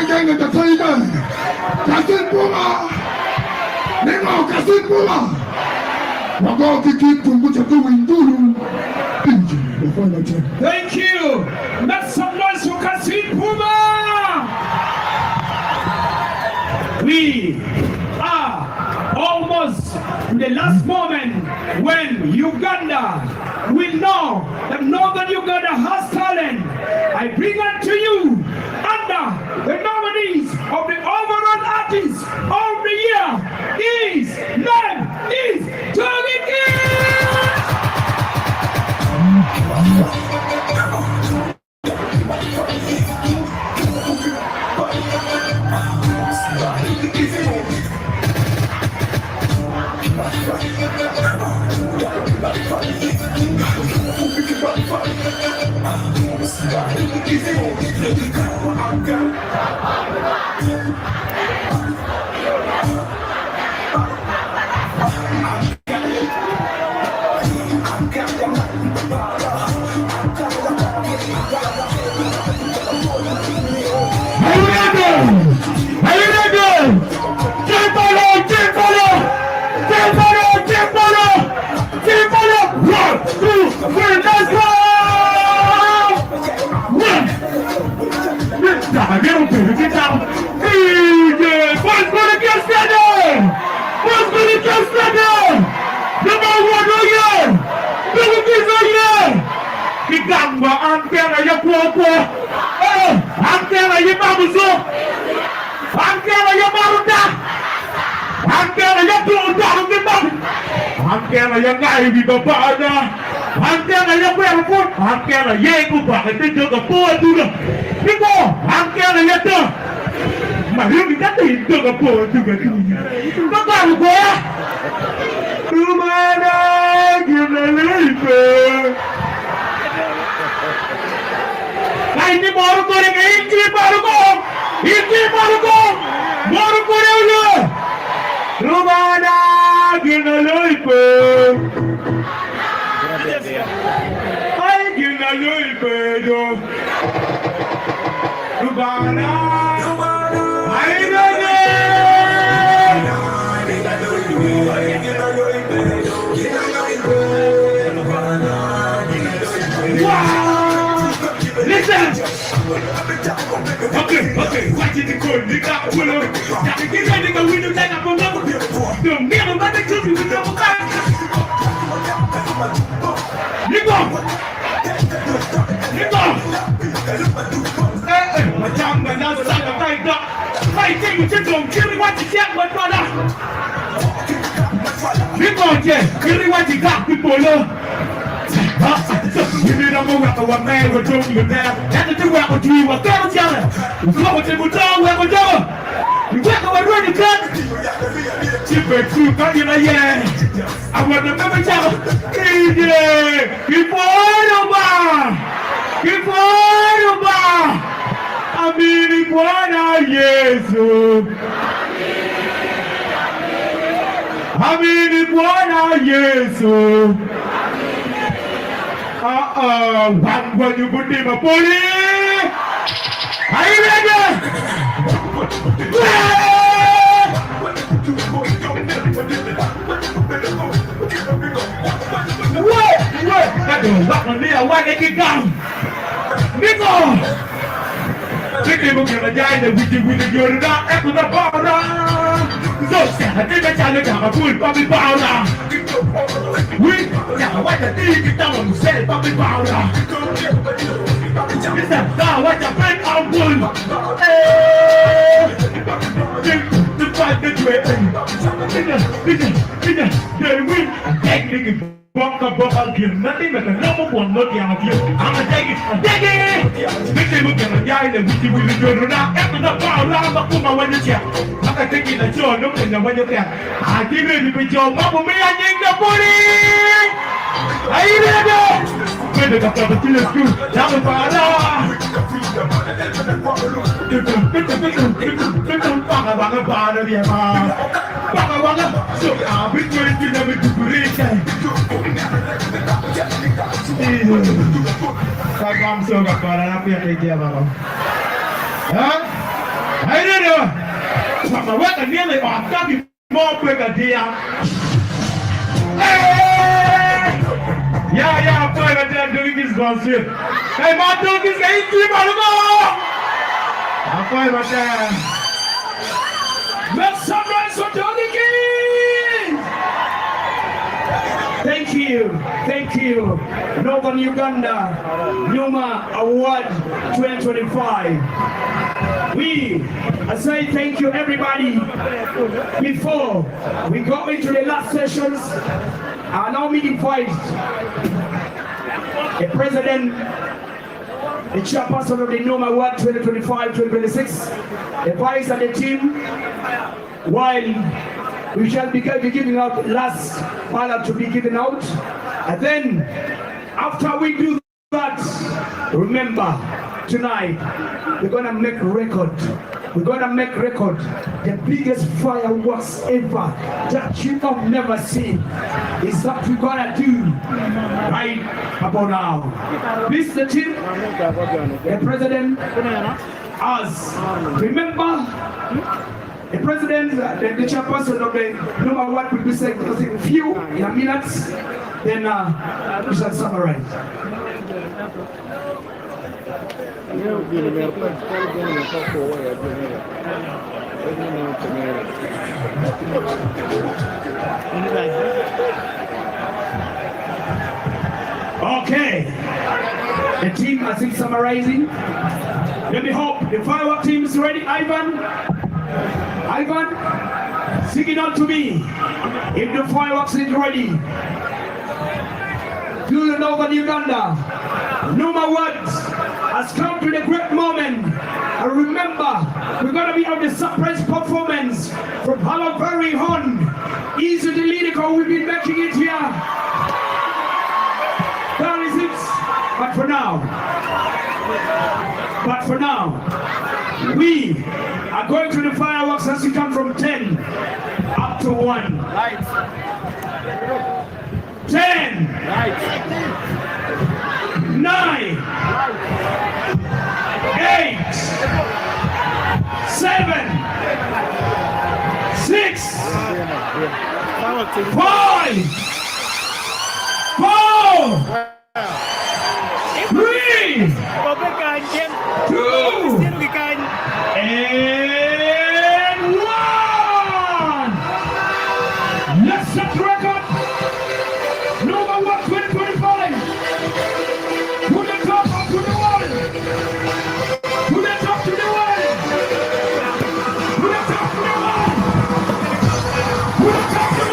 gang ya Taiwan. Kasin Puma. Nemo Kasin Puma. Wago kiki kumbucha tu winduru. Thank you. Make some noise for Kasin Puma. We are almost in the last moment when Uganda will know that Northern Uganda has talent. I bring unto you under the nominees of the overall artist of the year. His name is Tony King. Yang ngai di bapaknya, angkana yang berpun, angkana yang kubah itu juga buat juga. Niko, angkana yang tu, mari kita itu juga buat juga tu. Kau tahu gua? Rumana kita lepas. Nah ini baru korek, ini baru korek je. Rumana kita lepas. Kita lepas. Rumana. Listen. Okay, watch it go. Nigga, pull up. Jangan kira nigga window jangan pernah. Don't never mati cuci window bukan. Nigga. Macam mana sangat baik dah. Baik je macam dong. Kiri wajib siap buat pada. Nigga je. Kiri wajib gak di bola. Ini nama waktu man we're doing it now. That's the way I'm doing what I'm telling. Come on, we're doing what we're doing. You work on what we're doing. Chip it through, can't you know yeah? I want to remember y'all. Keep on over. Amini Bwana Yesu. Amini Bwana Yesu. Bangwa nyubuti mapoli. Are you ready? Wait. That's the way I want to get down. Nico. Kita mungkin aja ada wujud Yorga, aku nak para. Dosa, kita cari jangan pun kami para. We jangan wajah tinggi kita mengusir kami para. Kita dah wajah pen ampun. Cepat ke duit. Kita, dari win, take dig Boka give nothing but the number one look out of you. I'm a dig it. Big thing look at the guy that we will do now. After the power, I'm put my way to check. I'm a taking the show, look in the way you can. I give it to your mama, me, I think the booty. I eat it. When the doctor to the school, that was Kakam so kapara na pia kaya ba ko? Ha? Ay no. Sama wa ka niya ba ka bi mo pe ka dia. Yeah, boy, but they're doing this gossip. Hey, my dog is going to boy, but Make some noise for Tony King! Thank you. Northern Uganda, NUMA Award 2025. I say thank you everybody. Before we go into the last sessions, I now invite the president, the chairperson of the NUMA Award 2025-2026, the vice and the team, while we shall be giving out last ballot to be given out. And then, after we do that, remember, tonight, we're gonna make record. We're gonna make record. The biggest fireworks ever that you have never seen is what we're gonna do right about now. This the team, the president, us. Remember, the president, the chairperson of the NUMA Award will be saying a few in a minute, then we shall summarize. Okay, the team I think summarizing. Let me hope the firework team is ready. Ivan, sing it out to me. If the fireworks is ready, do the Northern Uganda NUMA Awards has come to the great moment. And remember, we're going to be on the surprise performance from our very own Easy the Lyrical. We've been making it here. That is it. But for now, we are going to the fireworks as we come from 10 up to 1. Lights. 10. Lights. 9. 8. 7. 6. 5. 4. 3. 2. And 1. Let's set the record. NUMA Award 2025. Put the top up to the wall. Put the top to the wall. Put the top to the wall. Put the top to the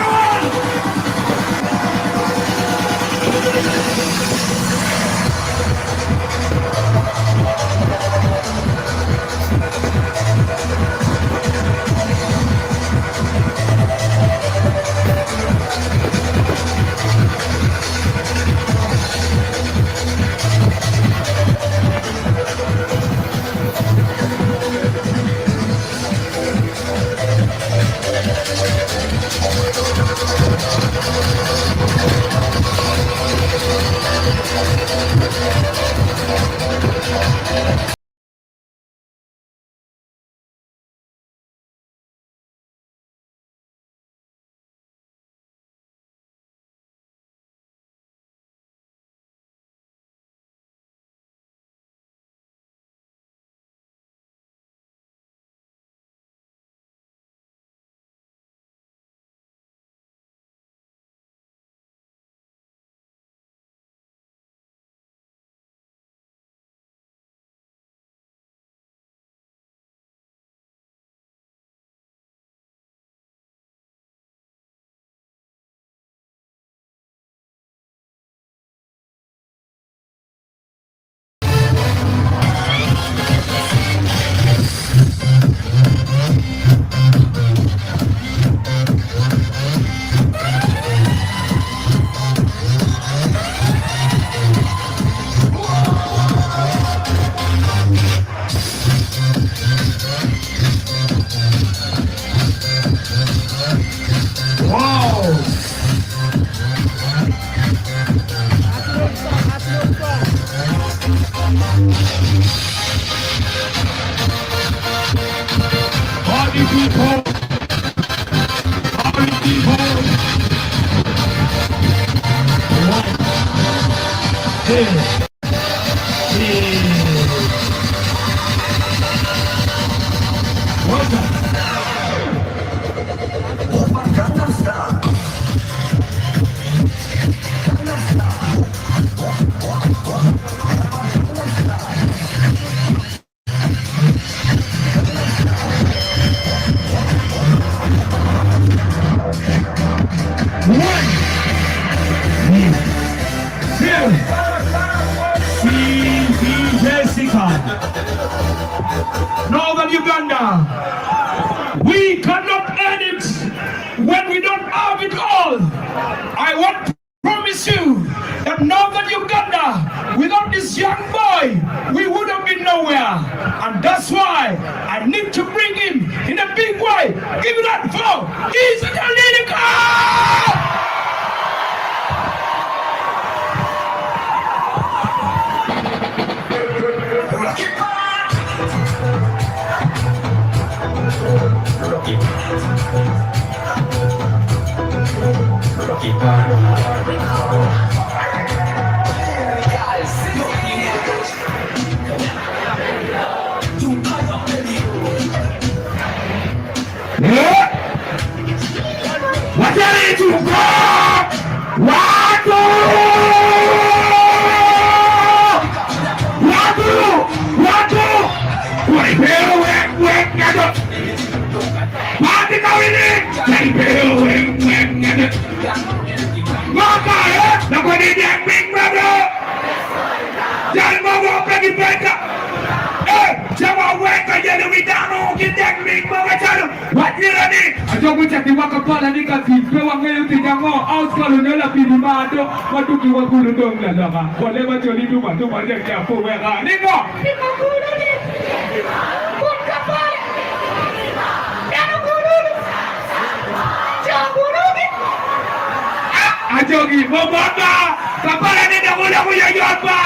people. All the people. What's up? Northern Uganda, we cannot earn it when we don't have it all. I want to promise you that Northern Uganda, without this young boy, we would have been nowhere. And that's why I need to bring him in a big way. Give it up for Easy Lyrical! Ajogi, Bobaba, Kapala ni Namula Muya Yopa,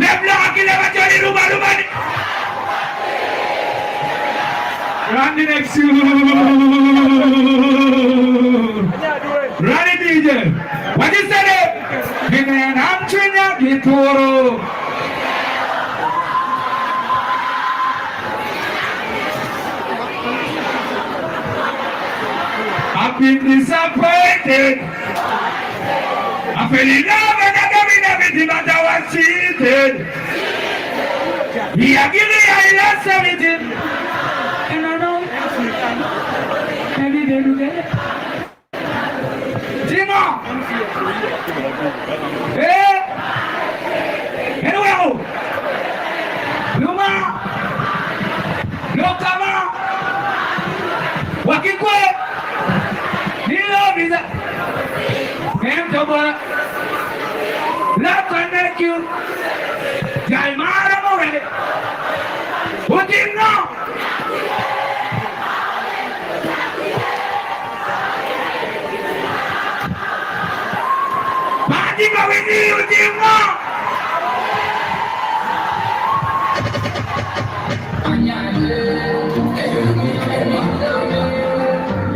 Nebla Kilamatoni Rumalumani. Run the next you. Run it, DJ. What is that? Given I'm China, Gitoro. I've been disappointed. I fell in love and I got in everything but I was cheated. He had given me I lost everything. And I know every day to get it. Timo! Hey! Anyway! NUMA! Lokama! Wakikwe! Nilo visa! Tomorrow, love connect you. Jaimara Morelli. What do you know? Party going to you, do you know?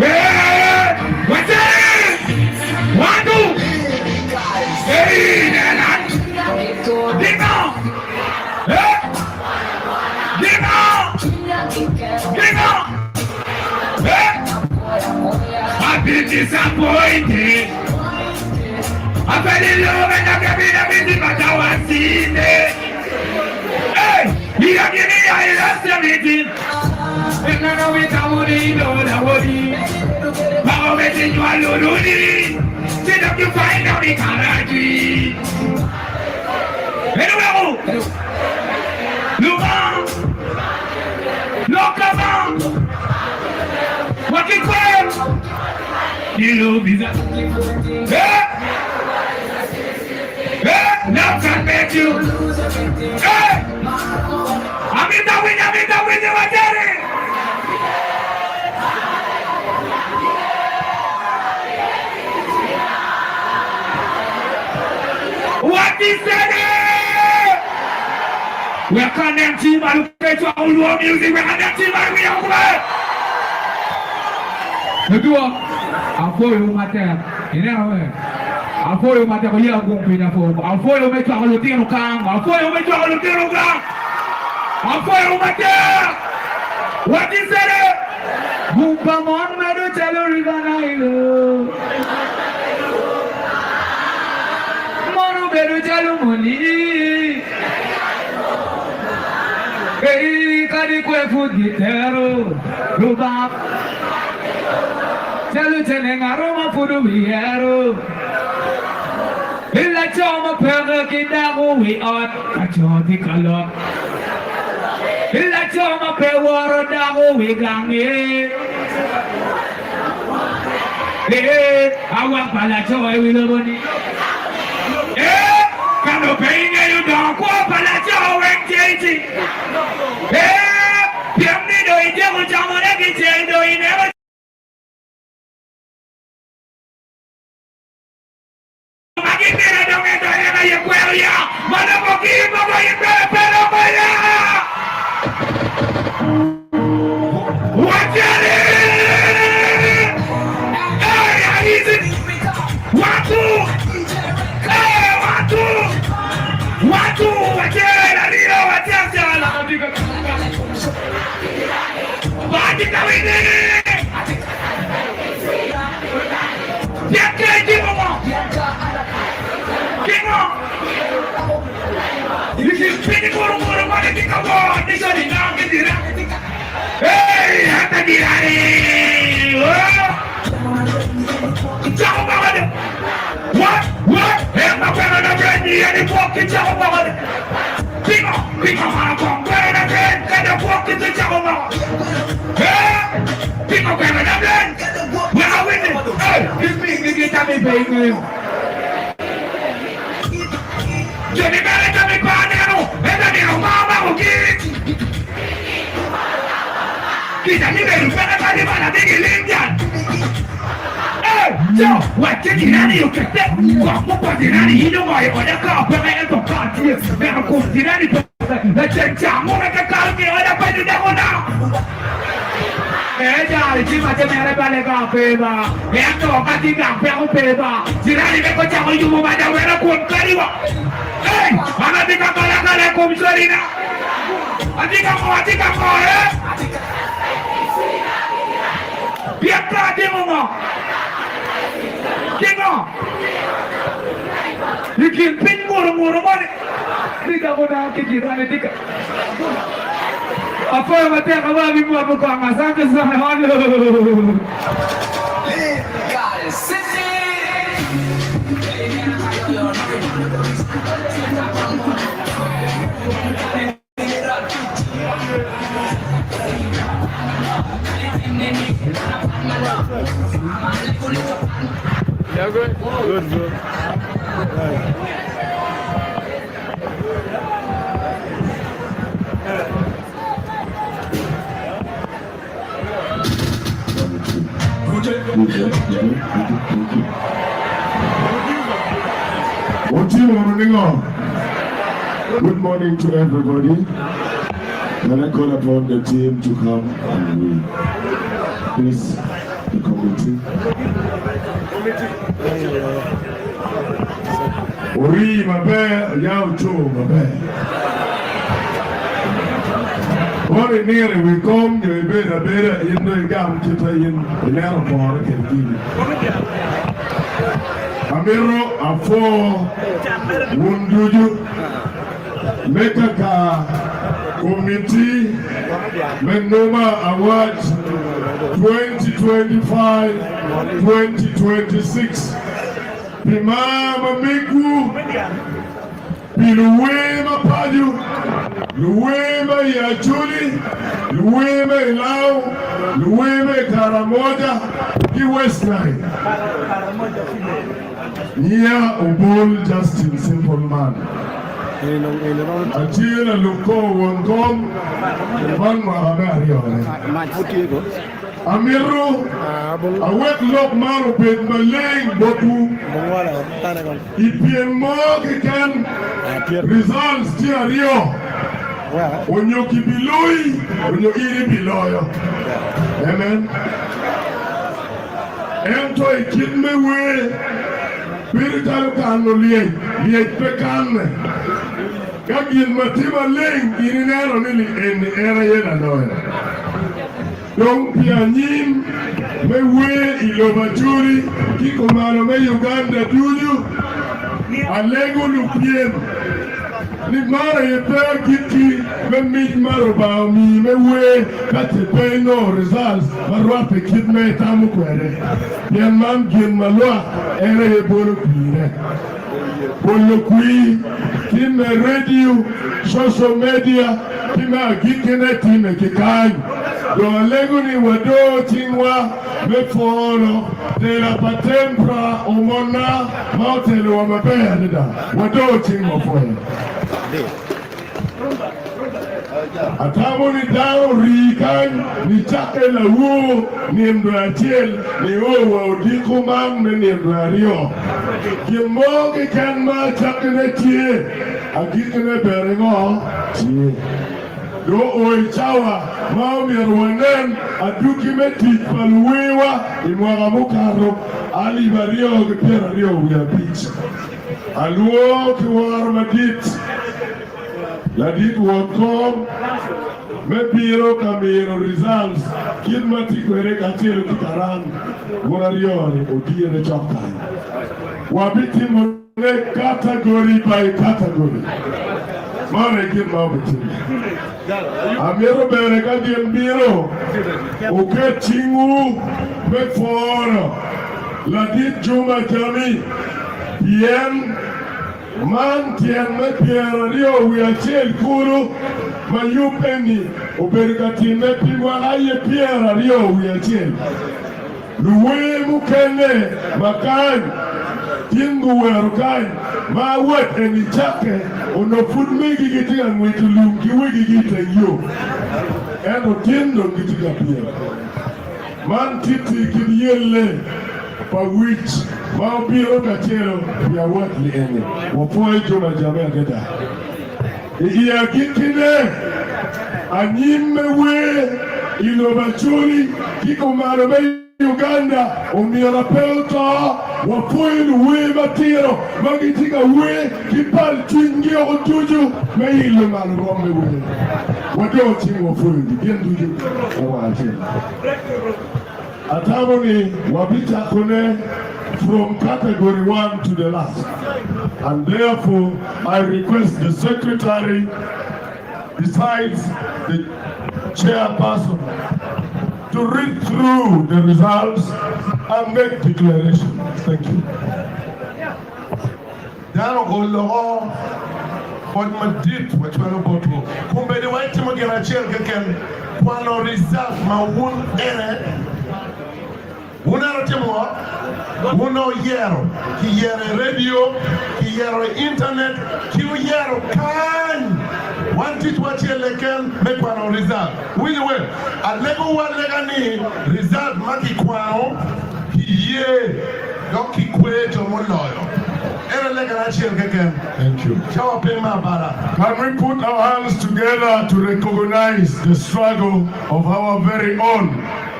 Yeah! What's that? One, two! Hey, Dino! Hey! Dino! Dino! Hey! I've been disappointed. I fell in love and I've been everything but I was seeing it. Hey! He had given me I lost everything. And I know it, I wouldn't know that would be. How many you are lonely? Sit up to find out the country. Hello, NUMA, Lokama, what you call? You know, visa. Love can make you. Hey, I'm in the winner, what's that? What is that? We are condemned team and look at our music. We are condemned team and we are Kedua, apa yang mati? Ini apa? Apa yang mati kau yang gong pina apa? Apa yang mati kau lutin ukang? Apa yang mati kau lutin ukang? Apa yang mati? What is it? Gumpa mon medu jalur ribana itu. Monu medu jalur moni. Hey, kadi kue food gitero, rubab. Jalur jeneng aroma fudu biero. Illa cuma pergi kita kuwi on, kacau di kalor. Illa cuma pewara dago wigangi. Awak pala coy wiloboni. Kalau pengen you dong, gua pala coy weng cici. Piam ni doi dia macam mana kita doi ni. Lagi kira dong itu yang ayah kuel ya. Mana mau kirim apa yang berapa banyak? Wajari! Watu! Wajari! Rio! Wajari! Bagi kawin ini! Tiap kali ngomong! Ngomong! Ini kurung-kurung mana di kawan! Di sini nak kedirang! Hey, hata dirani. Jauh banget. What? Emang pengen ada berani yang dibuat jauh banget. Bingung mana kong pengen ada berani kada buat itu jauh banget. Bingung pengen ada berani. Wow ini. Ini kita bingung. Jadi mereka kami panen. Di rumah mau gitu. Kita ni baru pada mana tinggi linjan. Jauh, wajah di nani yuk kita. Kamu pasti nani hidup ayah pada kau pengen tu kacir. Mereka di nani tu. Cencamu mereka kalau dia ada pada dahulu. Jadi macam mereka pada kau peba. Yang tu kati kau peba peba. Di nani mereka jangan cuma pada mereka kuat kali wak. Mana tinggal kalau kum serina. Ati kamu Biar tadi ngomong. Tengok. Bikin pin murung-murung mana. Tidak mudah kejiran ini. Apa yang mati kamu habis buat buku amasan ke sana mana. Yeah, good. Good. Good morning to everybody. Can I call upon the team to come and read? Please, the committee. Ori mabe, yao cho mabe. Ori nere we come, you better in the gam kita in the airport can give. Amiro afo wunduju mekaka committee NUMA Award 2025-2026 Pimama Miku Piluwema Paju Luwema Yachuli Luwema Ilau Luwema Karamoja Ki Westline Nia Obol Justin Simple Man Achira Luko Wangom Van Mahabari Amiru Awek Lok Maru Bet Malay Botu Ipiemo Kikan Results Tia Rio Onyo Kibiloi Onyo Iri Biloyo Amen Ento e kid me we. Spiritual can no liye pekan. Kagin matima ling ininero nili en era yena noya. Donc pianin me we ilobachuri kiko malo me Uganda duju alego lupien. Ni mara ye pe kiti me mit maro ba mi me we kati pe no results marwa pe kid me tamu kwere. Yan man gin malwa era ye bolo pire. Bolo kui in the radio, social media, kima gikene time kikai. Do leguni wado tingwa mefono de la patempra umona mautelo wa mabenda wado tingwa fono. Atamo ni dao rikan ni chake la uo ni mbrachiel ni owa udiko mam ni mbrario. Kimoge kan ma chake ne tie agikene berengo tie. Do oi chawa maumi arwanen aduki meti paluwewa imwaga mukaro ali bario gepera rio uya beach. Aluo kiwar madit. Ladit wakom mepiro kamiro results kidmati kwere katiro kitaran wonariori odire chokan wabiti mone category by category mane kidma obiti amiro bere kadien biro uketingu meforo ladit juma kami yen man tien me piero rio wiachel kuru mayupeni oberikati me pimwa aye piero rio wiachel luwe mukene makan tingu werukan ma wet eni chake ono food megi gitinga ngwitu lungi wegi gitenyo eno tindo gitinga piero man titi kidiyele pa which ma biro kachero ya watli ene wapoe joma jamea geda iya kikine anyime we ilobachuri kiko marobe Uganda umira pelta wapoe we batiro magitika we kipal twingi otuju me ilo malrombe we wado tingo fundi genduju waje Ataboni wabita kone from category 1 to the last. And therefore, I request the secretary, besides the chairperson, to read through the results and make declarations. Thank you. Dano golo on my dip what we are about to. Kumbe the white team again chair can kwano result ma wun ene. Wuna temo wuno yero ki yere radio ki yero internet ki yero kan wanti twati leken me kwano result wini we alego walega ni result maki kwano ki ye doki kweto moloyo ere lega na chiel keken. Thank you. Chawa pema bara. Can we put our hands together to recognize the struggle of our very own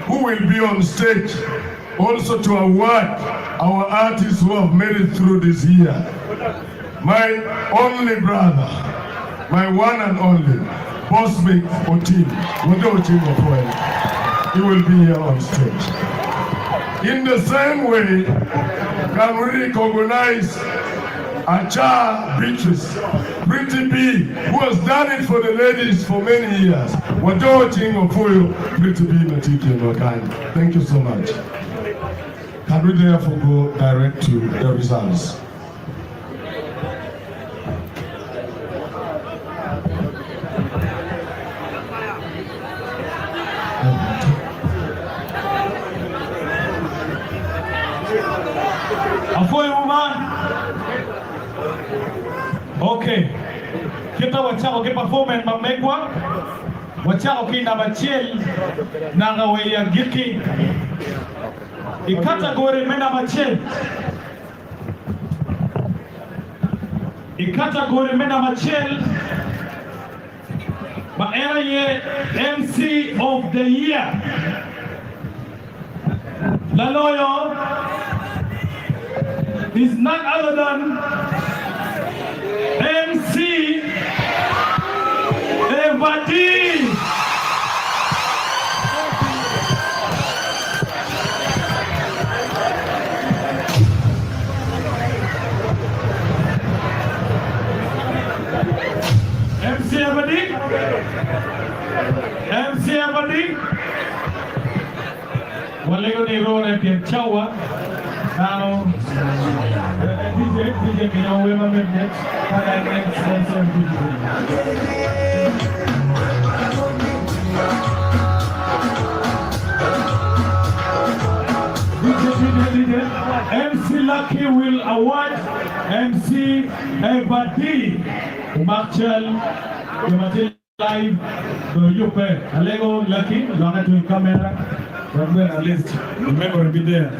who will be on stage? Also to award our artists who have made it through this year. My only brother, my one and only, Bossmate Otim, he will be here on stage. In the same way, can we recognize Acha Beatrice, Pretty B, who has done it for the ladies for many years. Pretty B, Matiki, thank you so much. Can we therefore go direct to the results? Afoy woman. Okay. Kita wachako ke performance mamekwa. Wachako kina bachel na ngawe ya giki. I category mena machel. I category mena machel. Ba era ye MC of the year. La Loyo is none other than MC Evadi. MC Evadi. MC Evadi. Walego ni role pia chawa. Now, DJ, can you wear my next? MC Lucky will award MC Evadi Marshall live you pay. Alego Lucky, long to camera. At least remember to be there.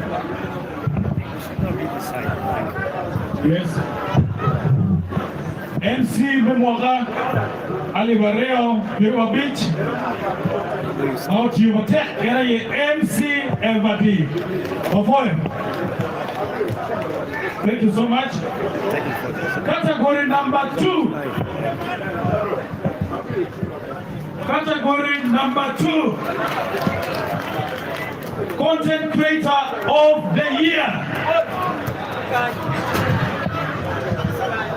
Yes. MC Memoira Alivareo Viva Beach. Out you attack MC Evadi. Thank you so much. Category number 2. Category number 2. Content Creator of the Year.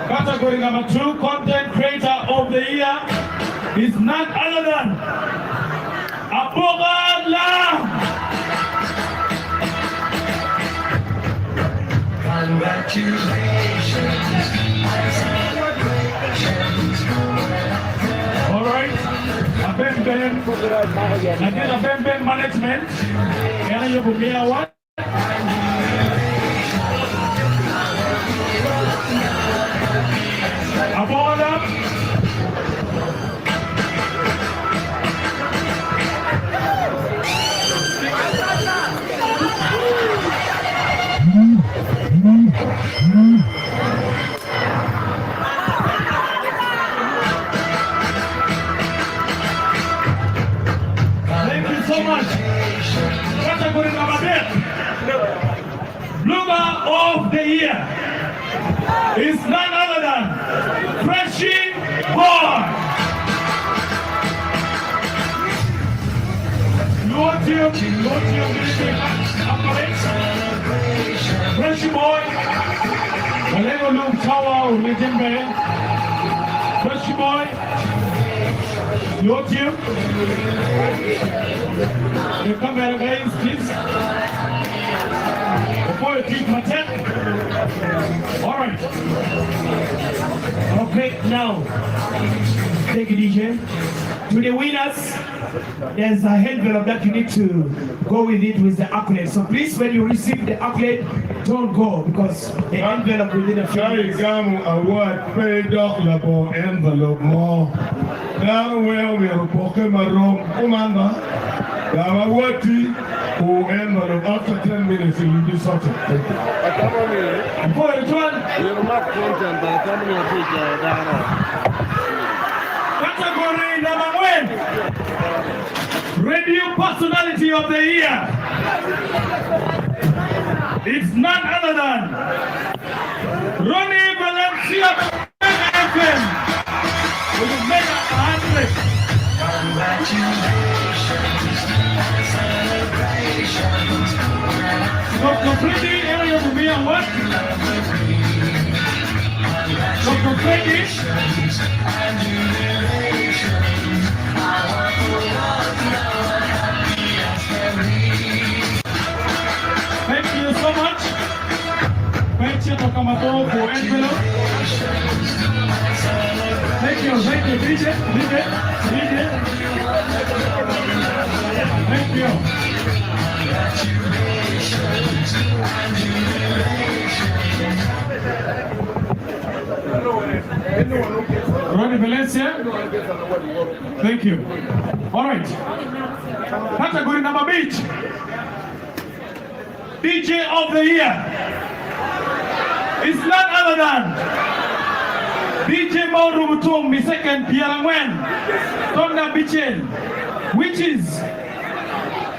Category number 2, Content Creator of the Year is none other than Abogala. Congratulations. All right. Again, Abemben Management. Can you put me what? Abola. Thank you so much. Category number 10. Bloomer of the Year is none other than Freshie Boy. Freshie Boy. Valego Luke Tower, Legend Band. Freshie Boy. Your team. You come here guys, please. Before you keep my tent. All right. Okay, now, thank you, DJ. To the winners, there's a envelope that you need to go with it with the accolade. So please, when you receive the accolade, don't go because the envelope within a few minutes. Award paid off the envelope more. Now we are poking my room. Commander, I want to envelope after 10 minutes. You will do something. Before you turn, category number 1, Radio Personality of the Year. It's none other than Ronnie Valencia FM. We will make a 100. So completely area will be on what? So completely. Thank you so much. Thank you for coming for envelope. Thank you, DJ. Thank you. Ronnie Valencia. Thank you. All right. Category number beach. DJ of the Year is none other than DJ Mauro Mutum, my second Pierangwen, Tonda Bichen, which is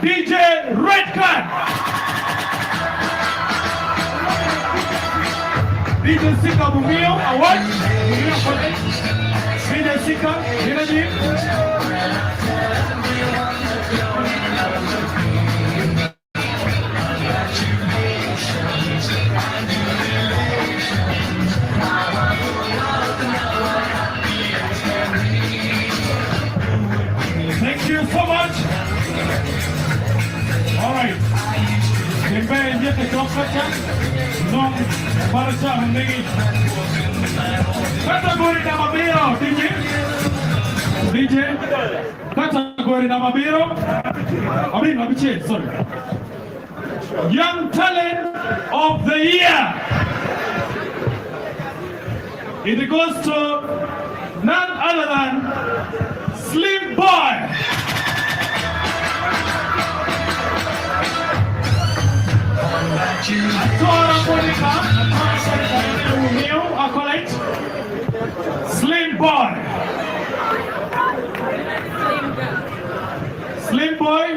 DJ Red Card. DJ Sika Bumio, what? DJ Sika, energy. Thank you so much. All right. The band get the chocolate. No, Baracha Hundegi. Category Namabiro, DJ. Category Namabiro. Sorry. Young Talent of the Year. It goes to none other than Slim Boy. Slim Boy. Slim Boy.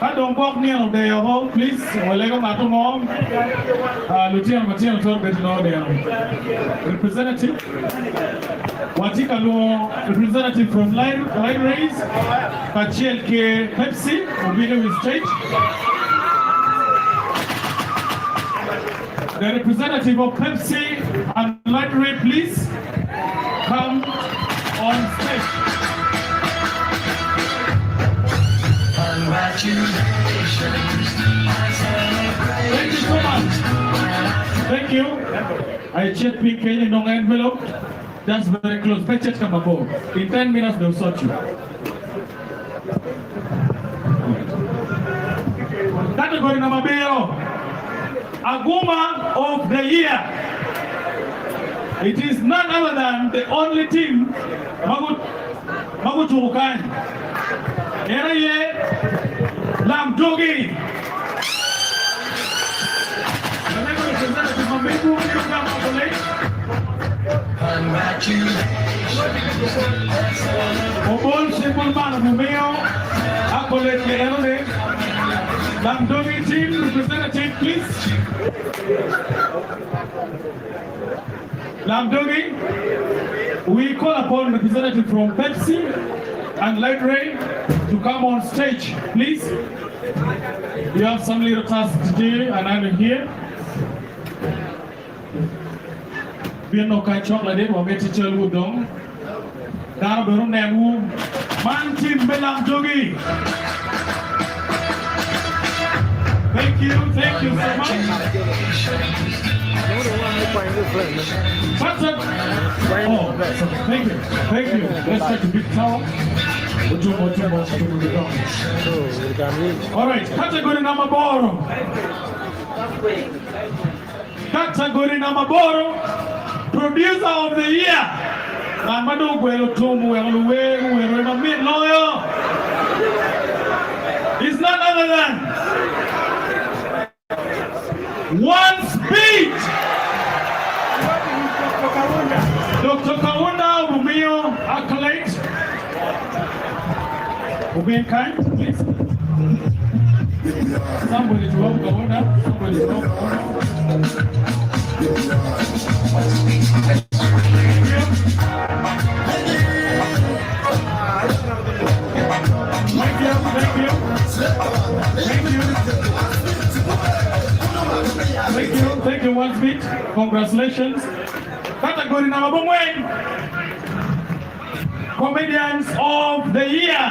I don't walk near the home, please. Lego Matumom. Lieutenant Material told me to know the representative. Watika Law, representative from Libraries. Kachiel K. Pepsi will be here with stage. The representative of Pepsi and Library, please come on stage. Thank you so much. Thank you. I check PK in an envelope. That's very close. Paycheck come above. In 10 minutes, they'll sort you. Category number B. Aguma of the Year. It is none other than the only team Magutukan. Eraye Lamdogi. Obol simple man Mumeo accolade Kerale. Lamdogi team representative, please. Lamdogi, we call upon representative from Pepsi and Library to come on stage, please. You have some little tasks to do, and I'm here. We no kind chocolate, or make teacher who don't. Down the room, man team Lamdogi. Thank you so much. Thank you. Let's take a big towel. All right, category number 4. Category number 4, producer of the year. It's none other than One Speed. Dr. Kaunda Bumio, accolade. Obey kind, please. Somebody to help Kaunda. Somebody to help. Thank you, One Speed. Congratulations. Category number 1. Comedians of the Year.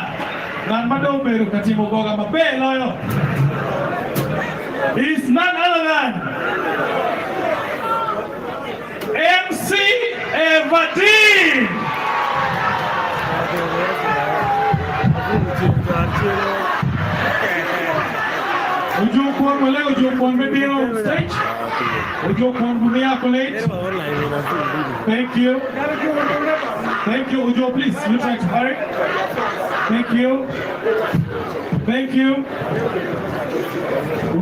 It's none other than MC Evadine. Would you come maybe on stage? Would you come to me accolade? Thank you. Thank you. Would you please, you try to hurry? Thank you. Thank you.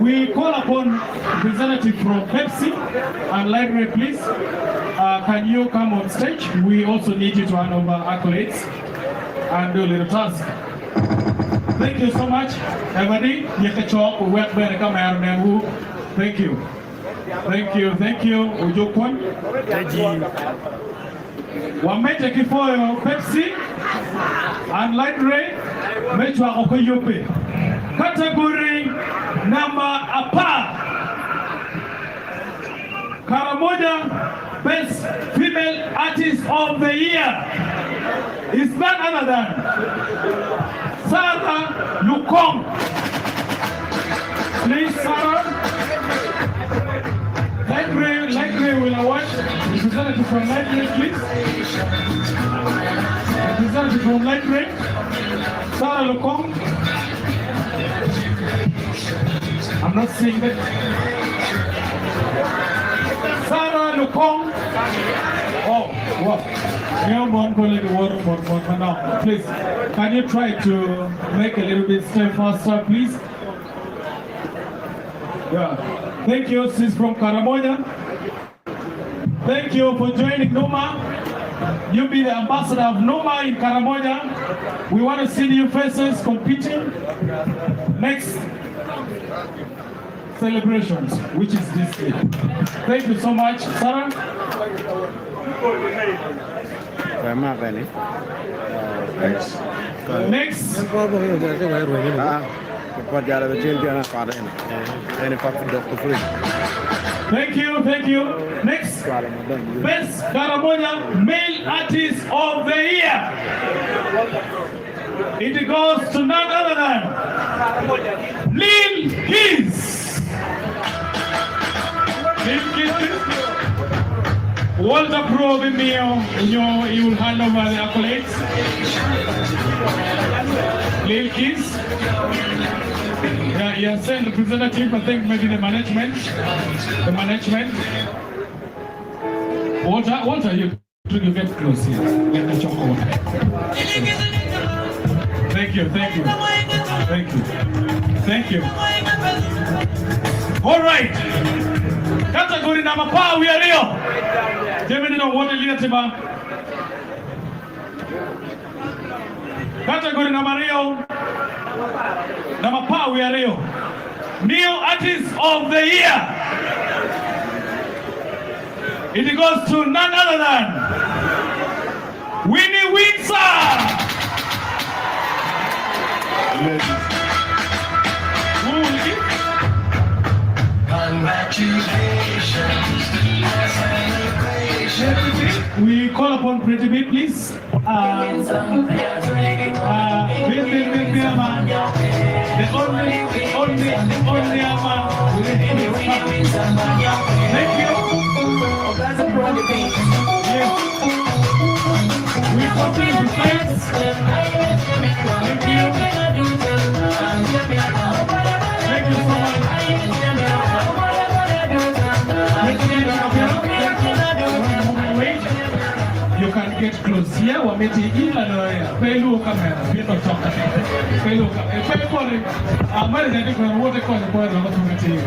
We call upon representative from Pepsi and Library, please. Can you come on stage? We also need you to hand over accolades and do a little task. Thank you so much, everybody. Thank you. Thank you. Ujokwan. Wamete kifoyo Pepsi and Light Ray. Mechwa Okoyope. Category number apa. Karamoja Best Female Artist of the Year is none other than Sarah Lukong. Please, Sarah. Light Ray will award representative from Light Ray, please. Representative from Light Ray, Sarah Lukong. I'm not saying that. Sarah Lukong. Oh, wow. Now, please, can you try to make a little bit step faster, please? Yeah. Thank you, sis from Karamoja. Thank you for joining NUMA. You be the ambassador of NUMA in Karamoja. We want to see new faces competing. Next celebrations, which is this day. Thank you so much, Sarah. Next. Thank you. Next, Best Karamoja Male Artist of the Year. It goes to none other than Lil Kiss. Walter Pro with me, you will hand over the accolades. Lil Kiss. Yeah, you sent representative, I think maybe the management. Walter, you get close here. Get the chocolate. Thank you. All right. Category number 5, we are here. Jamie, no water leader tiba. Category number 5, we are here. New Artist of the Year. It goes to none other than Winnie Windsor. We call upon Pretty Big, please. The only Thank you. Yes. We continue to fight. Thank you. Thank you so much. You can get close here. We're meeting in the lawyer. Pay low camera. Pay no talk. Pay low camera. Pay for it. I'm very different. What they call the boy. I'm not going to you.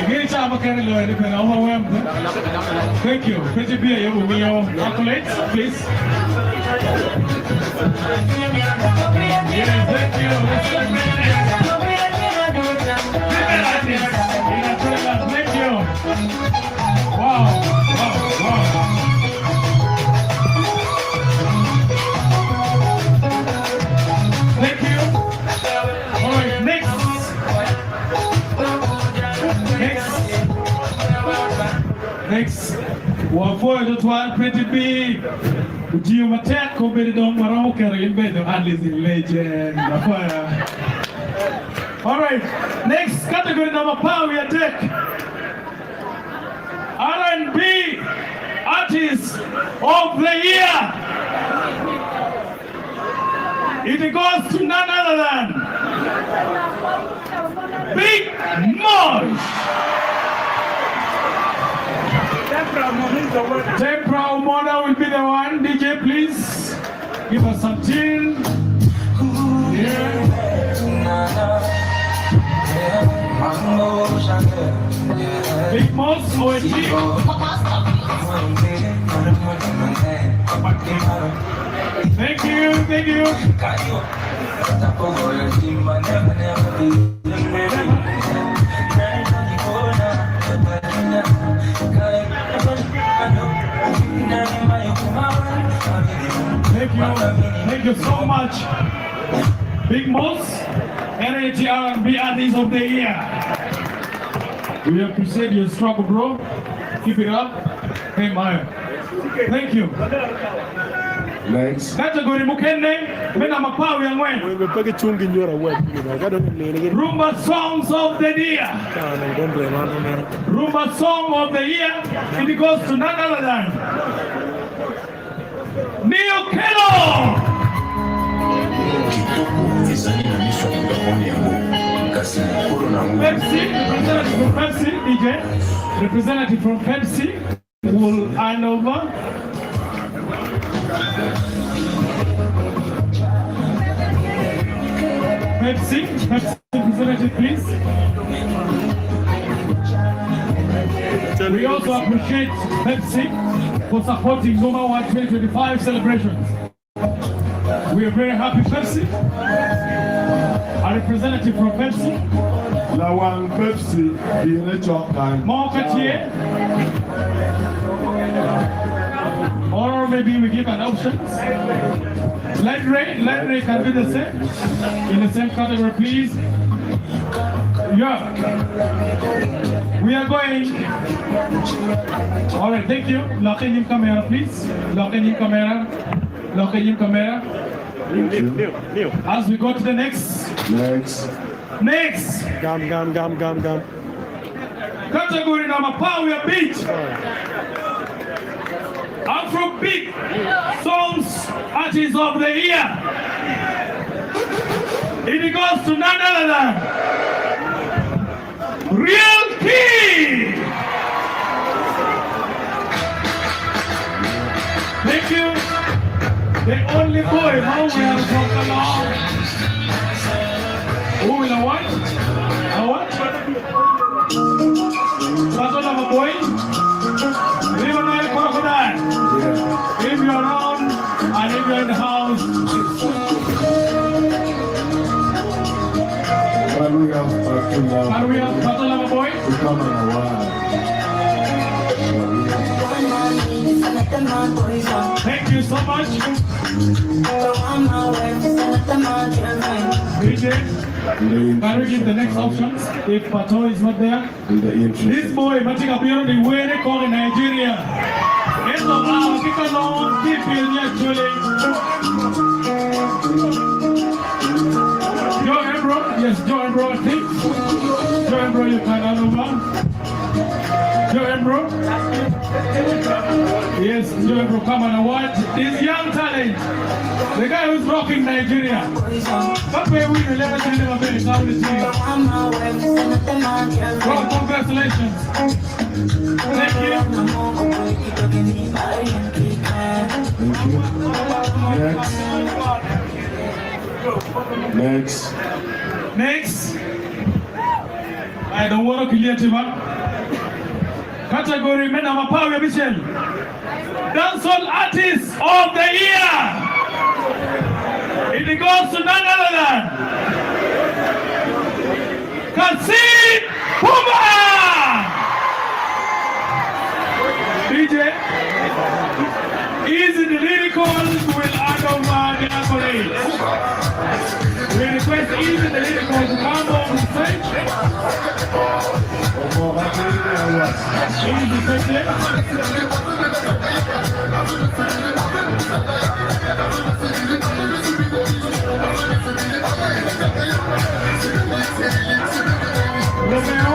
Again, I'm a kind of lawyer. Depending on overwhelmed. Thank you. Pretty beer. You will be your accolades, please. Yes, thank you. Thank you. Wow. Thank you. All right, next. One for the 12 pretty big. Do you attack or better don't Morocco in bed of Alice in legend? All right, next category number 5, we attack R&B Artist of the Year. It goes to none other than Big Mosh. Tempra Umona will be the one. DJ, please give us some tune. Yeah. Big Moss, OSG. Thank you. Thank you so much. Big Boss, NAT R&B Artist of the Year. We appreciate your struggle, bro. Keep it up. Hey, Maya. Thank you. Next. Category Mukende, Mena Mapau Yang Wen. Rumba Songs of the Year. Rumba Song of the Year. It goes to none other than Neo Kelo. Pepsi, representative from Pepsi, DJ. Representative from Pepsi will hand over. Pepsi representative, please. We also appreciate Pepsi for supporting NUMA 2025 celebrations. We are very happy, Pepsi. A representative from Pepsi. La one Pepsi in the job time. More Cartier. Or maybe we give an option. Light ray can be the same. In the same category, please. Yeah. We are going. All right, thank you. Lock in your camera, please. Lock in your camera. Lock in your camera. As we go to the next. Next. Gum. Category number Power Beat. Afrobeat Songs Artist of the Year. It goes to none other than Real Key. Thank you. The only boy now we have from the law. Who will I want? I want? That's all of a boy. Even like crocodile. If you're around and if you're in the house. Can we have battle of a boy? Thank you so much. DJ, can we give the next options if Pato is not there? This boy, Matic appeared in Wele called in Nigeria. It's not our because no people actually. Joe Embro, yes, Joe Embro, I think. Joe Embro, you can hand over. Joe Embro. Yes, Joe Embro, come on award. This young talent, the guy who's rocking Nigeria. But we win 11 times in America. Well, congratulations. Thank you. Next. I don't want to kill you, Category Men of Power Michel. Dancehall Artist of the Year. It goes to none other than Kasim Puma. DJ, easy the lyricals will hand over the accolades. We request Easy the lyricals to come on the stage. Easy, thank you. Romeo,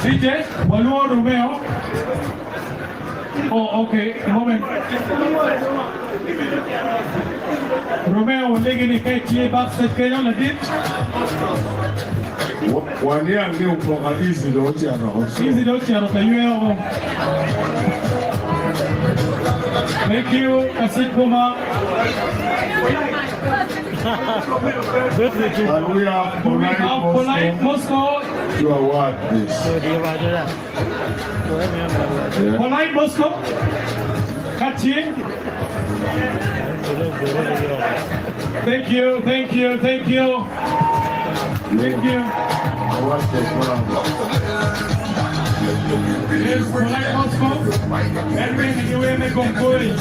DJ, Waluo Romeo. Oh, okay, a moment. Romeo, leggen die kijk backstage, kan je dan dit? Wanneer ik op een easy doodje aan Easy doodje aan de Thank you, Kasim Puma. And we have Polite Moscow. To award this. Polite Moscow. Cartier. Thank you. Thank you. Here's Polite Moscow. And when you will make a good.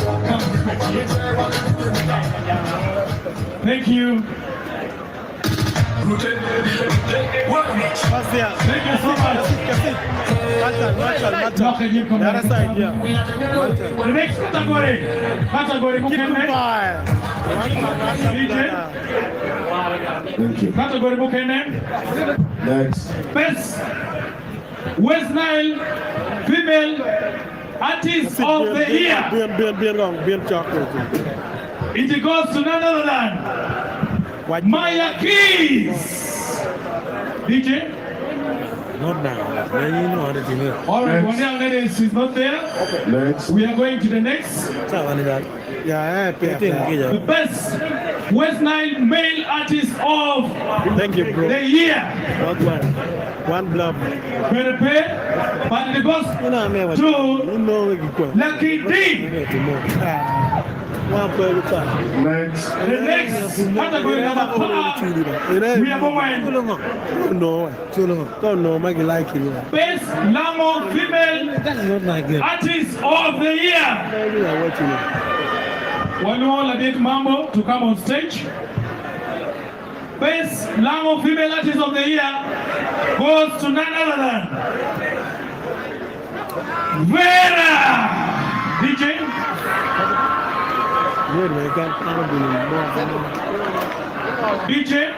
Thank you. Thank you so much. The other side, yeah. The next category, who can name? DJ? Category, who can name? Next. Best West Nile Female Artist of the Year. It goes to none other than Maya Keys. DJ? Not now. All right, one young lady is not there. Okay. Next. We are going to the next. The best West Nile male artist of the year. One blob. Perepe, but it goes to Lucky D. Next. The next category number 5. We are going. No, make it like it. Best Lango female artist of the year. One more Ladik Mambo to come on stage. Best Lango female artist of the year goes to none other than Vera. DJ. DJ.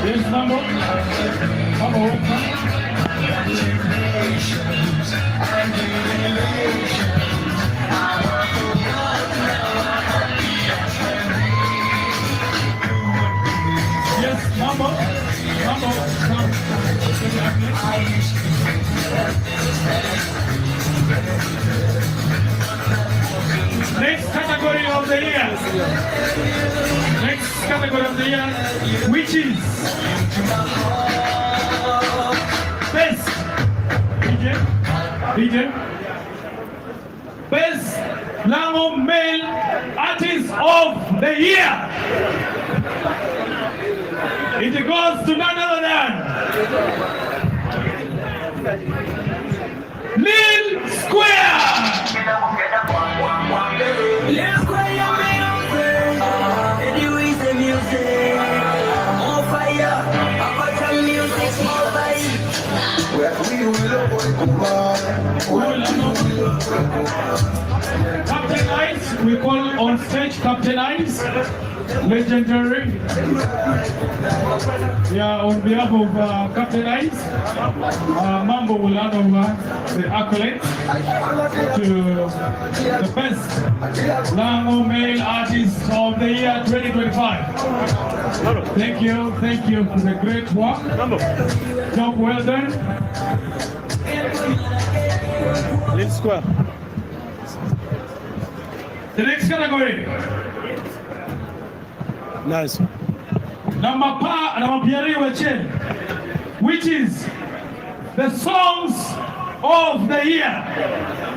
This number. Yes, number. Next category of the year. Next category of the year, which is best DJ. Best Lango male artist of the year. It goes to none other than Lil Square. Lil Square, anyways the music on fire. About the music on fire. Captain Ice, we call on stage Captain Ice, legendary. Yeah, on behalf of Captain Ice, Mambo will hand over the accolade to the best Lango male artist of the year 2025. Thank you for the great work. Job well done. Lil Square. The next category. Nice. Number Pierre Wechen, which is the songs of the year.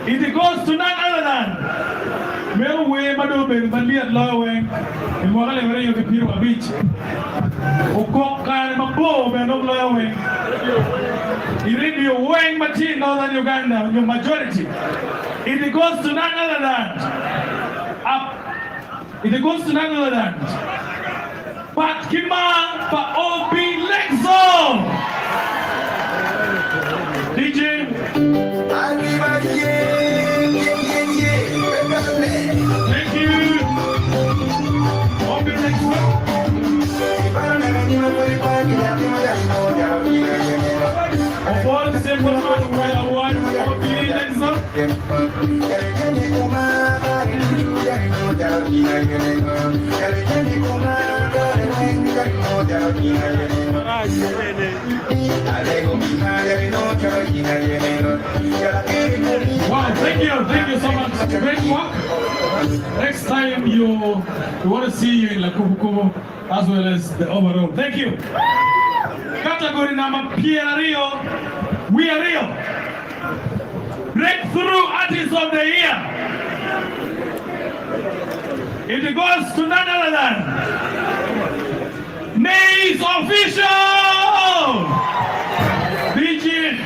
It goes to none other than Melwe Madobe Bandiat Laweng in Morale Vere of the Pirwa Beach. Ukoka Mabo Benov Laweng. You read your Wang Machine, Northern Uganda, your majority. It goes to none other than Pat Kima Pa Obi Lexo. DJ. Thank you. Obi Lexo. Of all the same one, Obi Lexo. Wow, thank you so much. Great work. Next time we want to see you in Lakubukubu as well as the overall. Thank you. category number Rio, we are real. Breakthrough Artist of the Year. It goes to none other than May's Official. DJ.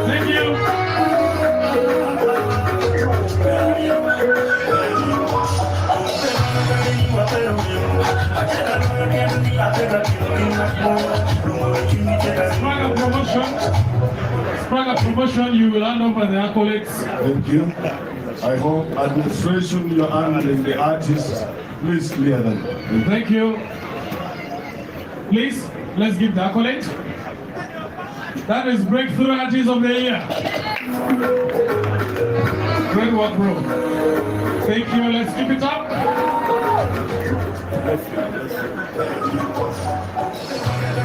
Thank you. Sprung a promotion, you will hand over the accolades. Thank you. I hope administration, you're handling the artists. Please clear them. Thank you. Please, let's give the accolade. That is Breakthrough Artist of the Year. Great work, bro. Thank you. Let's keep it up.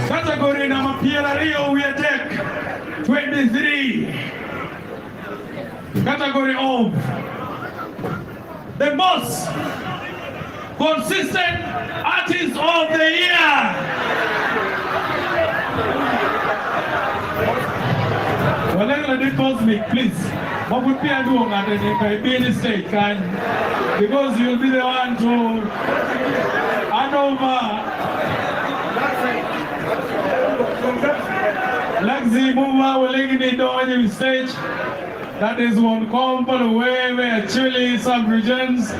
Category number Rio, we attack 23. Category of the most consistent artist of the year. Whatever they calls me, please. What would be a doing at the state, because you'll be the one to hand over. Laxi Muma will link it on the stage. That is one compound away where Chile sub-regions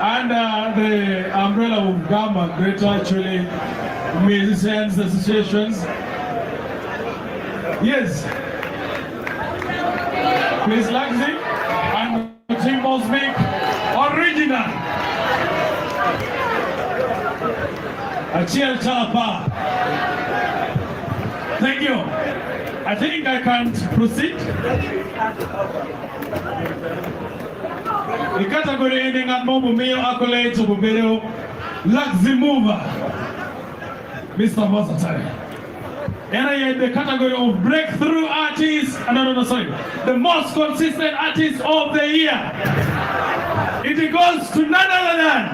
under the umbrella of Gama, Greater Chile Musicians Associations. Yes. Please Laxi and Team Mosmic original. Achiel Chalapa. Thank you. I think I can proceed. The category ending at Mobumeo accolades of Bubero, Laxi Mover, Mr. Versatile. And I had the category of Breakthrough Artist, the most consistent artist of the year. It goes to none other than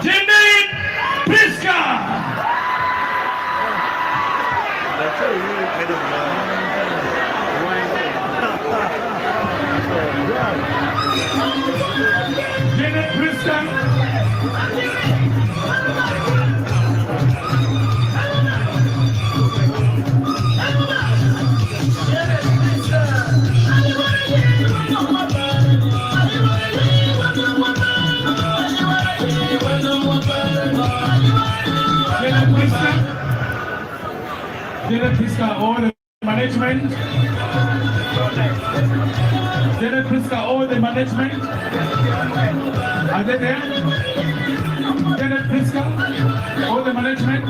Janine Priska. Janine Priska. Janet Priska, all the management. Janet Priska, all the management. Are they there? Janet Priska, all the management.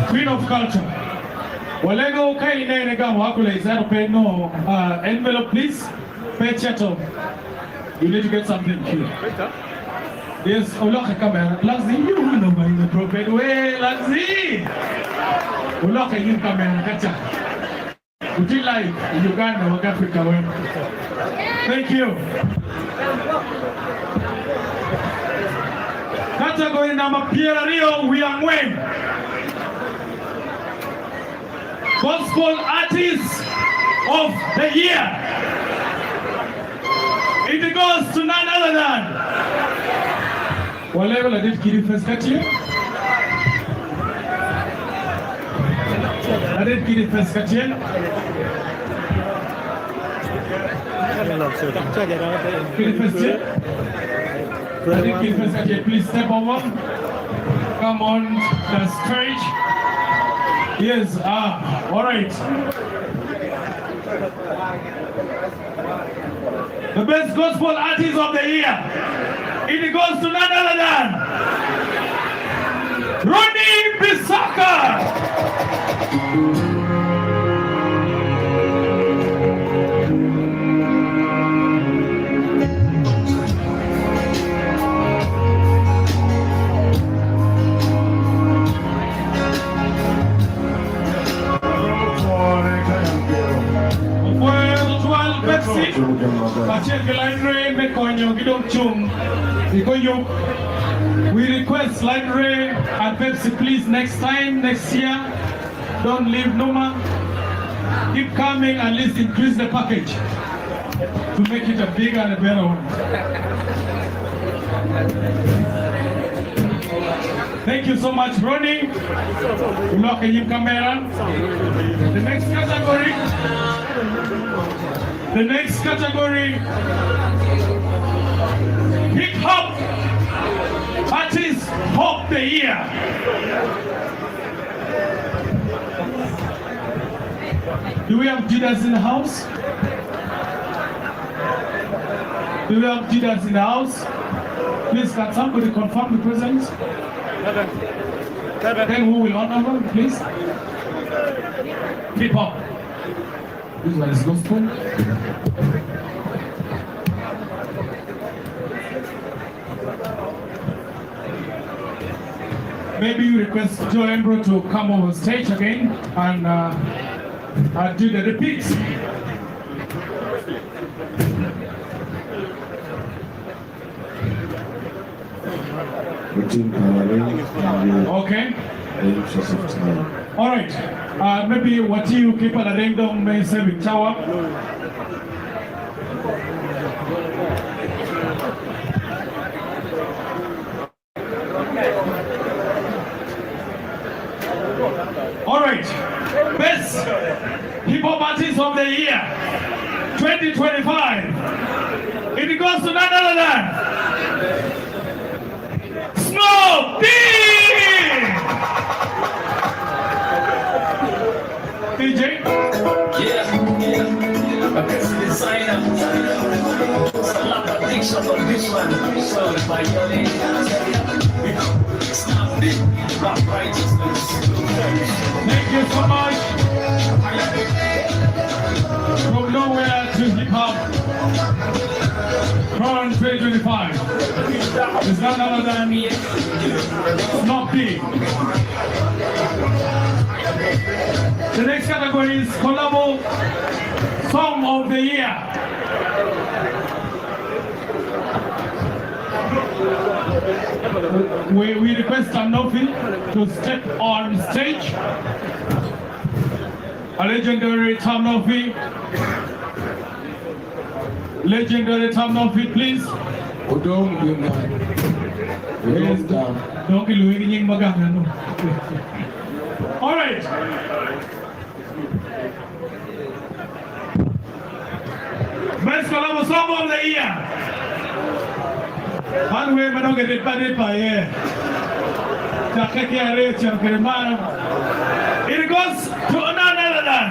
Queen of culture. Walego kai ne ga wakule zero pay no envelope please. Pay chatto. You need to get something here. Yes, Oloka camera. Laxi, you know by the appropriate way, Laxi. Oloka you camera kacha. Would you like Uganda or Africa? Thank you. Category number Rio, we are winning. Gospel Artist of the Year. It goes to none other than. What level I did Kiri first cut here? I did Kiri first cut here. Kiri first here. Please step over. Come on the stage. Yes, all right. The best gospel artist of the year. It goes to none other than Ronnie Bisaka. We request Line Ray and Pepsi, please, next time, next year, don't leave NUMA. Keep coming and let's increase the package to make it a bigger and a better one. Thank you so much, Ronnie. Look at you, camera. The next category. The next category. Hip Hop Artist of the Year. Do we have Judas in the house? Do we have Judas in the house? Please, can somebody confirm the presence? Then who will honor them, please? Hip Hop. This one is gospel. Maybe you request Joe Embro to come over stage again and do the repeats. Okay. All right. Maybe what you keep at a random may say with tower. All right, best hip hop artist of the year 2025. It goes to none other than Snoop DJ. Yeah. A best designer. Slap addiction on this one. Sold by your name. Snap it. Rap righteousness. Thank you so much. From nowhere to hip hop. Crown 2025. It's none other than Snoop D. The next category is Collabo Song of the Year. We request Northen to step on stage. A legendary Northen. Legendary Northen, please. All right. Best Collabo Song of the Year. One way, but don't get it by here. It goes to another than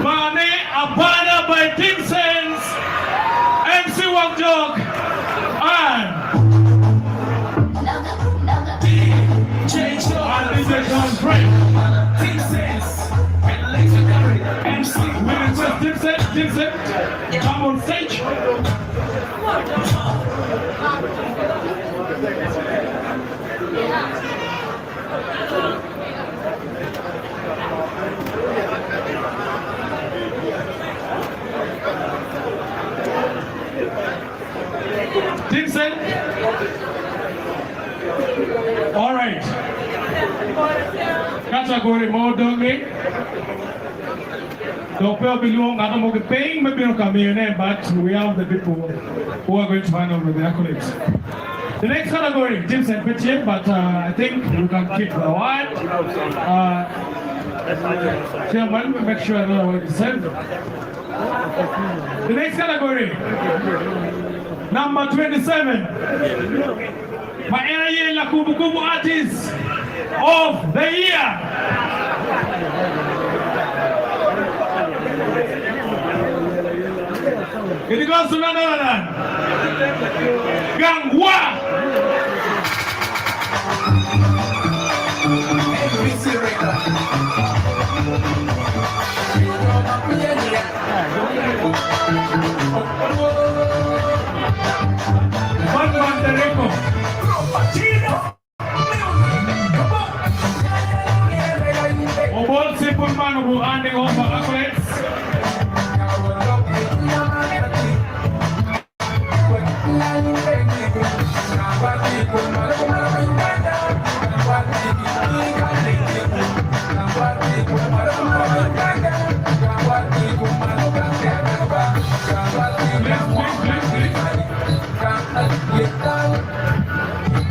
Mane Abana by Tim Sense, MC Wang Jok, and DJ John Frank. Tim Sense, MC. We request Tim Sense, come on stage. Dixon. All right. Category more donkey. The people belong. I don't know the paying. Maybe not come here, but we have the people who are going to hand over the accolades. The next category, James and Pettier, but I think we can keep the one. Chairman, make sure I know what it said. The next category, number 27. My energy la Kubu Kubu artist of the year. It goes to none other than Gangwa. Obol simple man who handing over accolades.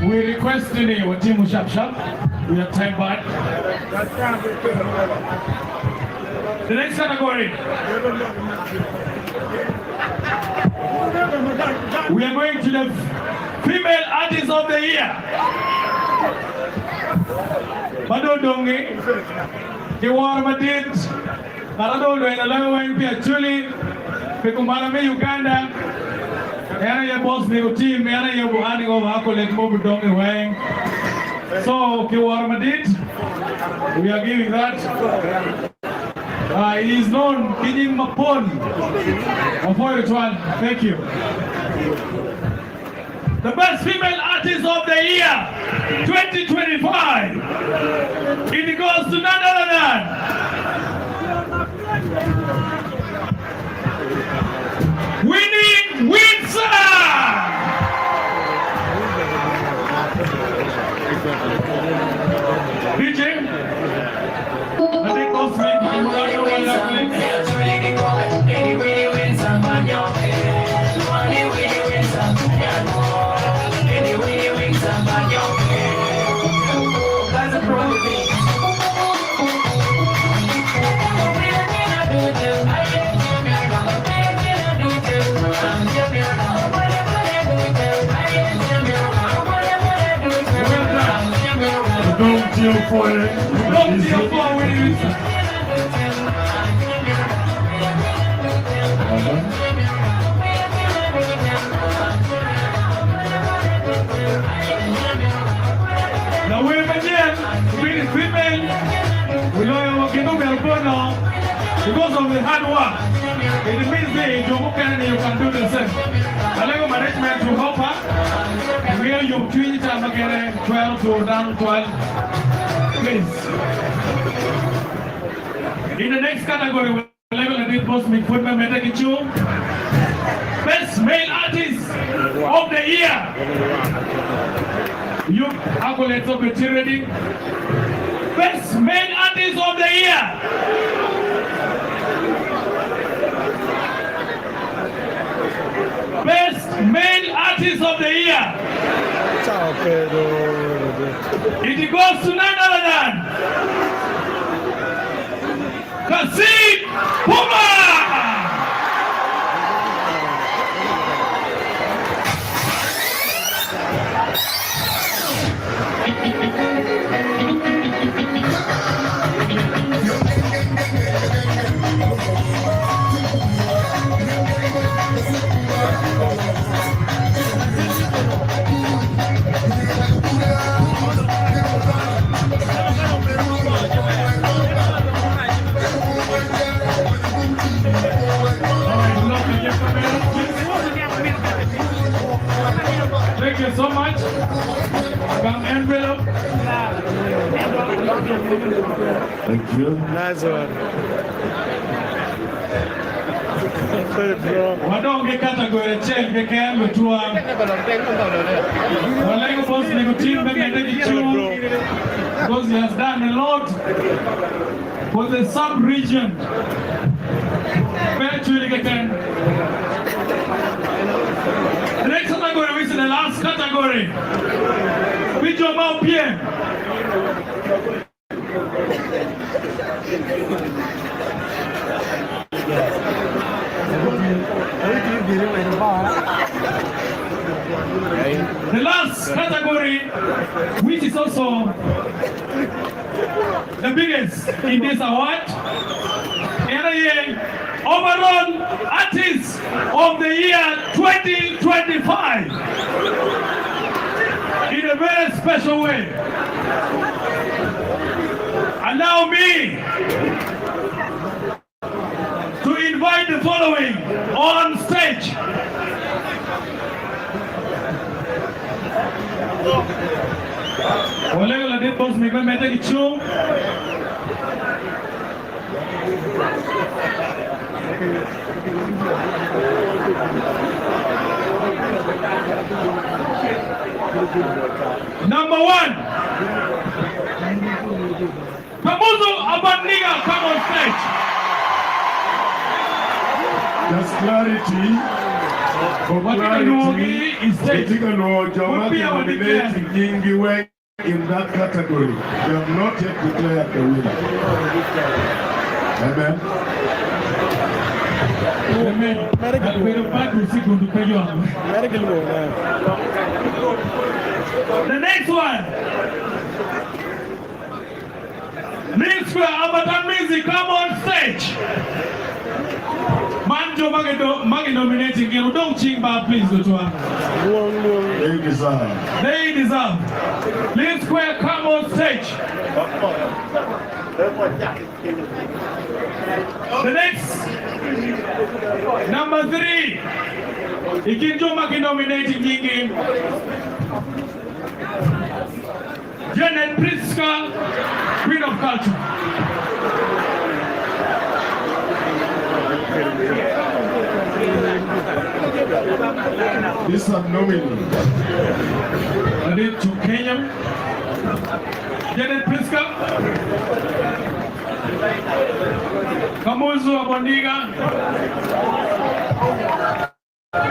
We request today our team Shap Shap. We have time back. The next category. We are going to the Female Artist of the Year. Bado Dongi, Kiwar Madid, Arado Luenalawan Pia Chuli, Pekumalame Uganda, Yana ya boss ni team, Yana ya buhani of Hakolet Mobu Dongi Wang. So Kiwar Madid, we are giving that. He is known Kinying Mapon of one. Thank you. The best female artist of the year 2025. It goes to none other than Winnie Windsor. DJ, I think those things I'm not sure what Don't deal for it. Don't deal for it. Now we're again, with women, we know you're working on Melbourne because of the hard work. It means that you can do the same. I like management to help her. Where you twin time again, 12 to down 12. Please. In the next category, we'll level a bit post me put my medical show. Best male artist of the year. You accolades of the charity. Best male artist of the year. Best male artist of the year. It goes to none other than Kasim Puma. Thank you so much. Come envelope. Thank you. Nice one. Wadonge category check the camera to Walengo boss team because he has done a lot for the sub-region. The next category, which is the last category. Which of our PM? The last category, which is also the biggest in this award, overall artist of the year 2025 in a very special way. Allow me to invite the following on stage. Olega did boss me when meta kichu. Number 1, Kamuzu Abaniga, come on stage. Just clarity. For clarity, would be nominating Yingiwe in that category. They have not yet declared the winner. Amen. The next one. Next one, Abadan Music, come on stage. Manjo Magi nominating you. Don't ching back, please, They deserve. They deserve. Lynn Square, come on stage. The next, number 3, Ikinjo Magi nominating Yingi. Janet Pritzker, Queen of Culture. This is nominee. And then to Kenya, Janet Pritzker, Kamuzu Abondiga.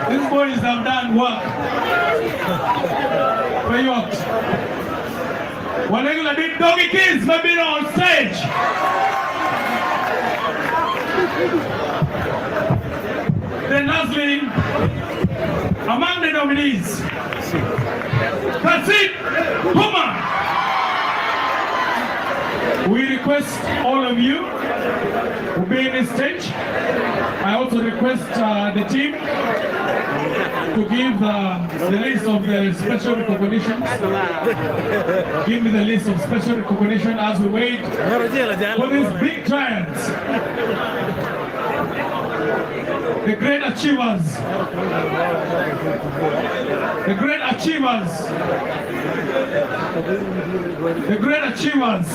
These boys have done work. Where you at? Whatever did Doggy Kids have been on stage. Then lastly, among the nominees, Kasit Huma. We request all of you who be in the stage. I also request the team to give the list of the special recognitions. Give me the list of special recognition as we wait for these big giants. The great achievers. The great achievers. The great achievers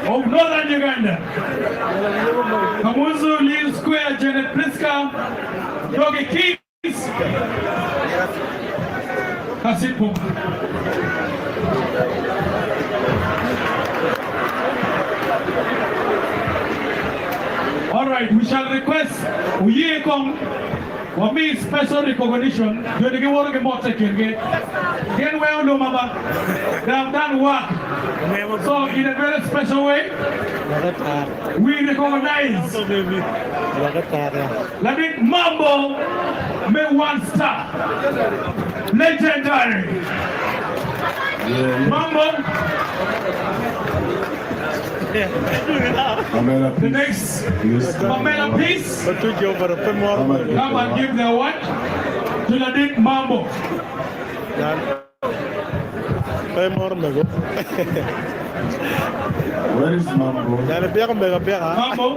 of Northern Uganda. Kamuzu, Lynn Square, Janet Pritzker, Doggy Kids, Kasipo. All right, we shall request Uyekong for me special recognition. Do you want to get more taken? Get well, no mama. They have done work. So in a very special way, we recognize. Let me Mambo may 1 star. Legendary. Mambo. The next, Pamela Peace. Come and give the award to Nadine Mambo. Where is Mambo? Mambo.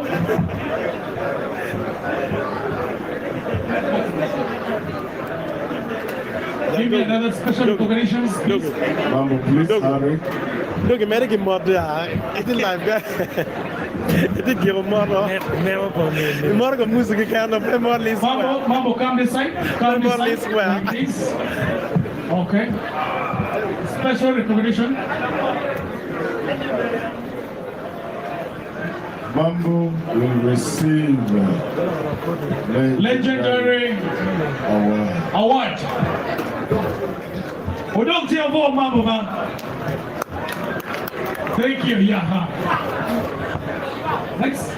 Give me another special recognition. Mambo, please hurry. Look, American mother, it's like that. It's a give more. More of music kind of memory. Mambo, come this side. Come this side. Please. Okay. Special recognition. Mambo will receive legendary award. We don't tell about Mambo, man. Thank you, yeah. Next.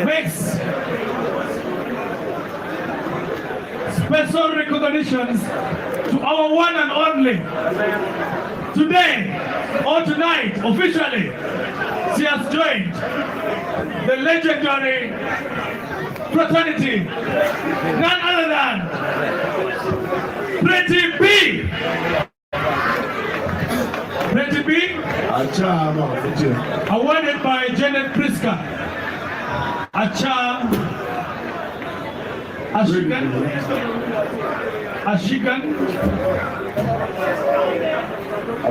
Next. Special recognitions to our one and only. Today or tonight, officially, she has joined the legendary fraternity, none other than Pretty B. Pretty B, awarded by Janet Priska. Ashikan.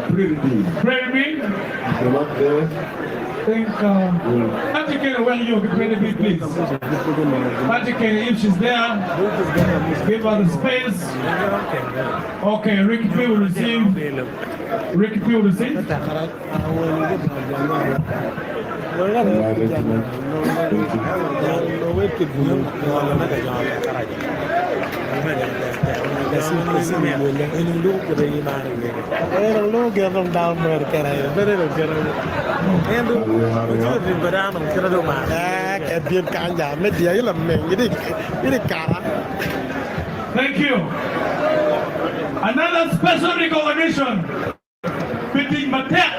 Pretty B. Patrick, when you get ready, please. Patrick, if she's there, give her the space. Okay, Ricky P will receive. Ricky P will receive. Thank you. Another special recognition. Petit Matek,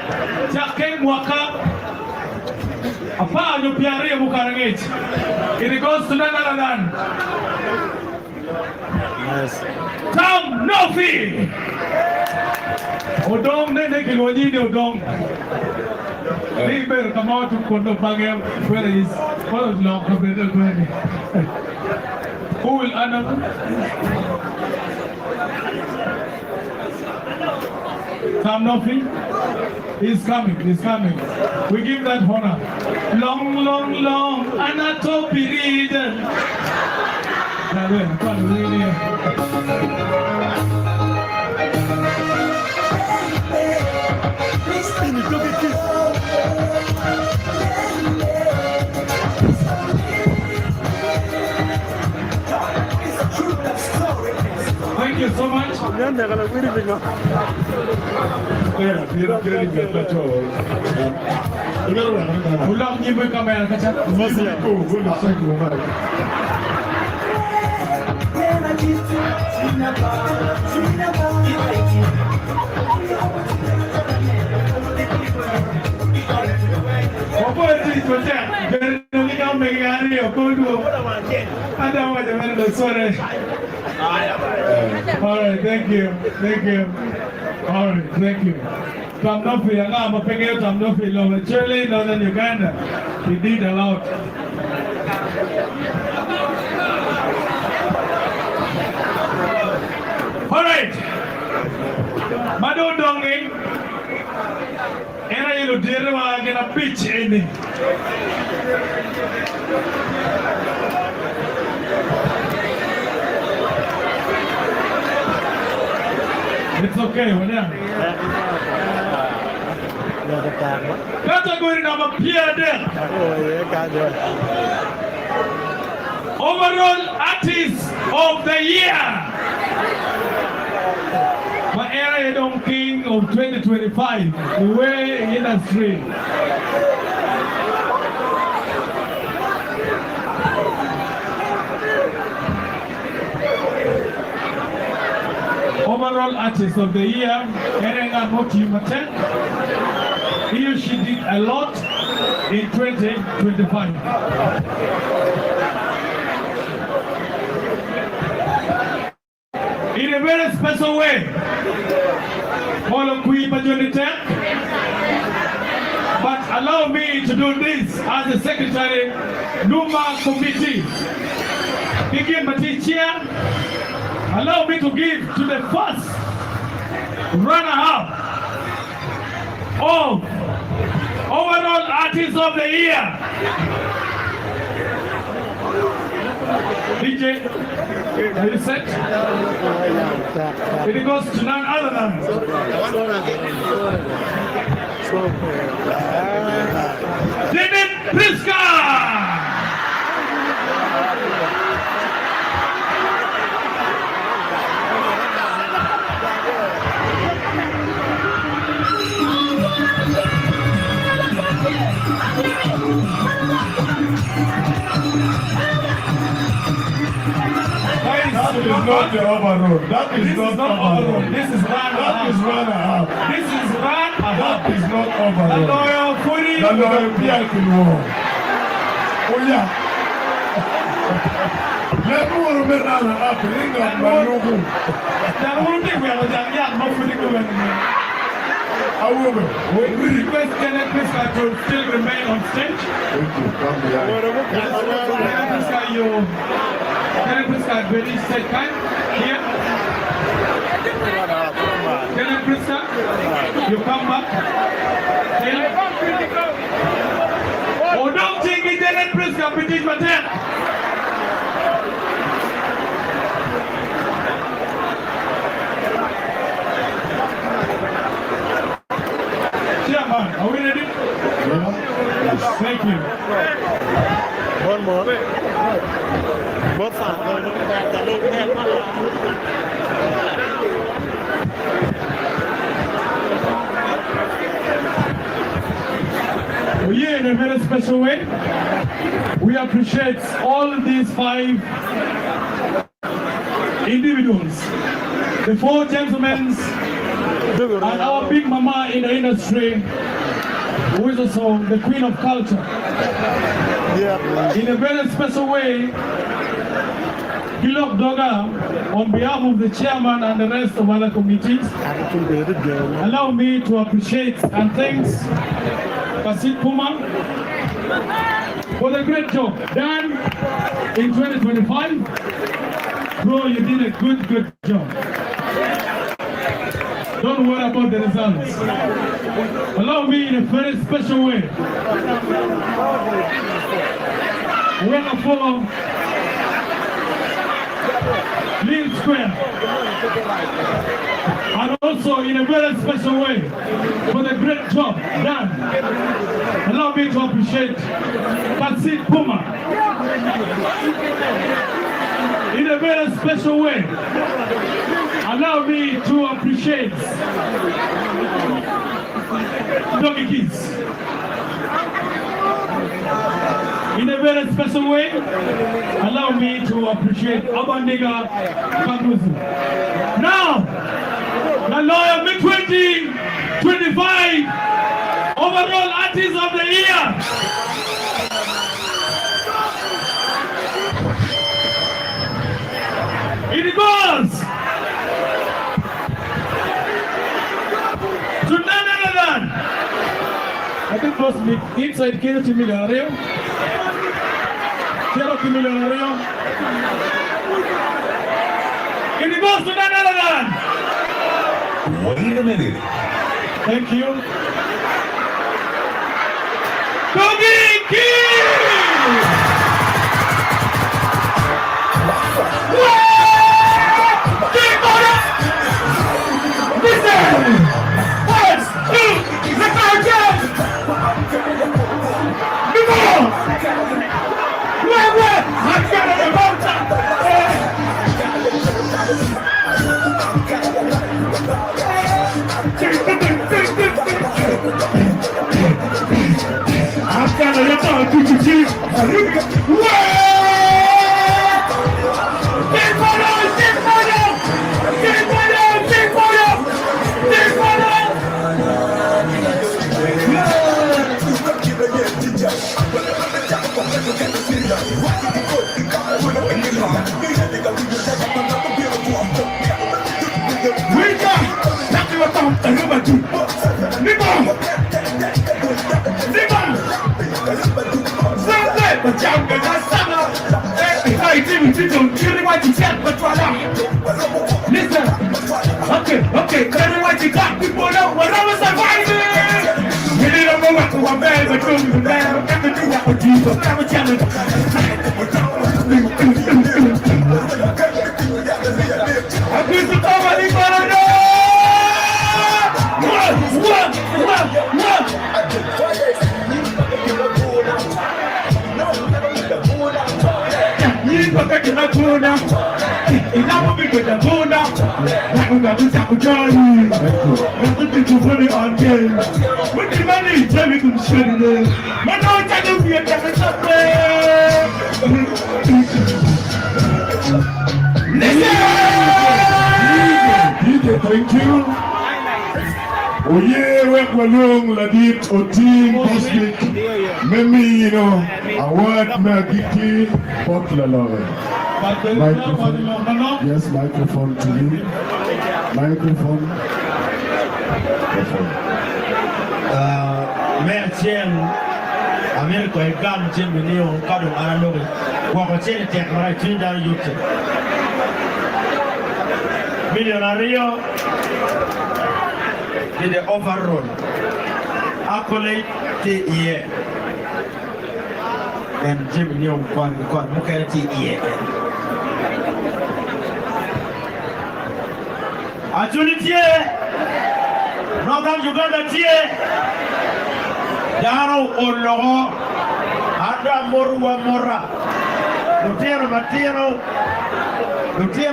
Jacques Mwaka. Apa nyo piari Bukarangit. It goes to none other than Tom Nofi. Odong nene kilonyi ni odong. Liber come out to Kondo Pagel. Where is what is long compared? Who will honor? Tom Nofi. He's coming, he's coming. We give that honor. Long, long, long, Anato period. Thank you so much. Ulang nyibu kamera kaca. Alright, thank you. Alright, thank you. Tom Nofi, I'm a pengen Tom Nofi, Chile, Northern Uganda. He did a lot. Alright. Mado Dongi. Era you did a pitch in it. It's okay, whatever. Category number Pierre there. Overall Artist of the Year. My area Don King of 2025. The way industry. Overall Artist of the Year, Erenga Motimaten. He or she did a lot in 2025. In a very special way, all of Queen Majority. But allow me to do this as the Secretary, NUMA Committee. Begin Chair. Allow me to give to the first runner-up of Overall Artist of the Year. DJ, are you set? It goes to none other than Janet Priska. not the overall. That is not overall. This is run That is run and half. This is run That is not The overall. loyal footy. The loyal people war. Oh yeah. Let me remember that happening on my logo. There won't be well done. Yeah, no footy going on. However, We request Kenneth Priska to still remain on stage. thank you. Come behind. Kenneth Priska, very set time. Here. Kenneth Priska, you come back. Here. Oh, don't think it's Kenneth Priska, British Patel. Chairman, are we ready? Yeah. Thank you. One more. Both sides. Here in a very special way, we appreciate all these 5 individuals, the 4 gentlemen, and our big mama in the industry, who is also the queen of culture. In a very special way, Gilok Doga, on behalf of the chairman and the rest of other committees, allow me to appreciate and thanks Kasit Puma for the great job done in 2025. Bro, you did a good job. Don't worry about the results. Allow me in a very special way. We're going to follow Lean Square. And also in a very special way for the great job done. Allow me to appreciate Kasit Puma. In a very special way, allow me to appreciate Doggy Kids. In a very special way, allow me to appreciate Abandiga Kanguzu. Now, the lawyer mid 2025 overall artist of the year. It goes to none other than, I think it was inside Kilo Millonario. It goes to none other than. Wait a minute. Thank you. Doggy Kids! Listen, okay, tell me what you got, people know what I'm surviving. We don't know what to obey, but you'll be there. Everything that would do, so never challenge. I'm going to come and leave for it. What? DJ, thank you. Oye, wekwalung ladit oting postik. Memi, you know, award na giki popular love. Microphone. Yes, microphone to you. Microphone. Merci. America e gam jembe ne on kado analogue wa ko chere tek mara tinda yote millionario de overall accolade te ie en jembe ne on kon mo kere te ie ajunitie Northen Uganda tie Daro Ologo, Ada Morua Mora, Lutero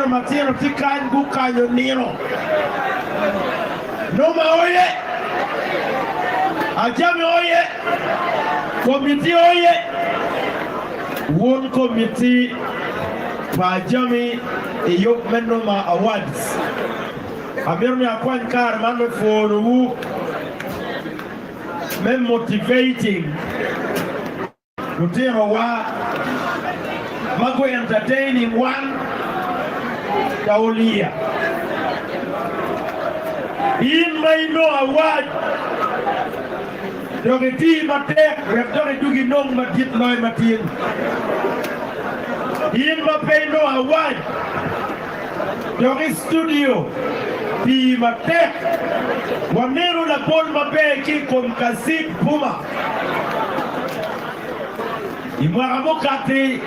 Matino, Tikan Buka Yoniro. NUMA Oye, Ajami Oye, Committee Oye, one committee, Pajami, Eyok NUMA Awards. Amirmi Akwan Kar, Manu for who. Men motivating Lutero wa Mago entertaining one Taulia in my no award Dogeti Matek we have done it to get no Matit Loy Matin in my pay no award Dogi studio Di Matek Wamero la Paul Mabeki comme Kassim Puma Imwaramokati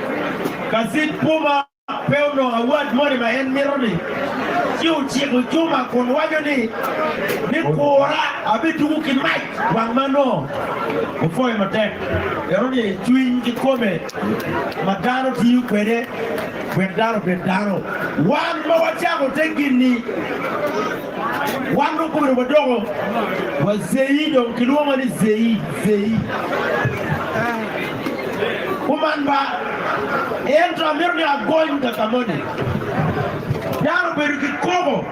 Kassim Puma Peuno award money ma en mironi Yu chiku chuma kon wajoni Ni kora abitu muki mic Wangmano Ufoi Matek Eroni twin kikome Magano tiyu kwede Bedaro One mawachako tengini One kumiro wadogo wa Zeido mkiluwa ni Zei Kumanba Entra mirni agoi mkakamoni Daro beruki kogo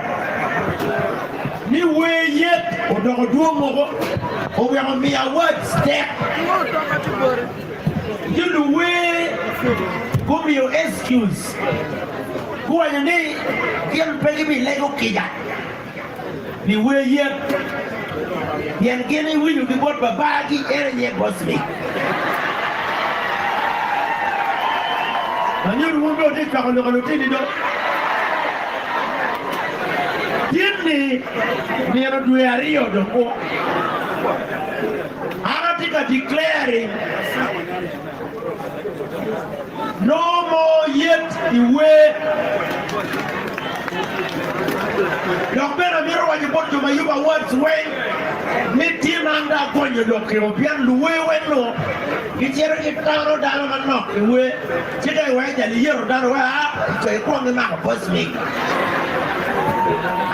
Ni weyet Odogo duomogo Owe mi awards there You the way Go be your excuse Go on your knee Get pay me Lego Kija Ni weyet Yen gini winu ki bot babagi Ere boss me Nanyo wumbo de kakolokolotini do Dini Ni ano duwe ariyo doko Anatika declaring No more yet the way Dokbera miro wajibot to mayuba words way Miti nanda konyo doke Opian luwe weno Kichero kitaro dano manok Iwe Chika iwe jali yero dano wa Ito ikuwa ngina boss me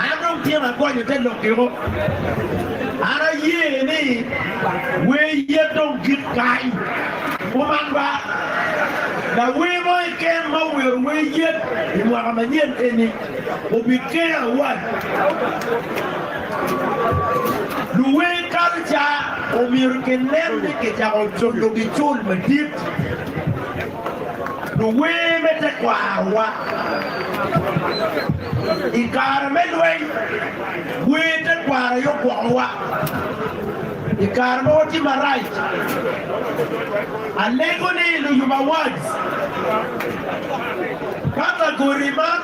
Ano mtima konyo ten doke Ana ye ni We yeto gikai Umamba Na we boy can mower we yet in Waramanyan any Obike award. The way culture American land the also the tool medit. The way metakwa Ikaramenway we the kwa yokwa Ikarmoti my right. And legally you my words. Category man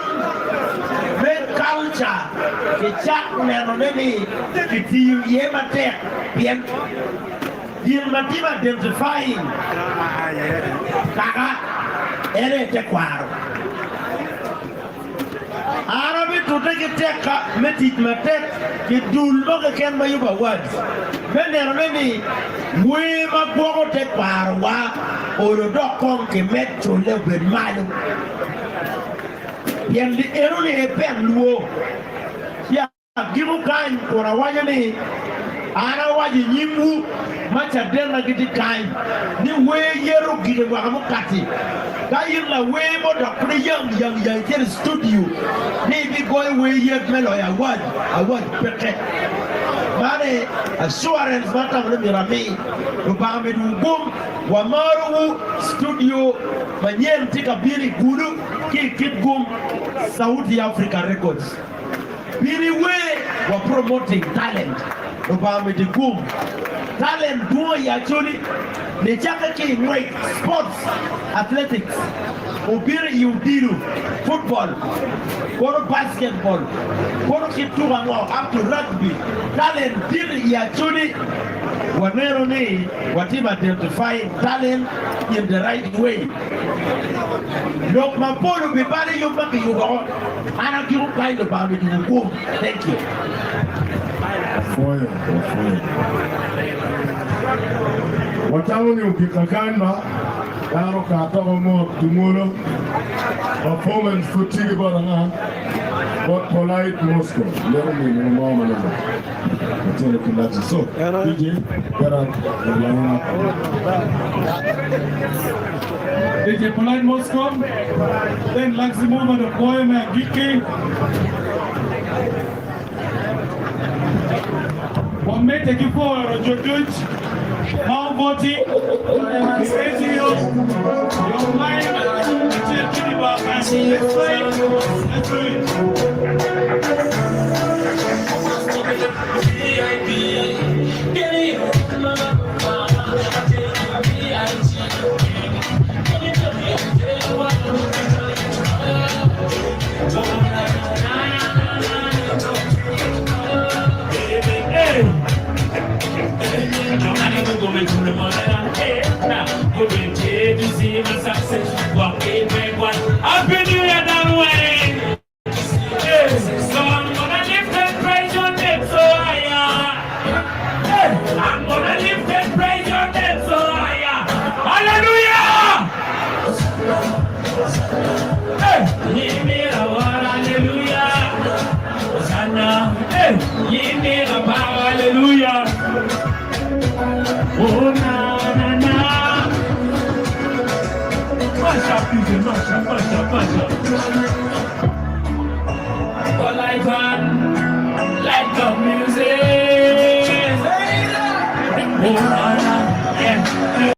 make culture. The chat menoneni the team yemate PM. The matima identifying Kaka Ere Tequaro. Arabi to take a teka, metit matet, the dulboga can my words. When there are many, we must go to Parwa or a dog conky met to live with Milo. Yen the error a pen luo. Yeah, give a kind for a wayane. Ana waji nyimbu macha dena gidi kai ni we yero gidi wa mukati ka yilla we mo da kure yang yer studio ni bi go we yer melo ya awad pete mane assurance mata mle mirami do ba me du gum wa maru studio manyen tika biri gudu ki gum Saudi Africa Records biri we wa promoting talent Obama the boom. Talent do actually the jacket weight sports athletics obiri you do football or basketball or keep to up to rugby talent did actually wanero ne watim identify talent in the right way look mapolo be bari you back you go ana kiru kind of Obama the boom. Thank you. Watawani ukikakana yaro katoka mo tumulo performance footing baranga but polite Moscow lero ni mama na tena kilaji so DJ gara DJ Polite Moscow, then Laximova the poem and Giki. One may take you forward, George. How about it? Say to you, your mind, let's Happy New Year, that way. So I'm gonna lift and praise your name so higher. I'm gonna lift and praise your name so higher. Hallelujah! Give me a word, hallelujah. Hosanna, give me a power, hallelujah. Oh, na na na. But like the music. Oh, na na.